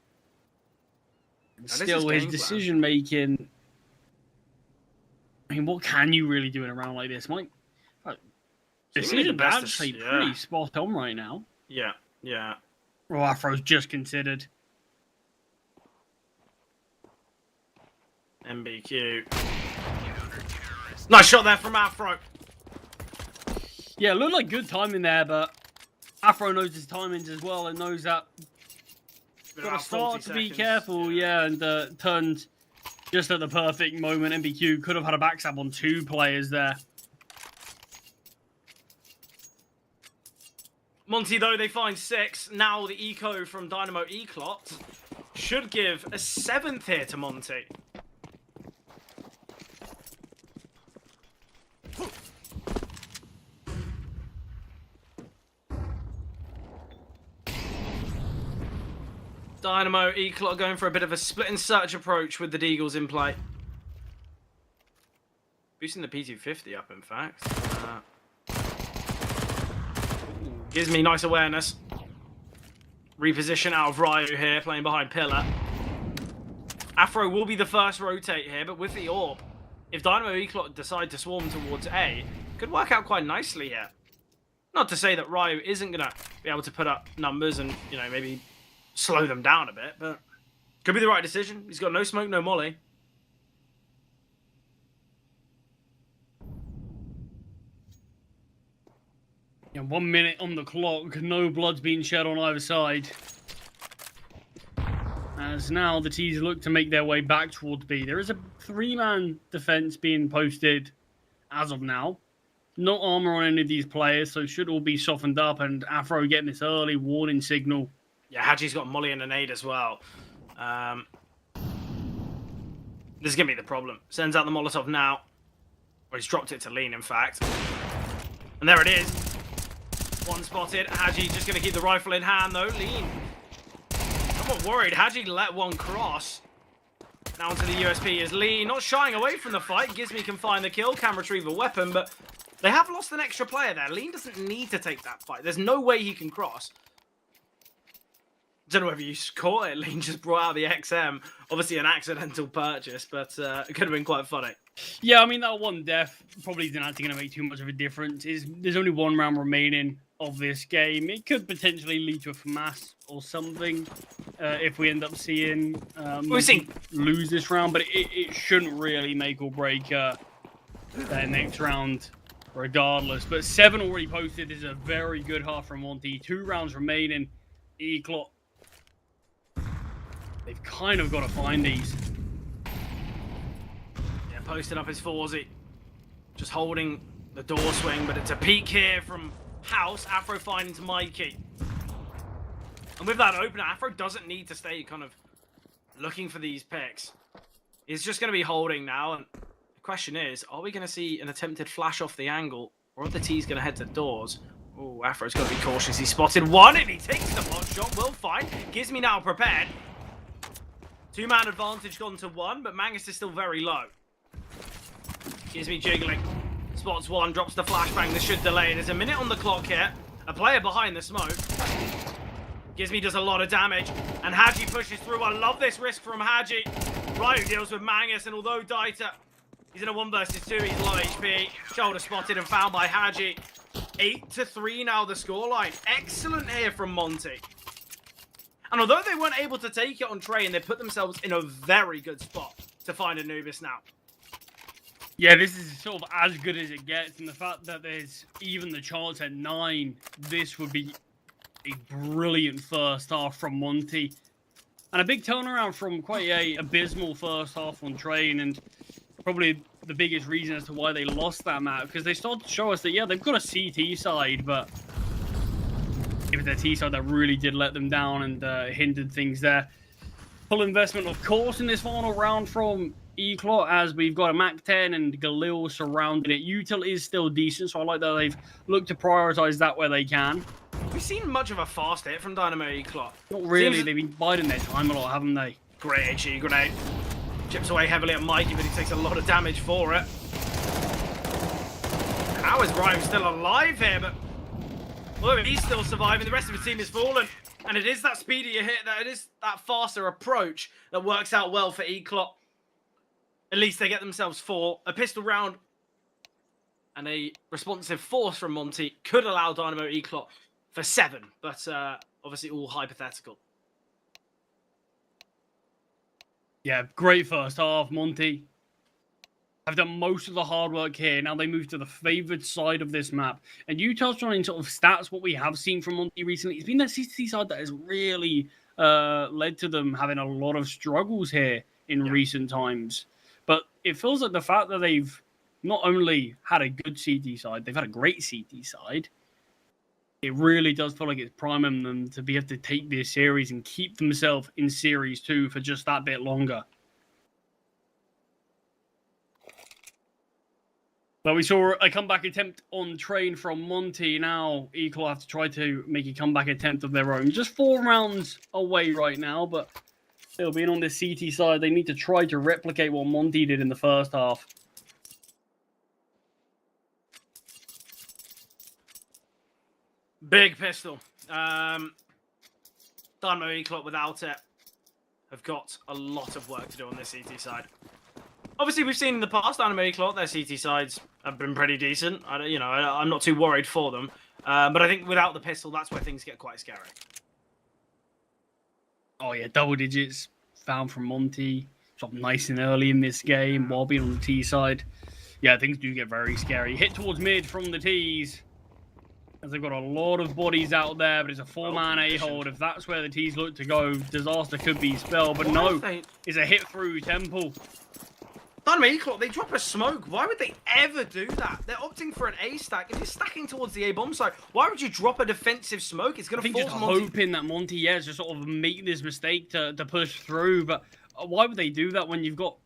And still, his decision-making... I mean, what can you really do in a round like this, Mike? Decision's actually pretty spot on right now. Yeah, yeah. Well, Afro's just considered. MBQ. Nice shot there from Afro. Yeah, it looked like good timing there, but Afro knows his timings as well and knows that got to start to be careful, yeah, and turned just at the perfect moment. MBQ could have had a backstab on 2 players there. Monty, though, they find 6. Now the eco from Dynamo Eclot should give a 7th here to Monty. Dynamo Eclot going for a bit of a split and search approach with the Deagles in play. Boosting the P250 up, in fact. Gives me nice awareness. Reposition out of Ryu here, playing behind Pillar. Afro will be the first rotate here, but with the AWP, if Dynamo Eclot decide to swarm towards A, could work out quite nicely here. Not to say that Ryu isn't going to be able to put up numbers and, you know, maybe slow them down a bit, but could be the right decision. He's got no smoke, no molly. Yeah, 1 minute on the clock, no blood's being shed on either side. As now the T's look to make their way back towards B. There is a 3-man defense being posted as of now. No armor on any of these players, so should all be softened up, and Afro getting this early warning signal. Yeah, Haji's got molly and a nade as well. This is going to be the problem. Sends out the Molotov now. Or he's dropped it to Lean, in fact. And there it is. 1 spotted. Haji just going to keep the rifle in hand, though. Lean. Somewhat worried. Haji let 1 cross. Now onto the USP is Lean. Not shying away from the fight. Gizmy can find the kill. Can retrieve a weapon, but they have lost an extra player there. Lean doesn't need to take that fight. There's no way he can cross. Don't know whether you caught it. Lean just brought out the XM. Obviously an accidental purchase, but it could have been quite funny. Yeah, I mean, that 1 death probably isn't actually going to make too much of a difference. There's only 1 round remaining of this game. It could potentially lead to a FAMAS or something if we end up seeing lose this round, but it shouldn't really make or break their next round regardless. But 7 already posted is a very good half from Monty. 2 rounds remaining. Eclot, they've kind of got to find these. Yeah, posting up his Forzy. Just holding the door swing, but it's a peek here from House. Afro finding to Mikey. And with that opener, Afro doesn't need to stay kind of looking for these picks. He's just going to be holding now. And the question is, are we going to see an attempted flash off the angle? Or are the T's going to head to doors? Oh, Afro's got to be cautious. He spotted 1 and he takes the block shot. Will find. Gizmy now prepared. 2-man advantage gone to 1, but Mangus is still very low. Gizmy jiggling. Spots 1, drops the flashbang. This should delay. There's a minute on the clock here. A player behind the smoke. Gizmy does a lot of damage. And Haji pushes through. I love this risk from Haji. Ryu deals with Mangus, and although Dieter, he's in a 1 versus 2, he's low HP. Shoulder spotted and found by Haji. 8-3 now the scoreline. Excellent here from Monty. And although they weren't able to take it on Trey, and they put themselves in a very good spot to find Anubis now. Yeah, this is sort of as good as it gets, and the fact that there's even the chance at 9, this would be a brilliant first half from Monty. And a big turnaround from quite a abysmal first half on Train, and probably the biggest reason as to why they lost that map, because they started to show us that, yeah, they've got a CT side, but it was their T side that really did let them down and hindered things there. Full investment, of course, in this final round from Eclot, as we've got a Mac 10 and Galil surrounding it. Util is still decent, so I like that they've looked to prioritize that where they can. We've seen much of a fast hit from Dynamo Eclot. Not really, they've been biding their time a lot, haven't they? Great HE grenade. Chips away heavily at Mikey, but he takes a lot of damage for it. How is Rhyme still alive here? But well, he's still surviving. The rest of the team is fallen. And it is that speedier hit, that it is that faster approach that works out well for Eclot. At least they get themselves 4. A pistol round and a responsive force from Monty could allow Dynamo Eclot for 7, but obviously all hypothetical. Yeah, great first half. Monty have done most of the hard work here. Now they move to the favoured side of this map. And you touched on in sort of stats what we have seen from Monty recently. It's been that CCT side that has really led to them having a lot of struggles here in recent times. But it feels like the fact that they've not only had a good CT side, they've had a great CT side. It really does feel like it's priming them to be able to take this series and keep themselves in Series 2 for just that bit longer. But we saw a comeback attempt on Train from Monty. Now Equal have to try to make a comeback attempt of their own. Just 4 rounds away right now, but still being on the CT side, they need to try to replicate what Monty did in the first half. Big pistol. Dynamo Eclot without it have got a lot of work to do on this CT side. Obviously, we've seen in the past Dynamo Eclot, their CT sides have been pretty decent. I'm not too worried for them. But I think without the pistol, that's where things get quite scary. Oh yeah, double digits found from Monty. Sort of nice and early in this game while being on the T side. Yeah, things do get very scary. Hit towards mid from the T's. As they've got a lot of bodies out there, but it's a 4-man A-hold. If that's where the T's look to go, disaster could be spelled. But no, it's a hit through Temple. Dynamo Eclot, they drop a smoke. Why would they ever do that? They're opting for an A stack. If you're stacking towards the A bomb site, why would you drop a defensive smoke? It's going to force just Monty. Hoping that Monty, just sort of make this mistake to push through. But why would they do that when you've got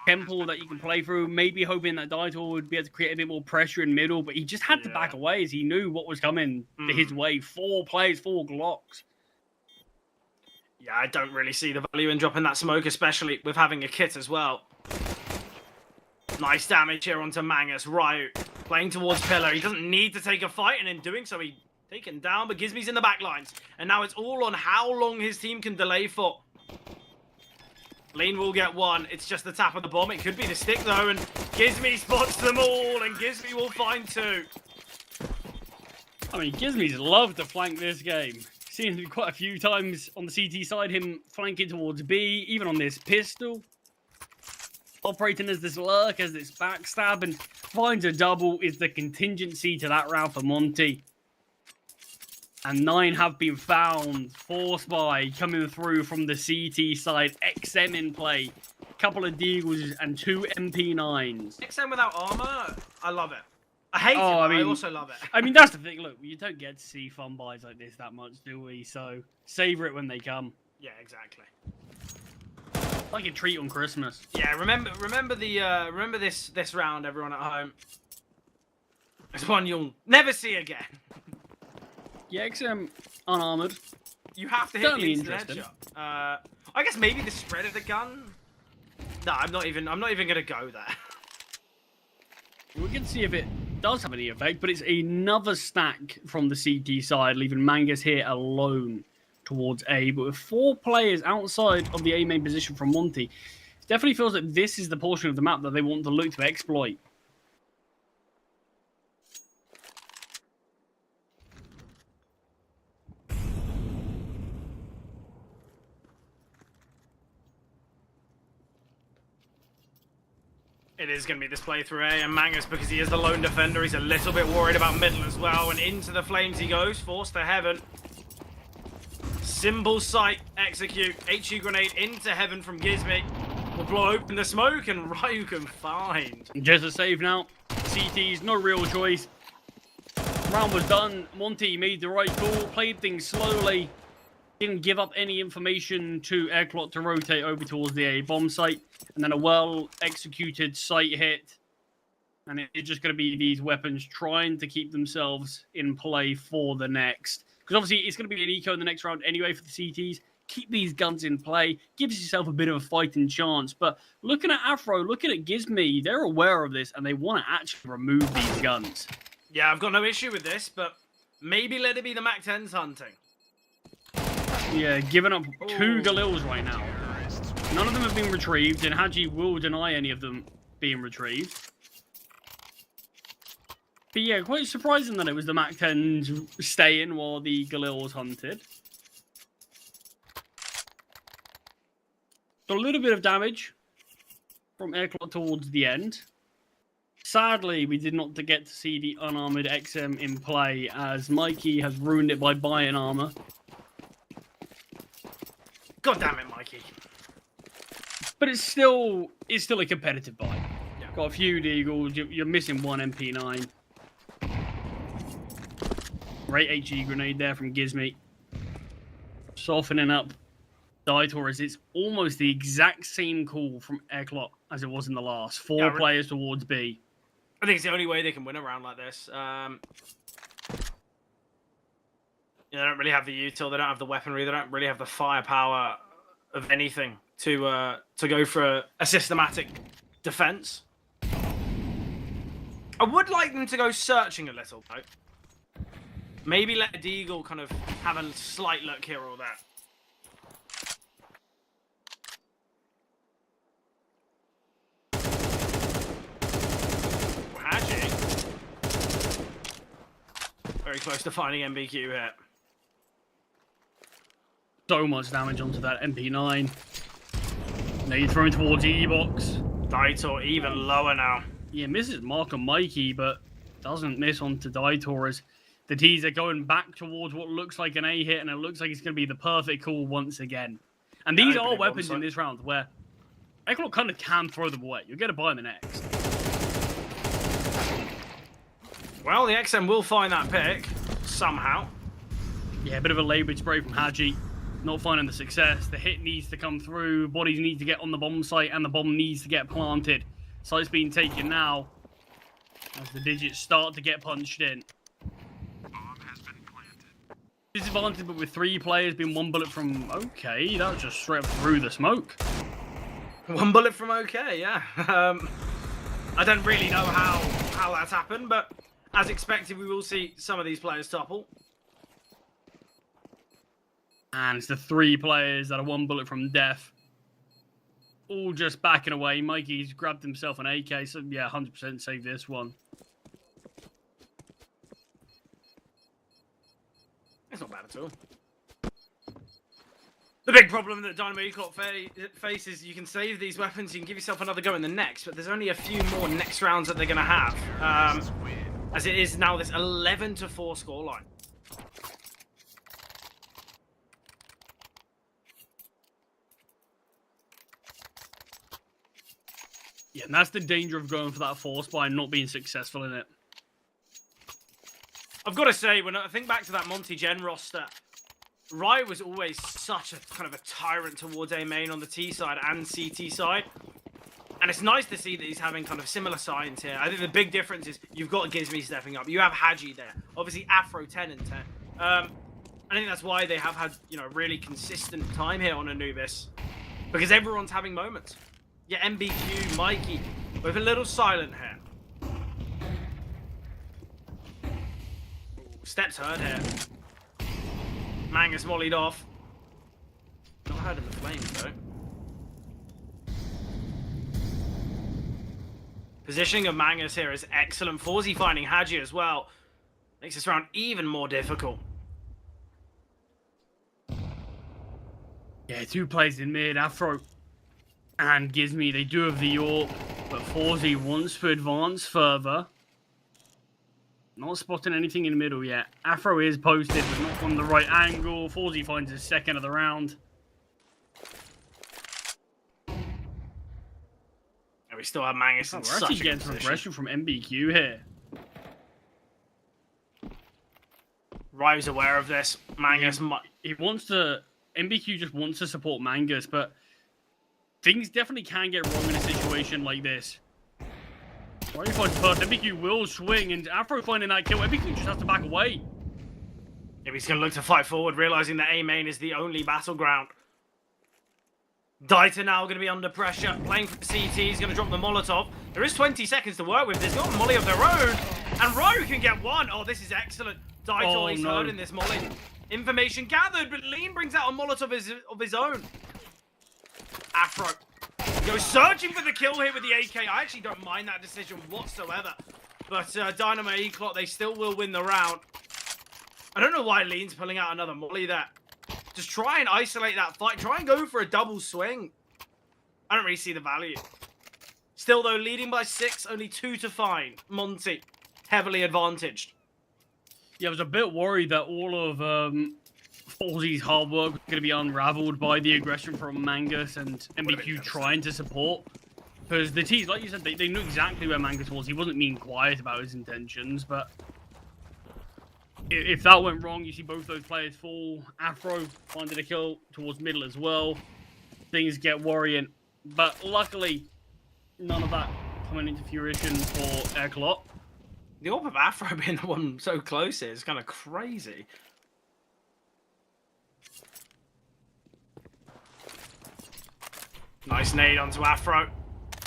Temple that you can play through? Maybe hoping that Daitor would be able to create a bit more pressure in middle, but he just had to back away as he knew what was coming his way. 4 players, 4 Glocks. Yeah, I don't really see the value in dropping that smoke, especially with having a kit as well. Nice damage here onto Mangus. Ryut playing towards Pillar. He doesn't need to take a fight, and in doing so, he's taken down, but Gizmi's in the back lines. And now it's all on how long his team can delay for. Lean will get 1. It's just the tap of the bomb. It could be the stick, though, and Gizmi spots them all, and Gizmi will find 2. I mean, Gizmi's loved to flank this game. Seen him quite a few times on the CT side, him flanking towards B, even on this pistol. Operating as this lurk, as this backstab, and finds a double is the contingency to that round for Monty. And 9 have been found. Force by coming through from the CT side. XM in play. Couple of Deagles and 2 MP9s. XM without armor, I love it. I hate it, but I also love it. I mean, that's the thing. Look, you don't get to see fun buys like this that much, do we? So, savor it when they come. Yeah, exactly. Like a treat on Christmas. Yeah, remember this round, everyone at home. It's one you'll never see again. Yeah, XM unarmored. You have to hit the instant interesting. headshot. I guess maybe the spread of the gun. No, I'm not even gonna go there. We can see if it does have any effect, but it's another stack from the CT side, leaving Mangus here alone towards A. But with 4 players outside of the A main position from Monty, it definitely feels like this is the portion of the map that they want to look to exploit. It is going to be this playthrough A, and Mangus, because he is the lone defender, he's a little bit worried about middle as well, and into the flames he goes, forced to heaven. Symbol sight, execute, HE grenade into heaven from Gizmy. Will blow open the smoke, and Ryu can find. Just a save now. CT's no real choice. Round was done. Monty made the right call, played things slowly. Didn't give up any information to Airclock to rotate over towards the A bomb site. And then a well-executed site hit. And it's just going to be these weapons trying to keep themselves in play for the next. Because obviously it's going to be an eco in the next round anyway for the CTs. Keep these guns in play. Gives yourself a bit of a fighting chance. But looking at Afro, looking at Gizmy, they're aware of this and they want to actually remove these guns. Yeah, I've got no issue with this, but maybe let it be the Mac 10s hunting. Yeah, giving up 2 Galils right now. None of them have been retrieved, and Haji will deny any of them being retrieved. But yeah, quite surprising that it was the Mac 10s staying while the Galil was hunted. Got a little bit of damage from Airclock towards the end. Sadly, we did not get to see the unarmored XM in play, as Mikey has ruined it by buying armor. God damn it, Mikey. But it's still a competitive buy. Yeah. Got a few Deagles, you're missing 1 MP9. Great HE grenade there from Gizmy. Softening up Daitor, as it's almost the exact same call from Airclock as it was in the last. 4 players towards B. I think it's the only way they can win a round like this. They don't really have the util, they don't have the weaponry, they don't really have the firepower of anything to go for a systematic defense. I would like them to go searching a little, though. Maybe let Deagle kind of have a slight look here or there. Haji. Very close to finding MBQ here. So much damage onto that MP9. Now you're throwing towards E-Box. Daitor even lower now. Yeah, misses Mark and Mikey, but doesn't miss onto Daitor, as the T's are going back towards what looks like an A hit, and it looks like it's going to be the perfect call once again. And these are weapons in this round where Airclock kind of can throw them away. You'll get to buy them next. Well, the XM will find that pick somehow. Yeah, a bit of a laboured spray from Haji. Not finding the success. The hit needs to come through. Bodies need to get on the bomb site, and the bomb needs to get planted. Site's being taken now as the digits start to get punched in. Bomb has been planted. Disadvantage, but with 3 players being 1 bullet from okay, that was just straight up through the smoke. 1 bullet from okay, yeah. I don't really know how that's happened, but as expected, we will see some of these players topple. And it's the 3 players that are 1 bullet from death. All just backing away. Mikey's grabbed himself an AK, so yeah, 100% save this one. It's not bad at all. The big problem that Dynamo Eclot faces, you can save these weapons, you can give yourself another go in the next, but there's only a few more next rounds that they're going to have. As it is now this 11-4 scoreline. Yeah, and that's the danger of going for that force by not being successful in it. I've got to say, when I think back to that Monty Gen roster, Riot was always such a kind of a tyrant towards A main on the T side and CT side. And it's nice to see that he's having kind of similar signs here. I think the big difference is you've got Gizmy stepping up. You have Haji there. Obviously, Afro 10 and 10. I think that's why they have had, you know, really consistent time here on Anubis. Because everyone's having moments. Yeah, MBQ, Mikey, with a little silent here. Steps heard here. Mangus mollied off. Not heard in the flames, though. Positioning of Mangus here is excellent. Forzy finding Haji as well. Makes this round even more difficult. Yeah, 2 players in mid. Afro and Gizmy, they do have the York. But Forzy wants to advance further. Not spotting anything in the middle yet. Afro is posted, but not on the right angle. Forzy finds his second of the round. And we still have Mangus in We're such actually a getting good some position. aggression from MBQ here. Ryo's aware of this. Mangus He wants to... MBQ just wants to support Mangus, but things definitely can get wrong in a situation like this. Ryo finds first. MBQ will swing, and Afro finding that kill. MBQ just has to back away. Yeah, he's going to look to fight forward, realizing that A main is the only battleground. Dieter now going to be under pressure, playing for CT. He's going to drop the Molotov. There is 20 seconds to work with. They've got a molly of their own, and Ryo can get one. Oh, this is excellent. Dieter, he's heard in this molly. Information gathered, but Lean brings out a Molotov of his own. Afro goes searching for the kill here with the AK. I actually don't mind that decision whatsoever. But Dynamo Eclot, they still will win the round. I don't know why Lean's pulling out another molly there. Just try and isolate that fight. Try and go for a double swing. I don't really see the value. Still, though, leading by 6, only 2 to find. Monty, heavily advantaged. Yeah, I was a bit worried that all of Forzy's hard work was going to be unraveled by the aggression from Mangus and MBQ trying to support. Because the T's, like you said, they knew exactly where Mangus was. He wasn't being quiet about his intentions, but if that went wrong, you see both those players fall. Afro finding a kill towards middle as well. Things get worrying. But luckily, none of that coming into fruition for Eclot. The orb of Afro being the one so close here is kind of crazy. Nice nade onto Afro.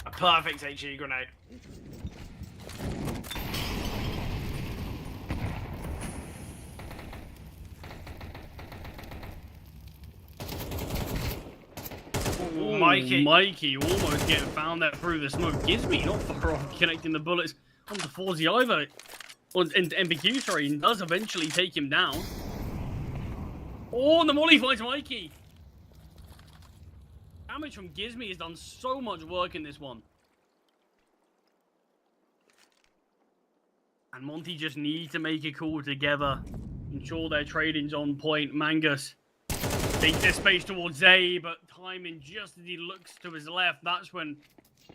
A perfect HE grenade. Ooh, Mikey. Mikey almost getting found there through the smoke. Gives me not far off connecting the bullets onto Forzy either. Or MBQ, sorry, and does eventually take him down. Oh, and the molly finds Mikey. Damage from Gizmy has done so much work in this one. And Monty just need to make a call together. Ensure their trading's on point. Mangus takes their space towards A, but timing just as he looks to his left, that's when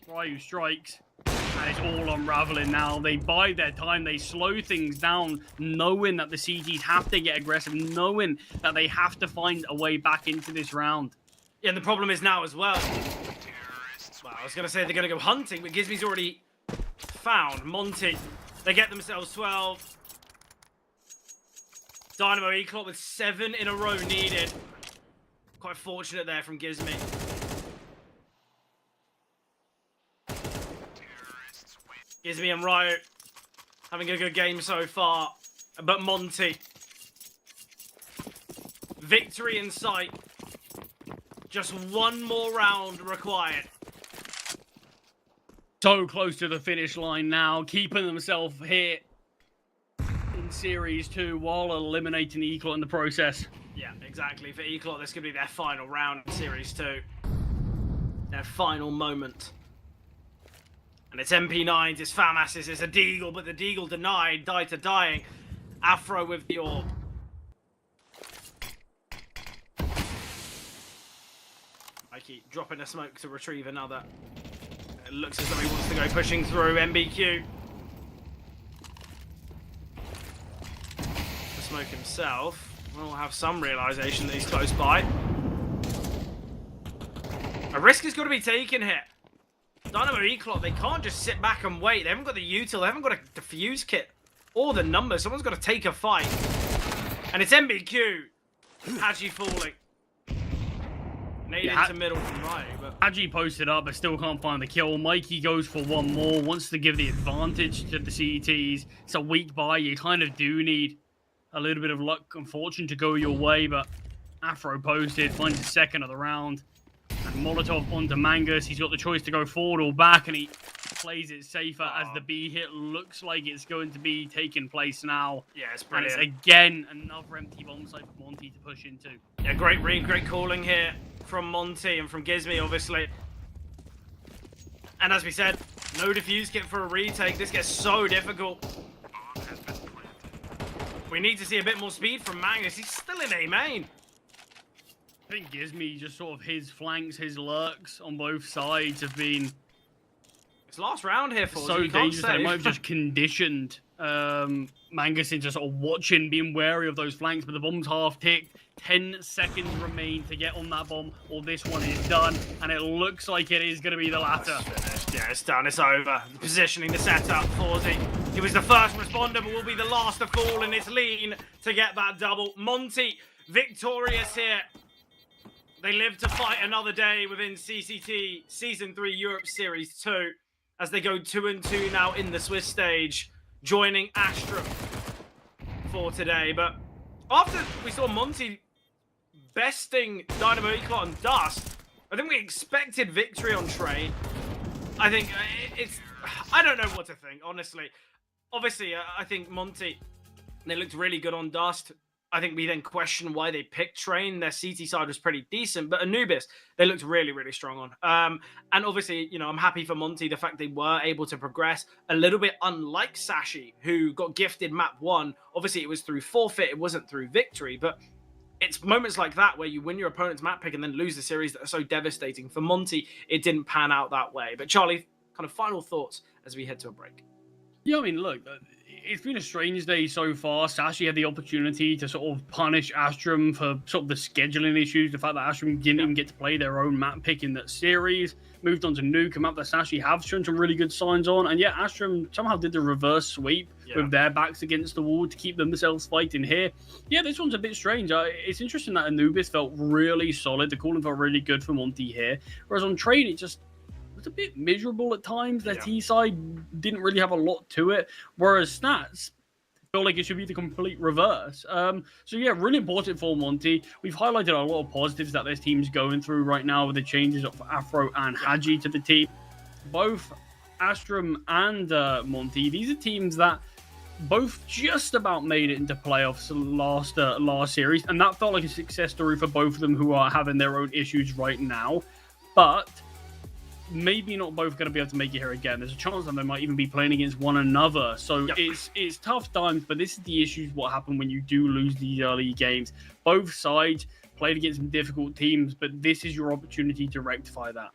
Ryu strikes. And it's all unraveling now. They bide their time. They slow things down, knowing that the CTs have to get aggressive, knowing that they have to find a way back into this round. Yeah, and the problem is now as well. Well, I was going to say they're going to go hunting, but Gizmy's already found Monty. They get themselves 12. Dynamo Eclot with 7 in a row needed. Quite fortunate there from Gizmy. Gizmy and Ryo having a good game so far. But Monty. Victory in sight. Just one more round required. So close to the finish line now, keeping themselves here in Series 2 while eliminating Eclot in the process. Yeah, exactly. For Eclot, this could be their final round in Series 2. Their final moment. And it's MP9s, it's Famas's, it's a Deagle, but the Deagle denied, Dieter dying. Afro with the orb. Mikey dropping a smoke to retrieve another. It looks as though he wants to go pushing through MBQ. The smoke himself will have some realization that he's close by. A risk has got to be taken here. Dynamo Eclot, they can't just sit back and wait. They haven't got the util, they haven't got a defuse kit or the numbers. Someone's got to take a fight. And it's MBQ. Haji falling. Nade into middle from right, but Haji posted up but still can't find the kill. Mikey goes for one more, wants to give the advantage to the CETs. It's a weak buy. You kind of do need a little bit of luck and fortune to go your way, but Afro posted, finds his second of the round. And Molotov onto Mangus. He's got the choice to go forward or back, and he plays it safer as the B hit looks like it's going to be taking place now. yeah, it's And brilliant. it's again another empty bomb site for Monty to push into. Yeah, great read, great calling here from Monty and from Gizmy, obviously. And as we said, No defuse kit for a retake. This gets so difficult. Bomb has been planted. We need to see a bit more speed from Magnus. He's still in A main. I think Gizmy just sort of his flanks, his lurks on both sides have been It's last round here for so dangerous that it might have just conditioned Mangus into sort of watching, being wary of those flanks. But the bomb's half ticked. 10 seconds remain to get on that bomb, or this one is done. And it looks like it is going to be the latter. It's finished. Yeah, it's done. It's over. Positioning the setup. Forzy. He was the first responder, but will be the last to fall in its lean to get that double. Monty victorious here. They live to fight another day within CCT Season 3 Europe Series 2 as they go 2-2 now in the Swiss stage, joining Astrum for today. But after we saw Monty besting Dynamo Eclat and Dust, I think we expected victory on Train. I think I don't know what to think, honestly. Obviously, I think Monty, they looked really good on Dust. I think we then question why they picked Train. Their CT side was pretty decent, but Anubis, they looked really, really strong on. And obviously, you know, I'm happy for Monty, the fact they were able to progress a little bit, unlike Sashi, who got gifted map 1. Obviously, it was through forfeit, it wasn't through victory, but it's moments like that where you win your opponent's map pick and then lose the series that are so devastating. For Monty, it didn't pan out that way. But Charlie, kind of final thoughts as we head to a break. Yeah, I mean, look, it's been a strange day so far. Sashi had the opportunity to sort of punish Astrum for sort of the scheduling issues, the fact that Astrum didn't even get to play their own map pick in that series. Moved on to Nuke, a map that Sashi have shown some really good signs on. And yeah, Astrum somehow did the reverse sweep with their backs against the wall to keep themselves fighting here. Yeah, this one's a bit strange. It's interesting that Anubis felt really solid. The calling felt really good for Monty here. Whereas on Train, it just was a bit miserable at times. Their T side didn't really have a lot to it, whereas Stats feel like it should be the complete reverse. So yeah, really important for Monty. We've highlighted a lot of positives that this team's going through right now with the changes of Afro and Haji to the team. Both Astrum and Monty, these are teams that both just about made it into playoffs last series, and that felt like a success story for both of them, who are having their own issues right now. But maybe not both going to be able to make it here again. There's a chance that they might even be playing against one another. So it's tough times, but this is the issues what happen when you do lose these early games. Both sides played against some difficult teams, but this is your opportunity to rectify that.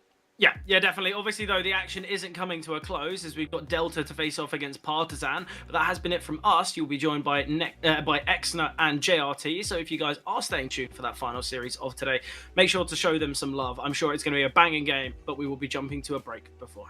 Yeah, definitely. Obviously, though, the action isn't coming to a close as we've got Delta to face off against Partizan. But that has been it from us. You'll be joined by Exner and JRT. So if you guys are staying tuned for that final series of today, make sure to show them some love. I'm sure it's going to be a banging game, but we will be jumping to a break before.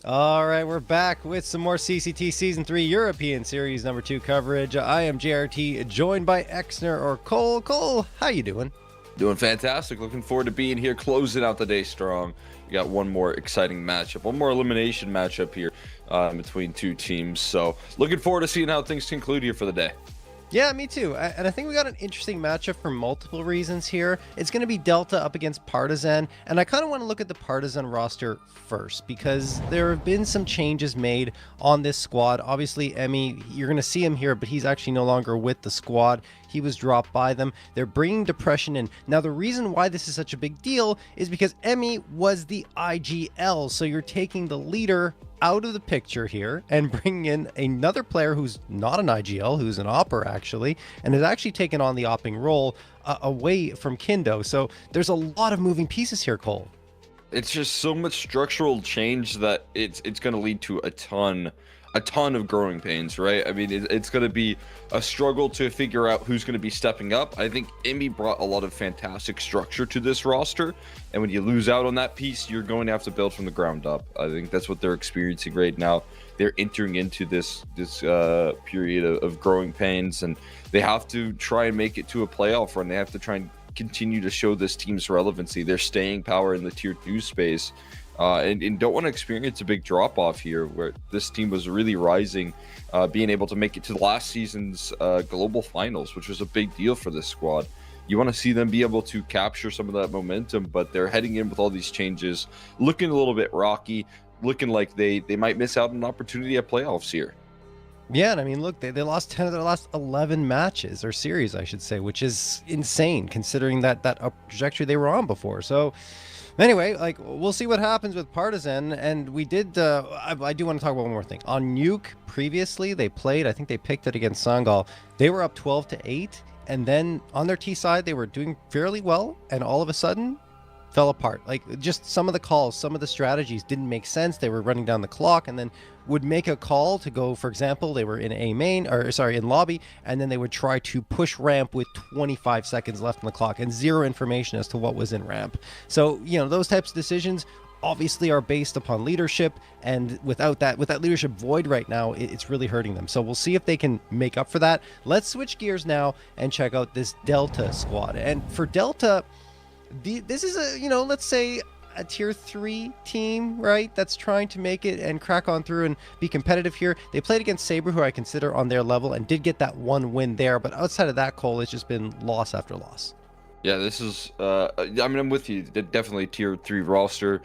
All right, we're back with some more CCT Season 3 European Series number 2 coverage. I am JRT, joined by Exner or Cole. Cole, how you doing? Doing fantastic. Looking forward to being here, closing out the day strong. We got one more exciting matchup, one more elimination matchup here between two teams. So looking forward to seeing how things conclude here for the day. Yeah, me too. And I think we got an interesting matchup for multiple reasons here. It's going to be Delta up against Partizan, and I kind of want to look at the Partizan roster first because there have been some changes made on this squad. Obviously, Emmy, you're going to see him here, but he's actually no longer with the squad. He was dropped by them. They're bringing Depression in. Now, the reason why this is such a big deal is because Emmy was the IGL, so you're taking the leader out of the picture here and bringing in another player who's not an IGL, who's an Opper actually, and has actually taken on the Opping role away from Kindo. So there's a lot of moving pieces here, Cole. It's just so much structural change that it's going to lead to a ton of growing pains, right? I mean, it's going to be a struggle to figure out who's going to be stepping up. I think Emmy brought a lot of fantastic structure to this roster, and when you lose out on that piece, you're going to have to build from the ground up. I think that's what they're experiencing right now. They're entering into this period of growing pains, and they have to try and make it to a playoff run. They have to try and continue to show this team's relevancy, their staying power in the tier 2 space. And don't want to experience a big drop off here where this team was really rising, being able to make it to last season's global finals, which was a big deal for this squad. You want to see them be able to capture some of that momentum, but they're heading in with all these changes, looking a little bit rocky, looking like they might miss out on an opportunity at playoffs here. Yeah, and I mean, look, they lost 10 of their last 11 matches, or series, I should say, which is insane considering that trajectory they were on before. So anyway, like, we'll see what happens with Partizan. And we did, I do want to talk about one more thing. On Nuke, previously, they played, I think they picked it against Sangal. They were up 12-8. And then on their T side, they were doing fairly well. And all of a sudden, fell apart. Like, just some of the calls, some of the strategies didn't make sense. They were running down the clock and then would make a call to go, for example, they were in in lobby, and then they would try to push ramp with 25 seconds left on the clock and zero information as to what was in ramp. So, you know, those types of decisions obviously are based upon leadership, and without that leadership void right now, it's really hurting them. So we'll see if they can make up for that. Let's switch gears now and check out this Delta squad. And for Delta, this is a, you know, let's say a tier 3 team, right, that's trying to make it and crack on through and be competitive here. They played against Sabre, who I consider on their level, and did get that one win there, but outside of that, Cole, it's just been loss after loss. Yeah, this is I mean, I'm with you. Definitely tier 3 roster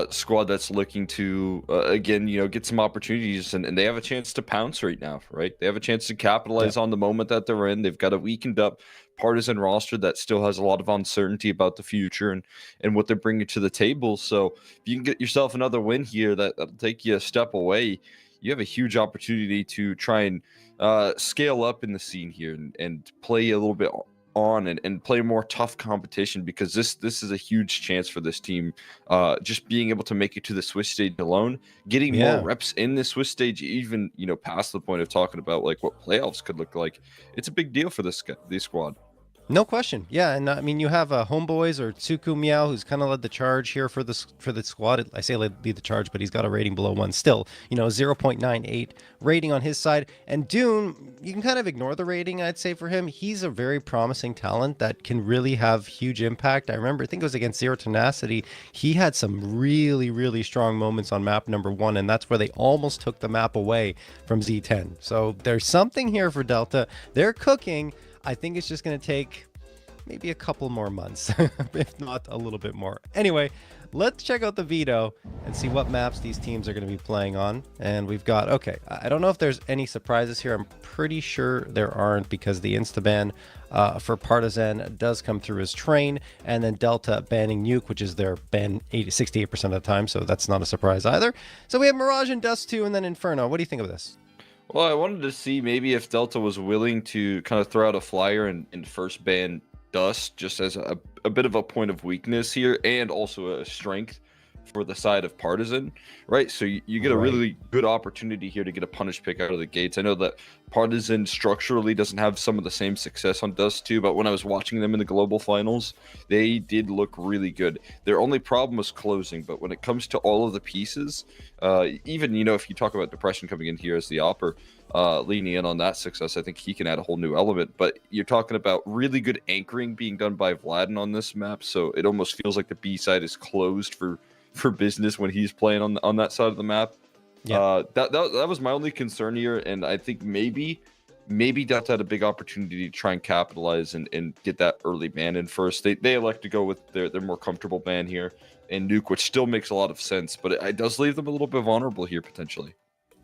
squad that's looking to again, you know, get some opportunities, and they have a chance to pounce right now, right? They have a chance to capitalize on the moment that they're in. They've got a weakened up Partizan roster that still has a lot of uncertainty about the future and what they're bringing to the table. So if you can get yourself another win here, that'll take you a step away. You have a huge opportunity to try and scale up in the scene here and play a little bit on and play more tough competition, because this is a huge chance for this team, just being able to make it to the Swiss stage alone, getting more reps in the Swiss stage, even, you know, past the point of talking about like what playoffs could look like. It's a big deal for this squad. No question. Yeah, and I mean, you have Homeboys or Tsuku Meow, who's kind of led the charge here for the squad. I say lead the charge, but he's got a rating below 1 still. You know, 0.98 rating on his side. And Dune, you can kind of ignore the rating, I'd say, for him. He's a very promising talent that can really have huge impact. I think it was against Zero Tenacity. He had some really, really strong moments on map number 1, and that's where they almost took the map away from Z10. So there's something here for Delta. They're cooking. I think it's just going to take maybe a couple more months, if not a little bit more. Anyway, let's check out the veto and see what maps these teams are going to be playing on. And we've got, okay, I don't know if there's any surprises here. I'm pretty sure there aren't, because the insta-ban for Partizan does come through as Train, and then Delta banning Nuke, which is their ban 68% of the time, so that's not a surprise either. So we have Mirage and Dust 2, and then Inferno. What do you think of this? Well, I wanted to see maybe if Delta was willing to kind of throw out a flyer and first ban Dust, just as a bit of a point of weakness here, and also a strength for the side of Partizan, right? So you get a Right. really good opportunity here to get a punish pick out of the gates. I know that Partizan structurally doesn't have some of the same success on Dust 2, but when I was watching them in the global finals, they did look really good. Their only problem was closing, but when it comes to all of the pieces, even, you know, if you talk about Depression coming in here as the opper, leaning in on that success, I think he can add a whole new element. But you're talking about really good anchoring being done by Vladin on this map, so it almost feels like the B side is closed for business when he's playing on that side of the map. Yeah. That was my only concern here, and I think maybe Delta had a big opportunity to try and capitalize and get that early ban in first. They elect to go with their more comfortable ban here and nuke, which still makes a lot of sense, but it does leave them a little bit vulnerable here potentially.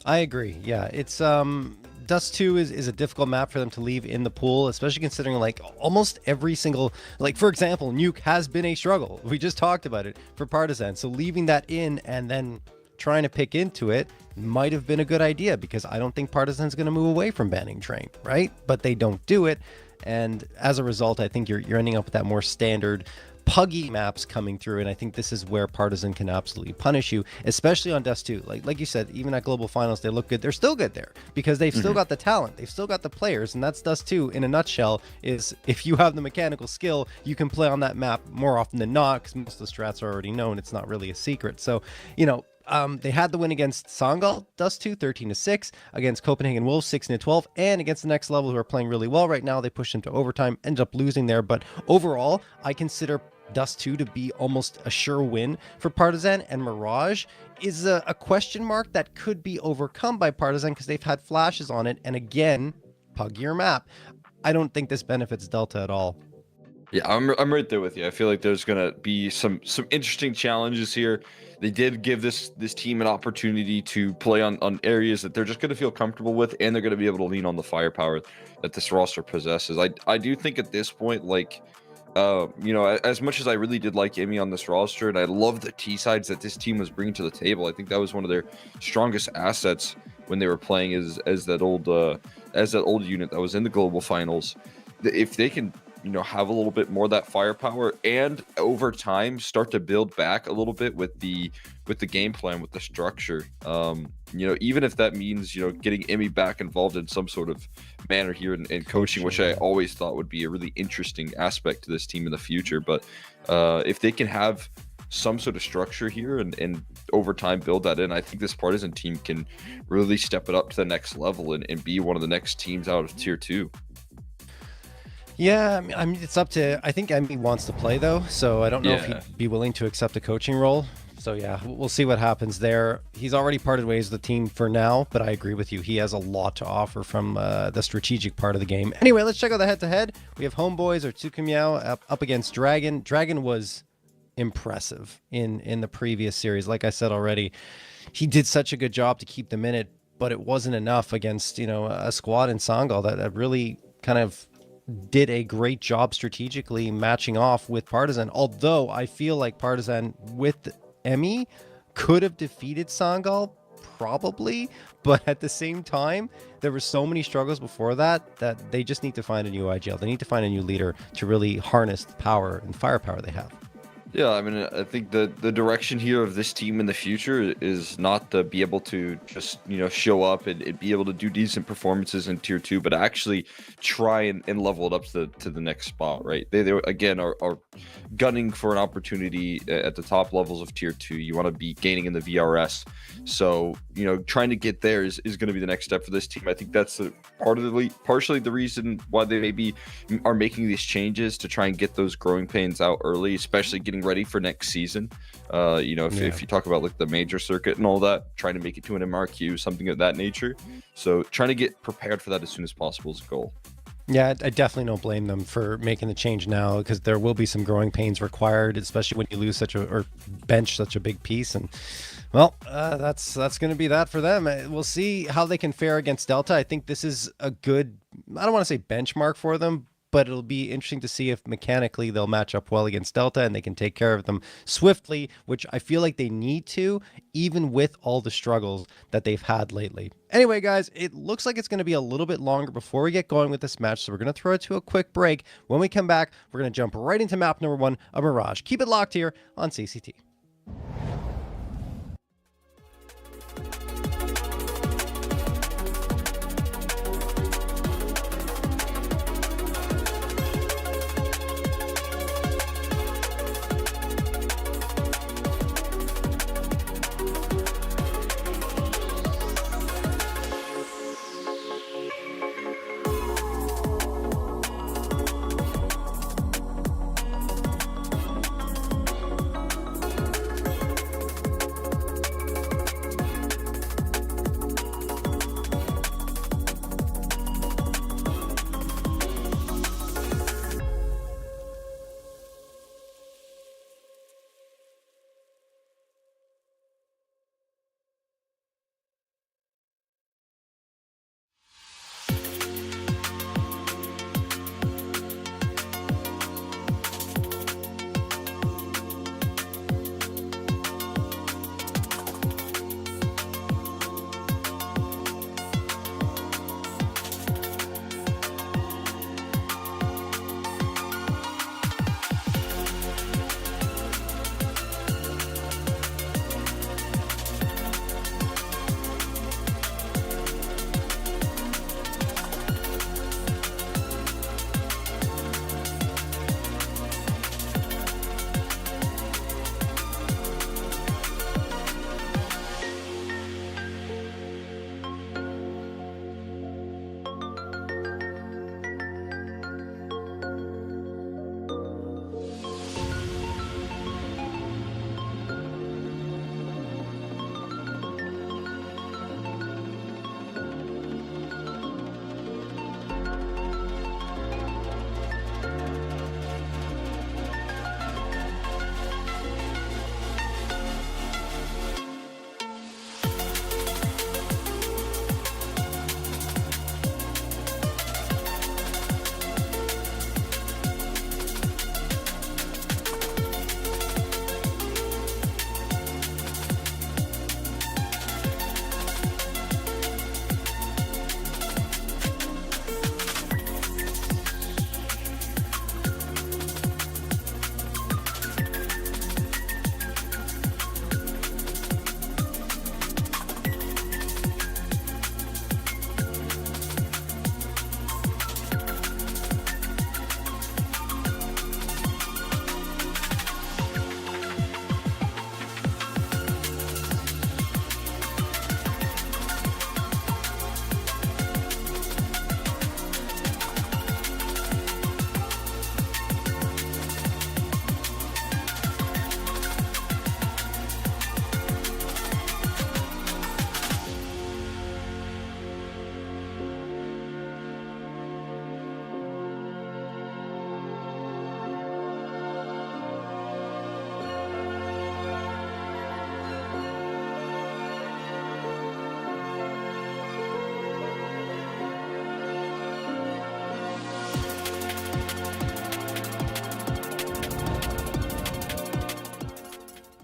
I agree. Yeah, it's Dust 2 is a difficult map for them to leave in the pool, especially considering like almost every single, like for example, nuke has been a struggle. We just talked about it for Partizan. So leaving that in and then trying to pick into it might have been a good idea, because I don't think Partizan's going to move away from banning train, right? But they don't do it, and as a result, I think you're ending up with that more standard puggy maps coming through, and I think this is where Partizan can absolutely punish you, especially on Dust 2. Like you said, even at global finals they look good. They're still good there because they've still got the talent, they've still got the players, and that's Dust 2 in a nutshell. Is if you have the mechanical skill, you can play on that map more often than not, because most of the strats are already known. It's not really a secret. So, you know, they had the win against Sangal, Dust 2, 13-6, against Copenhagen Wolves, 16-12, and against the next level, who are playing really well right now. They pushed into overtime, ended up losing there, but overall, I consider Dust 2 to be almost a sure win for Partizan, and Mirage is a question mark that could be overcome by Partizan because they've had flashes on it, and again, puggier map. I don't think this benefits Delta at all. Yeah, I'm right there with you. I feel like there's gonna be some interesting challenges here. They did give this team an opportunity to play on areas that they're just gonna feel comfortable with, and they're gonna be able to lean on the firepower that this roster possesses. I do think at this point, like, you know, as much as I really did like Emmy on this roster, and I love the T sides that this team was bringing to the table, I think that was one of their strongest assets when they were playing as that old unit that was in the global finals. If they can, you know, have a little bit more of that firepower, and over time start to build back a little bit with the game plan, with the structure, you know, even if that means, you know, getting Emmy back involved in some sort of manner here in coaching, which I always thought would be a really interesting aspect to this team in the future. But if they can have some sort of structure here and over time build that in, I think this Partizan team can really step it up to the next level and be one of the next teams out of tier 2. Yeah, I mean, it's up to, I think Emmy wants to play though, so I don't know if Yeah. he'd be willing to accept a coaching role. So yeah, we'll see what happens there. He's already parted ways with the team for now, but I agree with you. He has a lot to offer from the strategic part of the game. Anyway, let's check out the head-to-head. We have Homeboys or Tsukumiao up against Dragon. Dragon was impressive in the previous series. Like I said already, he did such a good job to keep them in it, but it wasn't enough against, you know, a squad in Sangal that really kind of did a great job strategically matching off with Partizan. Although I feel like Partizan with Emmy could have defeated Sangal, probably, but at the same time, there were so many struggles before that they just need to find a new IGL. They need to find a new leader to really harness the power and firepower they have. Yeah, I mean, I think the direction here of this team in the future is not to be able to just, you know, show up and be able to do decent performances in tier 2, but actually try and level it up to the next spot, right? They again are gunning for an opportunity at the top levels of tier 2. You want to be gaining in the VRS, so, you know, trying to get there is going to be the next step for this team. I think that's partially the reason why they maybe are making these changes, to try and get those growing pains out early, especially getting ready for next season. You know, if you talk about like the major circuit and all that, trying to make it to an MRQ, something of that nature. So trying to get prepared for that as soon as possible is a goal. Yeah, I definitely don't blame them for making the change now, because there will be some growing pains required, especially when you lose or bench such a big piece. And well, that's going to be that for them. We'll see how they can fare against Delta. I think this is a good, I don't want to say benchmark for them, but it'll be interesting to see if mechanically they'll match up well against Delta and they can take care of them swiftly, which I feel like they need to, even with all the struggles that they've had lately. Anyway, guys, it looks like it's going to be a little bit longer before we get going with this match, so we're going to throw it to a quick break. When we come back, we're going to jump right into map number 1 of Mirage. Keep it locked here on CCT.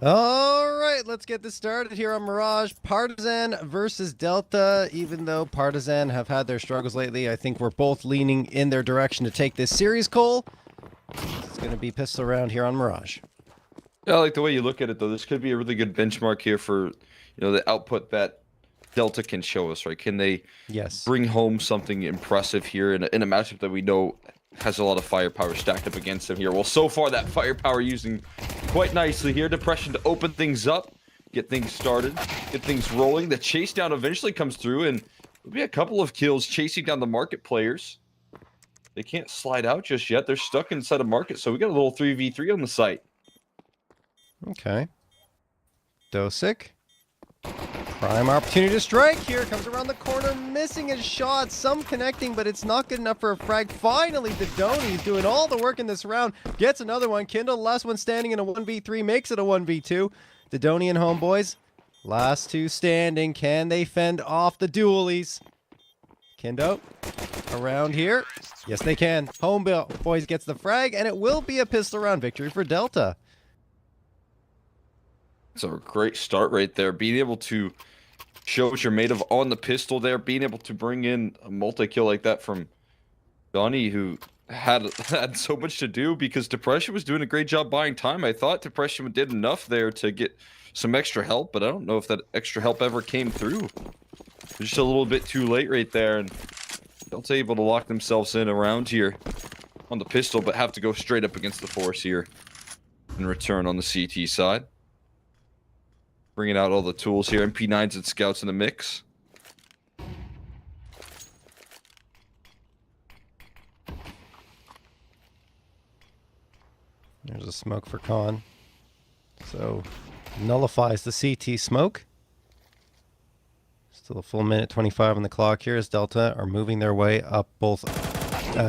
All right, let's get this started here on Mirage. Partizan versus Delta. Even though Partizan have had their struggles lately, I think we're both leaning in their direction to take this series, Cole. It's going to be pistol round here on Mirage. Yeah, I like the way you look at it, though. This could be a really good benchmark here for, the output that Delta can show us, right? Can they bring home something impressive here in a matchup that we know has a lot of firepower stacked up against them here? Well, so far that firepower using quite nicely here. Depression to open things up, get things started, get things rolling. The chase down eventually comes through, and there'll be a couple of kills chasing down the market players. They can't slide out just yet. They're stuck inside a market, so we got a little 3v3 on the site. Okay. Dosick. Prime opportunity to strike here. Comes around the corner, missing his shot. Some connecting, but it's not good enough for a frag. Finally, Dodoni's doing all the work in this round. Gets another one. Kindle, last one standing in a 1v3, makes it a 1v2. Dodoni and homeboys, last two standing. Can they fend off the dualies? Kindo, around here. Yes, they can. Homeboys gets the frag, and it will be a pistol round victory for Delta. It's a great start right there. Being able to show what you're made of on the pistol there. Being able to bring in a multi-kill like that from Donnie, who had so much to do because Depression was doing a great job buying time. I thought Depression did enough there to get some extra help, but I don't know if that extra help ever came through. Just a little bit too late right there, and Delta able to lock themselves in around here on the pistol, but have to go straight up against the force here in return on the CT side. Bringing out all the tools here. MP9s and scouts in the mix. There's a smoke for Khan. So, nullifies the CT smoke. Still a full minute 25 on the clock here as Delta are moving their way up both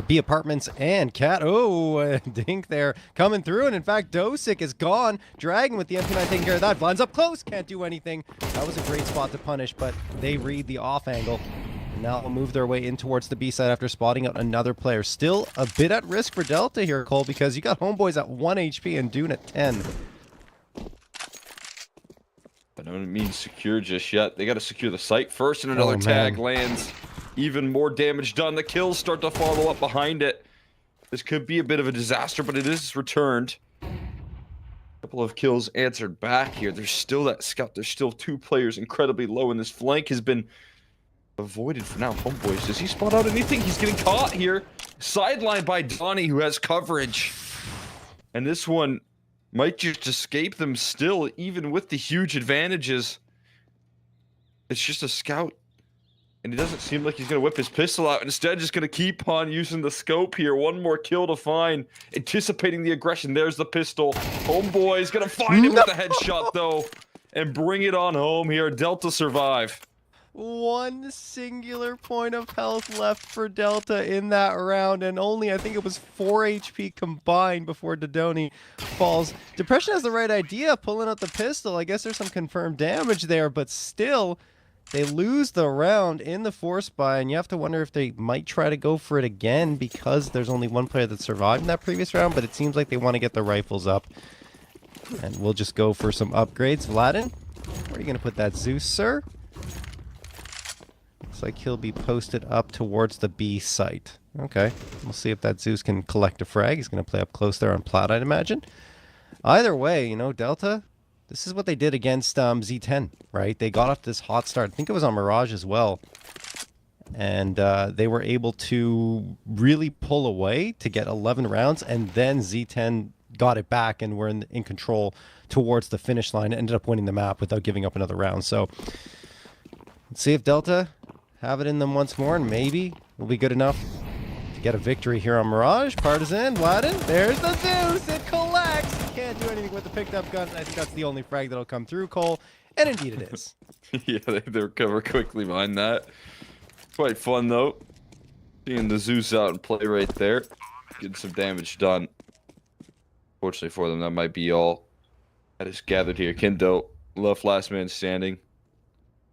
B apartments and Cat. Oh, dink there coming through, and in fact Dosick is gone. Dragon with the MP9 taking care of that. Blinds up close, can't do anything. That was a great spot to punish, but they read the off angle. And now they'll move their way in towards the B side after spotting out another player. Still a bit at risk for Delta here, Cole, because you got homeboys at 1 HP and Dune at 10. I don't mean secure just yet. They got to secure the site first, and another tag lands. Even more damage done. The kills start to follow up behind it. This could be a bit of a disaster, but it is returned. A couple of kills answered back here. There's still that scout. There's still two players incredibly low, and this flank has been avoided for now. Homeboys, does he spot out anything? He's getting caught here. Sidelined by Donnie, who has coverage. And this one might just escape them still, even with the huge advantages. It's just a scout. And it doesn't seem like he's going to whip his pistol out. Instead, just going to keep on using the scope here. One more kill to find. Anticipating the aggression. There's the pistol. Homeboy's going to find him with the headshot, though. And bring it on home here. Delta survive. One singular point of health left for Delta in that round. And only, I think it was 4 HP combined before Dodoni falls. Depression has the right idea, pulling out the pistol. I guess there's some confirmed damage there, but still... They lose the round in the force buy, and you have to wonder if they might try to go for it again because there's only one player that survived in that previous round, but it seems like they want to get the rifles up. And we'll just go for some upgrades. Vladin, where are you going to put that Zeus, sir? Looks like he'll be posted up towards the B site. Okay, we'll see if that Zeus can collect a frag. He's going to play up close there on Plat, I'd imagine. Either way, Delta... This is what they did against Z10, right? They got off this hot start. I think it was on Mirage as well. And they were able to really pull away to get 11 rounds. And then Z10 got it back and were in control towards the finish line. Ended up winning the map without giving up another round. So let's see if Delta have it in them once more. And maybe will be good enough to get a victory here on Mirage. Partizan, Vladin, there's the Zeus. It collects. Can't do anything with the picked up gun. I think that's the only frag that'll come through, Cole. And indeed it is. Yeah, they recover quickly behind that. Quite fun, though. Seeing the Zeus out and play right there. Getting some damage done. Fortunately for them, that might be all that is gathered here. Kindo, left last man standing.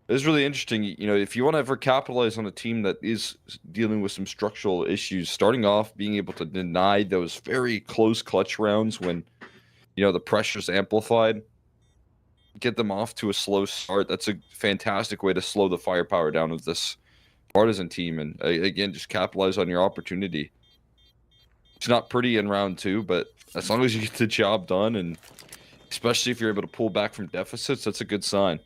It's really interesting, if you want to ever capitalize on a team that is dealing with some structural issues, starting off being able to deny those very close clutch rounds when the pressure's amplified. get them off to a slow start. That's a fantastic way to slow the firepower down of this Partizan team, and again, just capitalize on your opportunity. It's not pretty in round 2, but as long as you get the job done, and especially if you're able to pull back from deficits, that's a good sign.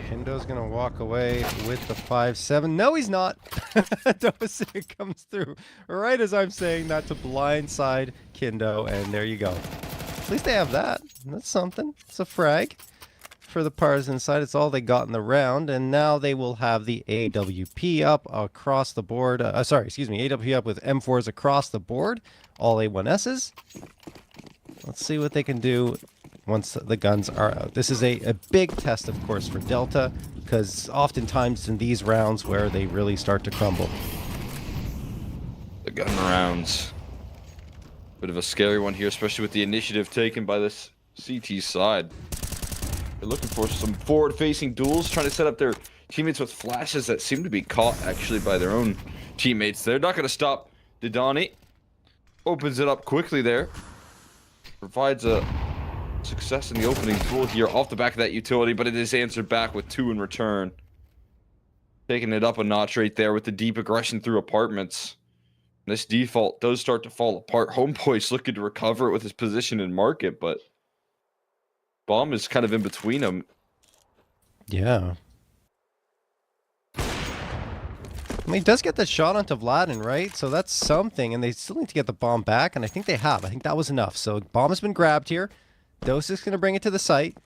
Kindo's gonna walk away with the 5-7. No, he's not. Dosick comes through right as I'm saying that to blindside Kindo, and there you go. At least they have that. That's something. It's a frag for the Partizan side. It's all they got in the round, and now they will have the AWP up across the board. AWP up with M4s across the board. All A1Ss. Let's see what they can do once the guns are out. This is a big test, of course, for Delta, because oftentimes in these rounds where they really start to crumble. The gun rounds. Bit of a scary one here, especially with the initiative taken by this CT side. They're looking for some forward-facing duels, trying to set up their teammates with flashes that seem to be caught, actually, by their own teammates. They're not going to stop Didani. Opens it up quickly there. Provides a success in the opening duel here off the back of that utility, but it is answered back with 2 in return. Taking it up a notch right there with the deep aggression through apartments. This default does start to fall apart. Homeboy's looking to recover it with his position in market, but bomb is kind of in between them. Yeah. I mean, he does get the shot onto Vladin, right? So that's something, and they still need to get the bomb back, and I think they have. I think that was enough. So bomb has been grabbed here. Dosick's going to bring it to the site.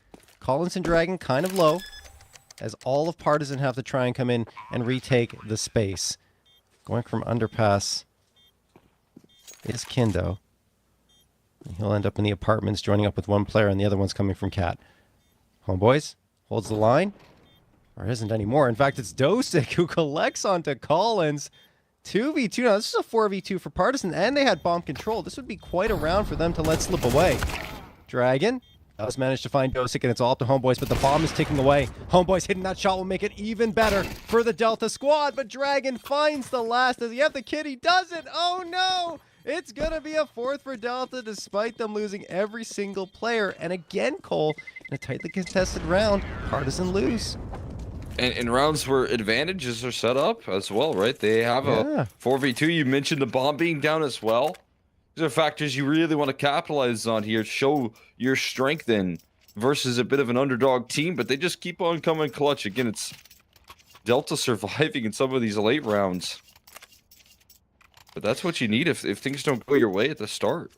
Collins and Dragon kind of low, as all of Partizan have to try and come in and retake the space. Going from underpass is Kindo. He'll end up in the apartments, joining up with one player, and the other one's coming from Cat. Homeboys holds the line. Or isn't anymore. In fact, it's Dosick who collects onto Collins. 2v2. Now, this is a 4v2 for Partizan, and they had bomb control. This would be quite a round for them to let slip away. Dragon does manage to find Dosick, and it's all up to Homeboys, but the bomb is ticking away. Homeboys hitting that shot will make it even better for the Delta squad, but Dragon finds the last. Does he have the kid? He doesn't! Oh no! It's going to be a 4th for Delta, despite them losing every single player. And again, Cole, in a tightly contested round, Partizan lose. And in rounds where advantages are set up as well, right? They have a 4v2. You mentioned the bomb being down as well. These are factors you really want to capitalize on here. Show your strength in versus a bit of an underdog team, but they just keep on coming clutch. Again, it's Delta surviving in some of these late rounds. But that's what you need if things don't go your way at the start.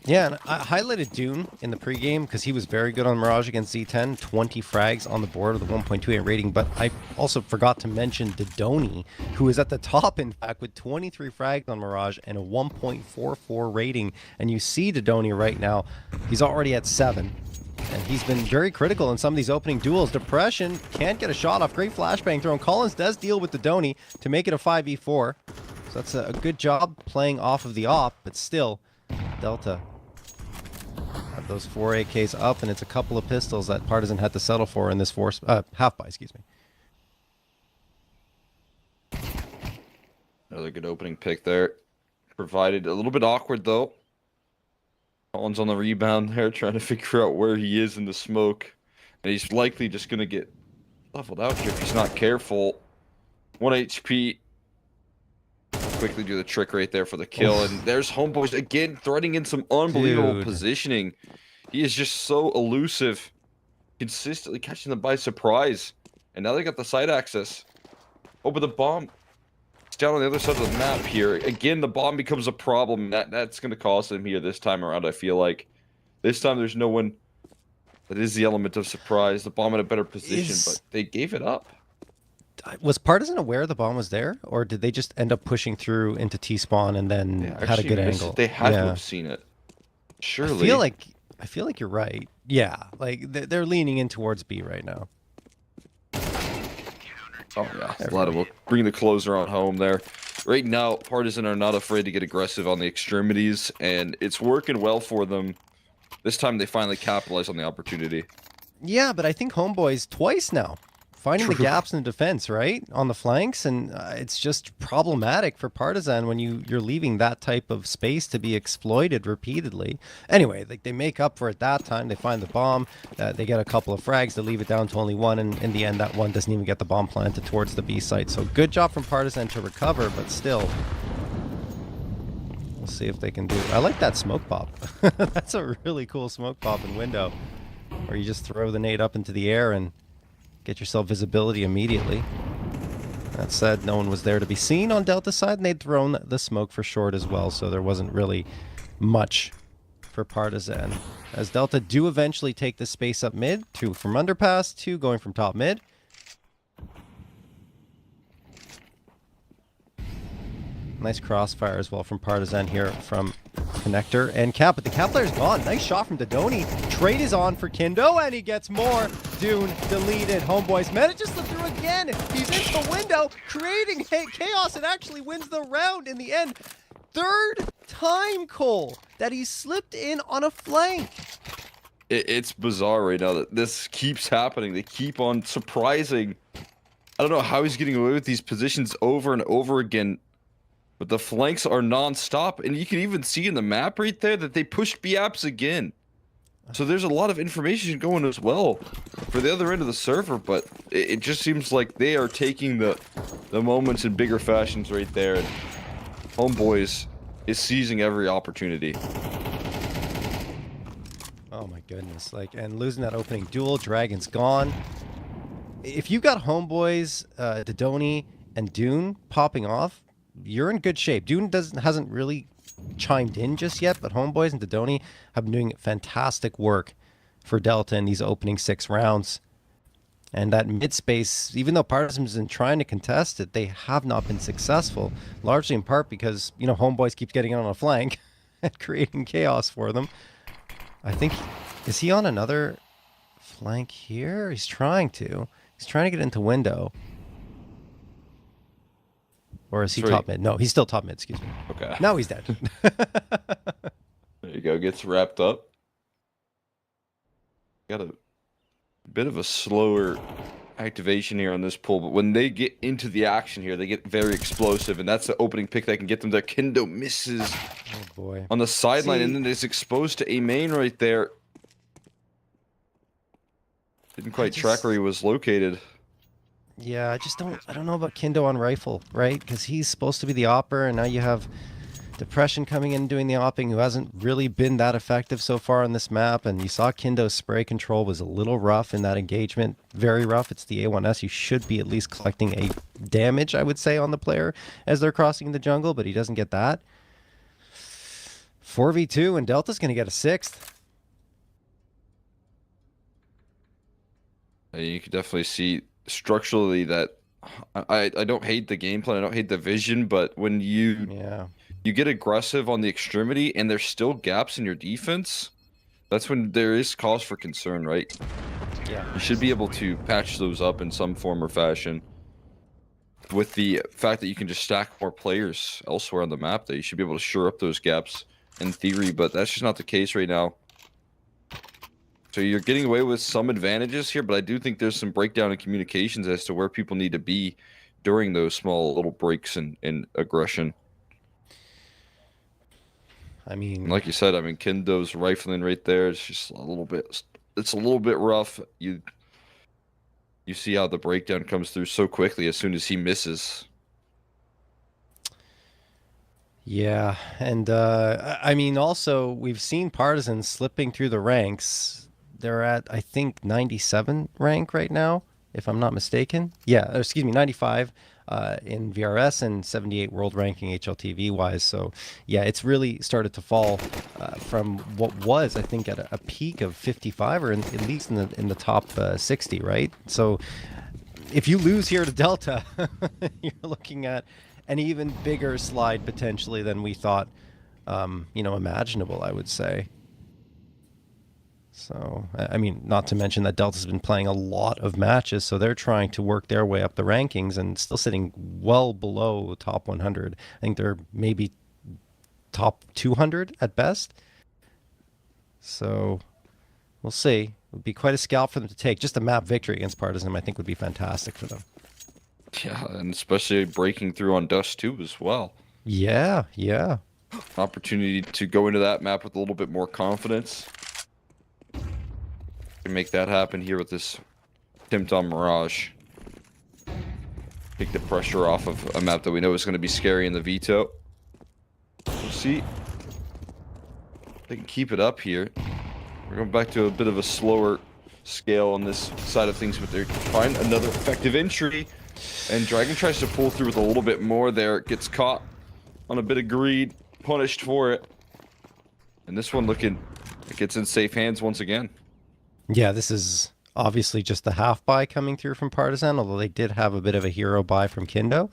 Yeah, and I highlighted Dune in the pregame because he was very good on Mirage against Z10. 20 frags on the board with a 1.28 rating. But I also forgot to mention Didoni, who is at the top, in fact, with 23 frags on Mirage and a 1.44 rating. And you see Didoni right now, he's already at 7. And he's been very critical in some of these opening duels. Depression can't get a shot off. Great flashbang throw. And Collins does deal with Didoni to make it a 5v4. So that's a good job playing off of the op, but still, Delta have those 4 AKs up, and it's a couple of pistols that Partizan had to settle for in this half buy, excuse me. Another good opening pick there. Provided a little bit awkward though. Collins on the rebound there, trying to figure out where he is in the smoke. And he's likely just going to get leveled out here if he's not careful. 1 HP. Quickly do the trick right there for the kill. And there's Homeboys again, threading in some unbelievable positioning. He is just so elusive. Consistently catching them by surprise. And now they got the side access. Oh, but the bomb... It's down on the other side of the map here. Again, the bomb becomes a problem. That's going to cost them here this time around, I feel like. This time there's no one that is the element of surprise. The bomb in a better position, but they gave it up. Was Partizan aware the bomb was there, or did they just end up pushing through into T-spawn and then had a good angle? They had to have seen it. Surely. I feel like you're right. Yeah, like they're leaning in towards B right now. Oh yeah, Vlada will bring the closer on home there. Right now, Partizan are not afraid to get aggressive on the extremities, and it's working well for them. This time they finally capitalize on the opportunity. Yeah, but I think Homeboys twice now finding the True. gaps in the defense, right, on the flanks, and it's just problematic for Partizan when you're leaving that type of space to be exploited repeatedly. Anyway, they make up for it that time. They find the bomb. They get a couple of frags. They leave it down to only one, and in the end, that one doesn't even get the bomb planted towards the B site. So good job from Partizan to recover, but still. We'll see if they can do. I like that smoke pop. That's a really cool smoke pop and window, where you just throw the nade up into the air and get yourself visibility immediately. That said, no one was there to be seen on Delta side, and they'd thrown the smoke for short as well, so there wasn't really much for Partizan. As Delta do eventually take the space up mid, 2 from underpass, 2 going from top mid. Nice crossfire as well from Partizan here from Connector and Cap, but the Cap player's gone. Nice shot from Dodoni. Trade is on for Kindo, and he gets more. Dune deleted. Homeboys manages to through again. He's into the window, creating chaos, and actually wins the round in the end. Third time, Cole, that he slipped in on a flank. It's bizarre right now that this keeps happening. They keep on surprising. I don't know how he's getting away with these positions over and over again. But the flanks are non-stop, and you can even see in the map right there that they pushed B-apps again. So there's a lot of information going as well for the other end of the server, but it just seems like they are taking the moments in bigger fashions right there, and Homeboys is seizing every opportunity. Oh my goodness, and losing that opening duel, Dragon's gone. If you got Homeboys, Dodoni, and Dune popping off, you're in good shape. Dune hasn't really chimed in just yet, but Homeboys and Dodoni have been doing fantastic work for Delta in these opening 6 rounds. And that mid space, even though Partizan's been trying to contest it, they have not been successful, largely in part because, Homeboys keeps getting on a flank and creating chaos for them. I think, is he on another flank here? He's trying to. He's trying to get into window. Or is he top mid? No, he's still top mid, excuse me. Okay. Now he's dead. There you go, gets wrapped up. Got a bit of a slower activation here on this pull, but when they get into the action here, they get very explosive, and that's the opening pick that can get them there. Kindo misses on the sideline, and then is exposed to a main right there. Didn't quite track where he was located. Yeah, I don't know about Kindo on rifle, right? Because he's supposed to be the opper, and now you have Depression coming in and doing the opping, who hasn't really been that effective so far on this map. And you saw Kindo's spray control was a little rough in that engagement. Very rough. It's the A1S. You should be at least collecting a damage, I would say, on the player as they're crossing the jungle, but he doesn't get that. 4v2, and Delta's going to get a 6th. You can definitely see structurally that I don't hate the game plan, I don't hate the vision, but when you get aggressive on the extremity and there's still gaps in your defense, that's when there is cause for concern, right? Yeah. You should be able to patch those up in some form or fashion. With the fact that you can just stack more players elsewhere on the map, that you should be able to shore up those gaps in theory, but that's just not the case right now. So you're getting away with some advantages here, but I do think there's some breakdown in communications as to where people need to be during those small little breaks in aggression. I mean, and like you said, Kindo's rifling right there. It's just a little bit rough. You see how the breakdown comes through so quickly as soon as he misses. Yeah, and also we've seen Partizan slipping through the ranks. They're at, I think, 97 rank right now, if I'm not mistaken. Yeah, excuse me, 95 in VRS and 78 world ranking HLTV wise. So yeah, it's really started to fall from what was, I think, at a peak of 55, or at least in the top 60, right? So if you lose here to Delta, you're looking at an even bigger slide potentially than we thought, imaginable, I would say. So, not to mention that Delta's been playing a lot of matches, so they're trying to work their way up the rankings and still sitting well below the top 100. I think they're maybe top 200 at best. So, we'll see. would be quite a scalp for them to take. Just a map victory against Partizan, I think, would be fantastic for them. Yeah, and especially breaking through on Dust 2 as well. Yeah, yeah. Opportunity to go into that map with a little bit more confidence. And make that happen here with this Timtom Mirage. Take the pressure off of a map that we know is going to be scary in the veto. We'll see. They can keep it up here. We're going back to a bit of a slower scale on this side of things, but they find another effective entry. And Dragon tries to pull through with a little bit more there. Gets caught on a bit of greed. Punished for it. And this one looking, it gets in safe hands once again. Yeah, this is obviously just the half buy coming through from Partizan, although they did have a bit of a hero buy from Kindo.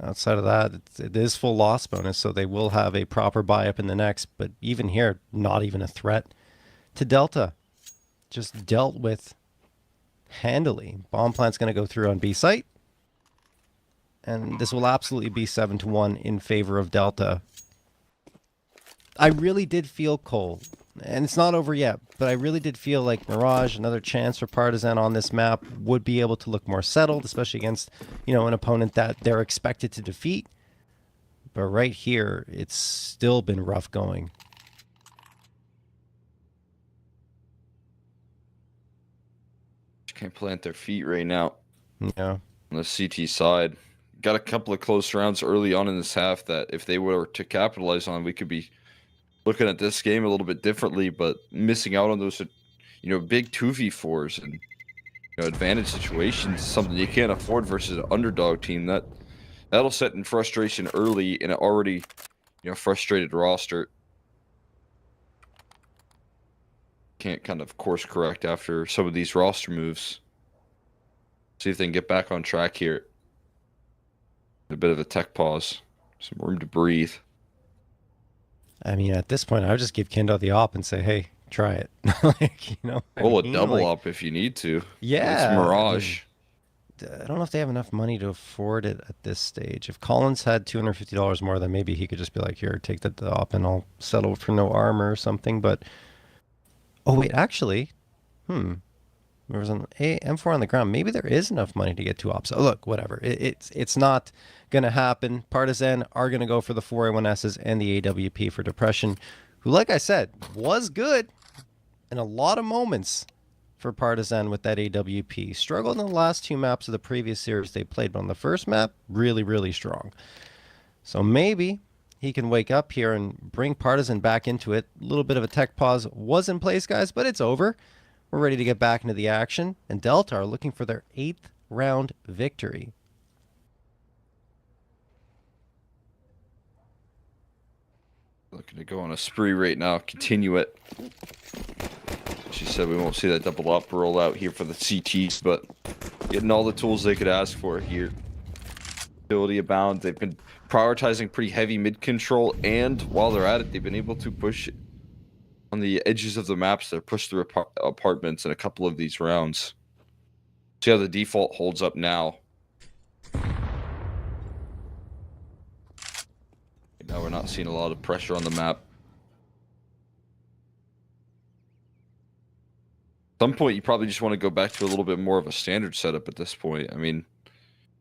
Outside of that, it is full loss bonus, so they will have a proper buy up in the next. But even here, not even a threat to Delta. Just dealt with handily. Bomb plant's going to go through on B site. And this will absolutely be 7-1 in favor of Delta. I really did feel, Cole, and it's not over yet, but I really did feel like Mirage, another chance for Partizan on this map, would be able to look more settled, especially against, you know, an opponent that they're expected to defeat. But right here, it's still been rough going. Can't plant their feet right now. Yeah. On the CT side. Got a couple of close rounds early on in this half that if they were to capitalize on, we could be looking at this game a little bit differently, but missing out on those, you know, big 2v4s and, you know, advantage situations is something you can't afford versus an underdog team. That'll set in frustration early in an already, you know, frustrated roster. Can't kind of course correct after some of these roster moves. See if they can get back on track here. A bit of a tech pause. Some room to breathe. I mean, at this point, I would just give Kindo the op and say, hey, try it. Like, you know. Roll a double up if you need to. Yeah. It's Mirage. I don't know if they have enough money to afford it at this stage. If Collins had $250 more, then maybe he could just be like, here, take the op and I'll settle for no armor or something. But, oh, wait, actually, there was an M4 on the ground. Maybe there is enough money to get two ops. Oh, look, whatever. It's not going to happen. Partizan are going to go for the 4A1Ss and the AWP for Depression, who, like I said, was good in a lot of moments for Partizan with that AWP. Struggled in the last two maps of the previous series they played, but on the first map, really, really strong. So maybe he can wake up here and bring Partizan back into it. A little bit of a tech pause was in place, guys, but it's over. We're ready to get back into the action, and Delta are looking for their 8th round victory. Looking to go on a spree right now. Continue it. She said we won't see that double up roll out here for the CTs, but getting all the tools they could ask for here. Ability abound. They've been prioritizing pretty heavy mid control, and while they're at it, they've been able to push on the edges of the maps. They're pushed through apartments in a couple of these rounds. See how the default holds up now. Now we're not seeing a lot of pressure on the map. At some point, you probably just want to go back to a little bit more of a standard setup at this point. I mean,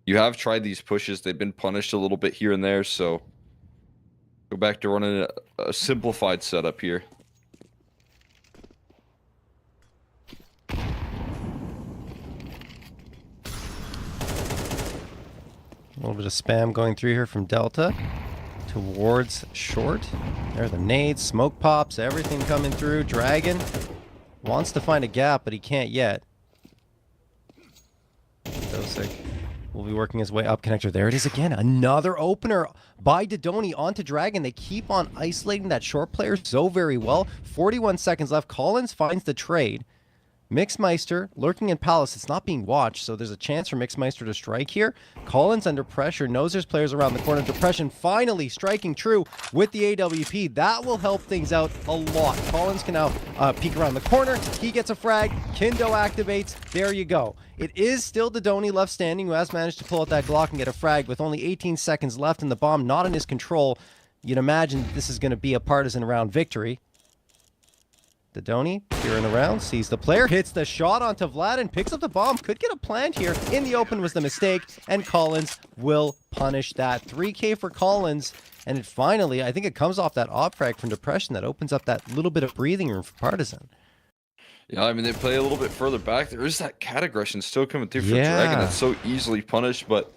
you have tried these pushes. They've been punished a little bit here and there, so go back to running a simplified setup here. A little bit of spam going through here from Delta towards short. There are the nades, smoke pops, everything coming through. Dragon wants to find a gap, but he can't yet. Dosic will be working his way up connector. There it is again. Another opener by Dodoni onto Dragon. They keep on isolating that short player so very well. 41 seconds left. Collins finds the trade. Mixmeister lurking in Palace. It's not being watched, so there's a chance for Mixmeister to strike here. Collins under pressure, knows there's players around the corner. Depression finally striking true with the AWP. That will help things out a lot. Collins can now peek around the corner. He gets a frag. Kindo activates. There you go. It is still Dodoni left standing, who has managed to pull out that Glock and get a frag with only 18 seconds left and the bomb not in his control. You'd imagine this is going to be a Partizan round victory. Dodoni peering around, sees the player, hits the shot onto Vlad and picks up the bomb. Could get a plant here. In the open was the mistake, and Collins will punish that. 3K for Collins, and it finally, I think it comes off that op frag from Depression that opens up that little bit of breathing room for Partizan. Yeah, I mean, they play a little bit further back. There is that cat aggression still coming through for Yeah. Dragon that's so easily punished, but,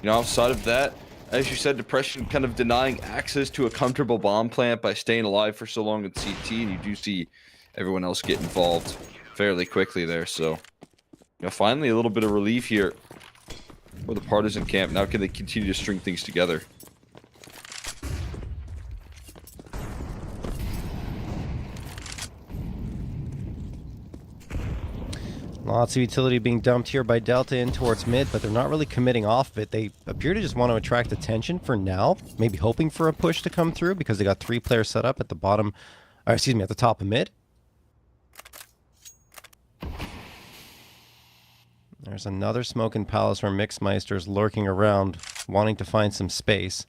you know, outside of that, as you said, Depression kind of denying access to a comfortable bomb plant by staying alive for so long at CT, and you do see everyone else get involved fairly quickly there. So, you know, finally a little bit of relief here for the Partizan camp. Now can they continue to string things together? Lots of utility being dumped here by Delta in towards mid, but they're not really committing off of it. They appear to just want to attract attention for now, maybe hoping for a push to come through because they got 3 players set up at the bottom, or excuse me, at the top of mid. There's another smoke in Palace where Mixmeister's lurking around, wanting to find some space.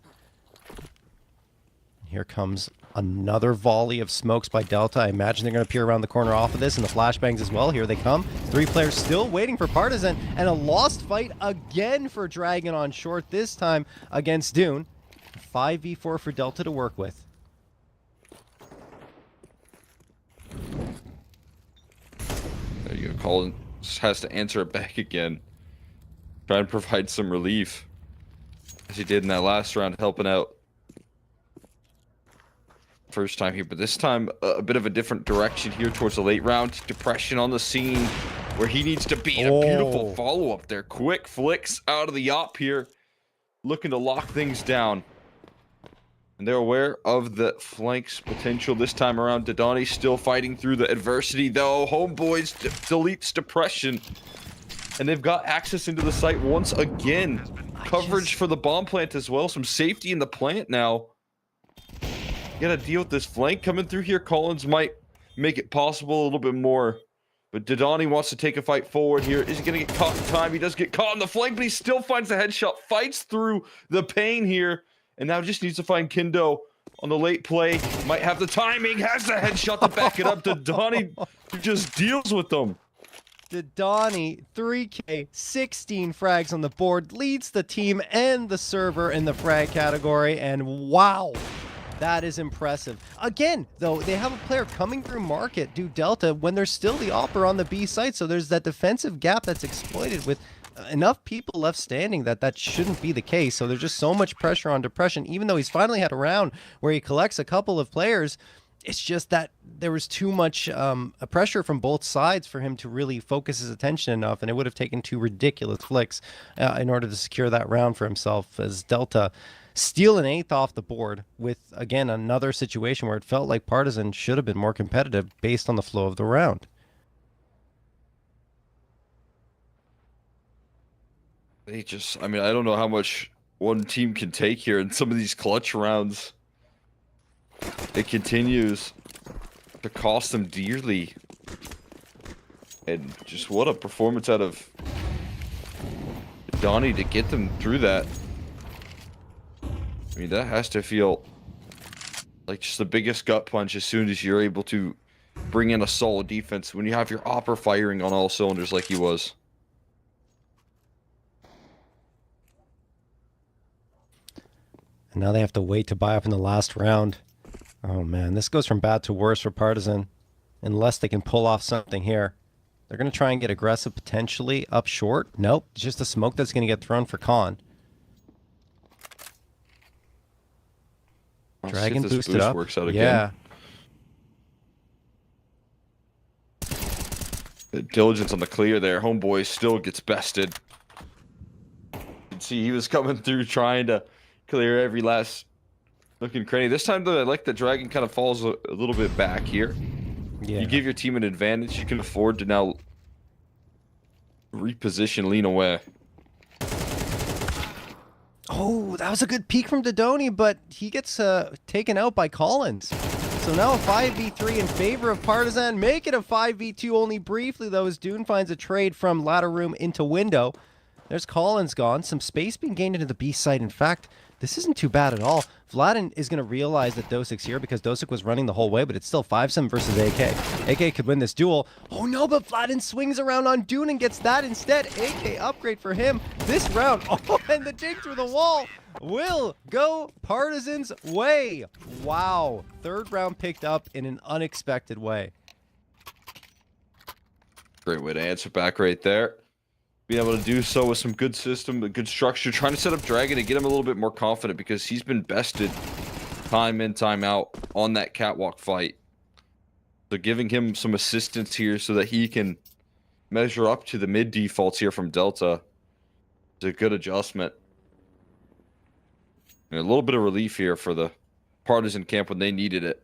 Here comes another volley of smokes by Delta. I imagine they're going to peer around the corner off of this, and the flashbangs as well. Here they come. 3 players still waiting for Partizan, and a lost fight again for Dragon on short, this time against Dune. 5v4 for Delta to work with. There you go. Colin has to answer it back again. Try and provide some relief, as he did in that last round, helping out first time here, but this time a bit of a different direction here towards the late round. Depression on the scene where he needs to be. A beautiful follow-up there. Quick flicks out of the op here, looking to lock things down. And they're aware of the flanks potential this time around. Dodoni still fighting through the adversity, though. Homeboys deletes Depression, and they've got access into the site once again. Coverage for the bomb plant as well. Some safety in the plant now. Gotta deal with this flank coming through here. Collins might make it possible a little bit more, but Dodoni wants to take a fight forward here. Is he gonna get caught in time? He does get caught in the flank, but he still finds the headshot, fights through the pain here, and now just needs to find Kindo on the late play. Might have the timing, has the headshot to back it up. Dodoni just deals with them. Dodoni, 3K, 16 frags on the board, leads the team and the server in the frag category, and wow. That is impressive. Again, though, they have a player coming through market, do Delta, when there's still the Opera on the B site, so there's that defensive gap that's exploited with enough people left standing that shouldn't be the case. So there's just so much pressure on Depression, even though he's finally had a round where he collects a couple of players. It's just that there was too much pressure from both sides for him to really focus his attention enough, and it would have taken 2 ridiculous flicks in order to secure that round for himself, as Delta steal an 8th off the board with, again, another situation where it felt like Partizan should have been more competitive based on the flow of the round. They just, I mean, I don't know how much one team can take here in some of these clutch rounds. It continues to cost them dearly. And just what a performance out of Donnie to get them through that. I mean, that has to feel like just the biggest gut punch as soon as you're able to bring in a solid defense when you have your opera firing on all cylinders like he was. And now they have to wait to buy up in the last round. Oh man, this goes from bad to worse for Partizan unless they can pull off something here. They're going to try and get aggressive potentially up short. Nope, it's just the smoke that's going to get thrown for Khan. Dragon boosted up. Works out yeah. Again. The diligence on the clear there. Homeboy still gets bested. You can see he was coming through trying to clear every last looking cranny. This time, though, I like that Dragon kind of falls a little bit back here. Yeah. You give your team an advantage. You can afford to now reposition, lean away. Oh, that was a good peek from Dodoni, but he gets taken out by Collins. So now a 5v3 in favor of Partizan. Make it a 5v2 only briefly, though, as Dune finds a trade from ladder room into window. There's Collins gone. Some space being gained into the B site. In fact, this isn't too bad at all. Vladin is going to realize that Dosik's here because Dosik was running the whole way, but it's still 5-7 versus AK. AK could win this duel. Oh no, but Vladin swings around on Dune and gets that instead. AK upgrade for him this round. Oh, and the dig through the wall will go Partizan's way. Wow. Third round picked up in an unexpected way. Great way to answer back right there. Being able to do so with some good system, a good structure, trying to set up Dragon to get him a little bit more confident because he's been bested time in, time out on that catwalk fight. So giving him some assistance here so that he can measure up to the mid defaults here from Delta is a good adjustment. And a little bit of relief here for the Partizan camp when they needed it.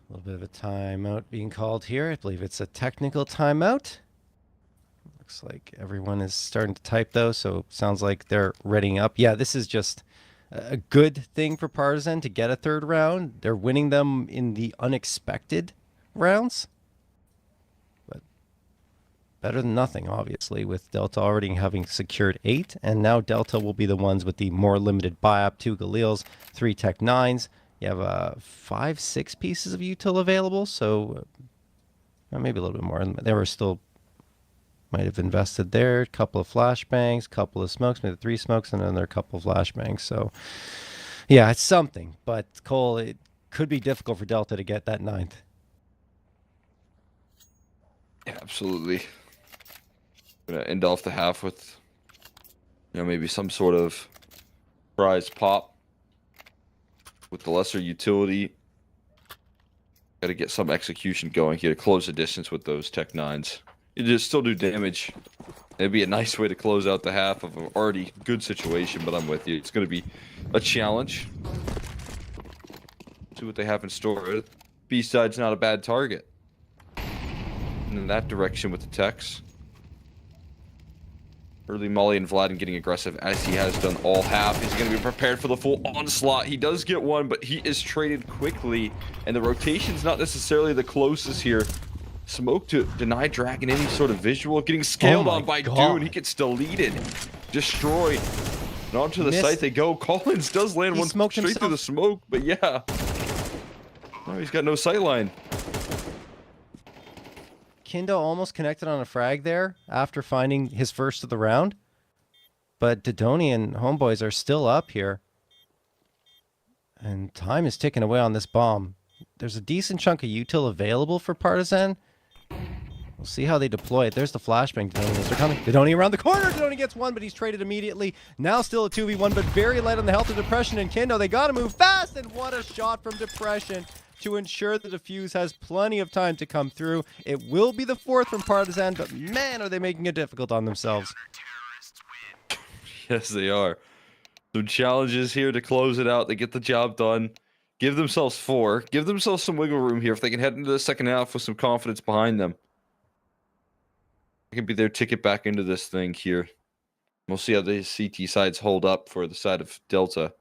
A little bit of a timeout being called here. I believe it's a technical timeout. Looks like everyone is starting to type though, so sounds like they're readying up. Yeah, this is just a good thing for Partizan to get a third round. They're winning them in the unexpected rounds. But better than nothing, obviously, with Delta already having secured 8. And now Delta will be the ones with the more limited buy-up. 2 Galils, 3 Tech 9s. You have 5-6 pieces of util available, so maybe a little bit more. They were still might have invested there. A couple of flashbangs, couple of smokes, maybe 3 smokes, and then there are a couple of flashbangs. So yeah, it's something. But Cole, it could be difficult for Delta to get that 9th. Yeah, absolutely. Gonna end off the half with, maybe some sort of prize pop with the lesser utility. Got to get some execution going here to close the distance with those Tech 9s. You just still do damage. It'd be a nice way to close out the half of an already good situation, but I'm with you. It's going to be a challenge. See what they have in store. B-side's not a bad target. And in that direction with the Techs. Early Molly and Vladin getting aggressive as he has done all half. He's going to be prepared for the full onslaught. He does get one, but he is traded quickly. And the rotation's not necessarily the closest here. Smoke to deny Dragon any sort of visual. Getting scaled on by Dune. He gets deleted. Destroyed. And onto the site they go. Collins does land one straight through the smoke, but yeah. No, he's got no sightline. Kindo almost connected on a frag there after finding his first of the round. But Dodoni and Homeboys are still up here. And time is ticking away on this bomb. There's a decent chunk of util available for Partizan. We'll see how they deploy it. There's the flashbang. They're coming. Dodoni around the corner. Dodoni gets one, but he's traded immediately. Now still a 2v1, but very light on the health of Depression and Kindo. They got to move fast, and what a shot from Depression to ensure the defuse has plenty of time to come through. It will be the 4th from Partizan, but man, are they making it difficult on themselves. Yes, they are. Some challenges here to close it out. They get the job done. Give themselves 4. Give themselves some wiggle room here if they can head into the second half with some confidence behind them. It can be their ticket back into this thing here. We'll see how the CT sides hold up for the side of Delta.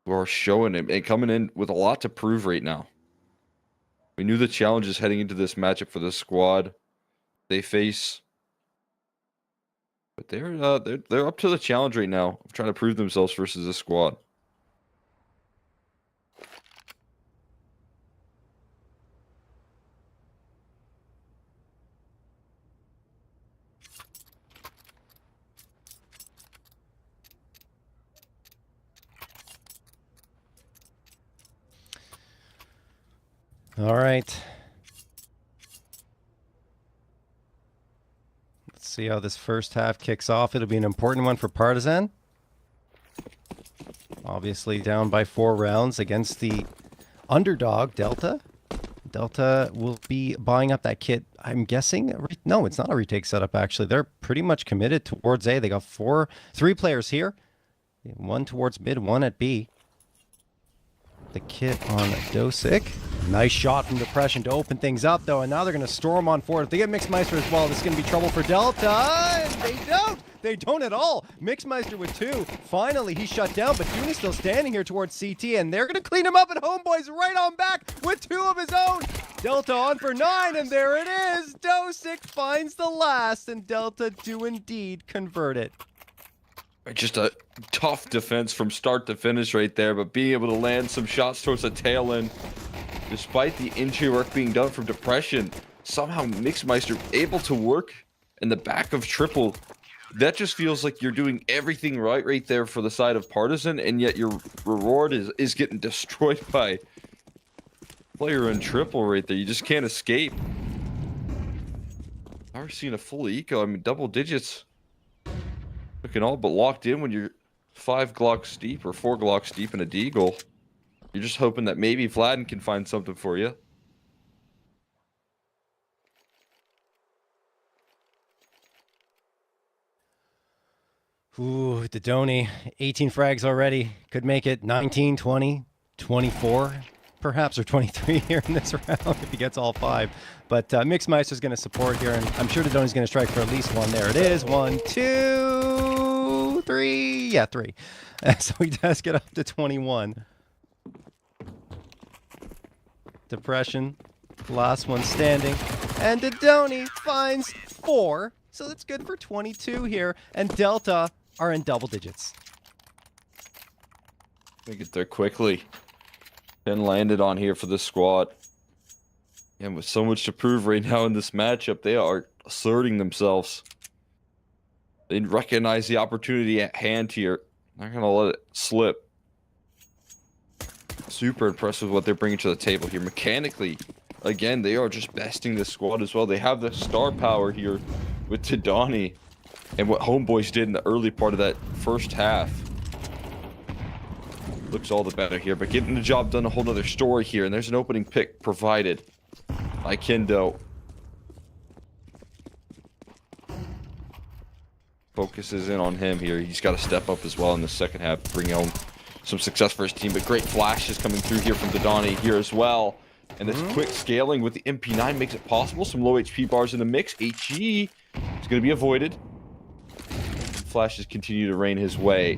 Who are showing it and coming in with a lot to prove right now. We knew the challenges heading into this matchup for this squad they face. But they're up to the challenge right now of trying to prove themselves versus this squad. All right. Let's see how this first half kicks off. It'll be an important one for Partizan. Obviously down by 4 rounds against the underdog, Delta. Delta will be buying up that kit, I'm guessing. No, it's not a retake setup, actually. They're pretty much committed towards A. They got 3 players here. 1 towards mid, 1 at B. The kit on Dosik. Nice shot from Depression to open things up, though, and now they're going to storm on forward. If they get Mixed Meister as well, this is going to be trouble for Delta, and they don't! they don't at all. Mixmeister with 2. Finally, he's shut down, but Dune is still standing here towards CT, and they're going to clean him up, and Homeboy's right on back with 2 of his own. Delta on for 9, and there it is. Dosick finds the last, and Delta do indeed convert it. Just a tough defense from start to finish right there, but being able to land some shots towards the tail end, despite the injury work being done from Depression, somehow Mixmeister able to work in the back of triple. That just feels like you're doing everything right there for the side of Partizan, and yet your reward is getting destroyed by player in triple right there. You just can't escape. I've seen a full eco. I mean, double digits. Looking all but locked in when you're 5 Glocks deep or 4 Glocks deep in a deagle. You're just hoping that maybe Vladden can find something for you. Ooh, Dodoni, 18 frags already. Could make it 19, 20, 24, perhaps, or 23 here in this round if he gets all 5. But Mixmeister's going to support here, and I'm sure Dodoni's going to strike for at least 1. There it is. 1, 2, 3. Yeah, 3. So he does get up to 21. Depression, last one standing. And Dodoni finds 4. So that's good for 22 here. And Delta are in double digits. They get there quickly. 10 landed on here for this squad. And with so much to prove right now in this matchup, they are asserting themselves. They recognize the opportunity at hand here. Not going to let it slip. Super impressed with what they're bringing to the table here. Mechanically, again, they are just besting this squad as well. They have the star power here with Tadani and what Homeboys did in the early part of that first half. Looks all the better here, but getting the job done, a whole nother story here. And there's an opening pick provided by Kendo. Focuses in on him here. He's got to step up as well in the second half, bring home some success for his team. But great flashes coming through here from Dodani here as well. And this quick scaling with the MP9 makes it possible. Some low HP bars in the mix. HE is going to be avoided. Flashes continue to rain his way.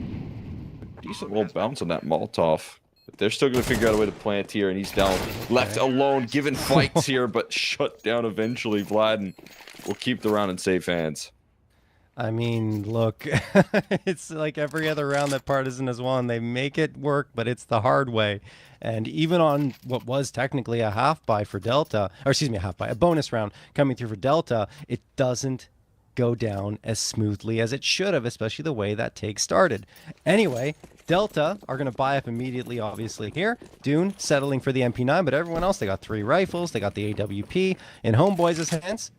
Decent little bounce on that Molotov. But they're still going to figure out a way to plant here. And he's down, left alone, given fights here, but shut down eventually. Vladden will keep the round in safe hands. I mean, look, it's like every other round that Partizan has won. They make it work, but it's the hard way. And even on what was technically a half buy for Delta, or excuse me, a half buy, a bonus round coming through for Delta, it doesn't go down as smoothly as it should have, especially the way that take started. Anyway, Delta are going to buy up immediately, obviously, here. Dune settling for the MP9, but everyone else, they got 3 rifles, they got the AWP in Homeboys' hands.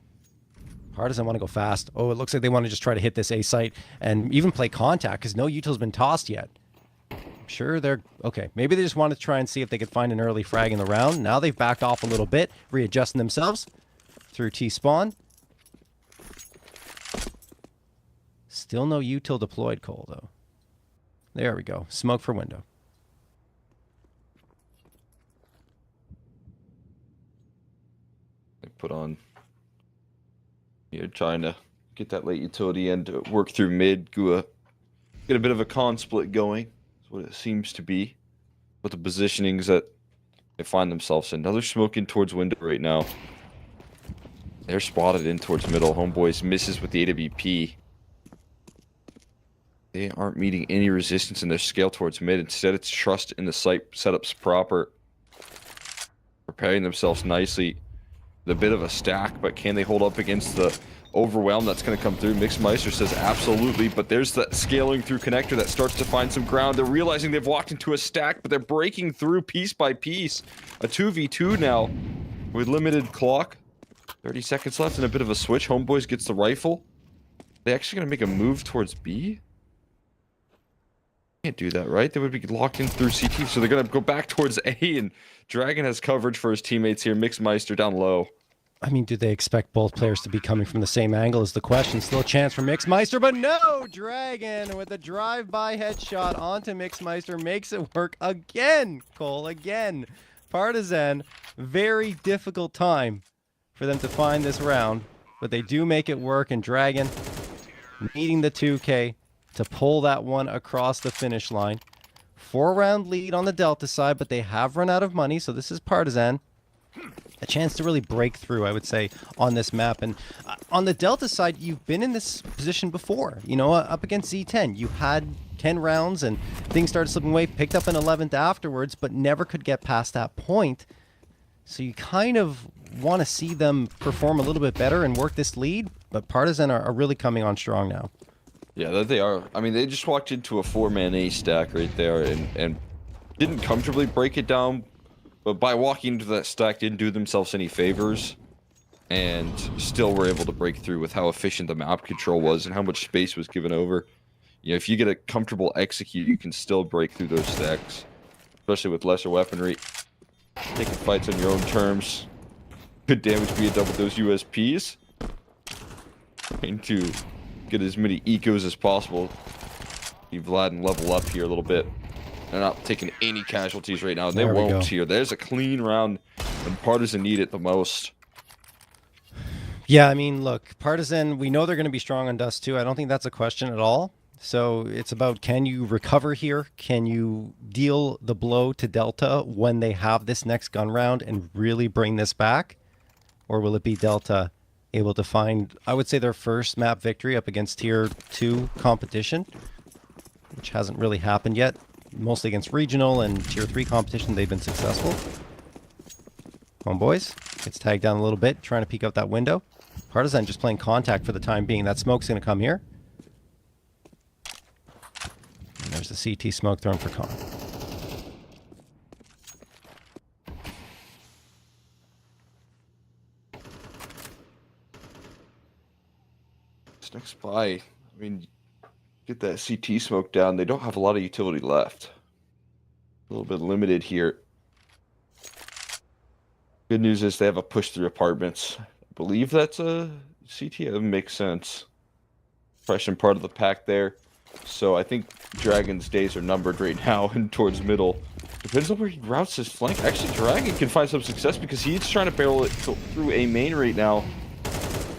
Partizan want to go fast. Oh, it looks like they want to just try to hit this A site and even play contact because no util's been tossed yet. I'm sure they're... Okay, maybe they just want to try and see if they could find an early frag in the round. Now they've backed off a little bit, readjusting themselves through T-spawn. Still no util deployed, Cole, though. There we go. Smoke for window. They put on... You're trying to get that late utility and to work through mid, get a bit of a con split going. That's what it seems to be. With the positionings that they find themselves in. Now they're smoking towards window right now. They're spotted in towards middle. Homeboys misses with the AWP. They aren't meeting any resistance in their scale towards mid. Instead, it's trust in the site setups proper. Preparing themselves nicely. A bit of a stack, but can they hold up against the overwhelm that's going to come through? Mixmeister says absolutely, but there's that scaling through connector that starts to find some ground. They're realizing they've walked into a stack, but they're breaking through piece by piece. A 2v2 now with limited clock. 30 seconds left and a bit of a switch. Homeboys gets the rifle. They actually going to make a move towards B? Can't do that, right? They would be locked in through CT, so they're going to go back towards A, and Dragon has coverage for his teammates here. Mixmeister down low. I mean, do they expect both players to be coming from the same angle is the question. Still a chance for Mixmeister, but no! Dragon with a drive-by headshot onto Mixmeister makes it work again, Cole, again. Partizan, very difficult time for them to find this round, but they do make it work, and Dragon needing the 2K to pull that one across the finish line. 4-round lead on the Delta side, but they have run out of money, so this is Partizan. A chance to really break through, I would say, on this map. And on the Delta side, you've been in this position before. You know, up against Z10, you had 10 rounds and things started slipping away, picked up an 11th afterwards, but never could get past that point. So you kind of want to see them perform a little bit better and work this lead, but Partizan are really coming on strong now. Yeah, that they are. I mean, they just walked into a 4-man A stack right there and didn't comfortably break it down, but by walking into that stack didn't do themselves any favors, and still were able to break through with how efficient the map control was and how much space was given over. You know, if you get a comfortable execute, you can still break through those stacks, especially with lesser weaponry. Taking fights on your own terms. Good damage being done with those USPs. Trying to get as many ecos as possible. See Vlad and level up here a little bit. They're not taking any casualties right now. They won't here. There's a clean round when Partizan need it the most. Yeah, I mean, look, Partizan, we know they're going to be strong on Dust 2. I don't think that's a question at all. So it's about, can you recover here? Can you deal the blow to Delta when they have this next gun round and really bring this back? Or will it be Delta able to find, I would say, their first map victory up against Tier 2 competition, which hasn't really happened yet. Mostly against regional and Tier 3 competition, they've been successful. Come on, boys. Gets tagged down a little bit, trying to peek out that window. Partizan just playing contact for the time being. That smoke's going to come here. And there's the CT smoke thrown for Con. This next buy, I mean, get that CT smoke down. They don't have a lot of utility left. A little bit limited here. Good news is they have a push through apartments. I believe that's a CT. That makes sense. Fresh and part of the pack there. So I think Dragon's days are numbered right now and towards middle. Depends on where he routes his flank. Actually, Dragon can find some success because he's trying to barrel it through A main right now.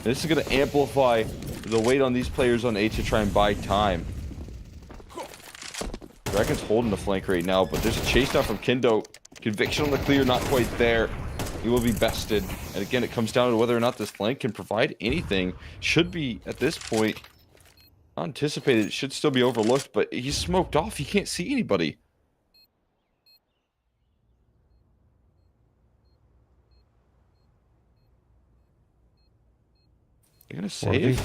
This is going to amplify the weight on these players on A to try and buy time. Dragon's holding the flank right now, but there's a chase down from Kindo. Conviction on the clear, not quite there. He will be bested. And again, it comes down to whether or not this flank can provide anything. Should be, at this point, anticipated. It should still be overlooked, but he's smoked off. He can't see anybody. You're gonna save?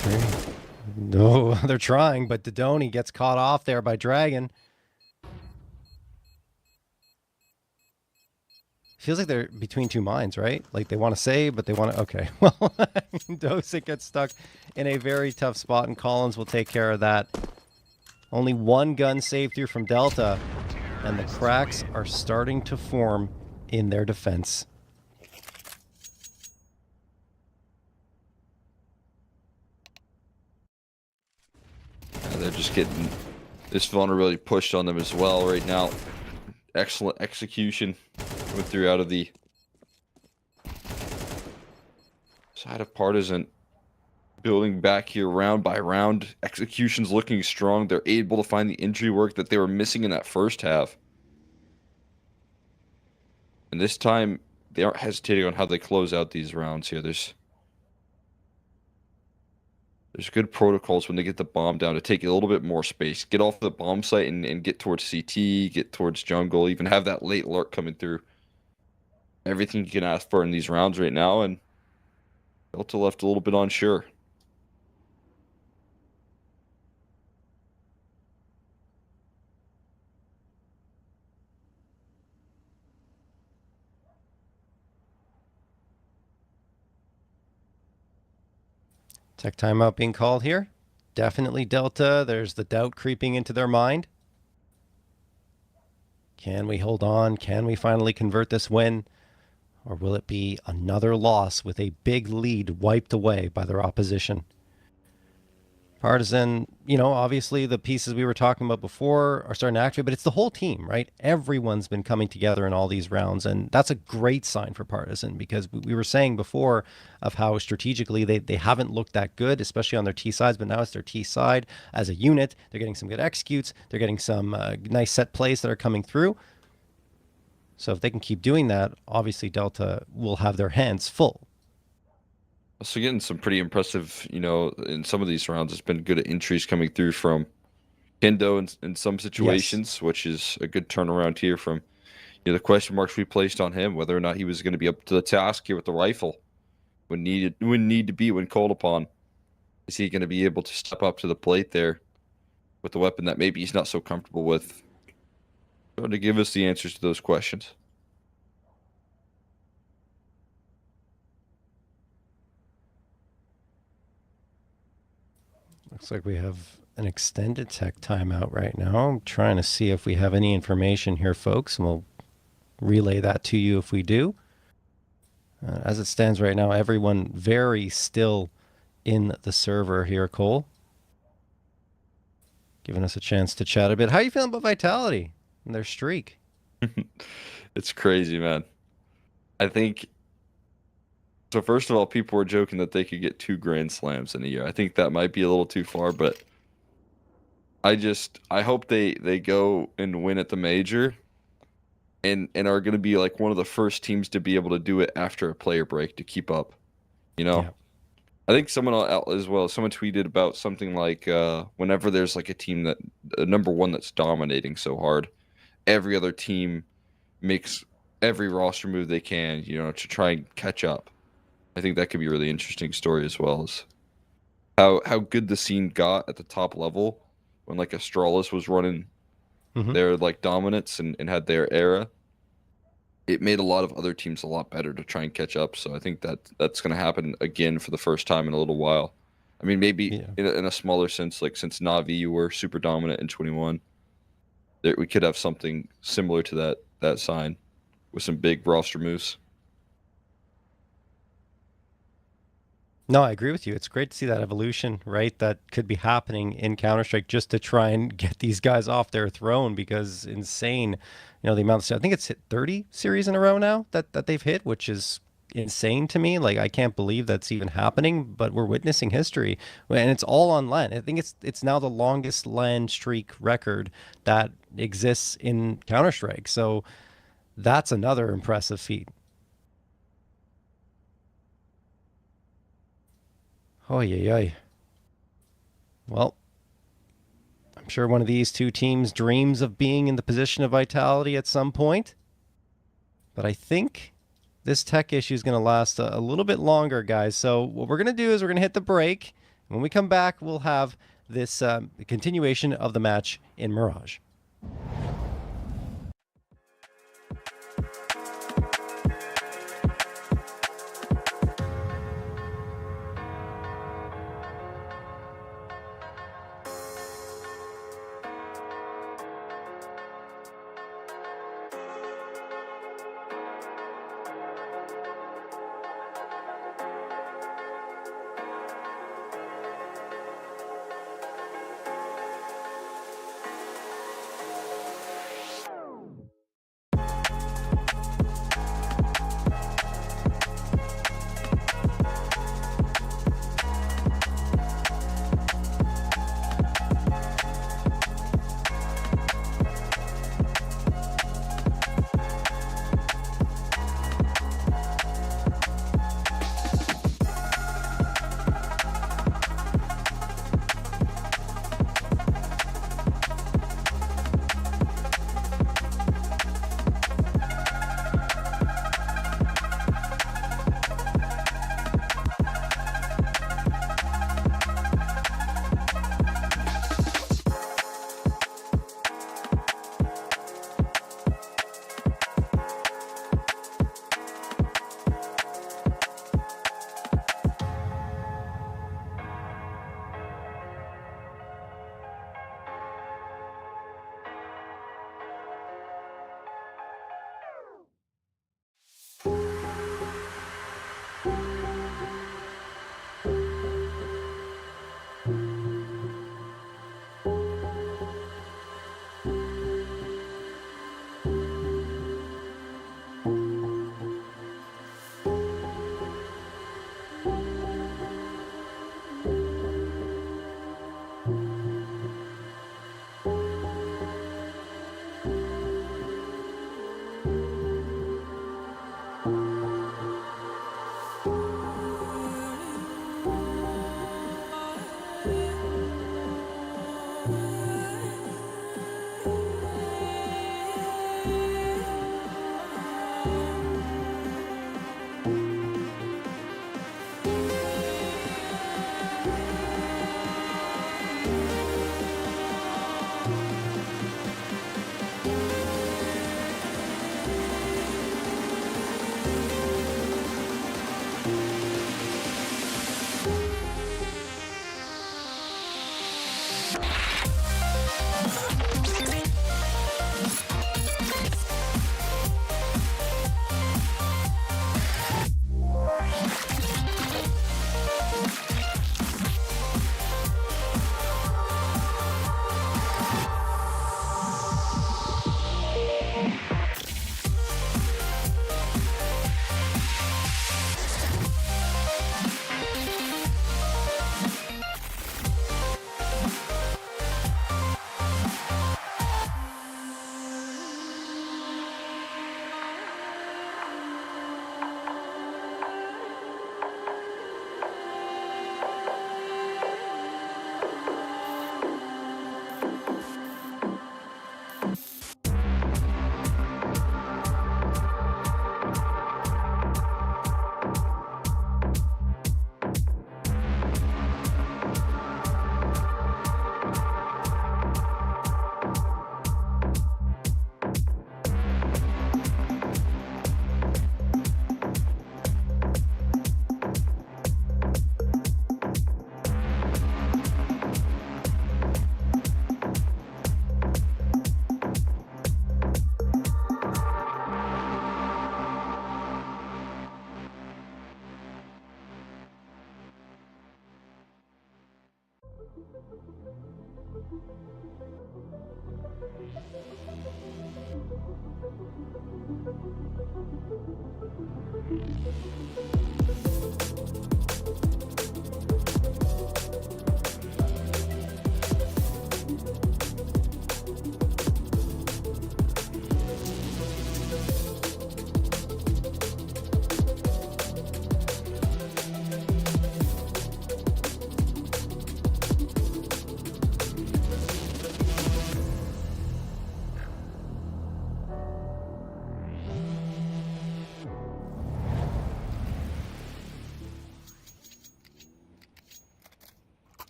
No, they're trying, but Dodoni gets caught off there by Dragon. Feels like they're between two minds, right? Like they want to save, but they want to... Okay, well, Dosic gets stuck in a very tough spot, and Collins will take care of that. Only one gun saved through from Delta, and the cracks are starting to form in their defense. They're just getting this vulnerability pushed on them as well right now. Excellent execution coming through out of the side of Partizan. Building back here round by round. Execution's looking strong. They're able to find the injury work that they were missing in that first half. And this time, they aren't hesitating on how they close out these rounds here. There's good protocols when they get the bomb down to take a little bit more space. Get off the bomb site and get towards CT, get towards jungle, even have that late lurk coming through. Everything you can ask for in these rounds right now, and Delta left a little bit unsure. Tech timeout being called here. Definitely Delta. There's the doubt creeping into their mind. Can we hold on? Can we finally convert this win? Or will it be another loss with a big lead wiped away by their opposition? Partizan, obviously the pieces we were talking about before are starting to activate, but it's the whole team, right? Everyone's been coming together in all these rounds, and that's a great sign for Partizan because we were saying before of how strategically they haven't looked that good, especially on their T sides, but now it's their T side as a unit. They're getting some good executes. They're getting some nice set plays that are coming through. So if they can keep doing that, obviously Delta will have their hands full. Also getting some pretty impressive, in some of these rounds, it's been good entries coming through from Kendo in some situations, which is a good turnaround here from the question marks we placed on him, whether or not he was going to be up to the task here with the rifle when need to be when called upon. Is he going to be able to step up to the plate there with the weapon that maybe he's not so comfortable with? Trying to give us the answers to those questions. Looks like we have an extended tech timeout right now. I'm trying to see if we have any information here, folks, and we'll relay that to you if we do. As it stands right now, everyone very still in the server here, Cole. Giving us a chance to chat a bit. How are you feeling about Vitality and their streak? It's crazy, man. I think so. First of all, people were joking that they could get 2 Grand Slams in a year. I think that might be a little too far, but I hope they go and win at the major and are going to be like one of the first teams to be able to do it after a player break to keep up. Yeah. I think someone as well, someone tweeted about something like whenever there's like a team that number one that's dominating so hard, every other team makes every roster move they can, to try and catch up. I think that could be a really interesting story as well as how good the scene got at the top level when like Astralis was running their like dominance and had their era. It made a lot of other teams a lot better to try and catch up. So I think that's going to happen again for the first time in a little while. I mean, maybe in a smaller sense, like since Na'Vi you were super dominant in 21, we could have something similar to that sign with some big roster moves. No, I agree with you. It's great to see that evolution, right? That could be happening in Counter-Strike just to try and get these guys off their throne because insane, the amount of, I think it's hit 30 series in a row now that they've hit, which is insane to me. Like I can't believe that's even happening, but we're witnessing history and it's all on LAN. I think it's now the longest LAN streak record that exists in Counter-Strike. So that's another impressive feat. Oh, yeah. Well, I'm sure one of these two teams dreams of being in the position of Vitality at some point. But I think this tech issue is going to last a little bit longer, guys. So what we're going to do is we're going to hit the break. When we come back, we'll have this continuation of the match in Mirage.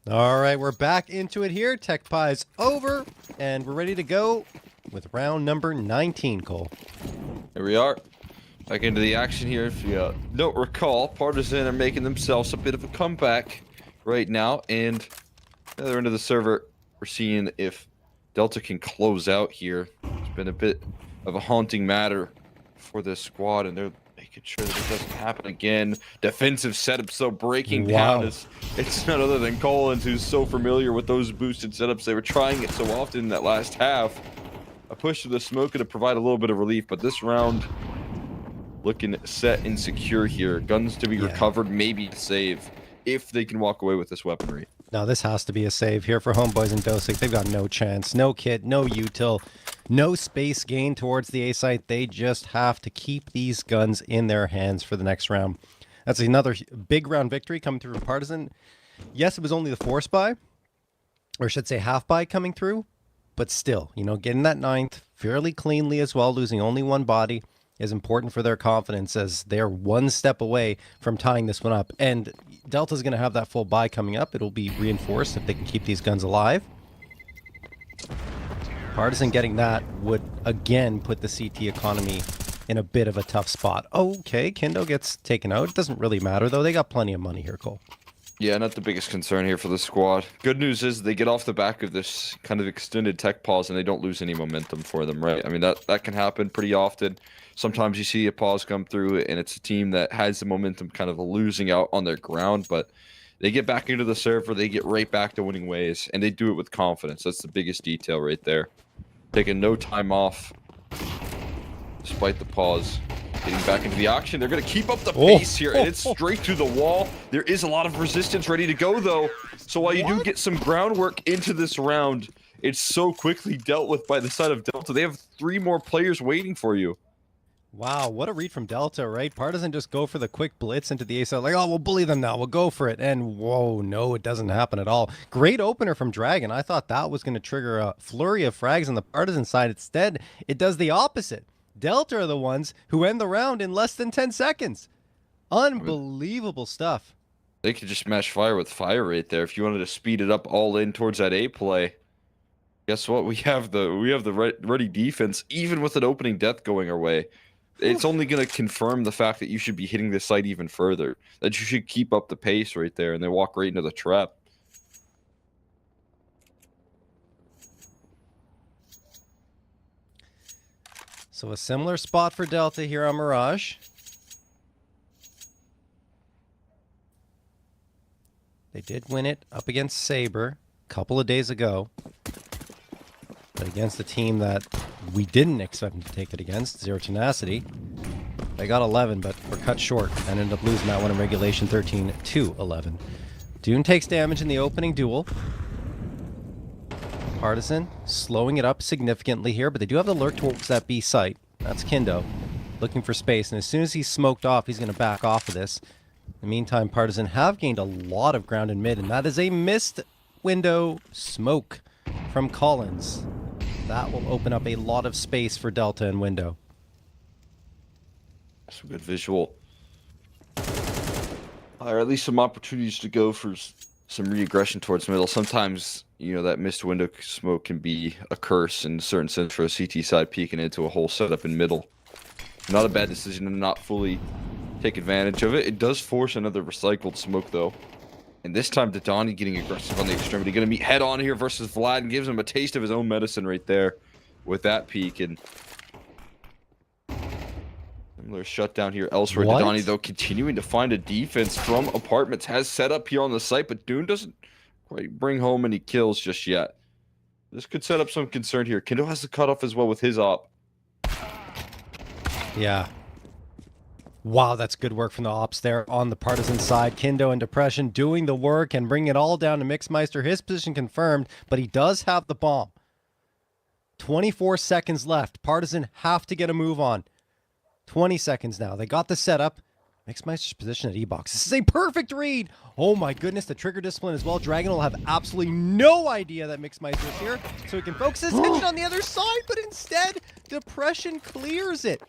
All right, we're back into it here. Tech Pie's over, and we're ready to go with round number 19, Cole. Here we are. Back into the action here. If you don't recall, Partizan are making themselves a bit of a comeback right now. And at the other end of the server, we're seeing if Delta can close out here. It's been a bit of a haunting matter for this squad, and they're making sure that it doesn't happen again. Defensive setup so breaking down. It's none other than Collins, who's so familiar with those boosted setups. They were trying it so often in that last half. A push to the smoke to provide a little bit of relief, but this round looking set and secure here. Guns to be recovered, maybe a save if they can walk away with this weaponry. Now this has to be a save here for Homeboys and Dosic. They've got no chance. No kit, no util, no space gain towards the A site. They just have to keep these guns in their hands for the next round. That's another big round victory coming through from Partizan. Yes, it was only the force buy, or I should say half buy coming through, but still, you know, getting that 9th fairly cleanly as well, losing only one body is important for their confidence as they're one step away from tying this one up. And Delta's going to have that full buy coming up. It'll be reinforced if they can keep these guns alive. Partizan getting that would again put the CT economy in a bit of a tough spot. Okay, Kindo gets taken out. It doesn't really matter though. They got plenty of money here, Cole. Yeah, not the biggest concern here for the squad. Good news is they get off the back of this kind of extended tech pause and they don't lose any momentum for them, right? I mean, that can happen pretty often. Sometimes you see a pause come through and it's a team that has the momentum kind of losing out on their ground, but they get back into the server, they get right back to winning ways, and they do it with confidence. That's the biggest detail right there. Taking no time off, despite the pause. Getting back into the action. They're going to keep up the pace here, and it's straight to the wall. There is a lot of resistance ready to go, though. So while you do get some groundwork into this round, it's so quickly dealt with by the side of Delta. They have 3 more players waiting for you. Wow, what a read from Delta, right? Partizan just go for the quick blitz into the ace. Like, oh, we'll bully them now. We'll go for it. And whoa, no, it doesn't happen at all. Great opener from Dragon. I thought that was going to trigger a flurry of frags on the Partizan side. Instead, it does the opposite. Delta are the ones who end the round in less than 10 seconds. Unbelievable stuff. They could just match fire with fire right there. If you wanted to speed it up all in towards that A play, guess what? We have the ready defense, even with an opening death going our way. It's only going to confirm the fact that you should be hitting this site even further. That you should keep up the pace right there, and they walk right into the trap. So a similar spot for Delta here on Mirage. They did win it up against Saber a couple of days ago. But against a team that we didn't expect them to take it against, Zero Tenacity. They got 11, but were cut short and ended up losing that one in regulation 13-11. Dune takes damage in the opening duel. Partizan slowing it up significantly here, but they do have the lurk towards that B site. That's Kindo looking for space, and as soon as he's smoked off, he's going to back off of this. In the meantime, Partizan have gained a lot of ground in mid, and that is a missed window smoke from Collins. That will open up a lot of space for Delta and window. Some good visual. Or at least some opportunities to go for some re-aggression towards middle. Sometimes, you know, that missed window smoke can be a curse in a certain sense for a CT side peeking into a whole setup in middle. Not a bad decision to not fully take advantage of it. It does force another recycled smoke, though. And this time, Dodani getting aggressive on the extremity. Going to meet head-on here versus Vlad and gives him a taste of his own medicine right there with that peek. And Similar shutdown here elsewhere. What? Didani, though, continuing to find a defense from Apartments. Has set up here on the site, but Dune doesn't quite bring home any kills just yet. This could set up some concern here. Kendo has the cutoff as well with his op. Yeah. Wow, that's good work from the ops there on the Partizan side. Kendo and Depression doing the work and bringing it all down to Mixmeister. His position confirmed, but he does have the bomb. 24 seconds left. Partizan have to get a move on. 20 seconds now. They got the setup. Mixmeister's position at E-Box. This is a perfect read. Oh my goodness, the trigger discipline as well. Dragon will have absolutely no idea that Mixmeister is here, so he can focus his attention on the other side, but instead, Depression clears it.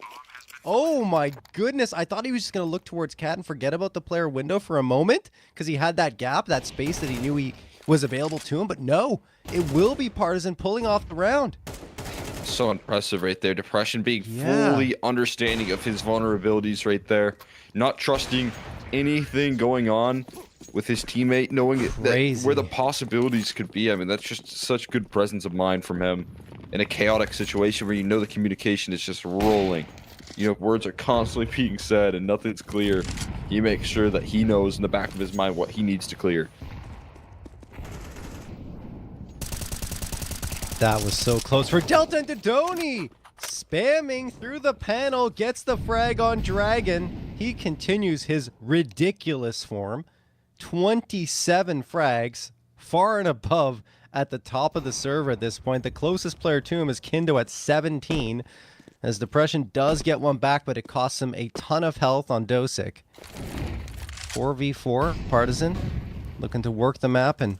Oh my goodness, I thought he was just going to look towards Cat and forget about the player window for a moment, because he had that gap, that space that he knew he was available to him, but no, it will be Partizan pulling off the round. So impressive right there. Depression being fully understanding of his vulnerabilities right there. Not trusting anything going on with his teammate, knowing that where the possibilities could be. I mean, that's just such good presence of mind from him in a chaotic situation where you know the communication is just rolling. You know, words are constantly being said and nothing's clear. He makes sure that he knows in the back of his mind what he needs to clear. That was so close for Delta and Dodoni. Spamming through the panel, gets the frag on Dragon. He continues his ridiculous form. 27 frags, far and above at the top of the server at this point. The closest player to him is Kendo at 17. As Depression does get one back, but it costs him a ton of health on Dosic. 4v4, Partizan looking to work the map and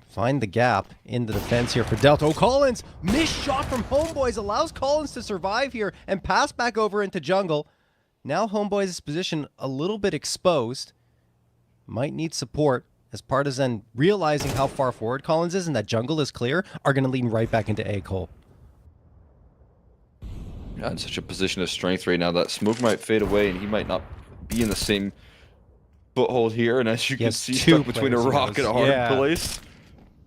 find the gap in the defense here for Delta. Oh, Collins! Missed shot from Homeboys allows Collins to survive here and pass back over into jungle. Now Homeboys' position a little bit exposed. Might need support as Partizan, realizing how far forward Collins is and that jungle is clear, are going to lean right back into A Cole. Yeah, in such a position of strength right now that smoke might fade away and he might not be in the same foothold here. And as you can see, stuck between a rock and a hard place.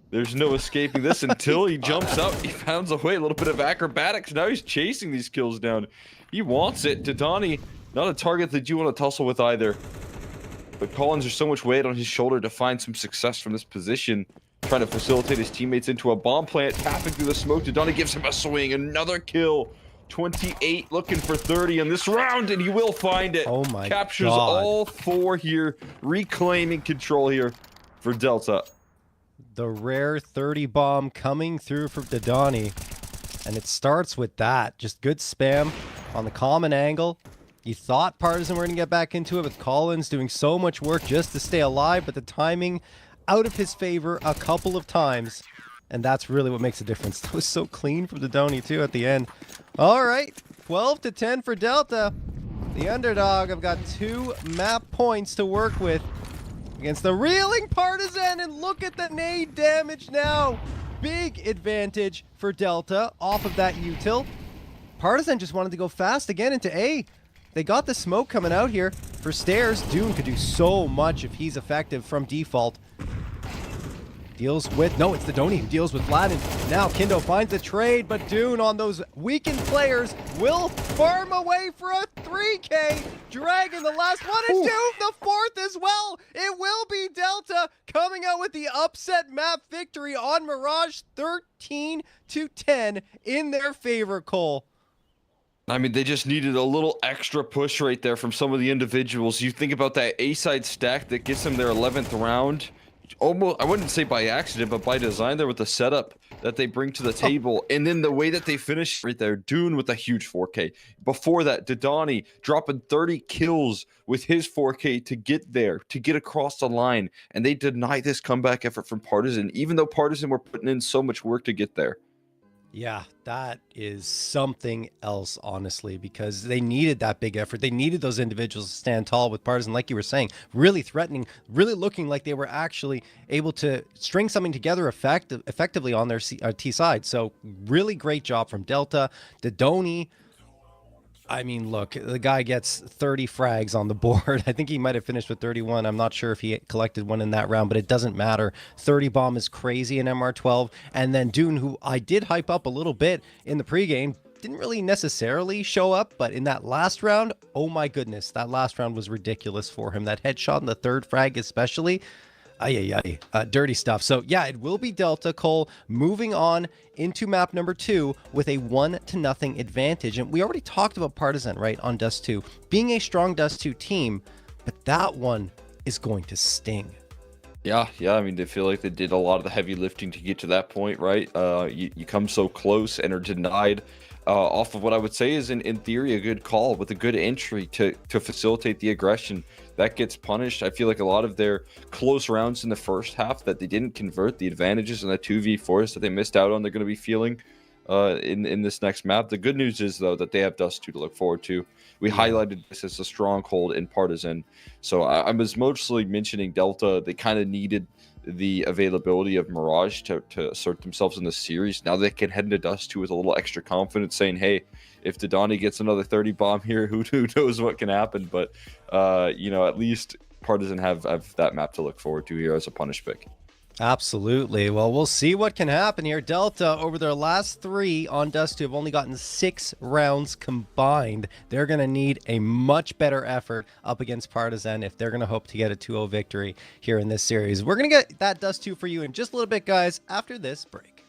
There's no escaping this until he jumps out. He finds a way, a little bit of acrobatics. Now he's chasing these kills down. He wants it. Dodani, not a target that you want to tussle with either. But Collins, there's so much weight on his shoulder to find some success from this position. Trying to facilitate his teammates into a bomb plant. Tapping through the smoke. Dodani gives him a swing. Another kill. 28 looking for 30 in this round, and he will find it. Oh my Captures God. all four here. Reclaiming control here for Delta. The rare 30 bomb coming through from Dodani. And it starts with that. Just good spam on the common angle. You thought Partizan were going to get back into it with Collins doing so much work just to stay alive, but the timing out of his favor a couple of times. And that's really what makes a difference. That was so clean from Dodoni too at the end. All right, 12-10 for Delta. The underdog have got 2 map points to work with against the reeling Partizan, and look at the nade damage now. Big advantage for Delta off of that util. Partizan just wanted to go fast again into A. They got the smoke coming out here for stairs. Dune could do so much if he's effective from default. Deals with, no, it's Dodoni who deals with Vlad, and now Kendo finds the trade, but Dune on those weakened players will farm away for a 3K. Dragon, the last one, and Dune the fourth as well. It will be Delta coming out with the upset map victory on Mirage, 13-10 in their favor, Cole. I mean, they just needed a little extra push right there from some of the individuals. You think about that A-side stack that gets them their 11th round. Almost, I wouldn't say by accident, but by design there with the setup that they bring to the table. And then the way that they finish right there, Dune with a huge 4K. Before that, Dodani dropping 30 kills with his 4K to get there, to get across the line. And they deny this comeback effort from Partizan, even though Partizan were putting in so much work to get there. Yeah, that is something else, honestly, because they needed that big effort. They needed those individuals to stand tall with Partizan, like you were saying, really threatening, really looking like they were actually able to string something together effectively on their T side. So really great job from Delta. Dodoni, I mean, look, the guy gets 30 frags on the board. I think he might have finished with 31. I'm not sure if he collected one in that round, but it doesn't matter. 30 bomb is crazy in MR12. And then Dune, who I did hype up a little bit in the pregame, didn't really necessarily show up, but in that last round, oh my goodness, that last round was ridiculous for him. That headshot in the third frag especially, dirty stuff. So yeah, it will be Delta. Cole moving on into map number 2 with a 1-0 advantage. And we already talked about Partizan, right, on Dust 2 being a strong Dust 2 team, but that one is going to sting. Yeah. I mean, they feel like they did a lot of the heavy lifting to get to that point, right? You come so close and are denied off of what I would say is, in theory, a good call with a good entry to facilitate the aggression. That gets punished. I feel like a lot of their close rounds in the first half that they didn't convert, the advantages in the 2v4s that they missed out on, they're going to be feeling in this next map. The good news is, though, that they have Dust 2 to look forward to. We highlighted this as a stronghold in Partizan. So I was mostly mentioning Delta. They kind of needed the availability of Mirage to assert themselves in the series. Now they can head into Dust 2 with a little extra confidence, saying, hey, if Didani gets another 30 bomb here, who knows what can happen. But, at least Partizan have that map to look forward to here as a punish pick. Absolutely. Well, we'll see what can happen here. Delta, over their last 3 on Dust 2, have only gotten 6 rounds combined. They're going to need a much better effort up against Partizan if they're going to hope to get a 2-0 victory here in this series. We're going to get that Dust 2 for you in just a little bit, guys, after this break.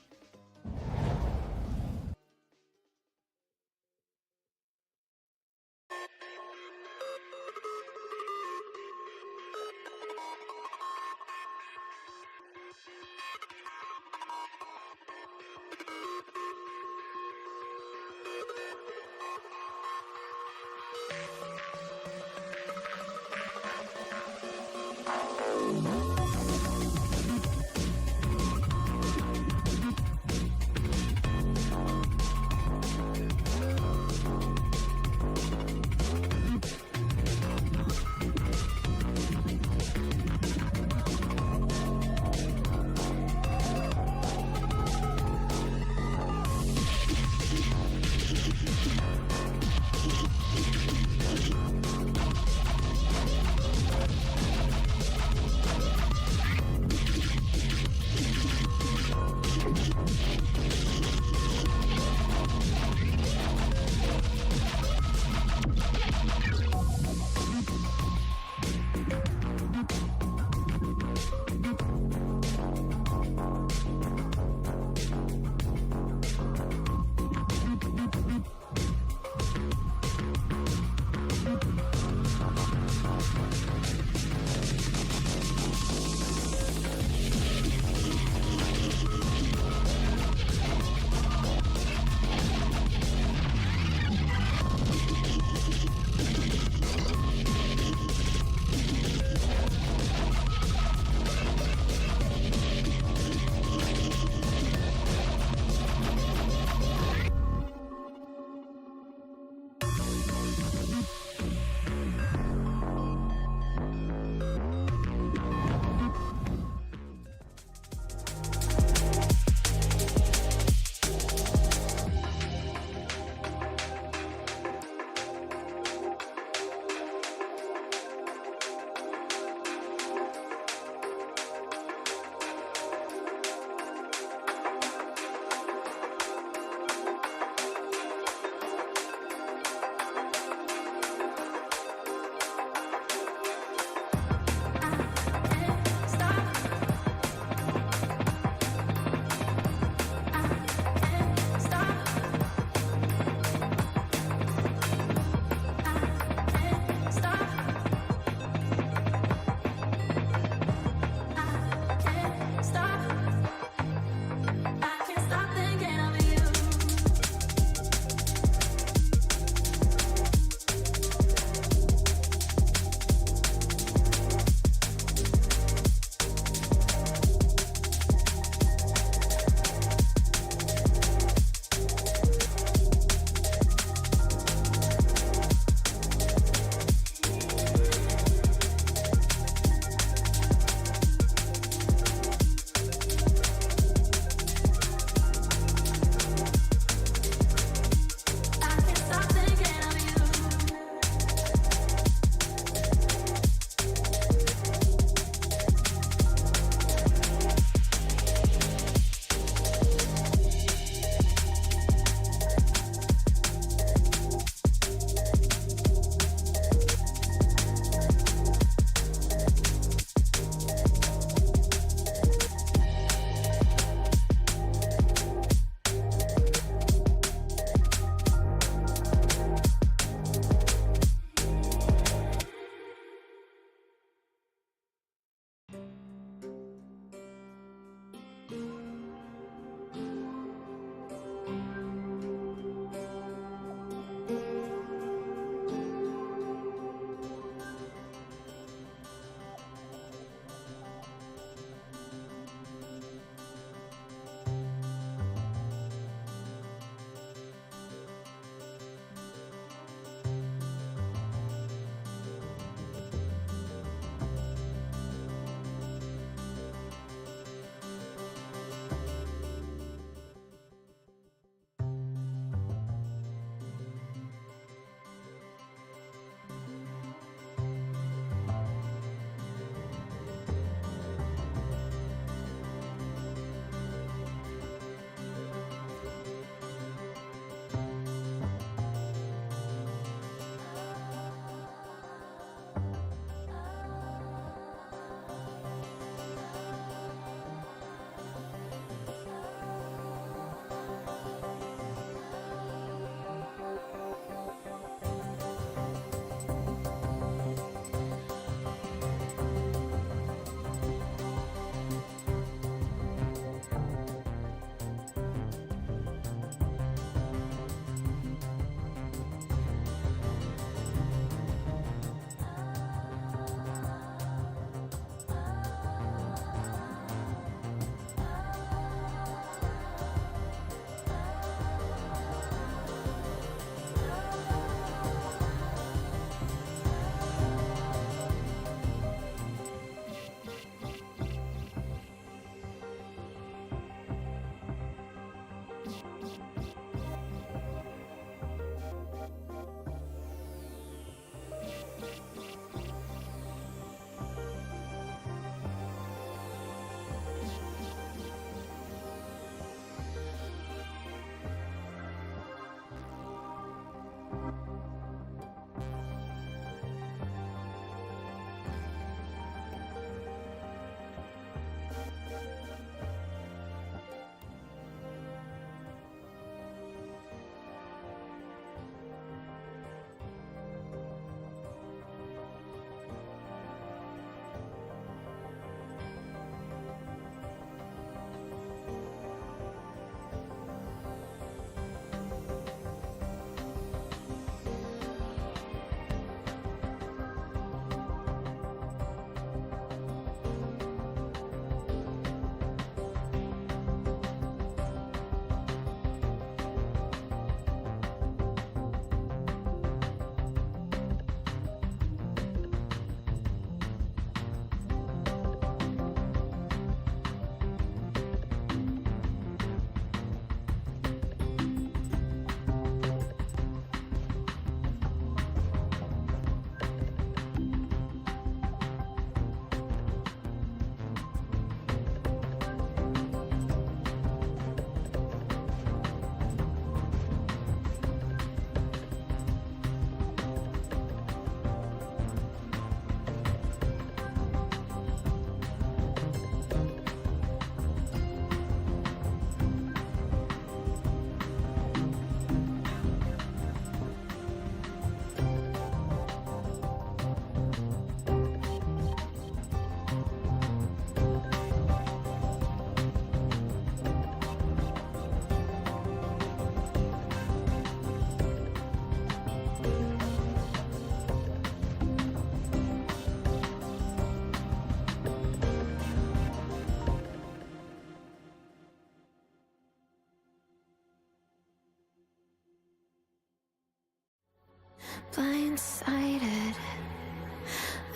blindsided.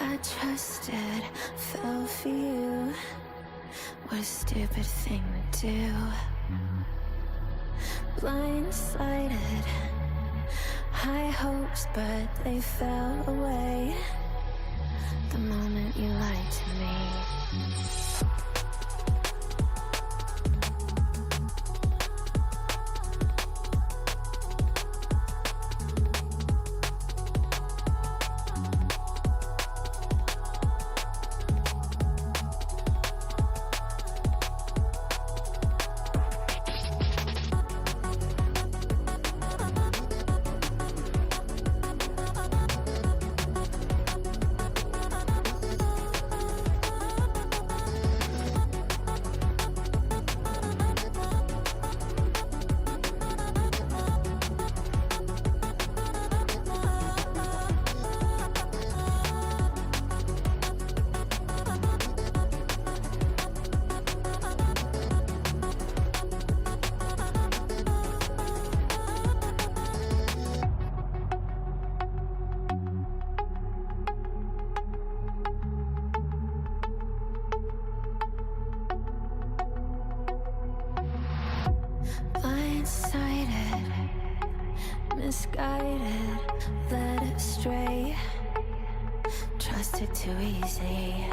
I trusted, fell for you. What a stupid thing to do. Blindsided. High hopes, but they fell away the moment you lied to me. Blindsided, misguided, led astray, trusted too easy.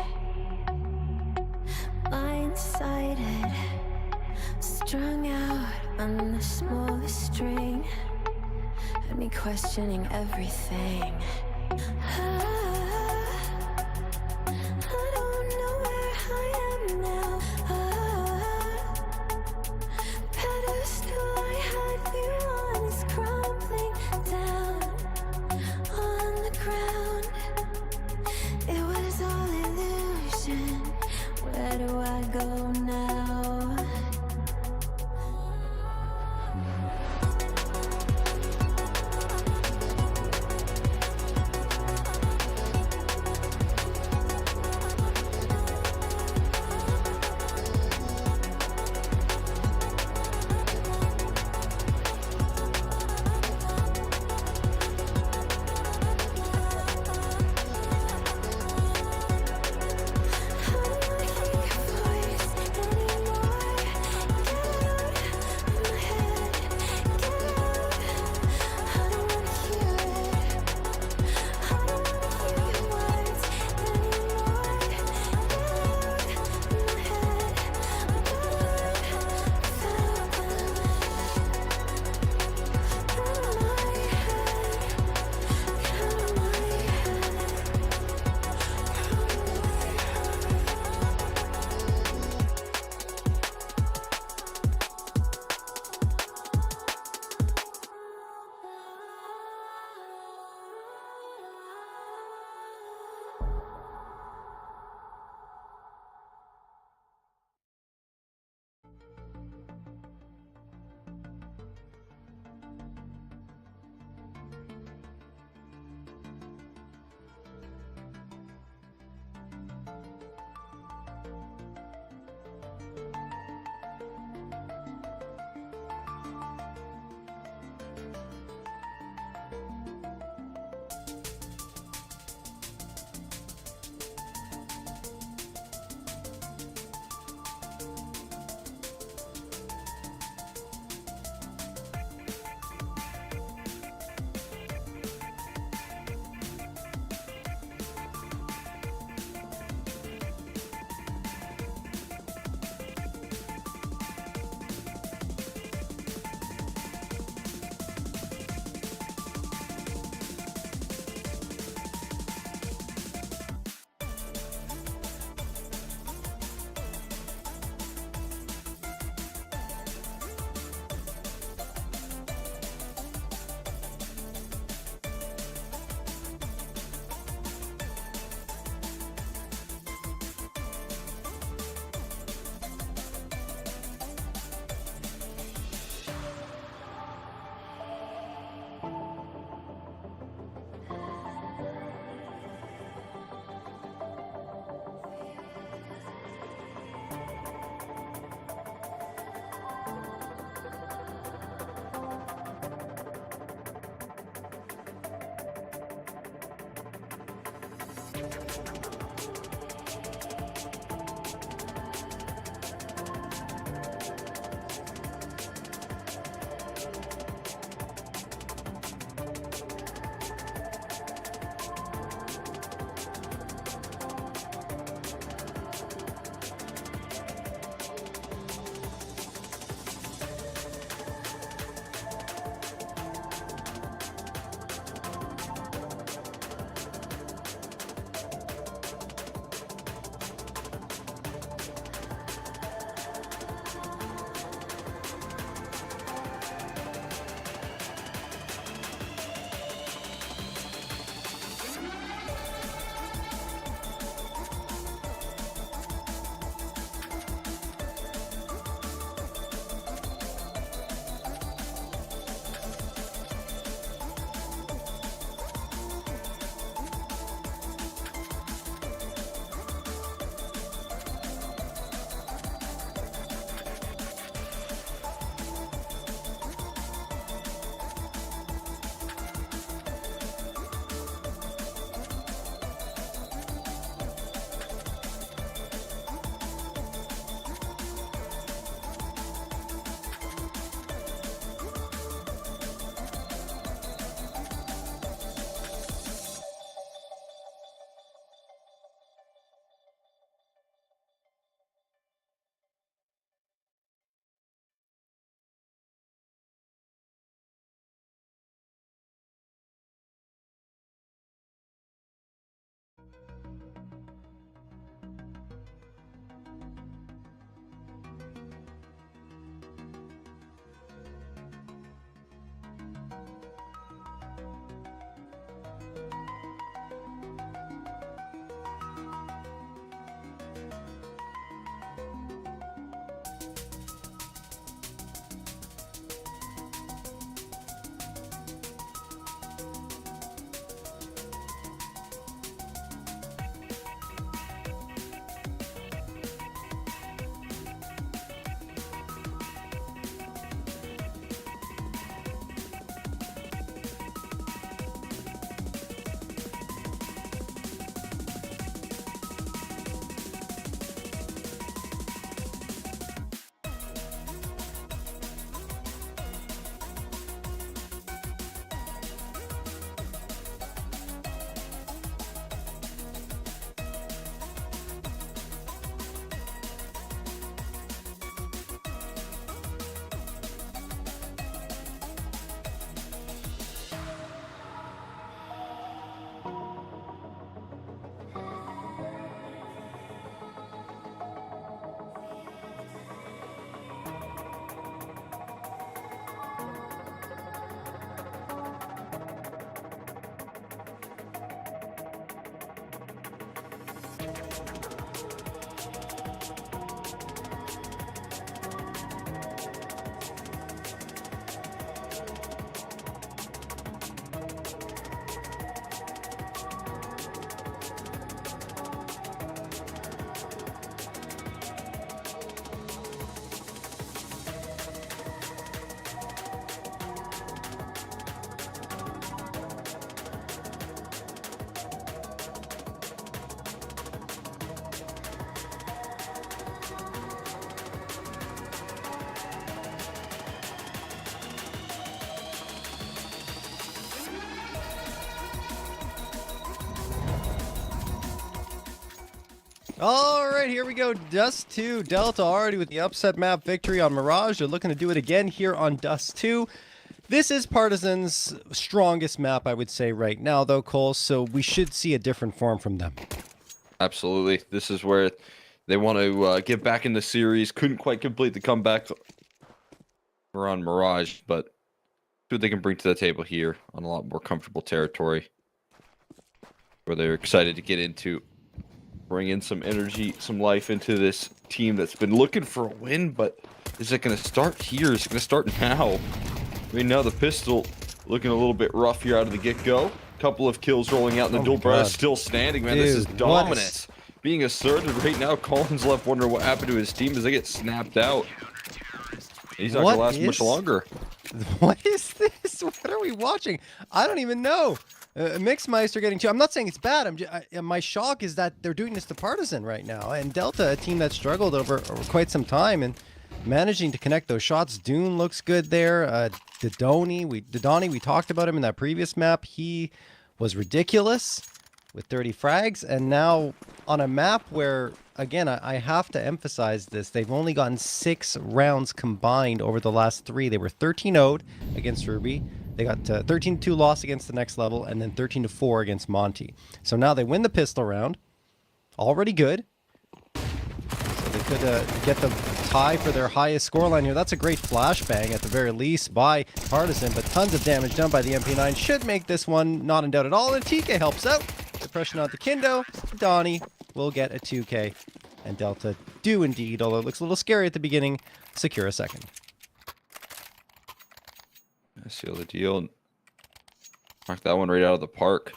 Blindsided, strung out on the smallest string, had me questioning everything. I don't know where I am now. Pedestal I had you on is crumbling down on the ground. It was all illusion. Where do I go now? All right, here we go. Dust 2. Delta already with the upset map victory on Mirage. They're looking to do it again here on Dust 2. This is Partizan's strongest map, I would say, right now, though, Cole, so we should see a different form from them. Absolutely. This is where they want to get back in the series. Couldn't quite complete the comeback around Mirage, but see what they can bring to the table here on a lot more comfortable territory, where they're excited to get into, bring in some energy, some life into this team that's been looking for a win, but is it going to start here? Is it going to start now? I mean, now the pistol looking a little bit rough here out of the get-go. Couple of kills rolling out, and the dual barrage still standing, man. Dude, this is dominance being asserted right now. Colin's left wondering what happened to his team as they get snapped out. He's not going to last much longer. What is this? What are we watching? I don't even know. Mixmeister getting 2. I'm not saying it's bad. My shock is that they're doing this to Partizan right now. And Delta, a team that struggled over quite some time and managing to connect those shots. Dune looks good there. Didoni, we talked about him in that previous map. He was ridiculous with 30 frags. And now on a map where, again, I have to emphasize this, they've only gotten 6 rounds combined over the last 3. They were 13-0'd against Ruby. They got 13-2 loss against the next level, and then 13-4 against Monty. So now they win the pistol round. Already good. So they could get the tie for their highest scoreline here. That's a great flashbang at the very least by Partizan, but tons of damage done by the MP9 should make this one not in doubt at all. And TK helps out. Depression on the Kindo. Donnie will get a 2K. And Delta do indeed, although it looks a little scary at the beginning, secure a second. Seal the deal and knock that one right out of the park.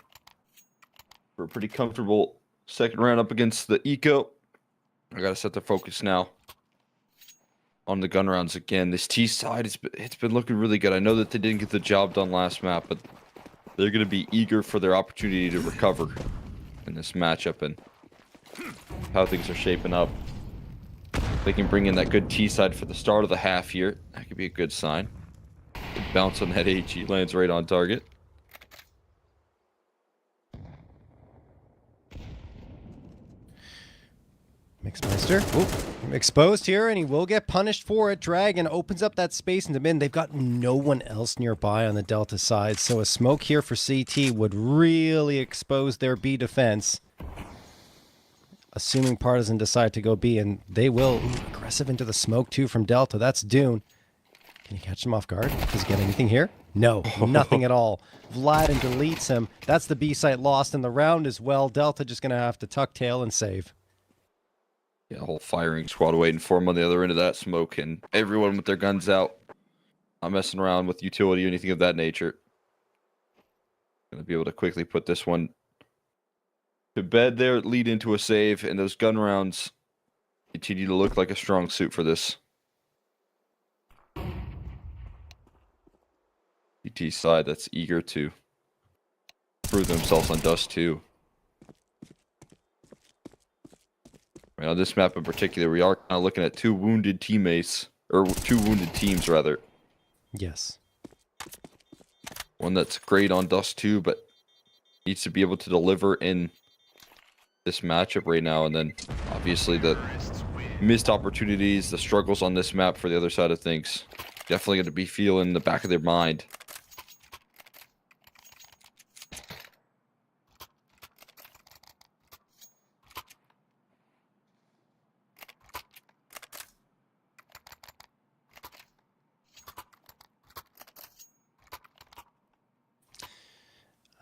We're pretty comfortable second round up against the Eco. I gotta set the focus now on the gun rounds again. This T side, it's been looking really good. I know that they didn't get the job done last map, but they're gonna be eager for their opportunity to recover in this matchup and how things are shaping up. They can bring in that good T side for the start of the half here. That could be a good sign. Bounce on that HE, lands right on target. Mixmeister, exposed here, and he will get punished for it. Dragon opens up that space in the mid. They've got no one else nearby on the Delta side, so a smoke here for CT would really expose their B defense. Assuming Partizan decide to go B, and they will. Ooh, aggressive into the smoke too from Delta. That's Dune. Can he catch him off guard? Does he get anything here? No, nothing at all. Vlad and deletes him. That's the B site lost in the round as well. Delta just going to have to tuck tail and save. Yeah, whole firing squad waiting for him on the other end of that smoke, and everyone with their guns out. Not messing around with utility or anything of that nature. Going to be able to quickly put this one to bed there, lead into a save, and those gun rounds continue to look like a strong suit for this CT side that's eager to prove themselves on Dust 2. Right, on this map in particular, we are kind of looking at 2 wounded teammates, or 2 wounded teams rather. Yes. One that's great on Dust 2, but needs to be able to deliver in this matchup right now, and then obviously the missed opportunities, the struggles on this map for the other side of things. Definitely going to be feeling in the back of their mind.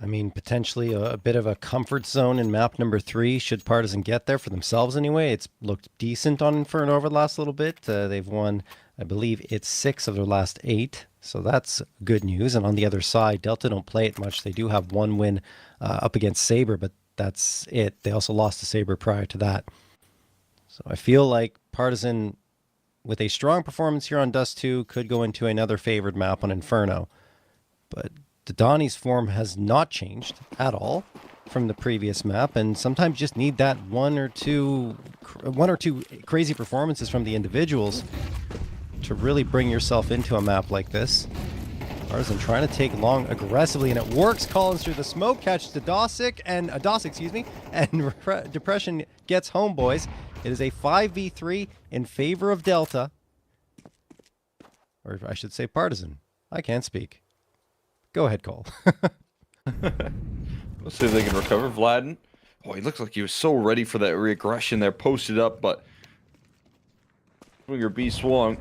I mean, potentially a bit of a comfort zone in map number 3, should Partizan get there for themselves anyway. It's looked decent on Inferno over the last little bit. They've won, I believe, it's 6 of their last 8, so that's good news. And on the other side, Delta don't play it much. They do have 1 win up against Sabre, but that's it. They also lost to Sabre prior to that. So I feel like Partizan, with a strong performance here on Dust 2, could go into another favored map on Inferno. But Donnie's form has not changed at all from the previous map, and sometimes you just need that one or two crazy performances from the individuals to really bring yourself into a map like this. Partizan trying to take long aggressively, and it works. Collins through the smoke, catches Dosic, and Depression gets home, boys. It is a 5v3 in favor of Delta, or I should say Partizan. I can't speak. Go ahead, Cole. Let's see if they can recover Vladden. Oh, he looks like he was so ready for that reaggression there, posted up, but Swinger B swung.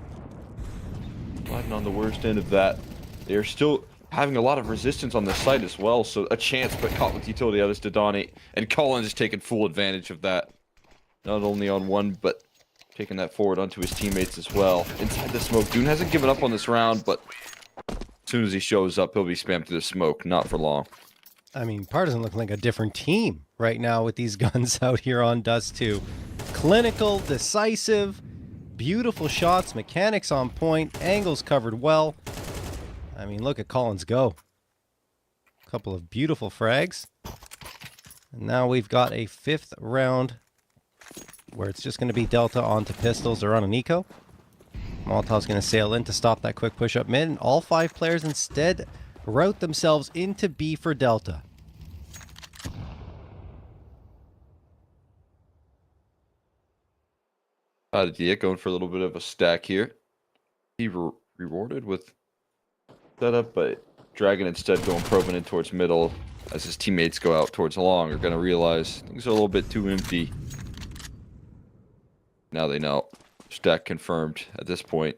Vladden on the worst end of that. They're still having a lot of resistance on the site as well, so a chance, but caught with utility out is Didani, and Collins is taking full advantage of that. Not only on one, but taking that forward onto his teammates as well. Inside the smoke, Dune hasn't given up on this round, but as soon as he shows up, he'll be spammed through the smoke. Not for long. I mean, Partizan looking like a different team right now with these guns out here on Dust 2. Clinical, decisive, beautiful shots, mechanics on point, angles covered well. I mean, look at Collins go. Couple of beautiful frags. And now we've got a 5th round where it's just going to be Delta onto pistols or on an eco. Molotov's going to sail in to stop that quick push up mid, and all 5 players instead route themselves into B for Delta. Idea going for a little bit of a stack here. He rewarded with setup, but Dragon instead going probing in towards middle as his teammates go out towards long are going to realize things are a little bit too empty. Now they know. Stack confirmed at this point.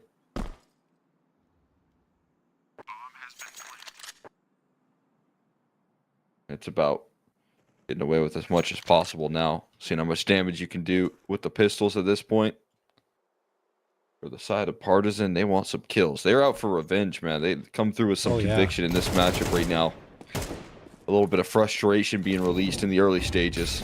It's about getting away with as much as possible now. Seeing how much damage you can do with the pistols at this point. For the side of Partizan, they want some kills. They're out for revenge, man. They come through with some conviction in this matchup right now. A little bit of frustration being released in the early stages.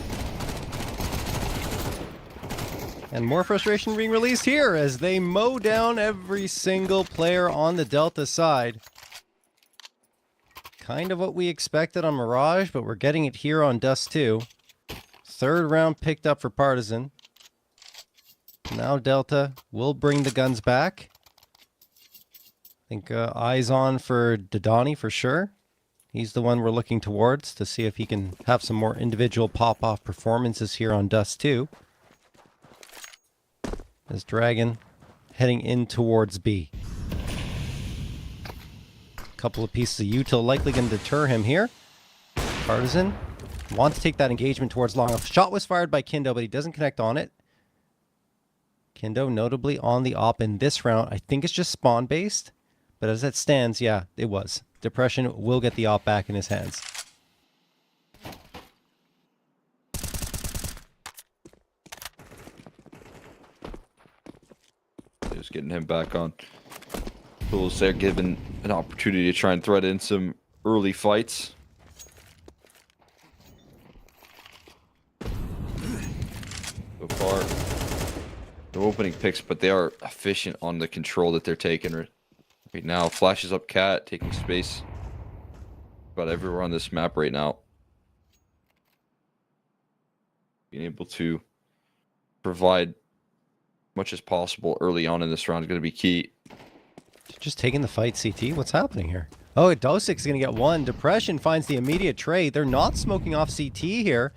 And more frustration being released here as they mow down every single player on the Delta side. Kind of what we expected on Mirage, but we're getting it here on Dust 2. 3rd round picked up for Partizan. Now Delta will bring the guns back. I think eyes on for Didani for sure. He's the one we're looking towards to see if he can have some more individual pop-off performances here on Dust 2. As Dragon heading in towards B. Couple of pieces of util likely going to deter him here. Partizan wants to take that engagement towards long. A shot was fired by Kindo, but he doesn't connect on it. Kindo notably on the op in this round. I think it's just spawn based, but as it stands, yeah, it was. Depression will get the op back in his hands. Just getting him back on tools there, given an opportunity to try and thread in some early fights. So far, no opening picks, but they are efficient on the control that they're taking right now. Flashes up Cat, taking space about everywhere on this map right now. Being able to provide much as possible early on in this round is going to be key. Just taking the fight, CT. What's happening here? Oh, Dosik's going to get one. Depression finds the immediate trade. They're not smoking off CT here.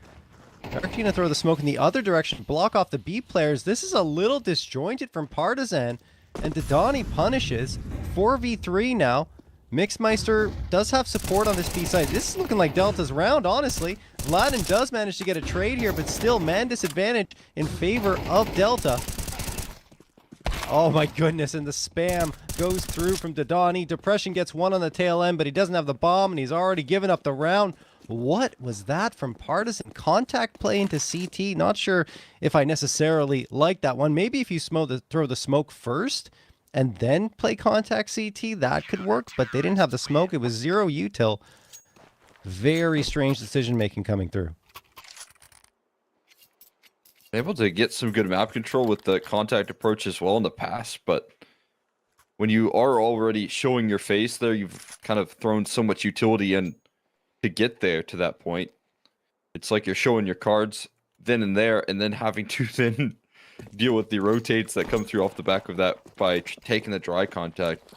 They're actually going to throw the smoke in the other direction, block off the B players. This is a little disjointed from Partizan, and Didani punishes. 4v3 now. Mixmeister does have support on this B side. This is looking like Delta's round, honestly. Vladin does manage to get a trade here, but still man disadvantage in favor of Delta. Oh my goodness, and the spam goes through from Didani. Depression gets one on the tail end, but he doesn't have the bomb, and he's already given up the round. What was that from Partizan? Contact play into CT. Not sure if I necessarily like that one. Maybe if you throw the smoke first and then play contact CT, that could work, but they didn't have the smoke. It was 0 util. Very strange decision making coming through. Able to get some good map control with the contact approach as well in the past, but when you are already showing your face there, you've kind of thrown so much utility in to get there to that point. It's like you're showing your cards then and there, and then having to then deal with the rotates that come through off the back of that by taking the dry contact.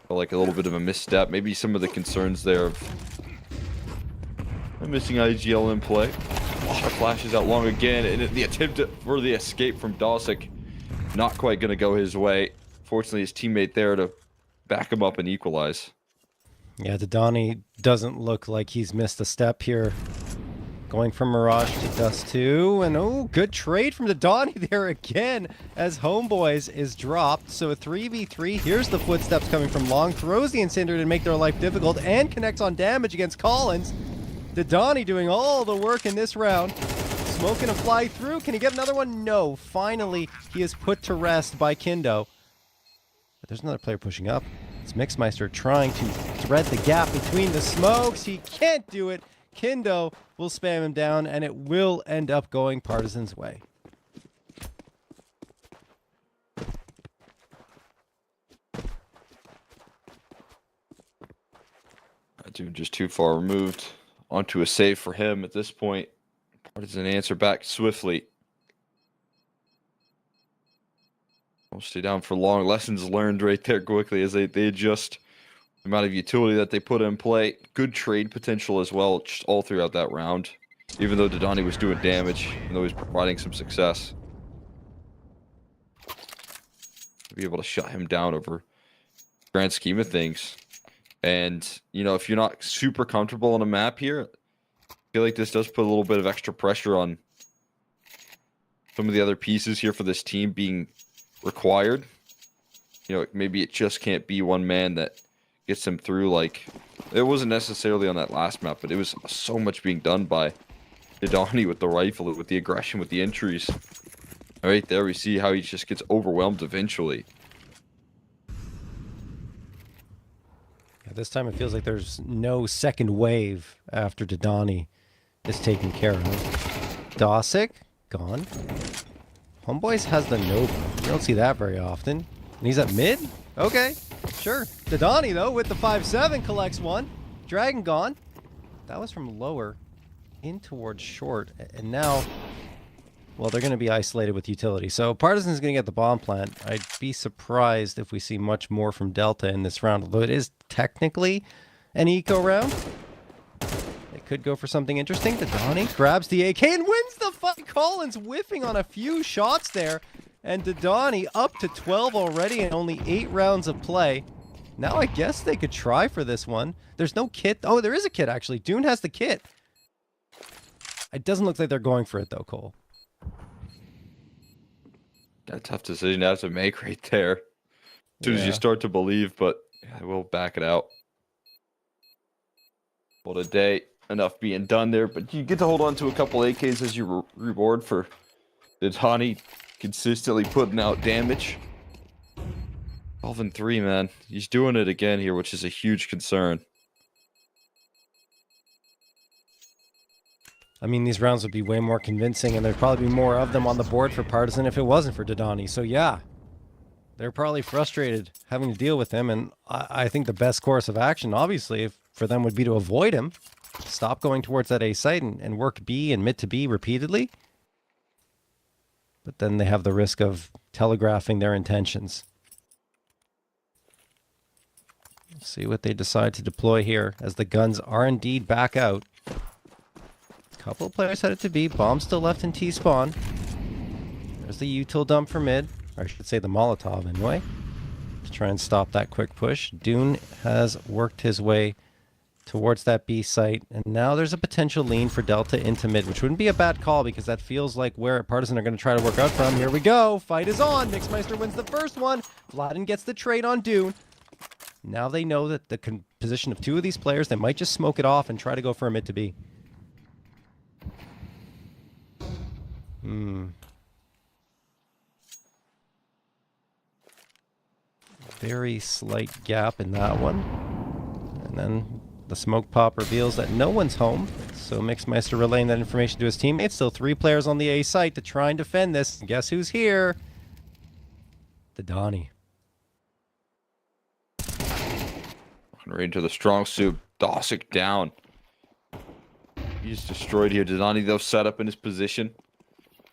Felt like a little bit of a misstep. Maybe some of the concerns there of missing IGL in play. Flashes out long again, and the attempt for the escape from Dosik not quite going to go his way. Fortunately, his teammate there to back him up and equalize. Yeah, Didani doesn't look like he's missed a step here. Going from Mirage to Dust 2, and oh, good trade from Didani there again as Homeboys is dropped. So a 3v3, here's the footsteps coming from long, throws the Incinder to make their life difficult, and connects on damage against Collins. Didani doing all the work in this round. Smoke gonna fly through. Can he get another one? No. Finally, he is put to rest by Kindo. But there's another player pushing up. It's Mixmeister trying to thread the gap between the smokes. He can't do it. Kindo will spam him down, and it will end up going Partizan's way. Dude, just too far removed. Onto a save for him at this point. Partizan answer back swiftly. Won't stay down for long. Lessons learned right there quickly as they adjust the amount of utility that they put in play. Good trade potential as well, just all throughout that round. Even though Dodani was doing damage, even though he was providing some success. To be able to shut him down over the grand scheme of things. And, you know, if you're not super comfortable on a map here, I feel like this does put a little bit of extra pressure on some of the other pieces here for this team being required. You know, maybe it just can't be one man that gets them through. Like, it wasn't necessarily on that last map, but it was so much being done by Dodani with the rifle, with the aggression, with the entries. Right there, we see how he just gets overwhelmed eventually. This time it feels like there's no second wave after Dodani is taken care of. Dosick, gone. Homeboys has the Nova. You don't see that very often. And he's at mid? Okay, sure. Dodani, though, with the 5-7, collects one. Dragon gone. That was from lower in towards short. And now, well, they're going to be isolated with utility. So Partizan's going to get the bomb plant. I'd be surprised if we see much more from Delta in this round, although it is technically an eco round. It could go for something interesting. Dodani grabs the AK and wins the fight. Collins whiffing on a few shots there. And Dodani up to 12 already and only 8 rounds of play. Now I guess they could try for this one. There's no kit. Oh, there is a kit, actually. Dune has the kit. It doesn't look like they're going for it, though, Cole. A tough decision to have to make right there. As soon as you start to believe, but I will back it out. Well, today, enough being done there, but you get to hold on to a couple AKs as your reward for Dodani consistently putting out damage. 12-3, man. He's doing it again here, which is a huge concern. I mean, these rounds would be way more convincing, and there'd probably be more of them on the board for Partizan if it wasn't for Dodani. So yeah, they're probably frustrated having to deal with him, and I think the best course of action, obviously, for them would be to avoid him, stop going towards that A site, and work B and mid to B repeatedly. But then they have the risk of telegraphing their intentions. Let's see what they decide to deploy here, as the guns are indeed back out. Couple of players headed to B. Bomb still left in T-spawn. There's the util dump for mid. Or I should say the Molotov anyway. To try and stop that quick push. Dune has worked his way towards that B site. And now there's a potential lean for Delta into mid, which wouldn't be a bad call because that feels like where Partizan are going to try to work out from. Here we go. Fight is on. Mixmeister wins the first one. Vladin gets the trade on Dune. Now they know that the position of two of these players, they might just smoke it off and try to go for a mid to B. Very slight gap in that one. And then the smoke pop reveals that no one's home. So Mixmeister relaying that information to his teammates. Still 3 players on the A site to try and defend this. And guess who's here? Dodani. Right into the strong suit. Dosick down. He's destroyed here. Dodani, though, set up in his position.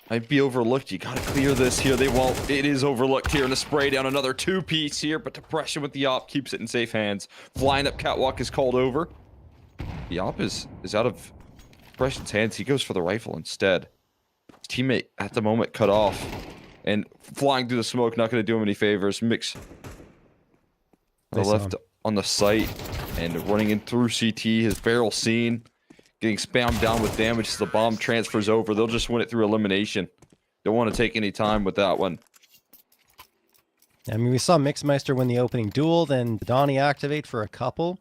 Might be overlooked. You gotta clear this here. They won't. It is overlooked here. And a spray down. Another 2-piece here. But depression with the op keeps it in safe hands. Flying up catwalk is called over. The op is out of depression's hands. He goes for the rifle instead. His teammate at the moment cut off. And flying through the smoke. Not gonna do him any favors. Mix. The left on the site. And running in through CT. His barrel seen. Getting spammed down with damage as the bomb transfers over. They'll just win it through elimination. Don't want to take any time with that one. I mean, we saw Mixmeister win the opening duel, then Dodani activate for a couple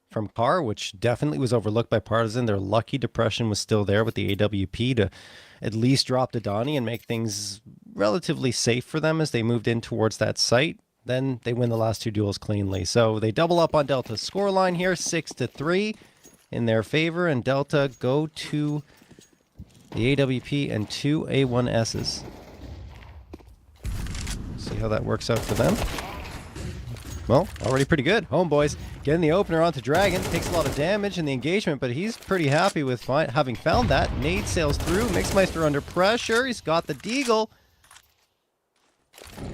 from Car, which definitely was overlooked by Partizan. Their lucky depression was still there with the AWP to at least drop Dodani and make things relatively safe for them as they moved in towards that site. Then they win the last 2 duels cleanly. So they double up on Delta's scoreline here, 6-3. In their favor, and Delta go to the AWP and 2 A1Ss. See how that works out for them. Well, already pretty good. Homeboys getting the opener onto Dragon. Takes a lot of damage in the engagement, but he's pretty happy with having found that. Nade sails through. Mixmeister under pressure. He's got the deagle.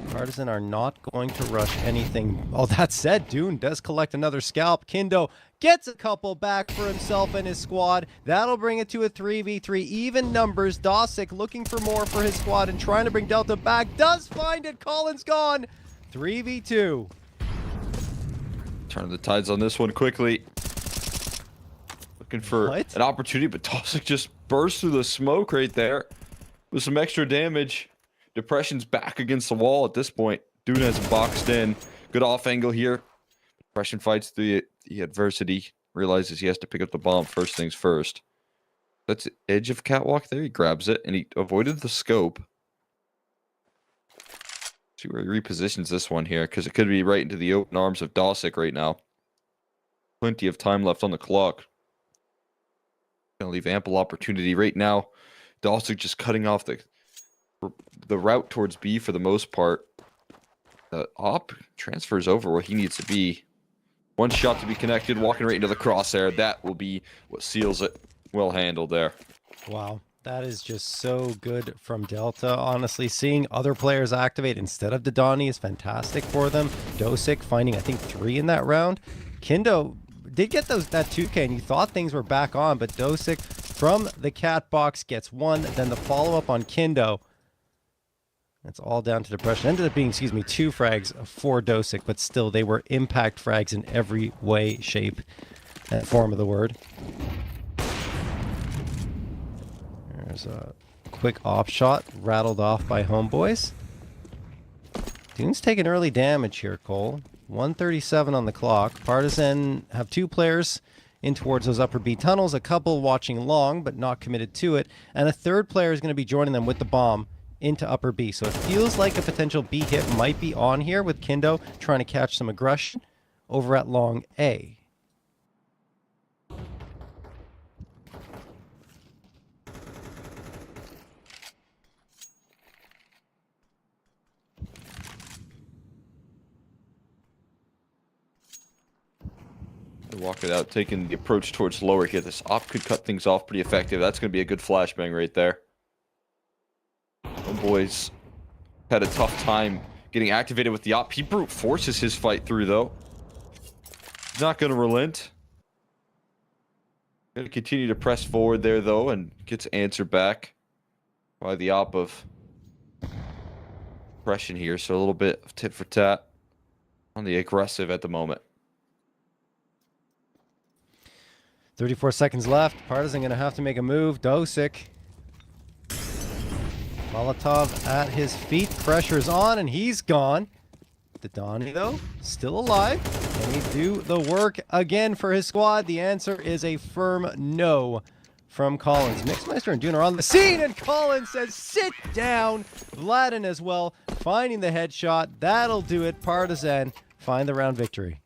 Partizan are not going to rush anything. All that said, Dune does collect another scalp. Kindo gets a couple back for himself and his squad. That'll bring it to a 3v3. Even numbers. Dosick looking for more for his squad and trying to bring Delta back. Does find it. Colin's gone. 3v2. Turn the tides on this one quickly. Looking for What? an opportunity, but Dosick just burst through the smoke right there with some extra damage. Depression's back against the wall at this point. Dune has him boxed in. Good off angle here. Depression fights through the adversity. Realizes he has to pick up the bomb first things first. That's the edge of catwalk there. He grabs it and he avoided the scope. See where he repositions this one here, because it could be right into the open arms of Dosick right now. Plenty of time left on the clock. Gonna leave ample opportunity right now. Dosick just cutting off the route towards B for the most part. The op transfers over where he needs to be. One shot to be connected, walking right into the crosshair. That will be what seals it. Well handled there. Wow. That is just so good from Delta. Honestly, seeing other players activate instead of Didani is fantastic for them. Dosick finding, I think, 3 in that round. Kindo did get that 2K, and you thought things were back on, but Dosick from the cat box gets 1. Then the follow-up on Kindo. That's all down to Depression. Ended up being, 2 frags for Dosick, but still, they were impact frags in every way, shape, and form of the word. There's a quick op shot rattled off by Homeboys. Dune's taking early damage here, Cole. 137 on the clock. Partizan have 2 players in towards those upper B tunnels, a couple watching long but not committed to it, and a 3rd player is going to be joining them with the bomb into upper B. So it feels like a potential B hit might be on here with Kindo trying to catch some aggression over at long A. Walk it out, taking the approach towards lower here. This op could cut things off pretty effective. That's going to be a good flashbang right there. Homeboys had a tough time getting activated with the op. He brute forces his fight through, though. He's not going to relent. Going to continue to press forward there, though, and gets answered back by the op of Depression here. So a little bit of tit for tat on the aggressive at the moment. 34 seconds left. Partizan going to have to make a move. Dosick. Molotov at his feet. Pressure's on, and he's gone. Didani, though, still alive. Can he do the work again for his squad? The answer is a firm no from Collins. Mixmeister and Dune are on the scene, and Collins says, sit down. Vladin as well, finding the headshot. That'll do it. Partizan find the round victory.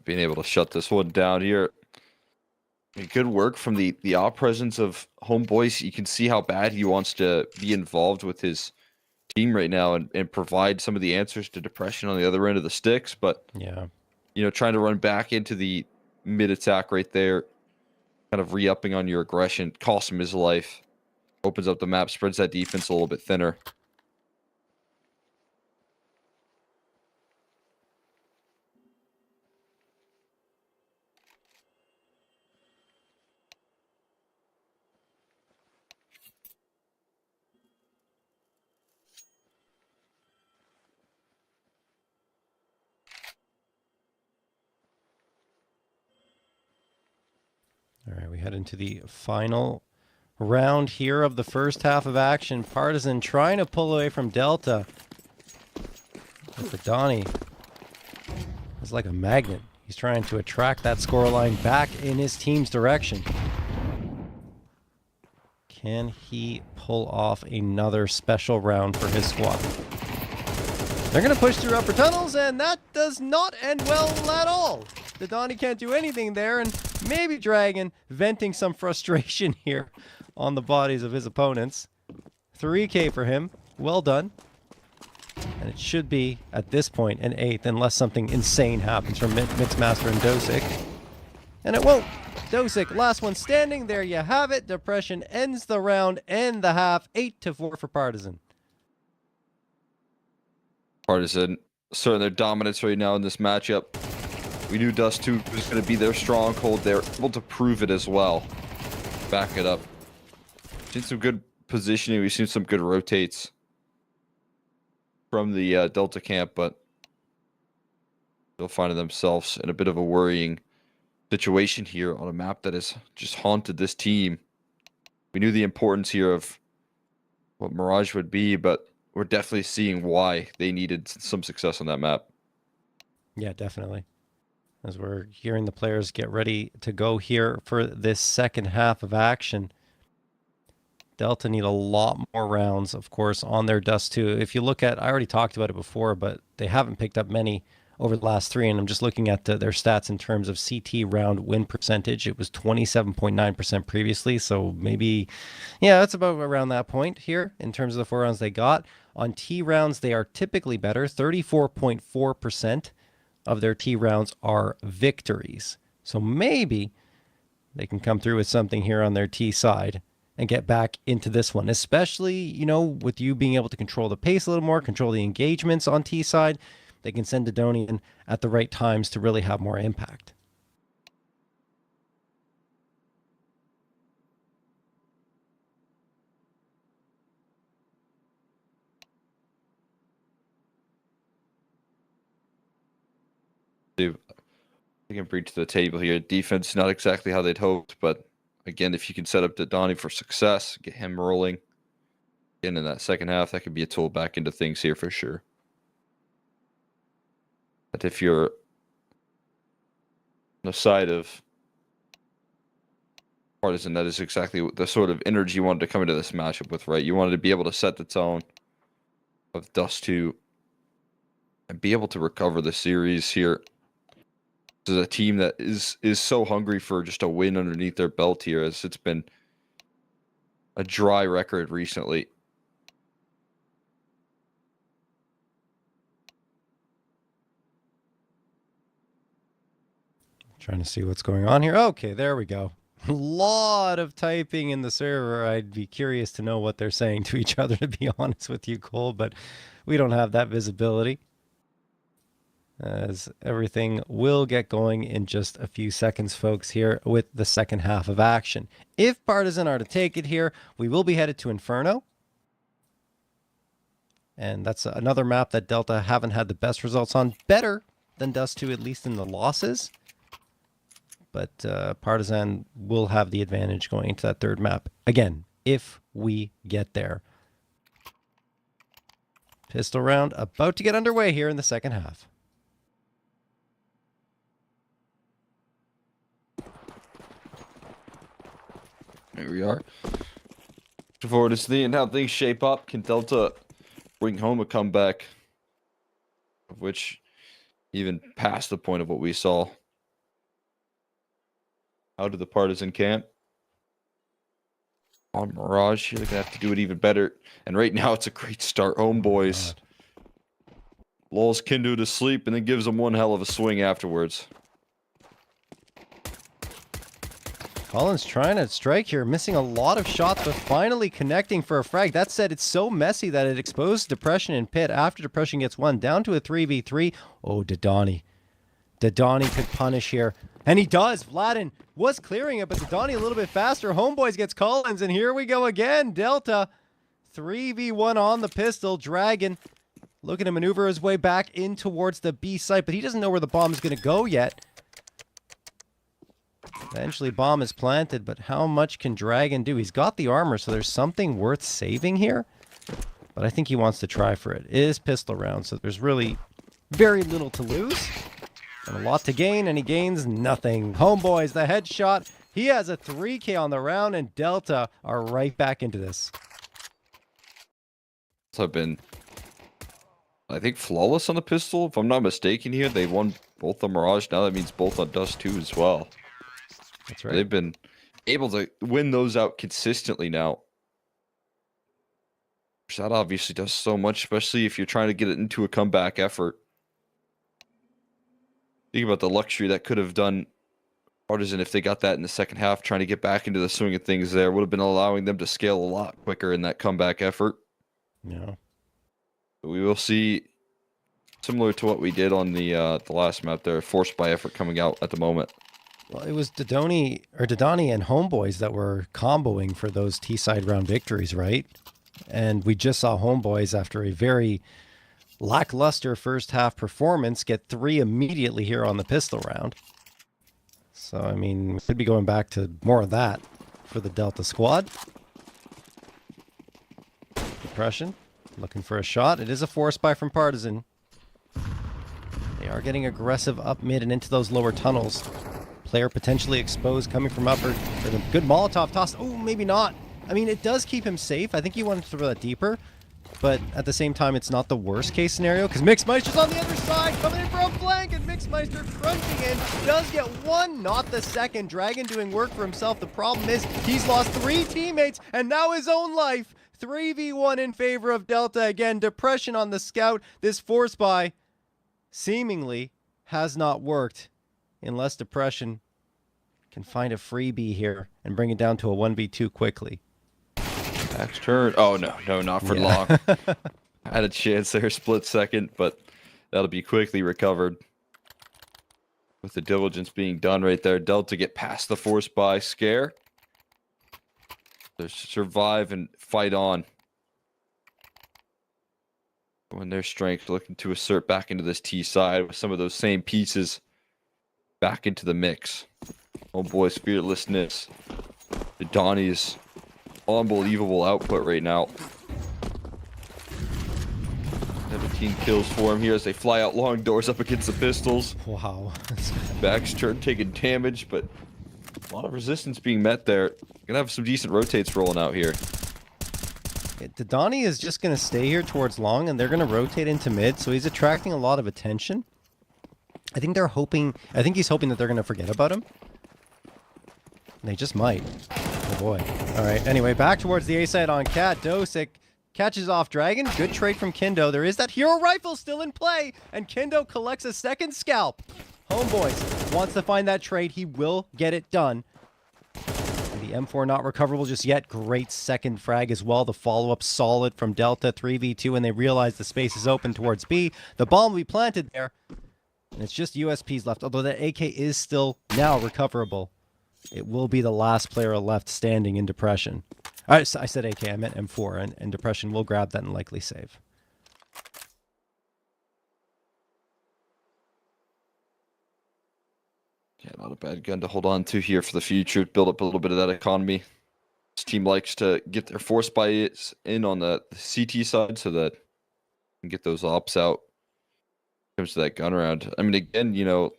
Being able to shut this one down here. I mean, good work from the op presence of Homeboys. You can see how bad he wants to be involved with his team right now and provide some of the answers to Depression on the other end of the sticks. But, yeah, trying to run back into the mid attack right there, kind of re-upping on your aggression, costs him his life. Opens up the map, spreads that defense a little bit thinner. All right, we head into the final round here of the first half of action. Partizan trying to pull away from Delta. But Donnie is like a magnet. He's trying to attract that scoreline back in his team's direction. Can he pull off another special round for his squad? They're going to push through upper tunnels, and that does not end well at all. The Donnie can't do anything there, and maybe Dragon venting some frustration here on the bodies of his opponents. 3K for him well done. And it should be, at this point, an 8th, unless something insane happens from Mixmaster and Dosic. And it won't. Dosic, last one standing. There you have it. Depression ends the round and the half. 8-4 for Partizan. Partizan asserting their dominance right now in this matchup. We knew Dust 2 was going to be their stronghold. They're able to prove it as well. Back it up. Seen some good positioning. We've seen some good rotates from the Delta camp, but still finding themselves in a bit of a worrying situation here on a map that has just haunted this team. We knew the importance here of what Mirage would be, but we're definitely seeing why they needed some success on that map. Yeah, definitely. As we're hearing the players get ready to go here for this second half of action. Delta need a lot more rounds, of course, on their Dust 2. If you look at, I already talked about it before, but they haven't picked up many over the last 3, and I'm just looking at their stats in terms of CT round win percentage. It was 27.9% previously, so maybe, yeah, that's about around that point here in terms of the 4 rounds they got. On T rounds, they are typically better. 34.4% of their T rounds are victories. So maybe they can come through with something here on their T side and get back into this one, especially, you know, with you being able to control the pace a little more, control the engagements on T side. They can send Dodoni in at the right times to really have more impact. They can bring to the table here. Defense, not exactly how they'd hoped, but again, if you can set up Dodoni for success, get him rolling in that second half, that could be a tool back into things here for sure. But if you're on the side of Partizan, that is exactly the sort of energy you wanted to come into this matchup with, right? You wanted to be able to set the tone of Dust 2 and be able to recover the series here. This is a team that is so hungry for just a win underneath their belt here, as it's been a dry record recently. Trying to see what's going on here. Okay, there we go. A lot of typing in the server. I'd be curious to know what they're saying to each other, to be honest with you, Cole, but we don't have that visibility, as everything will get going in just a few seconds, folks, here with the second half of action. If Partizan are to take it here, we will be headed to Inferno. And that's another map that Delta haven't had the best results on. Better than Dust 2, at least in the losses. But Partizan will have the advantage going into that third map. Again, if we get there. Pistol round about to get underway here in the second half. Here we are. Looking forward to seeing how things shape up. Can Delta bring home a comeback, of which even past the point of what we saw out of the Partizan camp? On Mirage, you're going to have to do it even better. And right now, it's a great start. Homeboys lulls Kindu to sleep and then gives him one hell of a swing afterwards. Collins trying to strike here, missing a lot of shots, but finally connecting for a frag. That said, it's so messy that it exposed Depression and Pit. After Depression gets one, down to a 3v3. Oh, Dodoni. Dodoni could punish here. And he does. Vladin was clearing it, but Dodoni a little bit faster. Homeboys gets Collins, and here we go again. Delta 3v1 on the pistol. Dragon looking to maneuver his way back in towards the B site, but he doesn't know where the bomb is going to go yet. Eventually, bomb is planted, but how much can Dragon do? He's got the armor, so there's something worth saving here. But I think he wants to try for it. It is pistol round, so there's really very little to lose. And a lot to gain, and he gains nothing. Homeboys, the headshot. He has a 3K on the round, and Delta are right back into this. Have been, I think, flawless on the pistol. If I'm not mistaken here, they won both the Mirage. Now that means both on Dust 2 as well. That's right. They've been able to win those out consistently now. That obviously does so much, especially if you're trying to get it into a comeback effort. Think about the luxury that could have done Partizan if they got that in the second half, trying to get back into the swing of things there. Would have been allowing them to scale a lot quicker in that comeback effort. Yeah. We will see, similar to what we did on the last map there, forced by effort coming out at the moment. Well, it was Dodoni and Homeboys that were comboing for those T-side round victories, right? And we just saw Homeboys, after a very lackluster first half performance, get 3 immediately here on the pistol round. So, I mean, we could be going back to more of that for the Delta squad. Depression, looking for a shot. It is a force buy from Partizan. They are getting aggressive up mid and into those lower tunnels. Player potentially exposed coming from upper. For a good Molotov toss. Oh, maybe not. I mean, it does keep him safe. I think he wanted to throw that deeper. But at the same time, it's not the worst case scenario, because Mixmeister's on the other side, coming in from flank, and Mixmeister crunching in. Does get one, not the second. Dragon doing work for himself. The problem is he's lost 3 teammates, and now his own life. 3v1 in favor of Delta. Again, Depression on the scout. This force buy seemingly has not worked, unless Depression can find a freebie here and bring it down to a 1v2 quickly. Max turn. Oh, no, not for long. Had a chance there, split second, but that'll be quickly recovered. With the diligence being done right there, Delta get past the force buy scare. They survive and fight on. When their strength, looking to assert back into this T side with some of those same pieces back into the mix. Oh boy's fearlessness. The Donnie's unbelievable output right now. 17 kills for him here as they fly out long doors up against the pistols. Wow. Back's turn taking damage, but a lot of resistance being met there. Gonna have some decent rotates rolling out here. Dodani is just going to stay here towards long, and they're going to rotate into mid, so he's attracting a lot of attention. I think he's hoping that they're going to forget about him. They just might. Oh boy. Alright, anyway, back towards the A side on Cat. Dosic catches off Dragon. Good trade from Kindo. There is that hero rifle still in play, and Kindo collects a second scalp. Homeboys wants to find that trade. He will get it done. The M4 not recoverable just yet. Great second frag as well. The follow-up solid from Delta. 3v2, and they realize the space is open towards B. The bomb will be planted there. And it's just USPs left, although that AK is still now recoverable. It will be the last player left standing in Depression. I said AK, I meant M4, and Depression will grab that and likely save. Yeah, not a bad gun to hold on to here for the future. Build up a little bit of that economy. This team likes to get their force buys in on the CT side so that they can get those ops out. When it comes to that gun round. I mean, again, you know,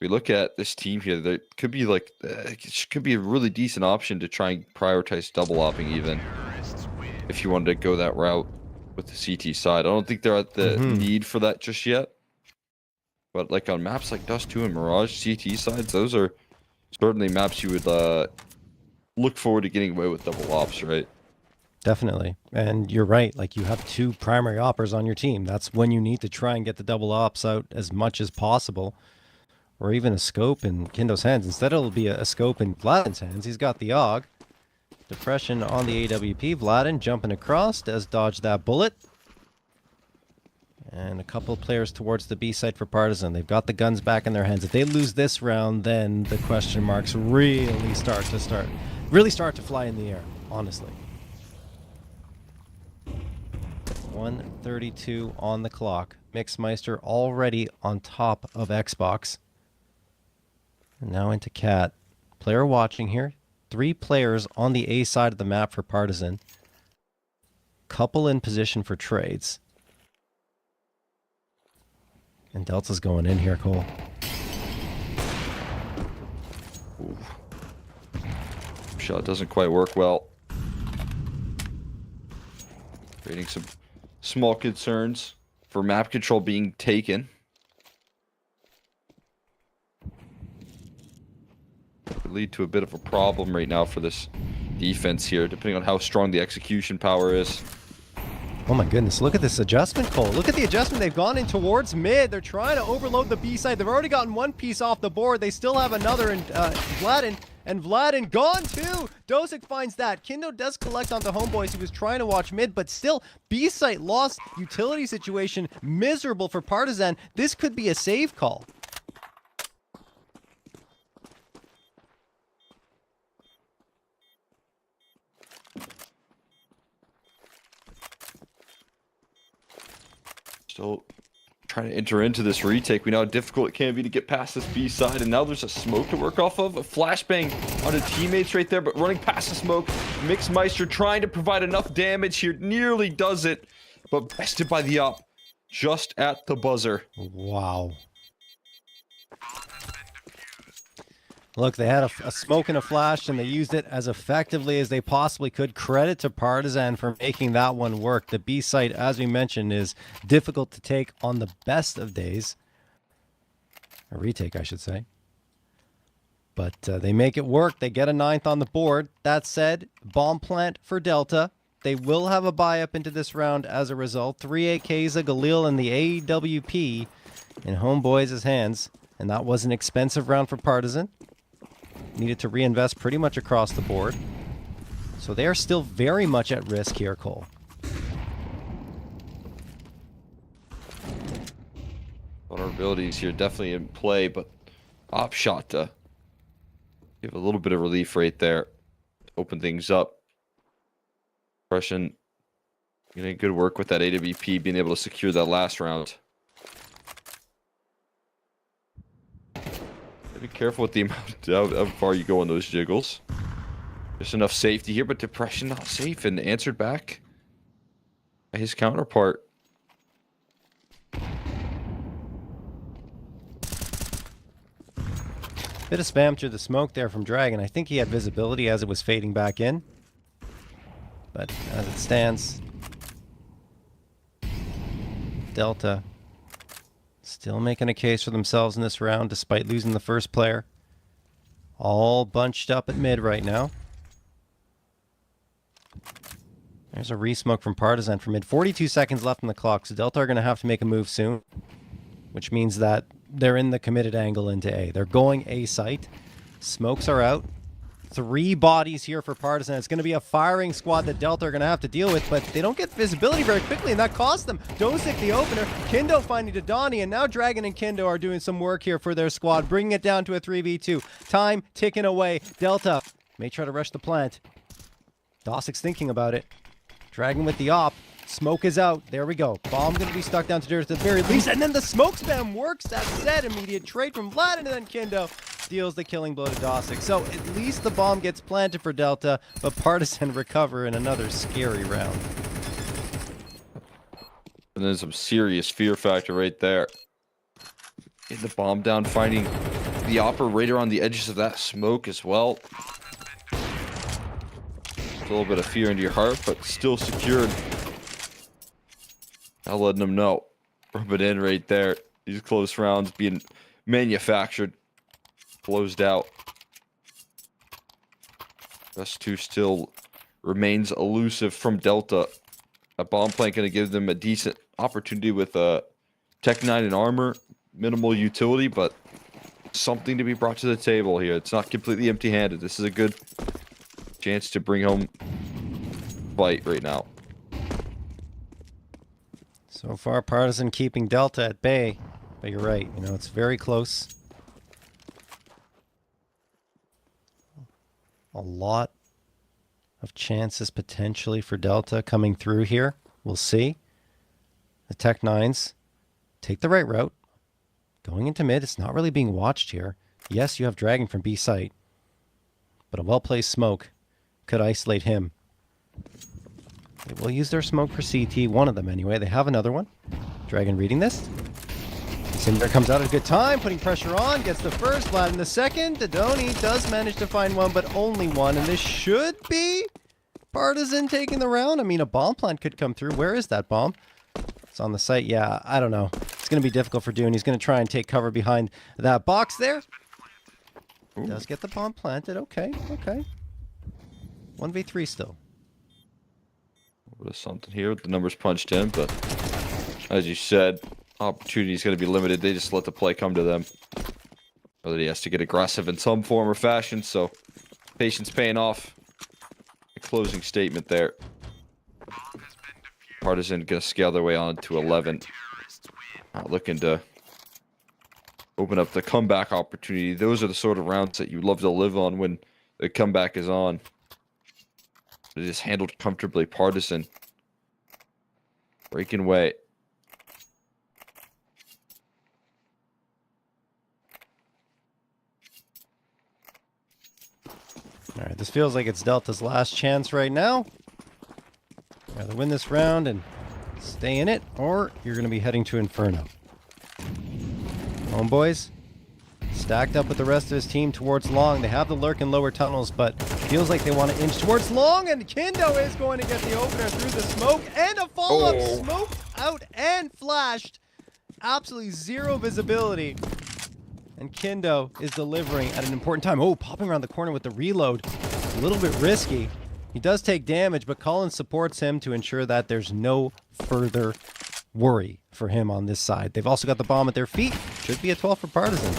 we look at this team here, there could be like, it could be a really decent option to try and prioritize double opping even. If you wanted to go that route with the CT side. I don't think they're at the need for that just yet. But like on maps like Dust 2 and Mirage, CT sides, those are certainly maps you would look forward to getting away with double ops, right? Definitely. And you're right. Like, you have 2 primary oppers on your team. That's when you need to try and get the double ops out as much as possible. Or even a scope in Kindo's hands. Instead, it'll be a scope in Vladin's hands. He's got the AUG. Depression on the AWP. Vladin jumping across. Does dodge that bullet. And a couple of players towards the B side for Partizan. They've got the guns back in their hands. If they lose this round, then the question marks really start to fly in the air, honestly. 1:32 on the clock. Mixmeister already on top of Xbox. And now into Cat. Player watching here. 3 players on the A side of the map for Partizan. Couple in position for trades. And Delta's going in here, Cole. Ooh. Shot doesn't quite work well. Creating some small concerns for map control being taken. Could lead to a bit of a problem right now for this defense here, depending on how strong the execution power is. Oh my goodness, look at this adjustment, Cole. Look at the adjustment. They've gone in towards mid. They're trying to overload the B side. They've already gotten one piece off the board. They still have another, and Vladin gone too. Dosic finds that. Kindo does collect onto Homeboys. He was trying to watch mid, but still, B site lost. Utility situation miserable for Partizan. This could be a save call. Still trying to enter into this retake. We know how difficult it can be to get past this B side, and now there's a smoke to work off of. A flashbang onto teammates right there, but running past the smoke. Mixmeister trying to provide enough damage here. Nearly does it, but bested by the op just at the buzzer. Wow. Look, they had a smoke and a flash, and they used it as effectively as they possibly could. Credit to Partizan for making that one work. The B site, as we mentioned, is difficult to take on the best of days. A retake, I should say. But they make it work. They get a 9th on the board. That said, bomb plant for Delta. They will have a buy up into this round as a result. 3 AKs, a Galil, and the AWP in Homeboys' hands. And that was an expensive round for Partizan. Needed to reinvest pretty much across the board. So they are still very much at risk here, Cole. Vulnerabilities here definitely in play, but op shot to give a little bit of relief right there. Open things up. Depression getting good work with that AWP, being able to secure that last round. Be careful with the amount of how far you go on those jiggles. There's enough safety here, but Depression not safe, and answered back by his counterpart. Bit of spam through the smoke there from Dragon. I think he had visibility as it was fading back in. But as it stands, Delta still making a case for themselves in this round despite losing the first player. All bunched up at mid right now. There's a re-smoke from Partizan for mid. 42 seconds left on the clock, so Delta are going to have to make a move soon, which means that they're in the committed angle into A. They're going A site. Smokes are out. 3 bodies here for Partizan. It's going to be a firing squad that Delta are going to have to deal with, but they don't get visibility very quickly, and that costs them. Dosic the opener, Kindo finding Dodani, and now Dragon and Kindo are doing some work here for their squad, bringing it down to a 3v2. Time ticking away. Delta may try to rush the plant. Dossic's thinking about it. Dragon with the op. Smoke is out. There we go. Bomb going to be stuck down to dirt at the very least, and then the smoke spam works. That said, immediate trade from Vlad, and then Kindo deals the killing blow to Dosic. So at least the bomb gets planted for Delta, but Partizan recover in another scary round. And then some serious fear factor right there. Get the bomb down, finding the operator on the edges of that smoke as well. A little bit of fear into your heart, but still secured. Now letting them know. Rub it in right there. These close rounds being manufactured. Closed out. Best 2 still remains elusive from Delta. A bomb plant going to give them a decent opportunity with Tech 9 and armor. Minimal utility, but something to be brought to the table here. It's not completely empty-handed. This is a good chance to bring home fight right now. So far, Partizan keeping Delta at bay, but you're right. You know, it's very close. A lot of chances potentially for Delta coming through here. We'll see. The Tech 9s take the right route. Going into mid, it's not really being watched here. Yes, you have Dragon from B site, but a well-placed smoke could isolate him. They will use their smoke for CT, one of them anyway. They have another one. Dragon reading this. Cinder comes out at a good time, putting pressure on, gets the first, Vlad in the second. Dodoni does manage to find one, but only one, and this should be Partizan taking the round. I mean, a bomb plant could come through. Where is that bomb? It's on the site. Yeah, I don't know. It's going to be difficult for Dune. He's going to try and take cover behind that box there. Does get the bomb planted. Okay, okay. 1v3 still. A bit of something here with the numbers punched in, but as you said, opportunity is going to be limited. They just let the play come to them. Whether he has to get aggressive in some form or fashion, so patience paying off. A closing statement there. Partizan going to scale their way on to 11. Looking to open up the comeback opportunity. Those are the sort of rounds that you love to live on when the comeback is on. It is handled comfortably. Partizan breaking away. All right, this feels like it's Delta's last chance right now. Either win this round and stay in it, or you're going to be heading to Inferno. Homeboys, stacked up with the rest of his team towards Long. They have the lurk in lower tunnels, but feels like they want to inch towards Long, and Kindo is going to get the opener through the smoke, and a follow-up smoked out and flashed. Absolutely zero visibility. And Kindo is delivering at an important time. Oh, popping around the corner with the reload. A little bit risky. He does take damage, but Collins supports him to ensure that there's no further worry for him on this side. They've also got the bomb at their feet. Should be a 12 for Partizan.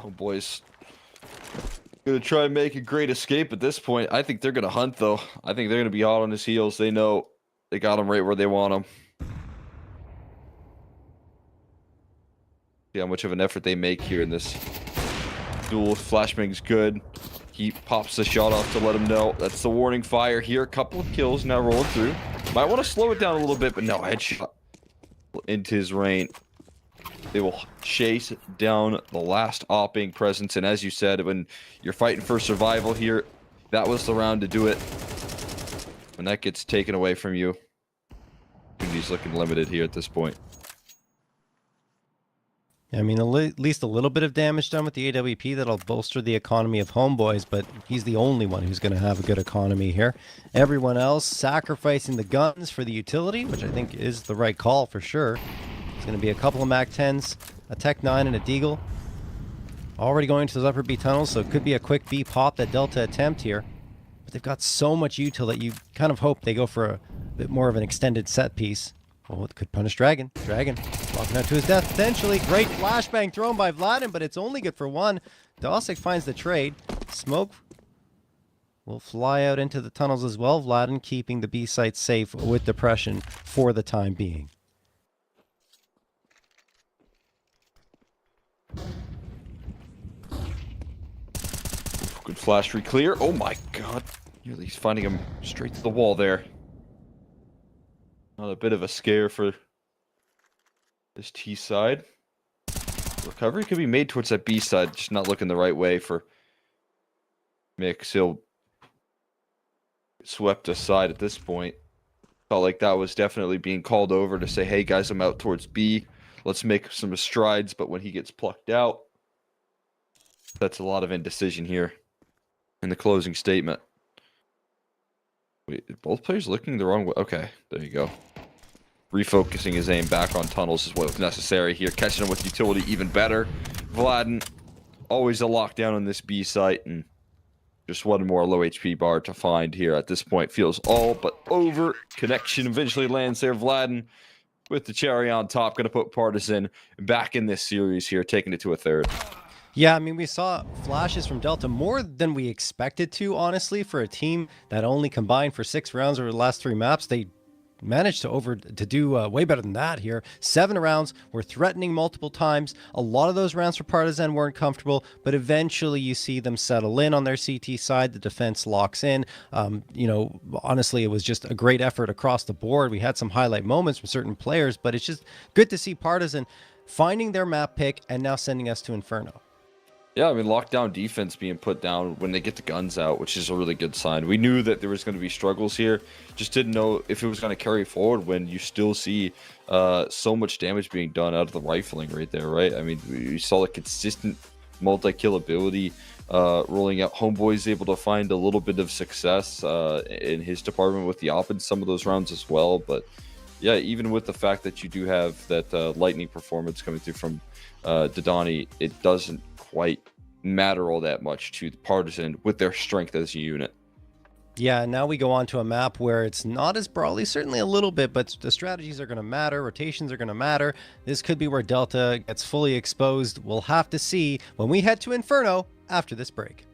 Oh, boys. Gonna try and make a great escape at this point. I think they're gonna hunt, though. I think they're gonna be hot on his heels. They know they got him right where they want him. See how much of an effort they make here in this duel. Flashbang's good. He pops the shot off to let him know. That's the warning fire here. A couple of kills now rolling through. Might want to slow it down a little bit, but no, headshot into his range. They will chase down the last opping presence, and as you said, when you're fighting for survival here, that was the round to do it. When that gets taken away from you, he's looking limited here at this point. I mean, at least a little bit of damage done with the AWP. That'll bolster the economy of Homeboys, but he's the only one who's going to have a good economy here. Everyone else sacrificing the guns for the utility, which I think is the right call for sure. It's going to be a couple of MAC-10s, a Tech 9, and a Deagle. Already going to those upper B tunnels, so it could be a quick B pop that Delta attempt here. But they've got so much util that you kind of hope they go for a bit more of an extended set piece. Oh, it could punish Dragon. Dragon walking out to his death potentially. Great flashbang thrown by Vladin, but it's only good for one. Dosic finds the trade. Smoke will fly out into the tunnels as well. Vladin keeping the B site safe with depression for the time being. Good flash re-clear. Oh my god. Nearly he's finding him straight to the wall there. Not a bit of a scare for this T side. Recovery could be made towards that B side, just not looking the right way for Mix. He'll get swept aside at this point. Felt like that was definitely being called over to say, hey guys, I'm out towards B. Let's make some strides. But when he gets plucked out, that's a lot of indecision here in the closing statement. Wait, both players looking the wrong way? Okay, there you go. Refocusing his aim back on tunnels is what was necessary here. Catching him with utility even better. Vladin, always a lockdown on this B site, and just one more low HP bar to find here at this point. Feels all but over. Connection eventually lands there. Vladin with the cherry on top. Going to put Partizan back in this series here, taking it to a third. Yeah, I mean, we saw flashes from Delta more than we expected to, honestly, for a team that only combined for 6 rounds over the last 3 maps. They managed to do way better than that here. 7 rounds, were threatening multiple times. A lot of those rounds for Partizan weren't comfortable, but eventually you see them settle in on their CT side. The defense locks in. You know, honestly, it was just a great effort across the board. We had some highlight moments from certain players, but it's just good to see Partizan finding their map pick and now sending us to Inferno. Yeah, I mean, lockdown defense being put down when they get the guns out, which is a really good sign. We knew that there was going to be struggles here. Just didn't know if it was going to carry forward when you still see so much damage being done out of the rifling right there, right? I mean, we saw a consistent multi-kill ability rolling out. Homeboy's able to find a little bit of success in his department with the op in some of those rounds as well, but yeah, even with the fact that you do have that lightning performance coming through from Dodani, it doesn't quite matter all that much to the Partizan with their strength as a unit. Yeah, now we go on to a map where it's not as brawly, certainly a little bit, but the strategies are going to matter, rotations are going to matter. This could be where Delta gets fully exposed. We'll have to see when we head to Inferno after this break.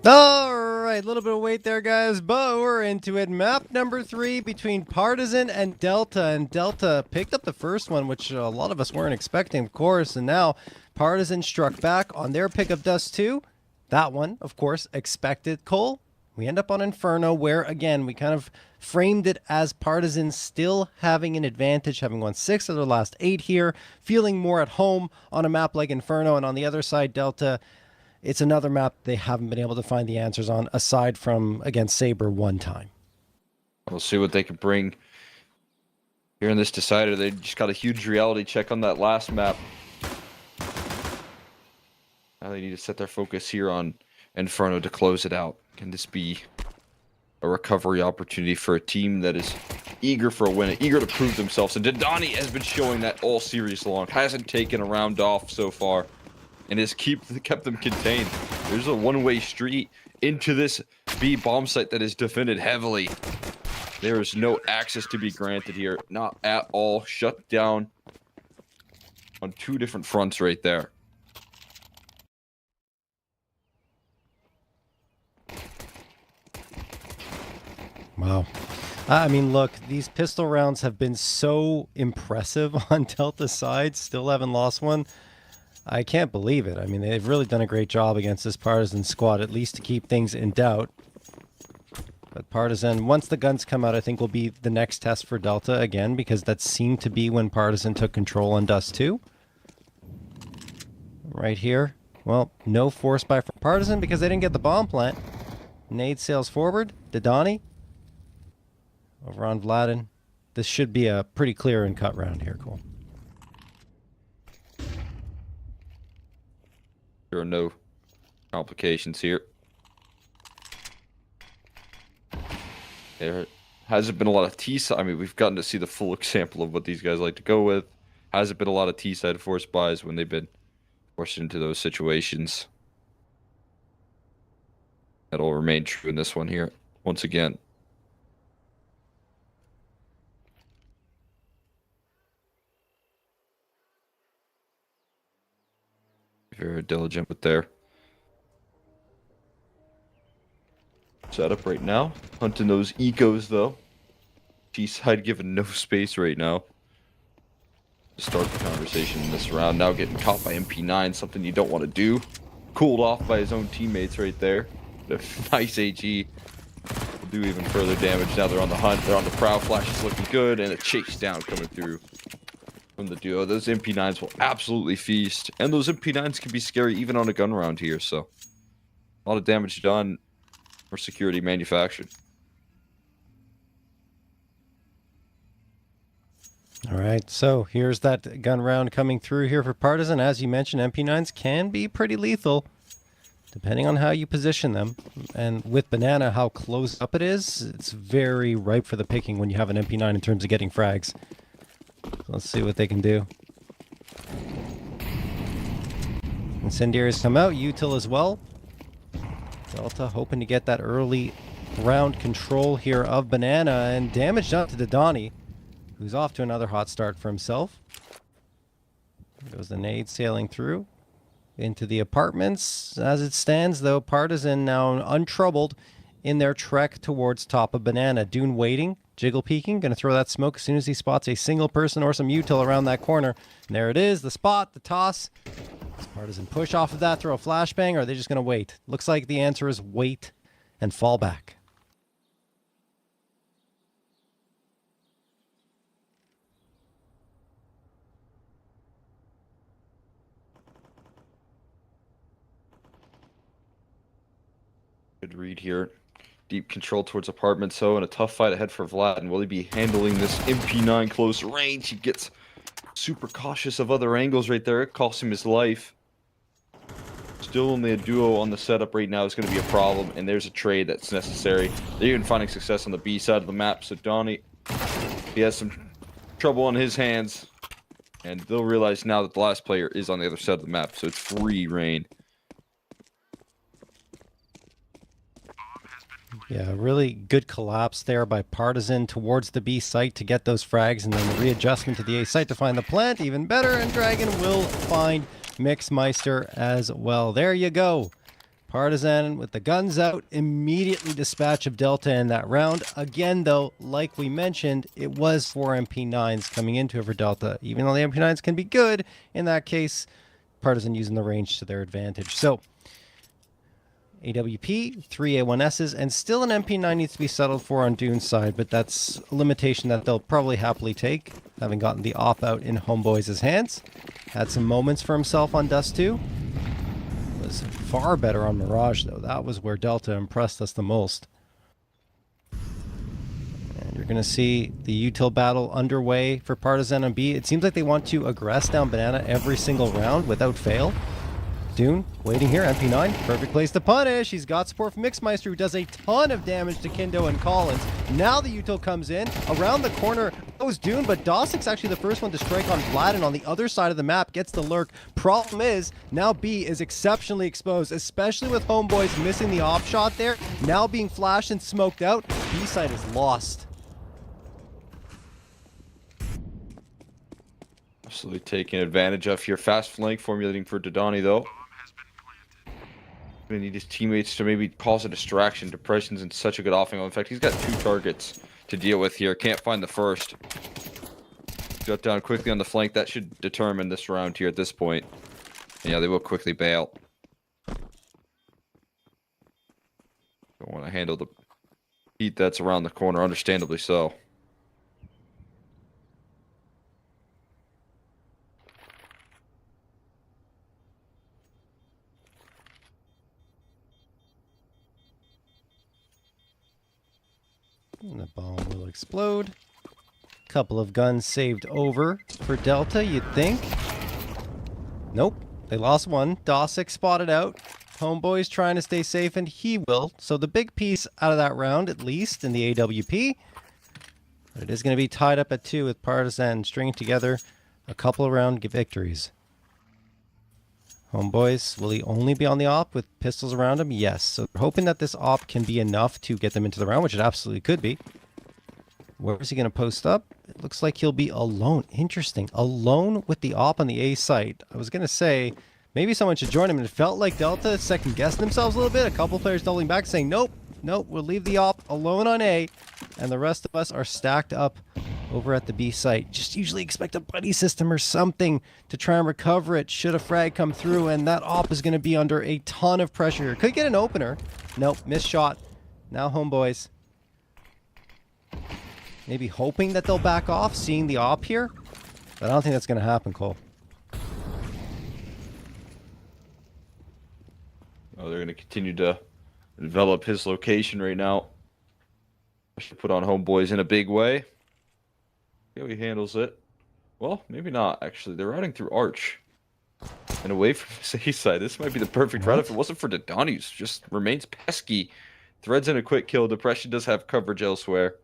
All right, a little bit of wait there, guys, but we're into it. Map number 3 between Partizan and Delta, and Delta picked up the first one, which a lot of us weren't expecting, of course, and now Partizan struck back on their pick of Dust 2. That one, of course, expected. Cole, we end up on Inferno, where, again, we kind of framed it as Partizan still having an advantage, having won 6 of their last 8 here, feeling more at home on a map like Inferno, and on the other side, Delta, it's another map they haven't been able to find the answers on, aside from against Saber one time. We'll see what they can bring here in this decider. They just got a huge reality check on that last map. Now they need to set their focus here on Inferno to close it out. Can this be a recovery opportunity for a team that is eager for a win, eager to prove themselves? And Didani has been showing that all series long. Hasn't taken a round off so far, and has kept them contained. There's a one-way street into this B bomb site that is defended heavily. There is no access to be granted here. Not at all. Shut down on 2 different fronts right there. Wow. I mean, look, these pistol rounds have been so impressive on Delta's side. Still haven't lost one. I can't believe it. I mean, they've really done a great job against this Partizan squad, at least to keep things in doubt. But Partizan, once the guns come out, I think will be the next test for Delta again, because that seemed to be when Partizan took control on Dust 2. Right here. Well, no force buy for Partizan because they didn't get the bomb plant. Nade sails forward. Didani. Over on Vladin. This should be a pretty clear and cut round here, Cole. There are no complications here. There hasn't been a lot of T-side. I mean, we've gotten to see the full example of what these guys like to go with. Hasn't been a lot of T-side force buys when they've been forced into those situations. That'll remain true in this one here, once again. Very diligent with their setup right now. Hunting those ecos though. T-side given no space right now to start the conversation in this round. Now getting caught by MP9, something you don't want to do. Cooled off by his own teammates right there. A nice AG will do even further damage. Now they're on the hunt. They're on the prowl. Flash is looking good, and a chase down coming through from the duo. Those MP9s will absolutely feast, and those MP9s can be scary even on a gun round here. So a lot of damage done for security manufactured. All right, so here's that gun round coming through here for Partizan. As you mentioned, MP9s can be pretty lethal depending on how you position them. And with Banana, how close up it is, it's very ripe for the picking when you have an MP9 in terms of getting frags. Let's see what they can do. Incendiaries come out, util as well. Delta hoping to get that early round control here of Banana, and damage done to Didani, who's off to another hot start for himself. There goes the nade sailing through into the apartments. As it stands, though, Partizan now untroubled in their trek towards top of Banana. Dune waiting, jiggle peeking, going to throw that smoke as soon as he spots a single person or some util around that corner. And there it is, the spot, the toss. Does Partizan push off of that, throw a flashbang, or are they just going to wait? Looks like the answer is wait and fall back. Good read here. Deep control towards apartment, so and a tough fight ahead for Vlad. And will he be handling this MP9 close range? He gets super cautious of other angles right there. It costs him his life. Still only a duo on the setup right now is going to be a problem, and there's a trade that's necessary. They're even finding success on the B side of the map, so Donnie, he has some trouble on his hands, and they'll realize now that the last player is on the other side of the map, so it's free reign. Yeah, really good collapse there by Partizan towards the B site to get those frags, and then the readjustment to the A site to find the plant, even better, and Dragon will find Mixmeister as well. There you go. Partizan with the guns out, immediately dispatch of Delta in that round. Again, though, like we mentioned, it was 4 MP9s coming into it for Delta. Even though the MP9s can be good, in that case, Partizan using the range to their advantage. So, AWP, 3 A1Ss, and still an MP9 needs to be settled for on Dune's side, but that's a limitation that they'll probably happily take, having gotten the op out in Homeboys' hands. Had some moments for himself on Dust 2. Was far better on Mirage, though. That was where Delta impressed us the most. And you're going to see the util battle underway for Partizan on B. It seems like they want to aggress down Banana every single round without fail. Dune, waiting here, MP9, perfect place to punish. He's got support from Mixmeister, who does a ton of damage to Kindo and Collins. Now the util comes in, around the corner goes Dune, but Dossic's actually the first one to strike on Vladden on the other side of the map, gets the lurk. Problem is, now B is exceptionally exposed, especially with Homeboys missing the op shot there, now being flashed and smoked out. B side is lost. Absolutely taking advantage of here. Fast flank formulating for Dodani, though. Gonna need his teammates to maybe cause a distraction. Depression's in such a good offing. In fact, he's got 2 targets to deal with here. Can't find the first. Got down quickly on the flank. That should determine this round here at this point. Yeah, they will quickly bail. Don't want to handle the heat that's around the corner, understandably so. And the bomb will explode. Couple of guns saved over for Delta, you'd think. Nope, they lost one. Dossick spotted out. Homeboy's trying to stay safe, and he will. So the big piece out of that round, at least, in the AWP. But it is going to be tied up at 2 with Partizan stringing together a couple of round victories. Homeboys, will he only be on the op with pistols around him? Yes. So we're hoping that this op can be enough to get them into the round, which it absolutely could be. Where is he going to post up? It looks like he'll be alone. Interesting. Alone with the op on the A site. I was going to say, maybe someone should join him. And it felt like Delta second-guessed themselves a little bit. A couple players doubling back saying, nope, nope, we'll leave the op alone on A. And the rest of us are stacked up over at the B site. Just usually expect a buddy system or something to try and recover it should a frag come through, and that op is going to be under a ton of pressure here. Could get an opener. Nope, missed shot. Now Homeboys. Maybe hoping that they'll back off, seeing the op here. But I don't think that's going to happen, Cole. Oh, they're going to continue to develop his location right now. Should put on Homeboys in a big way. See how he handles it. Well, maybe not, actually. They're routing through Arch. And away from his A side. This might be the perfect route if it wasn't for Dodani, who just remains pesky. Threads in a quick kill. Depression does have coverage elsewhere.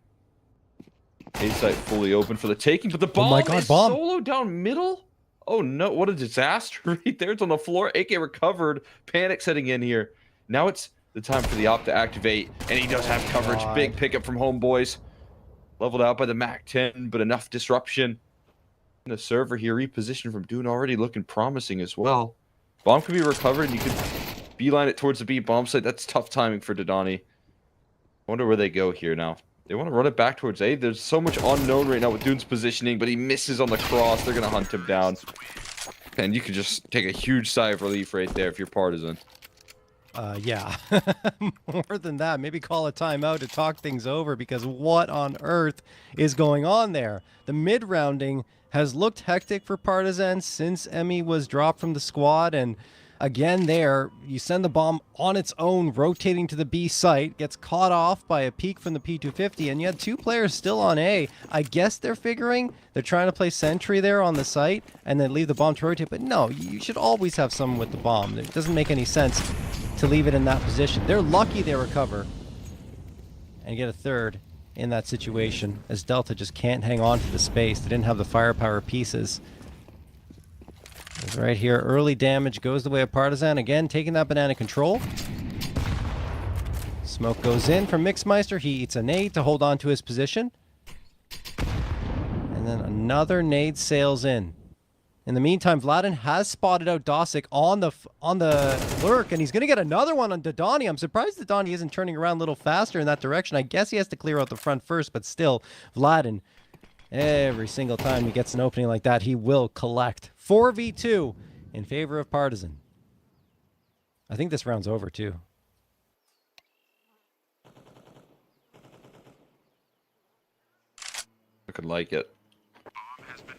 A site fully open for the taking, but the bomb is solo down middle? Oh no, what a disaster right there. It's on the floor. AK recovered. Panic setting in here. Now it's the time for the op to activate, and he does have coverage. Big pickup from Homeboys. Leveled out by the MAC-10, but enough disruption. And the server here repositioned from Dune already looking promising as well. Bomb could be recovered, and you could beeline it towards the B bomb site. That's tough timing for Dodani. I wonder where they go here now. They want to run it back towards A. There's so much unknown right now with Dune's positioning, but he misses on the cross. They're going to hunt him down. And you could just take a huge sigh of relief right there if you're Partizan. Yeah. More than that, maybe call a timeout to talk things over, because what on earth is going on there? The mid-rounding has looked hectic for Partizan since Emmy was dropped from the squad, and again there, you send the bomb on its own, rotating to the B site, gets caught off by a peek from the P250, and you had 2 players still on A. I guess they're figuring they're trying to play sentry there on the site, and then leave the bomb to rotate, but no, you should always have someone with the bomb. It doesn't make any sense to leave it in that position. They're lucky they recover and get a third in that situation, as Delta just can't hang on to the space. They didn't have the firepower pieces. It's right here, early damage goes the way of Partizan. Again, taking that banana control. Smoke goes in from Mixmeister. He eats a nade to hold on to his position. And then another nade sails in. In the meantime, Vladin has spotted out Dosic on the lurk, and he's going to get another one on Dodani. I'm surprised Dodani isn't turning around a little faster in that direction. I guess he has to clear out the front first, but still, Vladin, every single time he gets an opening like that, he will collect. 4v2 in favor of Partizan. I think this round's over, too. Looking like it.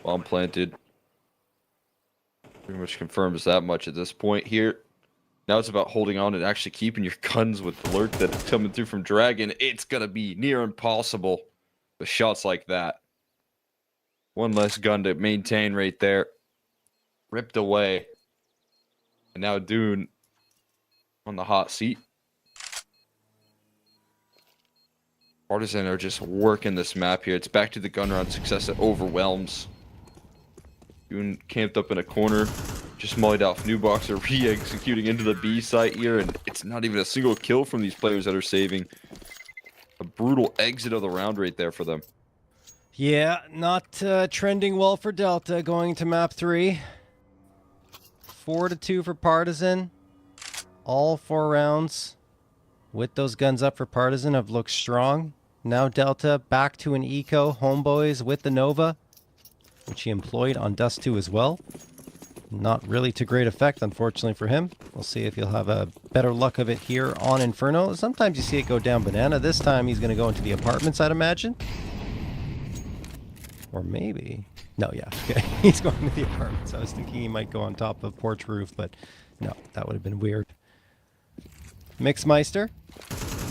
Bomb planted. Pretty much confirms that much at this point here. Now it's about holding on and actually keeping your guns with the lurk that is coming through from Dragon. It's going to be near impossible with shots like that. One less gun to maintain right there. Ripped away. And now Dune on the hot seat. Partizan are just working this map here. It's back to the gun round success that overwhelms. Dune camped up in a corner, just mollied off New Boxer, re-executing into the B site here, and it's not even a single kill from these players that are saving. A brutal exit of the round right there for them. Yeah, not trending well for Delta going to map 3. 4-2 for Partizan. All 4 rounds with those guns up for Partizan have looked strong. Now Delta back to an eco. Homeboys with the Nova, which he employed on Dust 2 as well. Not really to great effect, unfortunately for him. We'll see if he'll have a better luck of it here on Inferno. Sometimes you see it go down banana. This time he's going to go into the apartments, I'd imagine. Or maybe... No, yeah. Okay. He's going to the apartments. I was thinking he might go on top of porch roof, but no, that would have been weird. Mixmeister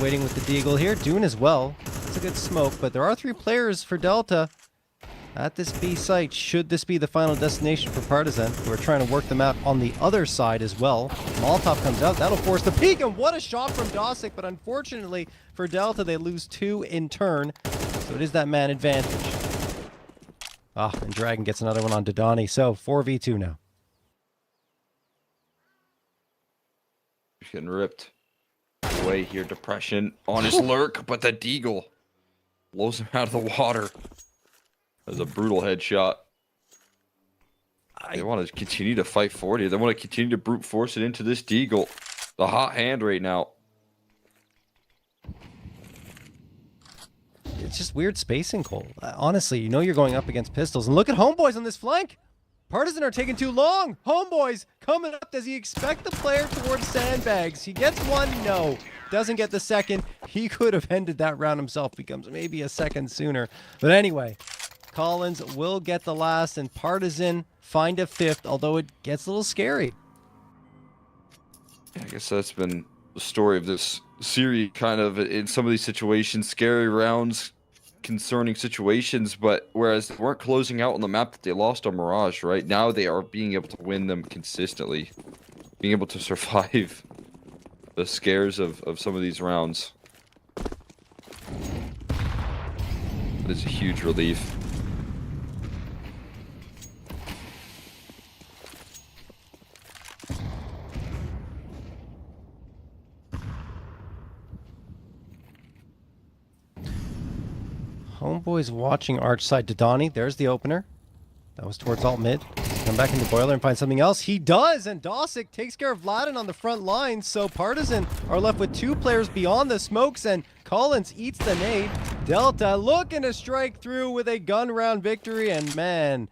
waiting with the Deagle here. Dune as well. It's a good smoke, but there are 3 players for Delta at this B site. Should this be the final destination for Partizan, who are trying to work the map on the other side as well. Molotov comes out. That'll force the peek, and what a shot from Dosic, but unfortunately for Delta, they lose 2 in turn, so it is that man advantage. Ah, and Dragon gets another one on Dodani, so 4v2 now. He's getting ripped away here. Depression on his lurk, but the Deagle blows him out of the water. That was a brutal headshot. They want to continue to fight for it. They want to continue to brute force it into this Deagle. The hot hand right now. It's just weird spacing, Cole. Honestly, you know you're going up against pistols. And look at Homeboys on this flank. Partizan are taking too long. Homeboys coming up. Does he expect the player towards sandbags? He gets one. No. Doesn't get the second. He could have ended that round himself. Becomes maybe a second sooner. But anyway, Collins will get the last, and Partizan find a 5th, although it gets a little scary. I guess that's been the story of this series, kind of in some of these situations, scary rounds, concerning situations, but whereas they weren't closing out on the map that they lost on Mirage, right? Now they are being able to win them consistently, being able to survive the scares of some of these rounds. It is a huge relief. Homeboy's watching arch side. Dodani, there's the opener. That was towards alt mid. Come back into Boiler and find something else. He does, and Dosic takes care of Vladin on the front line, so Partizan are left with 2 players beyond the smokes, and Collins eats the nade. Delta looking to strike through with a gun round victory, and man,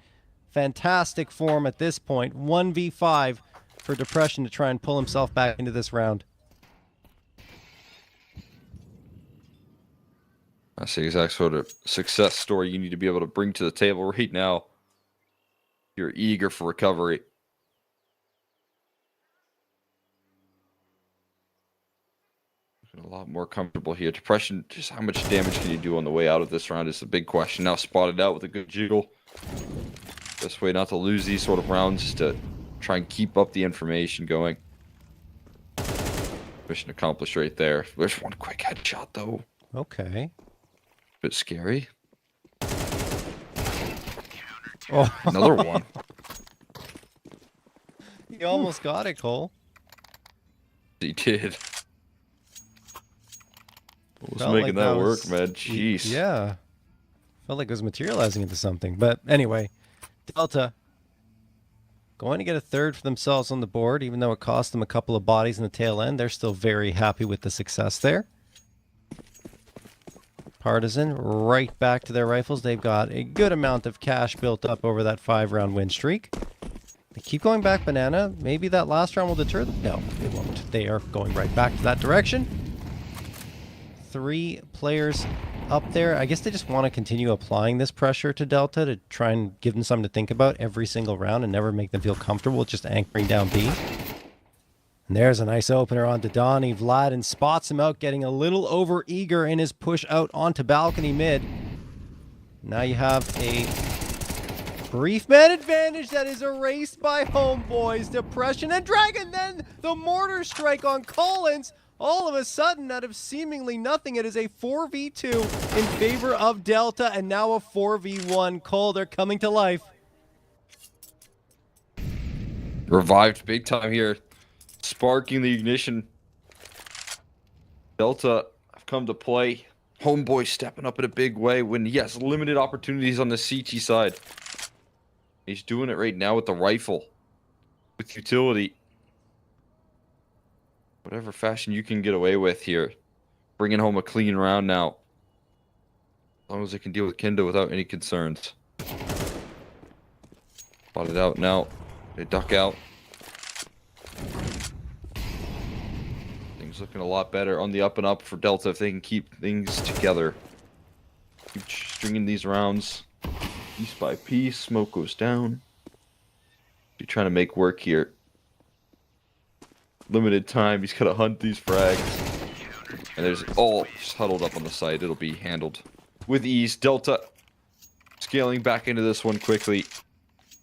fantastic form at this point. 1v5 for Depression to try and pull himself back into this round. That's the exact sort of success story you need to be able to bring to the table right now. You're eager for recovery. A lot more comfortable here. Depression, just how much damage can you do on the way out of this round is the big question. Now spotted out with a good jiggle. Best way not to lose these sort of rounds is to try and keep up the information going. Mission accomplished right there. There's one quick headshot though. Okay. Bit scary. Oh, Another one. you almost got it, Cole. He did. What was Felt making like that work, was- man? Jeez. Yeah. Felt like it was materializing into something. But anyway, Delta going to get a third for themselves on the board, even though it cost them a couple of bodies in the tail end. They're still very happy with the success there. Partizan right back to their rifles. They've got a good amount of cash built up over that 5-round win streak. They keep going back banana. Maybe that last round will deter them. No, it won't. They are going right back to that direction. 3 players up there. I guess they just want to continue applying this pressure to Delta to try and give them something to think about every single round and never make them feel comfortable with just anchoring down B. And there's a nice opener onto Donnie. Vladin spots him out, getting a little over eager in his push out onto balcony mid. Now you have a brief man advantage that is erased by Homeboys. Depression and Dragon. Then the mortar strike on Collins. All of a sudden, out of seemingly nothing, it is a 4v2 in favor of Delta, and now a 4v1. Cole, they're coming to life. Revived big time here. Sparking the ignition. Delta have come to play. Homeboy stepping up in a big way when he has limited opportunities on the CT side. He's doing it right now with the rifle. With utility. Whatever fashion you can get away with here. Bringing home a clean round now. As long as they can deal with Kendo without any concerns. Spotted out now. They duck out. Things looking a lot better on the up and up for Delta if they can keep things together. Keep stringing these rounds. Piece by piece. Smoke goes down. You're trying to make work here. Limited time. He's got to hunt these frags. And there's all just huddled up on the side. It'll be handled with ease. Delta scaling back into this one quickly.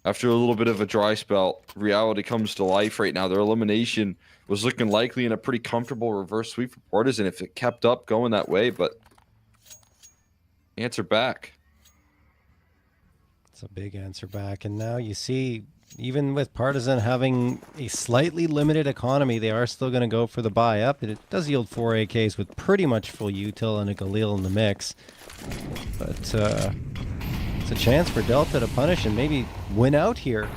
After a little bit of a dry spell, reality comes to life right now. Their elimination was looking likely in a pretty comfortable reverse sweep for Partizan if it kept up going that way, but answer back. It's a big answer back. And now you see, even with Partizan having a slightly limited economy, they are still going to go for the buy up. It does yield 4 AKs with pretty much full util and a Galil in the mix. But it's a chance for Delta to punish and maybe win out here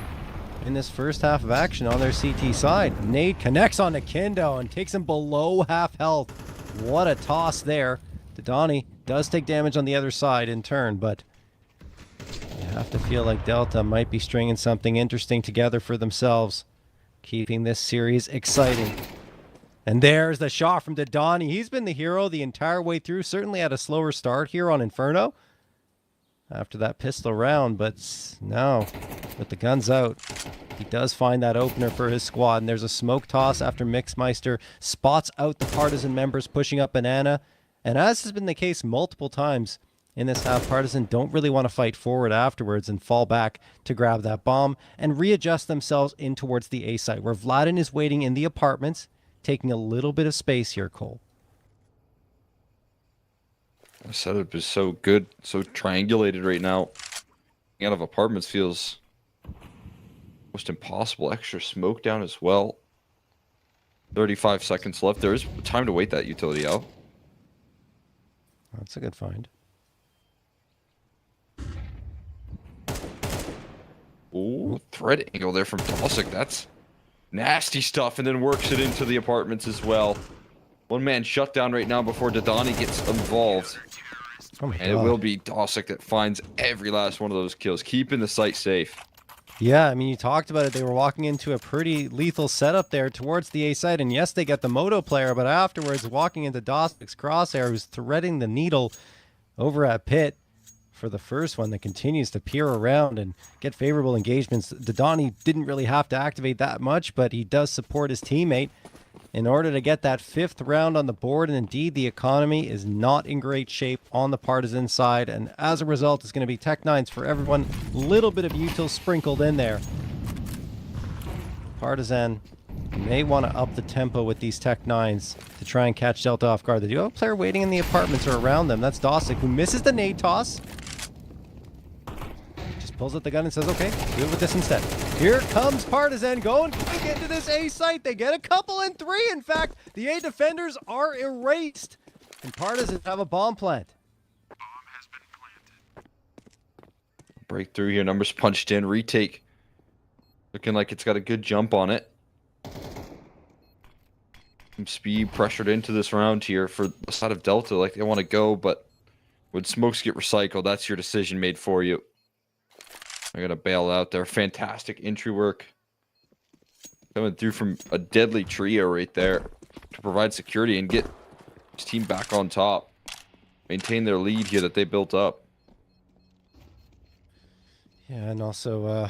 in this first half of action on their CT side. Nade connects on to Kendo and takes him below half health. What a toss there. Didani does take damage on the other side in turn, but you have to feel like Delta might be stringing something interesting together for themselves, keeping this series exciting. And there's the shot from Didani. He's been the hero the entire way through. Certainly had a slower start here on Inferno after that pistol round, but now with the guns out, he does find that opener for his squad. And there's a smoke toss after Mixmeister spots out the Partizan members pushing up banana. And as has been the case multiple times in this half, Partizan don't really want to fight forward afterwards and fall back to grab that bomb and readjust themselves in towards the A site, where Vladin is waiting in the apartments, taking a little bit of space here, Cole. The setup is so good, so triangulated right now. Getting out of apartments feels almost impossible. Extra smoke down as well. 35 seconds left. There is time to wait that utility out. That's a good find. Ooh, thread angle there from Dosic. That's nasty stuff, and then works it into the apartments as well. One man shut down right now before Didani gets involved. Oh my And God. it will be Dosic that finds every last one of those kills, keeping the site safe. Yeah, I mean, you talked about it. They were walking into a pretty lethal setup there towards the A side. And yes, they get the Moto player, but afterwards, walking into Dosic's crosshair, who's threading the needle over at Pit for the first one, that continues to peer around and get favorable engagements. Didani didn't really have to activate that much, but he does support his teammate in order to get that 5th round on the board. And indeed, the economy is not in great shape on the Partizan side. And as a result, it's going to be Tech 9s for everyone. Little bit of util sprinkled in there. Partizan may want to up the tempo with these Tech 9s to try and catch Delta off guard. They do have a player waiting in the apartments or around them. That's Dosic, who misses the nade toss. Pulls out the gun and says, okay, do it with this instead. Here comes Partizan going quick into this A site. They get a couple and 3. In fact, the A defenders are erased. And Partizan have a bomb plant. Bomb has been planted. Breakthrough here. Numbers punched in. Retake Looking like it's got a good jump on it. Some speed pressured into this round here for the side of Delta. Like they want to go, but when smokes get recycled, that's your decision made for you. They're going to bail out there. Fantastic entry work. Coming through from a deadly trio right there to provide security and get his team back on top. Maintain their lead here that they built up. Yeah, and also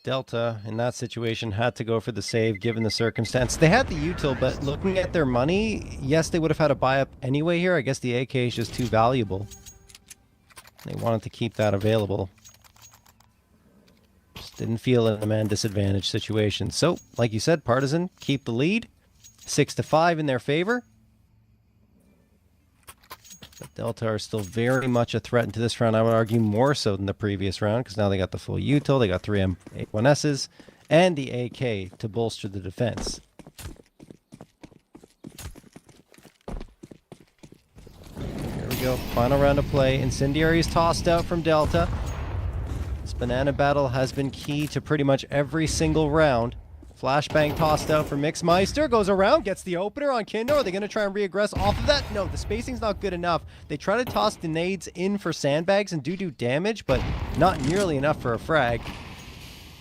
Delta in that situation had to go for the save given the circumstance. They had the util, but looking at their money, yes, they would have had a buy up anyway here. I guess the AK is just too valuable. They wanted to keep that available. Just didn't feel in a man disadvantaged situation. So, like you said, Partizan keep the lead. 6-5 in their favor. But Delta are still very much a threat into this round. I would argue more so than the previous round, because now they got the full util, they got 3 M81Ss, and the AK to bolster the defense. Here we go, final round of play. Incendiary is tossed out from Delta. This banana battle has been key to pretty much every single round. Flashbang tossed out for Mixmeister, goes around, gets the opener on Kindo. Are they going to try and reaggress off of that? No, the spacing's not good enough. They try to toss the nades in for sandbags and do damage, but not nearly enough for a frag.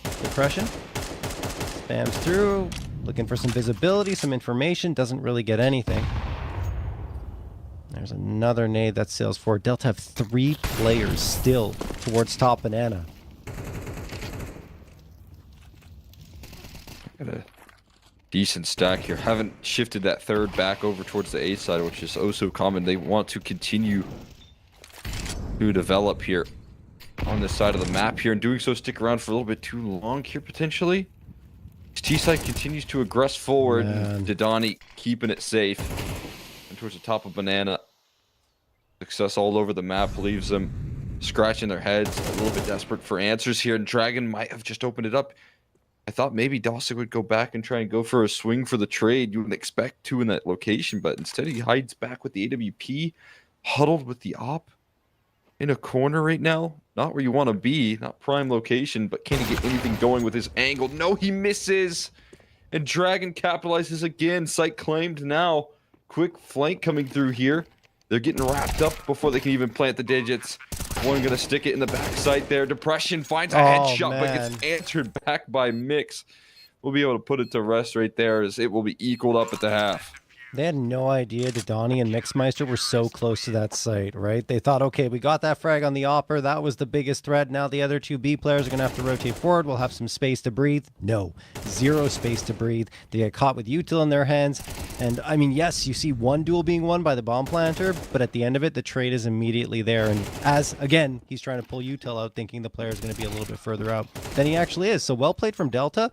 Depression. Spams through, looking for some visibility, some information, doesn't really get anything. There's another nade that sails forward. Delta have 3 players still towards top banana. Got a decent stack here. Haven't shifted that third back over towards the A side, which is oh so common. They want to continue to develop here on this side of the map here, and doing so stick around for a little bit too long here potentially. This T side continues to aggress forward. Didani keeping it safe and towards the top of banana. Success all over the map leaves them scratching their heads, a little bit desperate for answers here, and Dragon might have just opened it up. I thought maybe Dawson would go back and try and go for a swing for the trade. You wouldn't expect to in that location, but instead he hides back with the AWP, huddled with the op in a corner right now. Not where you want to be, not prime location, but can he get anything going with his angle? No, he misses. And Dragon capitalizes again. Site claimed now. Quick flank coming through here. They're getting wrapped up before they can even plant the digits. One gonna stick it in the backside there. Depression finds a headshot, but gets answered back by Mix. We'll be able to put it to rest right there, as it will be equaled up at the half. They had no idea Didani and Mixmeister were so close to that site, right? They thought, okay, we got that frag on the Opper. That was the biggest threat. Now the other 2 B players are going to have to rotate forward. We'll have some space to breathe. No, 0 space to breathe. They get caught with util in their hands. And, I mean, yes, you see one duel being won by the bomb planter, but at the end of it, the trade is immediately there. And as, again, he's trying to pull util out, thinking the player is going to be a little bit further out than he actually is. So well played from Delta,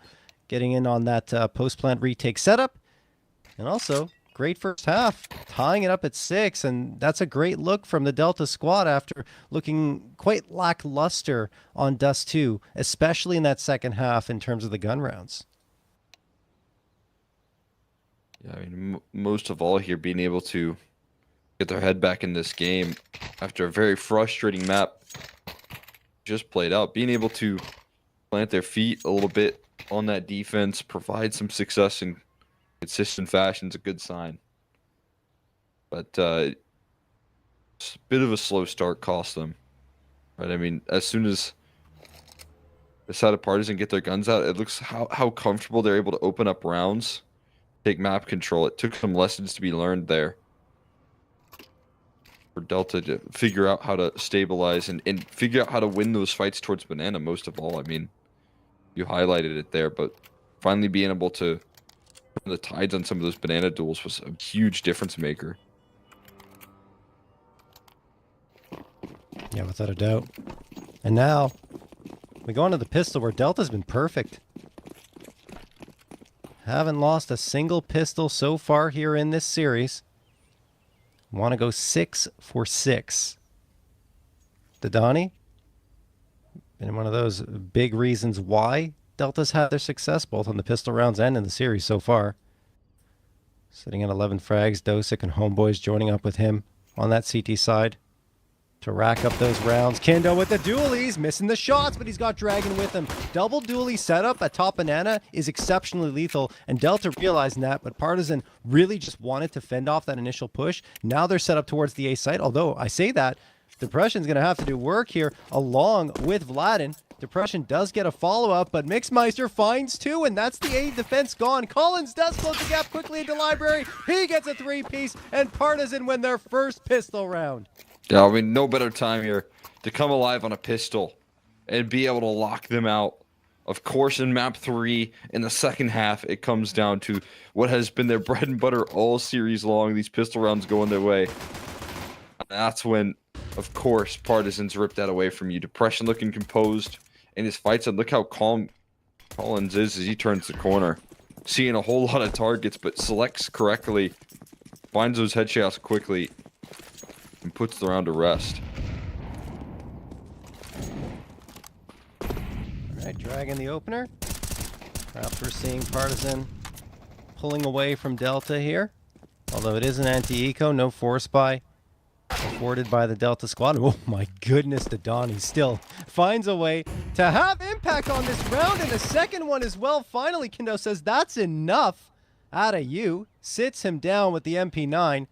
getting in on that post-plant retake setup. And also, great first half, tying it up at 6, and that's a great look from the Delta squad after looking quite lackluster on Dust 2, especially in that second half in terms of the gun rounds. Yeah, I mean, most of all here, being able to get their head back in this game after a very frustrating map just played out. Being able to plant their feet a little bit on that defense, provide some success in consistent fashion is a good sign. But a bit of a slow start cost them. Right? I mean, as soon as the side of Partizan get their guns out, it looks how comfortable they're able to open up rounds, take map control. It took some lessons to be learned there for Delta to figure out how to stabilize and figure out how to win those fights towards banana, most of all. I mean, you highlighted it there, but finally being able to turn the tides on some of those banana duels was a huge difference maker. Yeah, without a doubt. And now we go into the pistol, where Delta's been perfect. Haven't lost a single pistol so far here in this series. Want to go 6 for 6. Didani, been one of those big reasons why Delta's had their success, both on the pistol rounds and in the series so far. Sitting at 11 frags, Dosick and Homeboys joining up with him on that CT side. to rack up those rounds. Kendo with the dualies, missing the shots, but he's got Dragon with him. Double dualie setup at top banana is exceptionally lethal, and Delta realizing that, but Partizan really just wanted to fend off that initial push. Now they're set up towards the A site, although I say that, Depression's going to have to do work here along with Vladin. Depression does get a follow-up, but Mixmeister finds two, and that's the A defense gone. Collins does close the gap quickly into Library. He gets a three-piece, and Partizan win their first pistol round. Yeah, I mean, no better time here to come alive on a pistol and be able to lock them out. Of course, in map 3, in the second half, it comes down to what has been their bread and butter all series long. These pistol rounds going their way. That's when, of course, Partizan's ripped that away from you. Depression looking composed in his fights, and look how calm Collins is as he turns the corner. Seeing a whole lot of targets, but selects correctly, finds those headshots quickly, and puts the round to rest. Alright, Dragon the opener. Perhaps we're seeing Partizan pulling away from Delta here. Although it is an anti-eco, no force buy afforded by the Delta squad. Oh my goodness, Dodani still finds a way to have impact on this round, and the second one as well. Finally, Kendo says that's enough out of you. Sits him down with the MP9.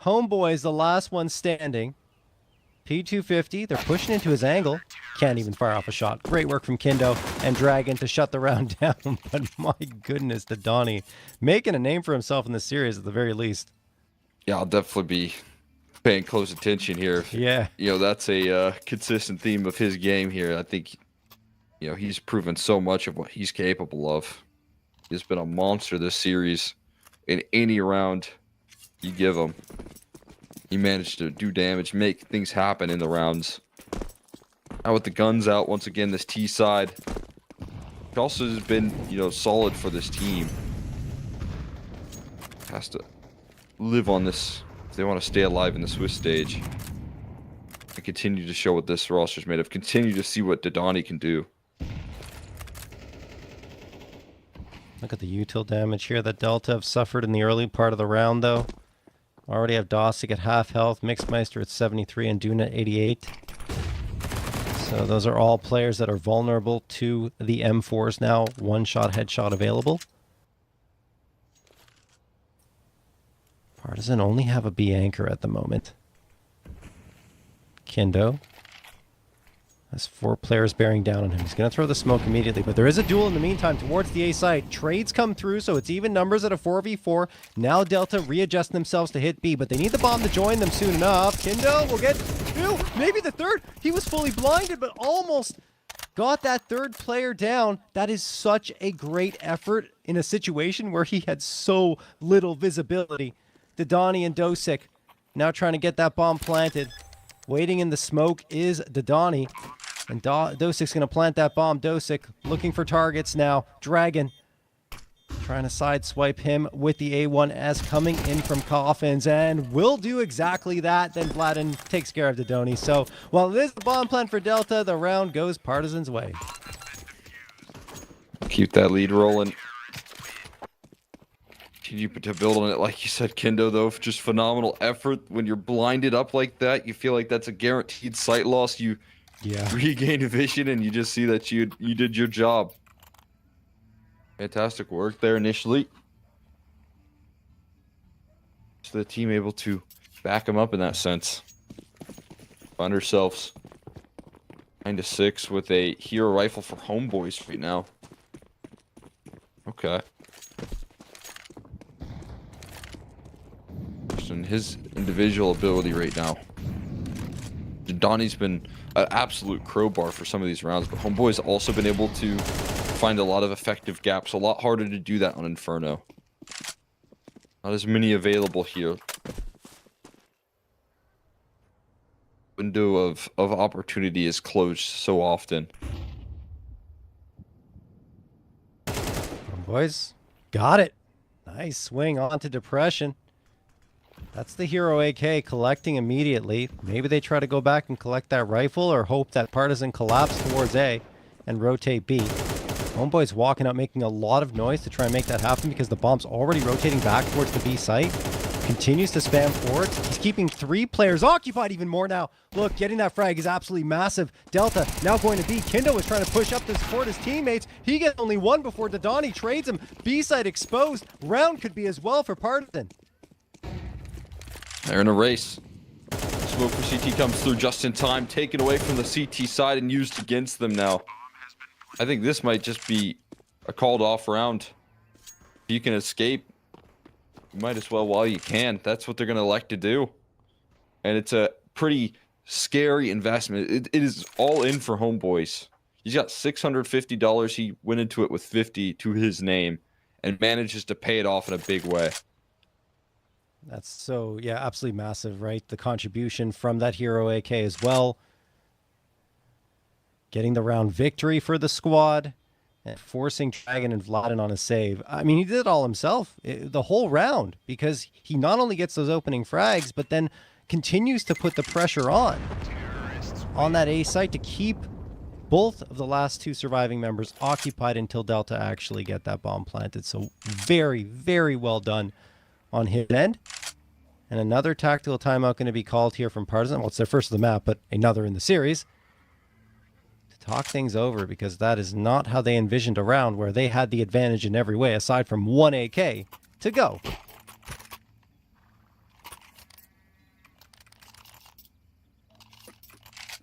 Homeboy is the last one standing. P250, they're pushing into his angle. Can't even fire off a shot. Great work from Kendo and Dragon to shut the round down. But my goodness, Dodani making a name for himself in this series at the very least. Yeah, I'll definitely be paying close attention here. Yeah. You know, that's a consistent theme of his game here. I think, you know, he's proven so much of what he's capable of. He's been a monster this series. In any round you give him, he managed to do damage, make things happen in the rounds. Now with the guns out, once again, this T side, he also has been, you know, solid for this team. Has to live on this if they want to stay alive in the Swiss stage. And continue to show what this roster's made of. Continue to see what Dodani can do. Look at the util damage here that Delta have suffered in the early part of the round, though. Already have Dossick at half health, Mixmeister at 73, and Duna at 88. So those are all players that are vulnerable to the M4s now. One-shot headshot available. Partizan only have a B anchor at the moment. Kendo has 4 players bearing down on him. He's going to throw the smoke immediately, but there is a duel in the meantime towards the A site. Trades come through, so it's even numbers at a 4v4. Now Delta readjust themselves to hit B, but they need the bomb to join them soon enough. Kendo will get 2, maybe the third. He was fully blinded, but almost got that third player down. That is such a great effort in a situation where he had so little visibility. Dodani and Dossick now trying to get that bomb planted. Waiting in the smoke is Dodani. And Dosick's going to plant that bomb. Dossick looking for targets now. Dragon trying to sideswipe him with the A1 as coming in from Coffins. And will do exactly that. Then Vladin takes care of Dodoni. So while it is the bomb plant for Delta, the round goes Partizan's way. Keep that lead rolling. Continue to build on it, like you said, Kendo, though. Just phenomenal effort. When you're blinded up like that, you feel like that's a guaranteed sight loss. You regain vision, and you just see that you did your job. Fantastic work there initially. So the team able to back them up in that sense. Find ourselves 9-6 with a hero rifle for homeboys right now. Okay. And his individual ability right now. Donnie's been an absolute crowbar for some of these rounds, but Homeboy's also been able to find a lot of effective gaps. A lot harder to do that on Inferno. Not as many available here. Window of opportunity is closed so often. Boys, got it. Nice swing onto Depression. That's the hero AK collecting immediately. Maybe they try to go back and collect that rifle or hope that Partizan collapse towards A and rotate B. Homeboy's walking out making a lot of noise to try and make that happen because the bomb's already rotating back towards the B site. Continues to spam forwards. He's keeping 3 players occupied even more now. Look, getting that frag is absolutely massive. Delta now going to B. Kindo is trying to push up to support his teammates. He gets only 1 before Dodani trades him. B side exposed. Round could be as well for Partizan. They're in a race. Smoke for CT comes through just in time, taken away from the CT side and used against them now. I think this might just be a called off round. If you can escape, you might as well while you can. That's what they're going to elect to do. And it's a pretty scary investment. It is all in for Homeboys. He's got $650. He went into it with 50 to his name and manages to pay it off in a big way. That's so, yeah, absolutely massive, right? The contribution from that hero AK as well. Getting the round victory for the squad and forcing Dragon and Vladin on a save. I mean, he did it all himself, the whole round, because he not only gets those opening frags, but then continues to put the pressure on that A site to keep both of the last 2 surviving members occupied until Delta actually get that bomb planted. So very, very well done on his end. And another tactical timeout going to be called here from Partizan. Well, it's their first of the map, but another in the series. To talk things over, because that is not how they envisioned a round where they had the advantage in every way, aside from 1 AK to go.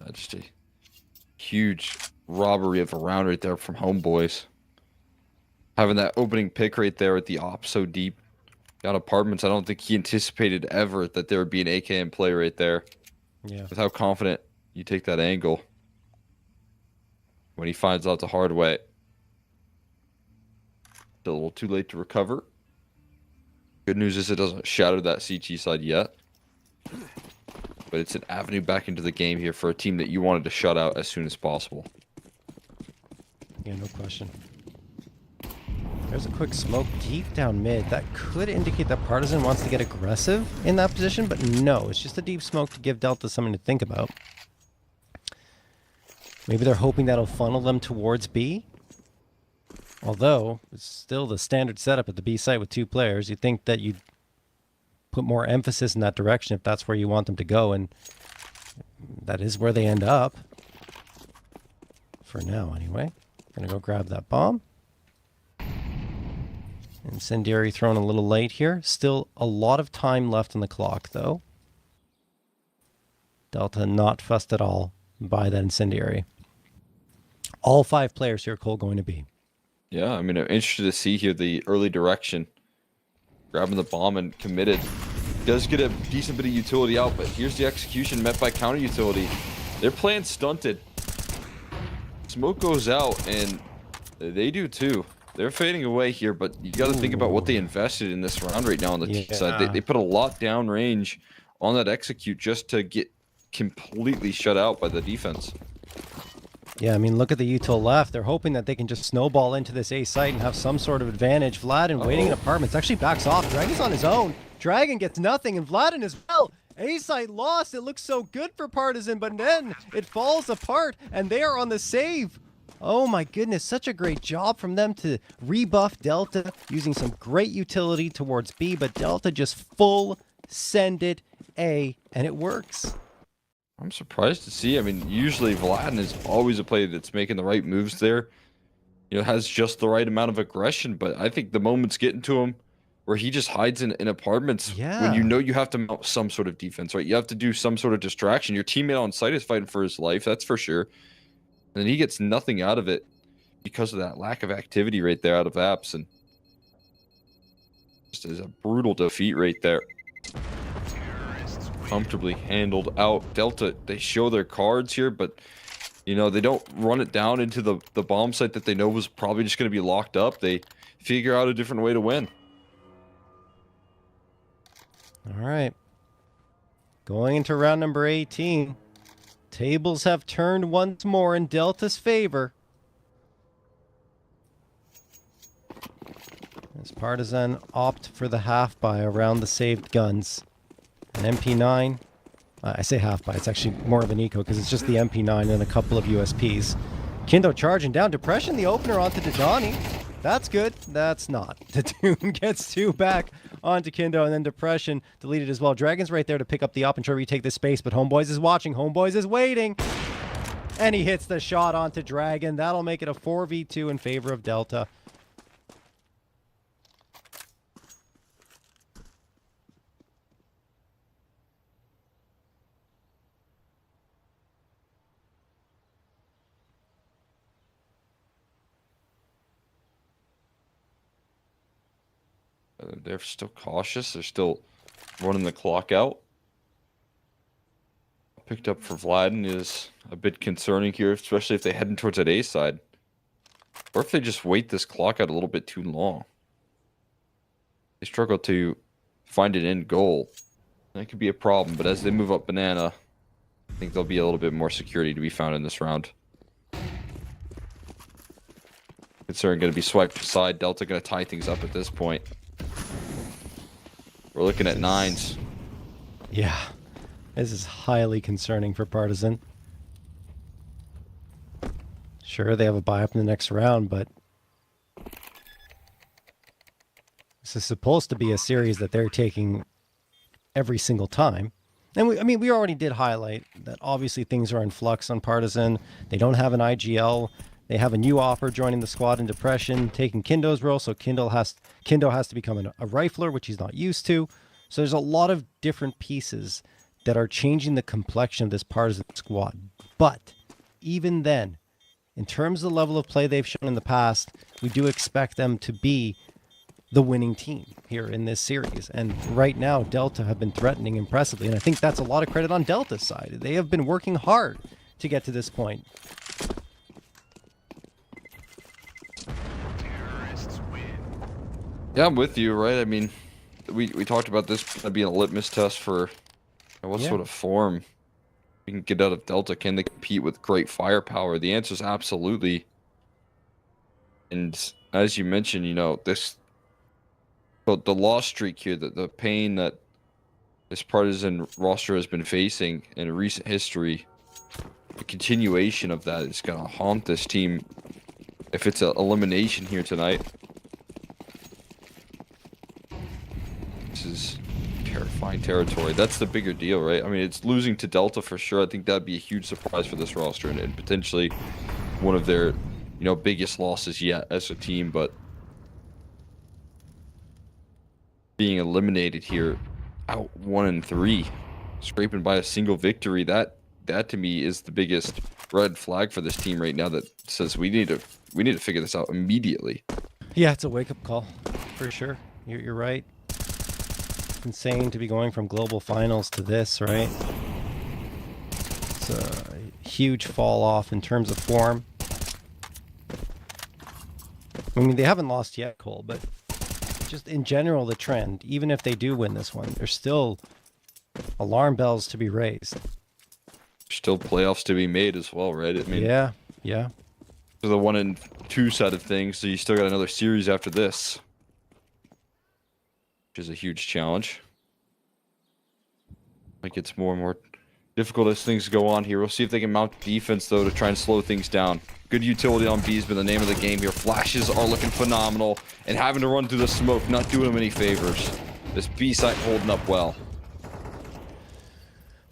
That's just a huge robbery of a round right there from Homeboys. Having that opening pick right there at the op so deep. Got apartments. I don't think he anticipated ever that there would be an AK in play right there. Yeah. With how confident you take that angle. When he finds out the hard way. Still a little too late to recover. Good news is it doesn't shatter that CT side yet. But it's an avenue back into the game here for a team that you wanted to shut out as soon as possible. Yeah, no question. There's a quick smoke deep down mid. That could indicate that Partizan wants to get aggressive in that position, but no, it's just a deep smoke to give Delta something to think about. Maybe they're hoping that'll funnel them towards B. Although, it's still the standard setup at the B site with 2 players. You'd think that you'd put more emphasis in that direction if that's where you want them to go, and that is where they end up. For now, anyway. Gonna go grab that bomb. Incendiary thrown a little late here. Still a lot of time left on the clock, though. Delta not fussed at all by that incendiary. All 5 players here, Cole, going to be. Yeah, I mean, I'm interested to see here the early direction. Grabbing the bomb and committed. Does get a decent bit of utility out, but here's the execution met by counter utility. They're playing stunted. Smoke goes out, and they do too. They're fading away here, but you got to think about what they invested in this round right now on the T side. They put a lot down range on that execute just to get completely shut out by the defense. Yeah, I mean, look at the util left. They're hoping that they can just snowball into this A site and have some sort of advantage. Vladin waiting in apartments actually backs off. Dragon's on his own. Dragon gets nothing, and Vladin as well. A site lost. It looks so good for Partizan, but then it falls apart, and they are on the save. Oh my goodness, such a great job from them to rebuff Delta, using some great utility towards B, but Delta just full sended A, and it works. I'm surprised to see. I mean, usually Vladin is always a player that's making the right moves there. You know, has just the right amount of aggression, but I think the moment's getting to him where he just hides in apartments when you know you have to mount some sort of defense, right? You have to do some sort of distraction. Your teammate on site is fighting for his life, that's for sure. And he gets nothing out of it because of that lack of activity right there out of apps, and just is a brutal defeat right there. Comfortably handled out. Delta, they show their cards here, but you know, they don't run it down into the bomb site that they know was probably just going to be locked up. They figure out a different way to win. All right. Going into round number 18. Tables have turned once more in Delta's favor. As Partizan opt for the half buy around the saved guns. An MP9. I say half buy, it's actually more of an eco because it's just the MP9 and a couple of USPs. Kindo charging down. Depression, the opener onto Dodani. That's good. That's not. Tattoon gets 2 back onto Kindo, and then Depression deleted as well. Dragon's right there to pick up the up and try to retake this space, but Homeboys is watching. Homeboys is waiting. And he hits the shot onto Dragon. That'll make it a 4v2 in favor of Delta. They're still cautious. They're still running the clock out. Picked up for Vladden is a bit concerning here, especially if they head towards that A side. Or if they just wait this clock out a little bit too long. They struggle to find an end goal. That could be a problem, but as they move up Banana, I think there'll be a little bit more security to be found in this round. Concern going to be swiped aside. Delta going to tie things up at this point. We're looking at 9s. Yeah, this is highly concerning for Partizan. Sure, they have a bye up in the next round, but this is supposed to be a series that they're taking every single time. And we already did highlight that obviously things are in flux on Partizan. They don't have an IGL. They have a new offer joining the squad in Depression, taking Kindo's role, so Kindo has to become a rifler, which he's not used to. So there's a lot of different pieces that are changing the complexion of this Partizan squad. But even then, in terms of the level of play they've shown in the past, we do expect them to be the winning team here in this series. And right now, Delta have been threatening impressively, and I think that's a lot of credit on Delta's side. They have been working hard to get to this point. Yeah, I'm with you, right? I mean, we talked about this being a litmus test for what sort of form we can get out of Delta. Can they compete with great firepower? The answer is absolutely. And as you mentioned, you know, the loss streak here, the pain that this Partizan roster has been facing in recent history, the continuation of that is going to haunt this team if it's an elimination here tonight. This is terrifying territory. That's the bigger deal, right? I mean, it's losing to Delta for sure. I think that'd be a huge surprise for this roster and potentially one of their, biggest losses yet as a team. But being eliminated here, out 1-3, scraping by a single victory, that to me is the biggest red flag for this team right now that says we need to figure this out immediately. Yeah, it's a wake-up call for sure. You're right. It's insane to be going from global finals to this, right? It's a huge fall off in terms of form. I mean, they haven't lost yet, Cole, but just in general, the trend, even if they do win this one, there's still alarm bells to be raised. Still playoffs to be made as well, right? I mean, yeah. For the 1-2 side of things, so you still got another series after this, which is a huge challenge. It gets more and more difficult as things go on here. We'll see if they can mount defense, though, to try and slow things down. Good utility on B's been the name of the game here. Flashes are looking phenomenal, and having to run through the smoke, not doing them any favors. This B site holding up well.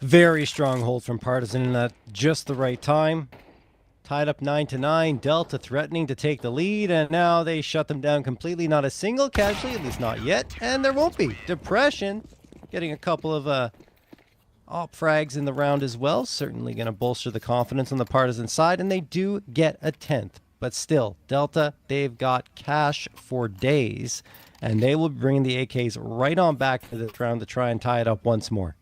Very strong hold from Partizan at just the right time. Tied up 9-9. Delta threatening to take the lead, and now they shut them down completely. Not a single casualty, at least not yet, and there won't be. Depression getting a couple of op frags in the round as well. Certainly going to bolster the confidence on the Partizan side, and they do get a 10th. But still, Delta, they've got cash for days, and they will bring the AKs right on back to this round to try and tie it up once more.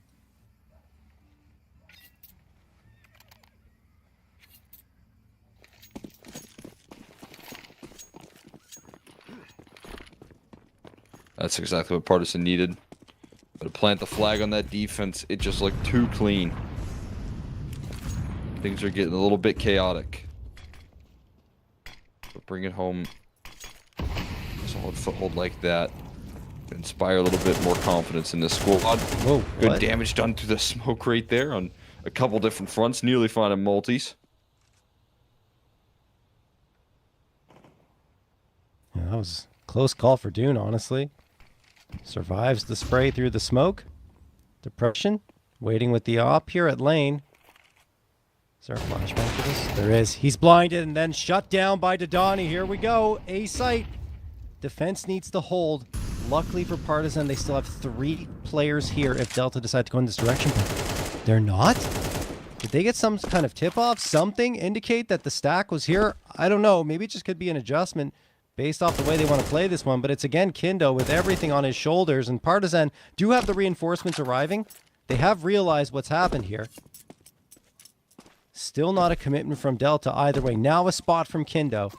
That's exactly what Partizan needed. But to plant the flag on that defense, it just looked too clean. Things are getting a little bit chaotic. But bring it home. Solid foothold like that. Inspire a little bit more confidence in this squad. Whoa, good what? damage done through the smoke right there on a couple different fronts. Nearly finding multis. Yeah, that was a close call for Dune, honestly. Survives the spray through the smoke. Depression. Waiting with the op here at lane. Is there a flashback for this? There is. He's blinded and then shut down by Dodani. Here we go. A site. Defense needs to hold. Luckily for Partizan, they still have 3 players here if Delta decide to go in this direction. But they're not? Did they get some kind of tip-off? Something indicate that the stack was here? I don't know. Maybe it just could be an adjustment based off the way they want to play this one. But it's again Kindo with everything on his shoulders. And Partizan do have the reinforcements arriving. They have realized what's happened here. Still not a commitment from Delta either way. Now a spot from Kindo.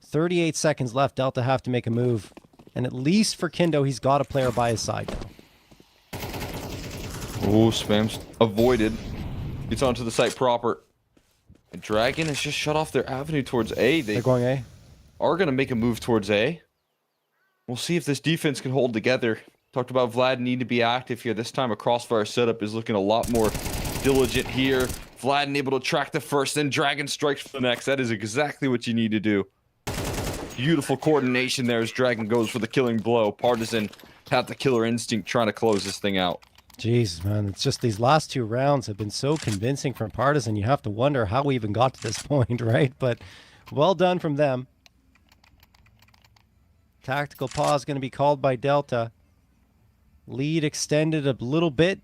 38 seconds left. Delta have to make a move. And at least for Kindo, he's got a player by his side now. Oh, spam's avoided. Gets onto the site proper. And Dragon has just shut off their avenue towards A. They're going A. Are going to make a move towards A. We'll see if this defense can hold together. Talked about Vlad needing to be active here. This time a crossfire setup is looking a lot more diligent here. Vlad able to track the first, then Dragon strikes for the next. That is exactly what you need to do. Beautiful coordination there as Dragon goes for the killing blow. Partizan have the killer instinct trying to close this thing out. Jesus, man. It's just these last 2 rounds have been so convincing from Partizan. You have to wonder how we even got to this point, right? But well done from them. Tactical pause going to be called by Delta. Lead extended a little bit.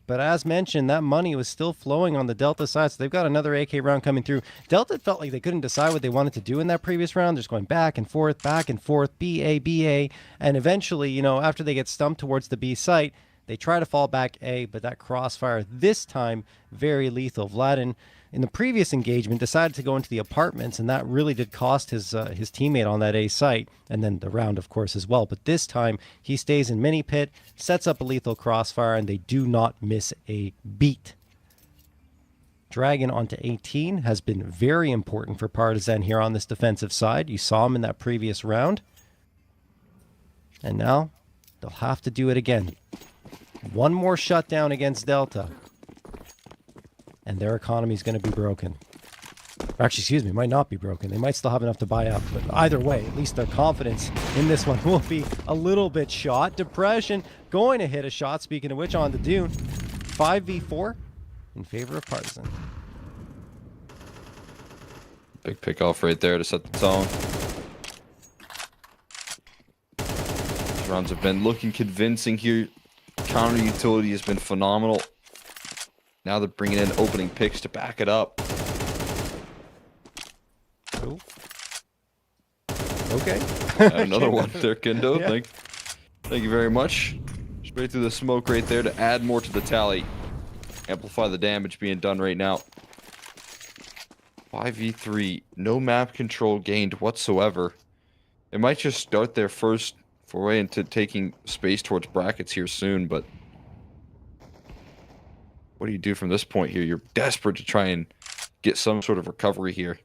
But as mentioned, that money was still flowing on the Delta side, so they've got another AK round coming through. Delta felt like they couldn't decide what they wanted to do in that previous round. They're just going back and forth, BA, BA. And eventually, you know, after they get stumped towards the B site, they try to fall back A, but that crossfire this time, very lethal. Vladin, in the previous engagement, decided to go into the apartments, and that really did cost his teammate on that A site, and then the round, of course, as well. But this time, he stays in mini pit, sets up a lethal crossfire, and they do not miss a beat. Dragon onto 18 has been very important for Partizan here on this defensive side. You saw him in that previous round. And now, they'll have to do it again. One more shutdown against Delta. And their economy is going to be broken. Actually, excuse me, might not be broken. They might still have enough to buy up. But either way, at least their confidence in this one will be a little bit shot. Depression going to hit a shot, speaking of which, on the Dune. 5v4 in favor of Partizan. Big pick off right there to set the tone. These rounds have been looking convincing here. Counter utility has been phenomenal. Now they're bringing in opening picks to back it up. Oh. Okay. Another one there, Kindo. Yeah. Thank you very much. Straight through the smoke right there to add more to the tally. Amplify the damage being done right now. 5v3. No map control gained whatsoever. It might just start their first foray into taking space towards brackets here soon, but what do you do from this point here? You're desperate to try and get some sort of recovery here.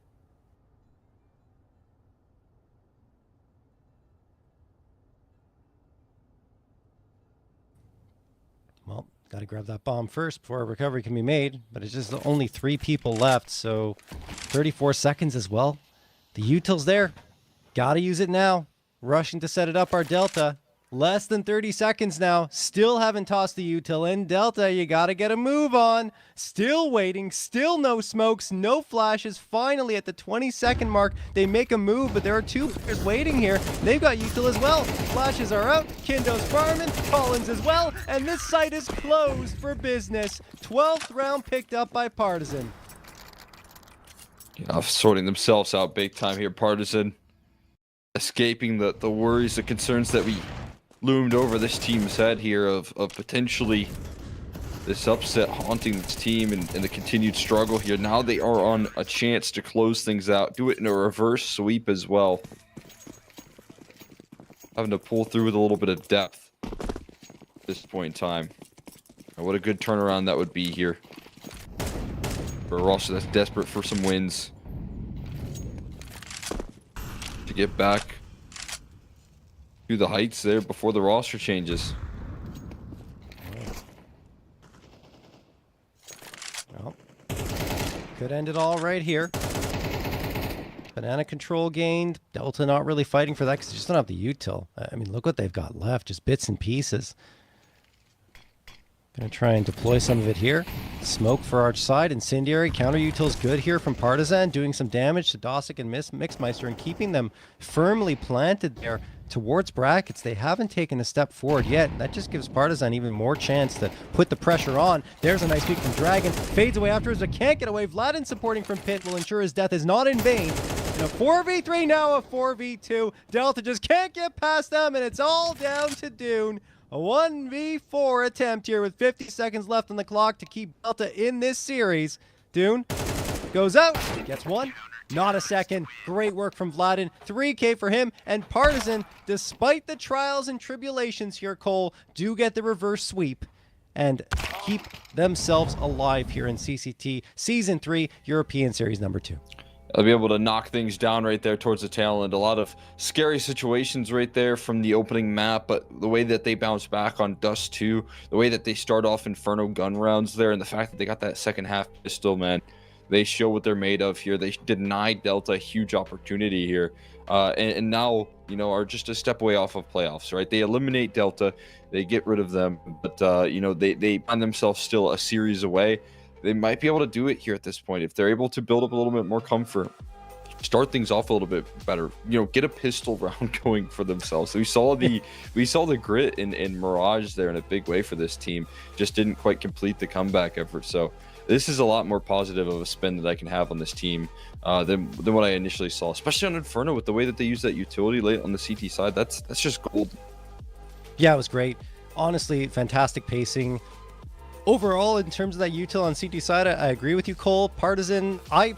Well, got to grab that bomb first before a recovery can be made, but it's just only 3 people left, so 34 seconds as well. The util's there. Got to use it now. Rushing to set it up our Delta. Less than 30 seconds now. Still haven't tossed the util in. Delta, you got to get a move on. Still waiting. Still no smokes. No flashes. Finally, at the 20-second mark, they make a move, but there are 2 players waiting here. They've got util as well. Flashes are out. Kindo's farming. Collins as well. And this site is closed for business. 12th round picked up by Partizan. Yeah, sorting themselves out big time here, Partizan. Escaping the worries, the concerns that we loomed over this team's head here of potentially this upset haunting this team and the continued struggle here. Now they are on a chance to close things out, do it in a reverse sweep as well. Having to pull through with a little bit of depth at this point in time. And what a good turnaround that would be here for a roster that's desperate for some wins. To get back to the heights there before the roster changes. Well, could end it all right here. Banana control gained. Delta not really fighting for that because they just don't have the util. I mean, look what they've got left. Just bits and pieces. Gonna try and deploy some of it here. Smoke for Arch side. Incendiary. Counter util's good here from Partizan. Doing some damage to Dosic and Mixmeister and keeping them firmly planted there towards brackets. They haven't taken a step forward yet. That just gives Partizan even more chance to put the pressure on. There's a nice peek from Dragon. Fades away afterwards, but can't get away. Vladin supporting from Pit will ensure his death is not in vain. And a 4v3 now, a 4v2. Delta just can't get past them, and it's all down to Dune. A 1v4 attempt here with 50 seconds left on the clock to keep Delta in this series. Dune goes out, gets one, not a second. Great work from Vladin. 3K for him. And Partizan, despite the trials and tribulations here, Cole, do get the reverse sweep and keep themselves alive here in CCT Season 3 European Series number 2. I'll be able to knock things down right there towards the tail end. A lot of scary situations right there from the opening map, but the way that they bounce back on Dust 2, the way that they start off Inferno gun rounds there, and the fact that they got that second half pistol, man, they show what they're made of here. They denied Delta a huge opportunity here, and now, you know, are just a step away off of playoffs, right? They eliminate Delta, they get rid of them, but, you know, they find themselves still a series away. They might be able to do it here at this point if they're able to build up a little bit more comfort, start things off a little bit better, you know, get a pistol round going for themselves. So we saw the grit in Mirage there in a big way for this team. Just didn't quite complete the comeback effort. So this is a lot more positive of a spin that I can have on this team than what I initially saw, especially on Inferno with the way that they use that utility late on the CT side. That's just gold. Yeah, it was great. Honestly, fantastic pacing. Overall, in terms of that util on CT side, I agree with you, Cole. Partizan, I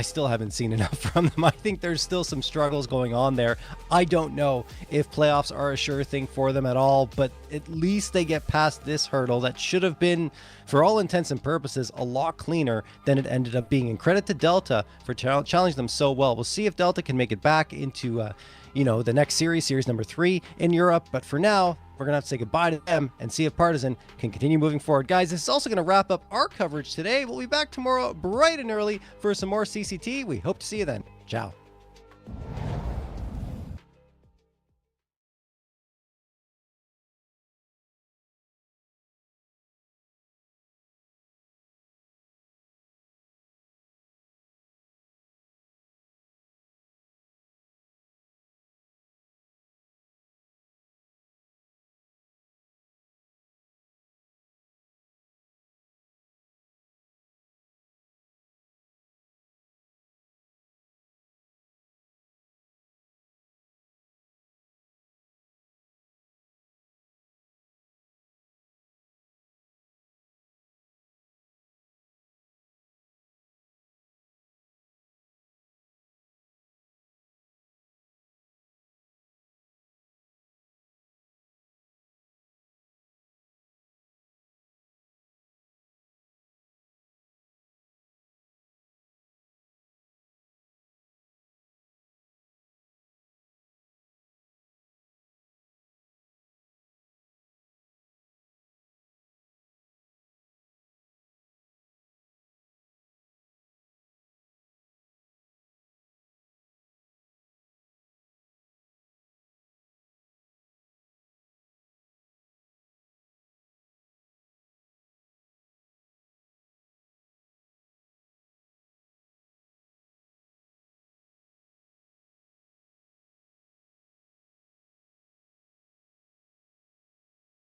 still haven't seen enough from them. I think there's still some struggles going on there. I don't know if playoffs are a sure thing for them at all, but at least they get past this hurdle that should have been, for all intents and purposes, a lot cleaner than it ended up being. And credit to Delta for challenging them so well. We'll see if Delta can make it back into, the next series number 3 in Europe. But for now, we're going to have to say goodbye to them and see if Partizan can continue moving forward. Guys, this is also going to wrap up our coverage today. We'll be back tomorrow bright and early for some more CCT. We hope to see you then. Ciao.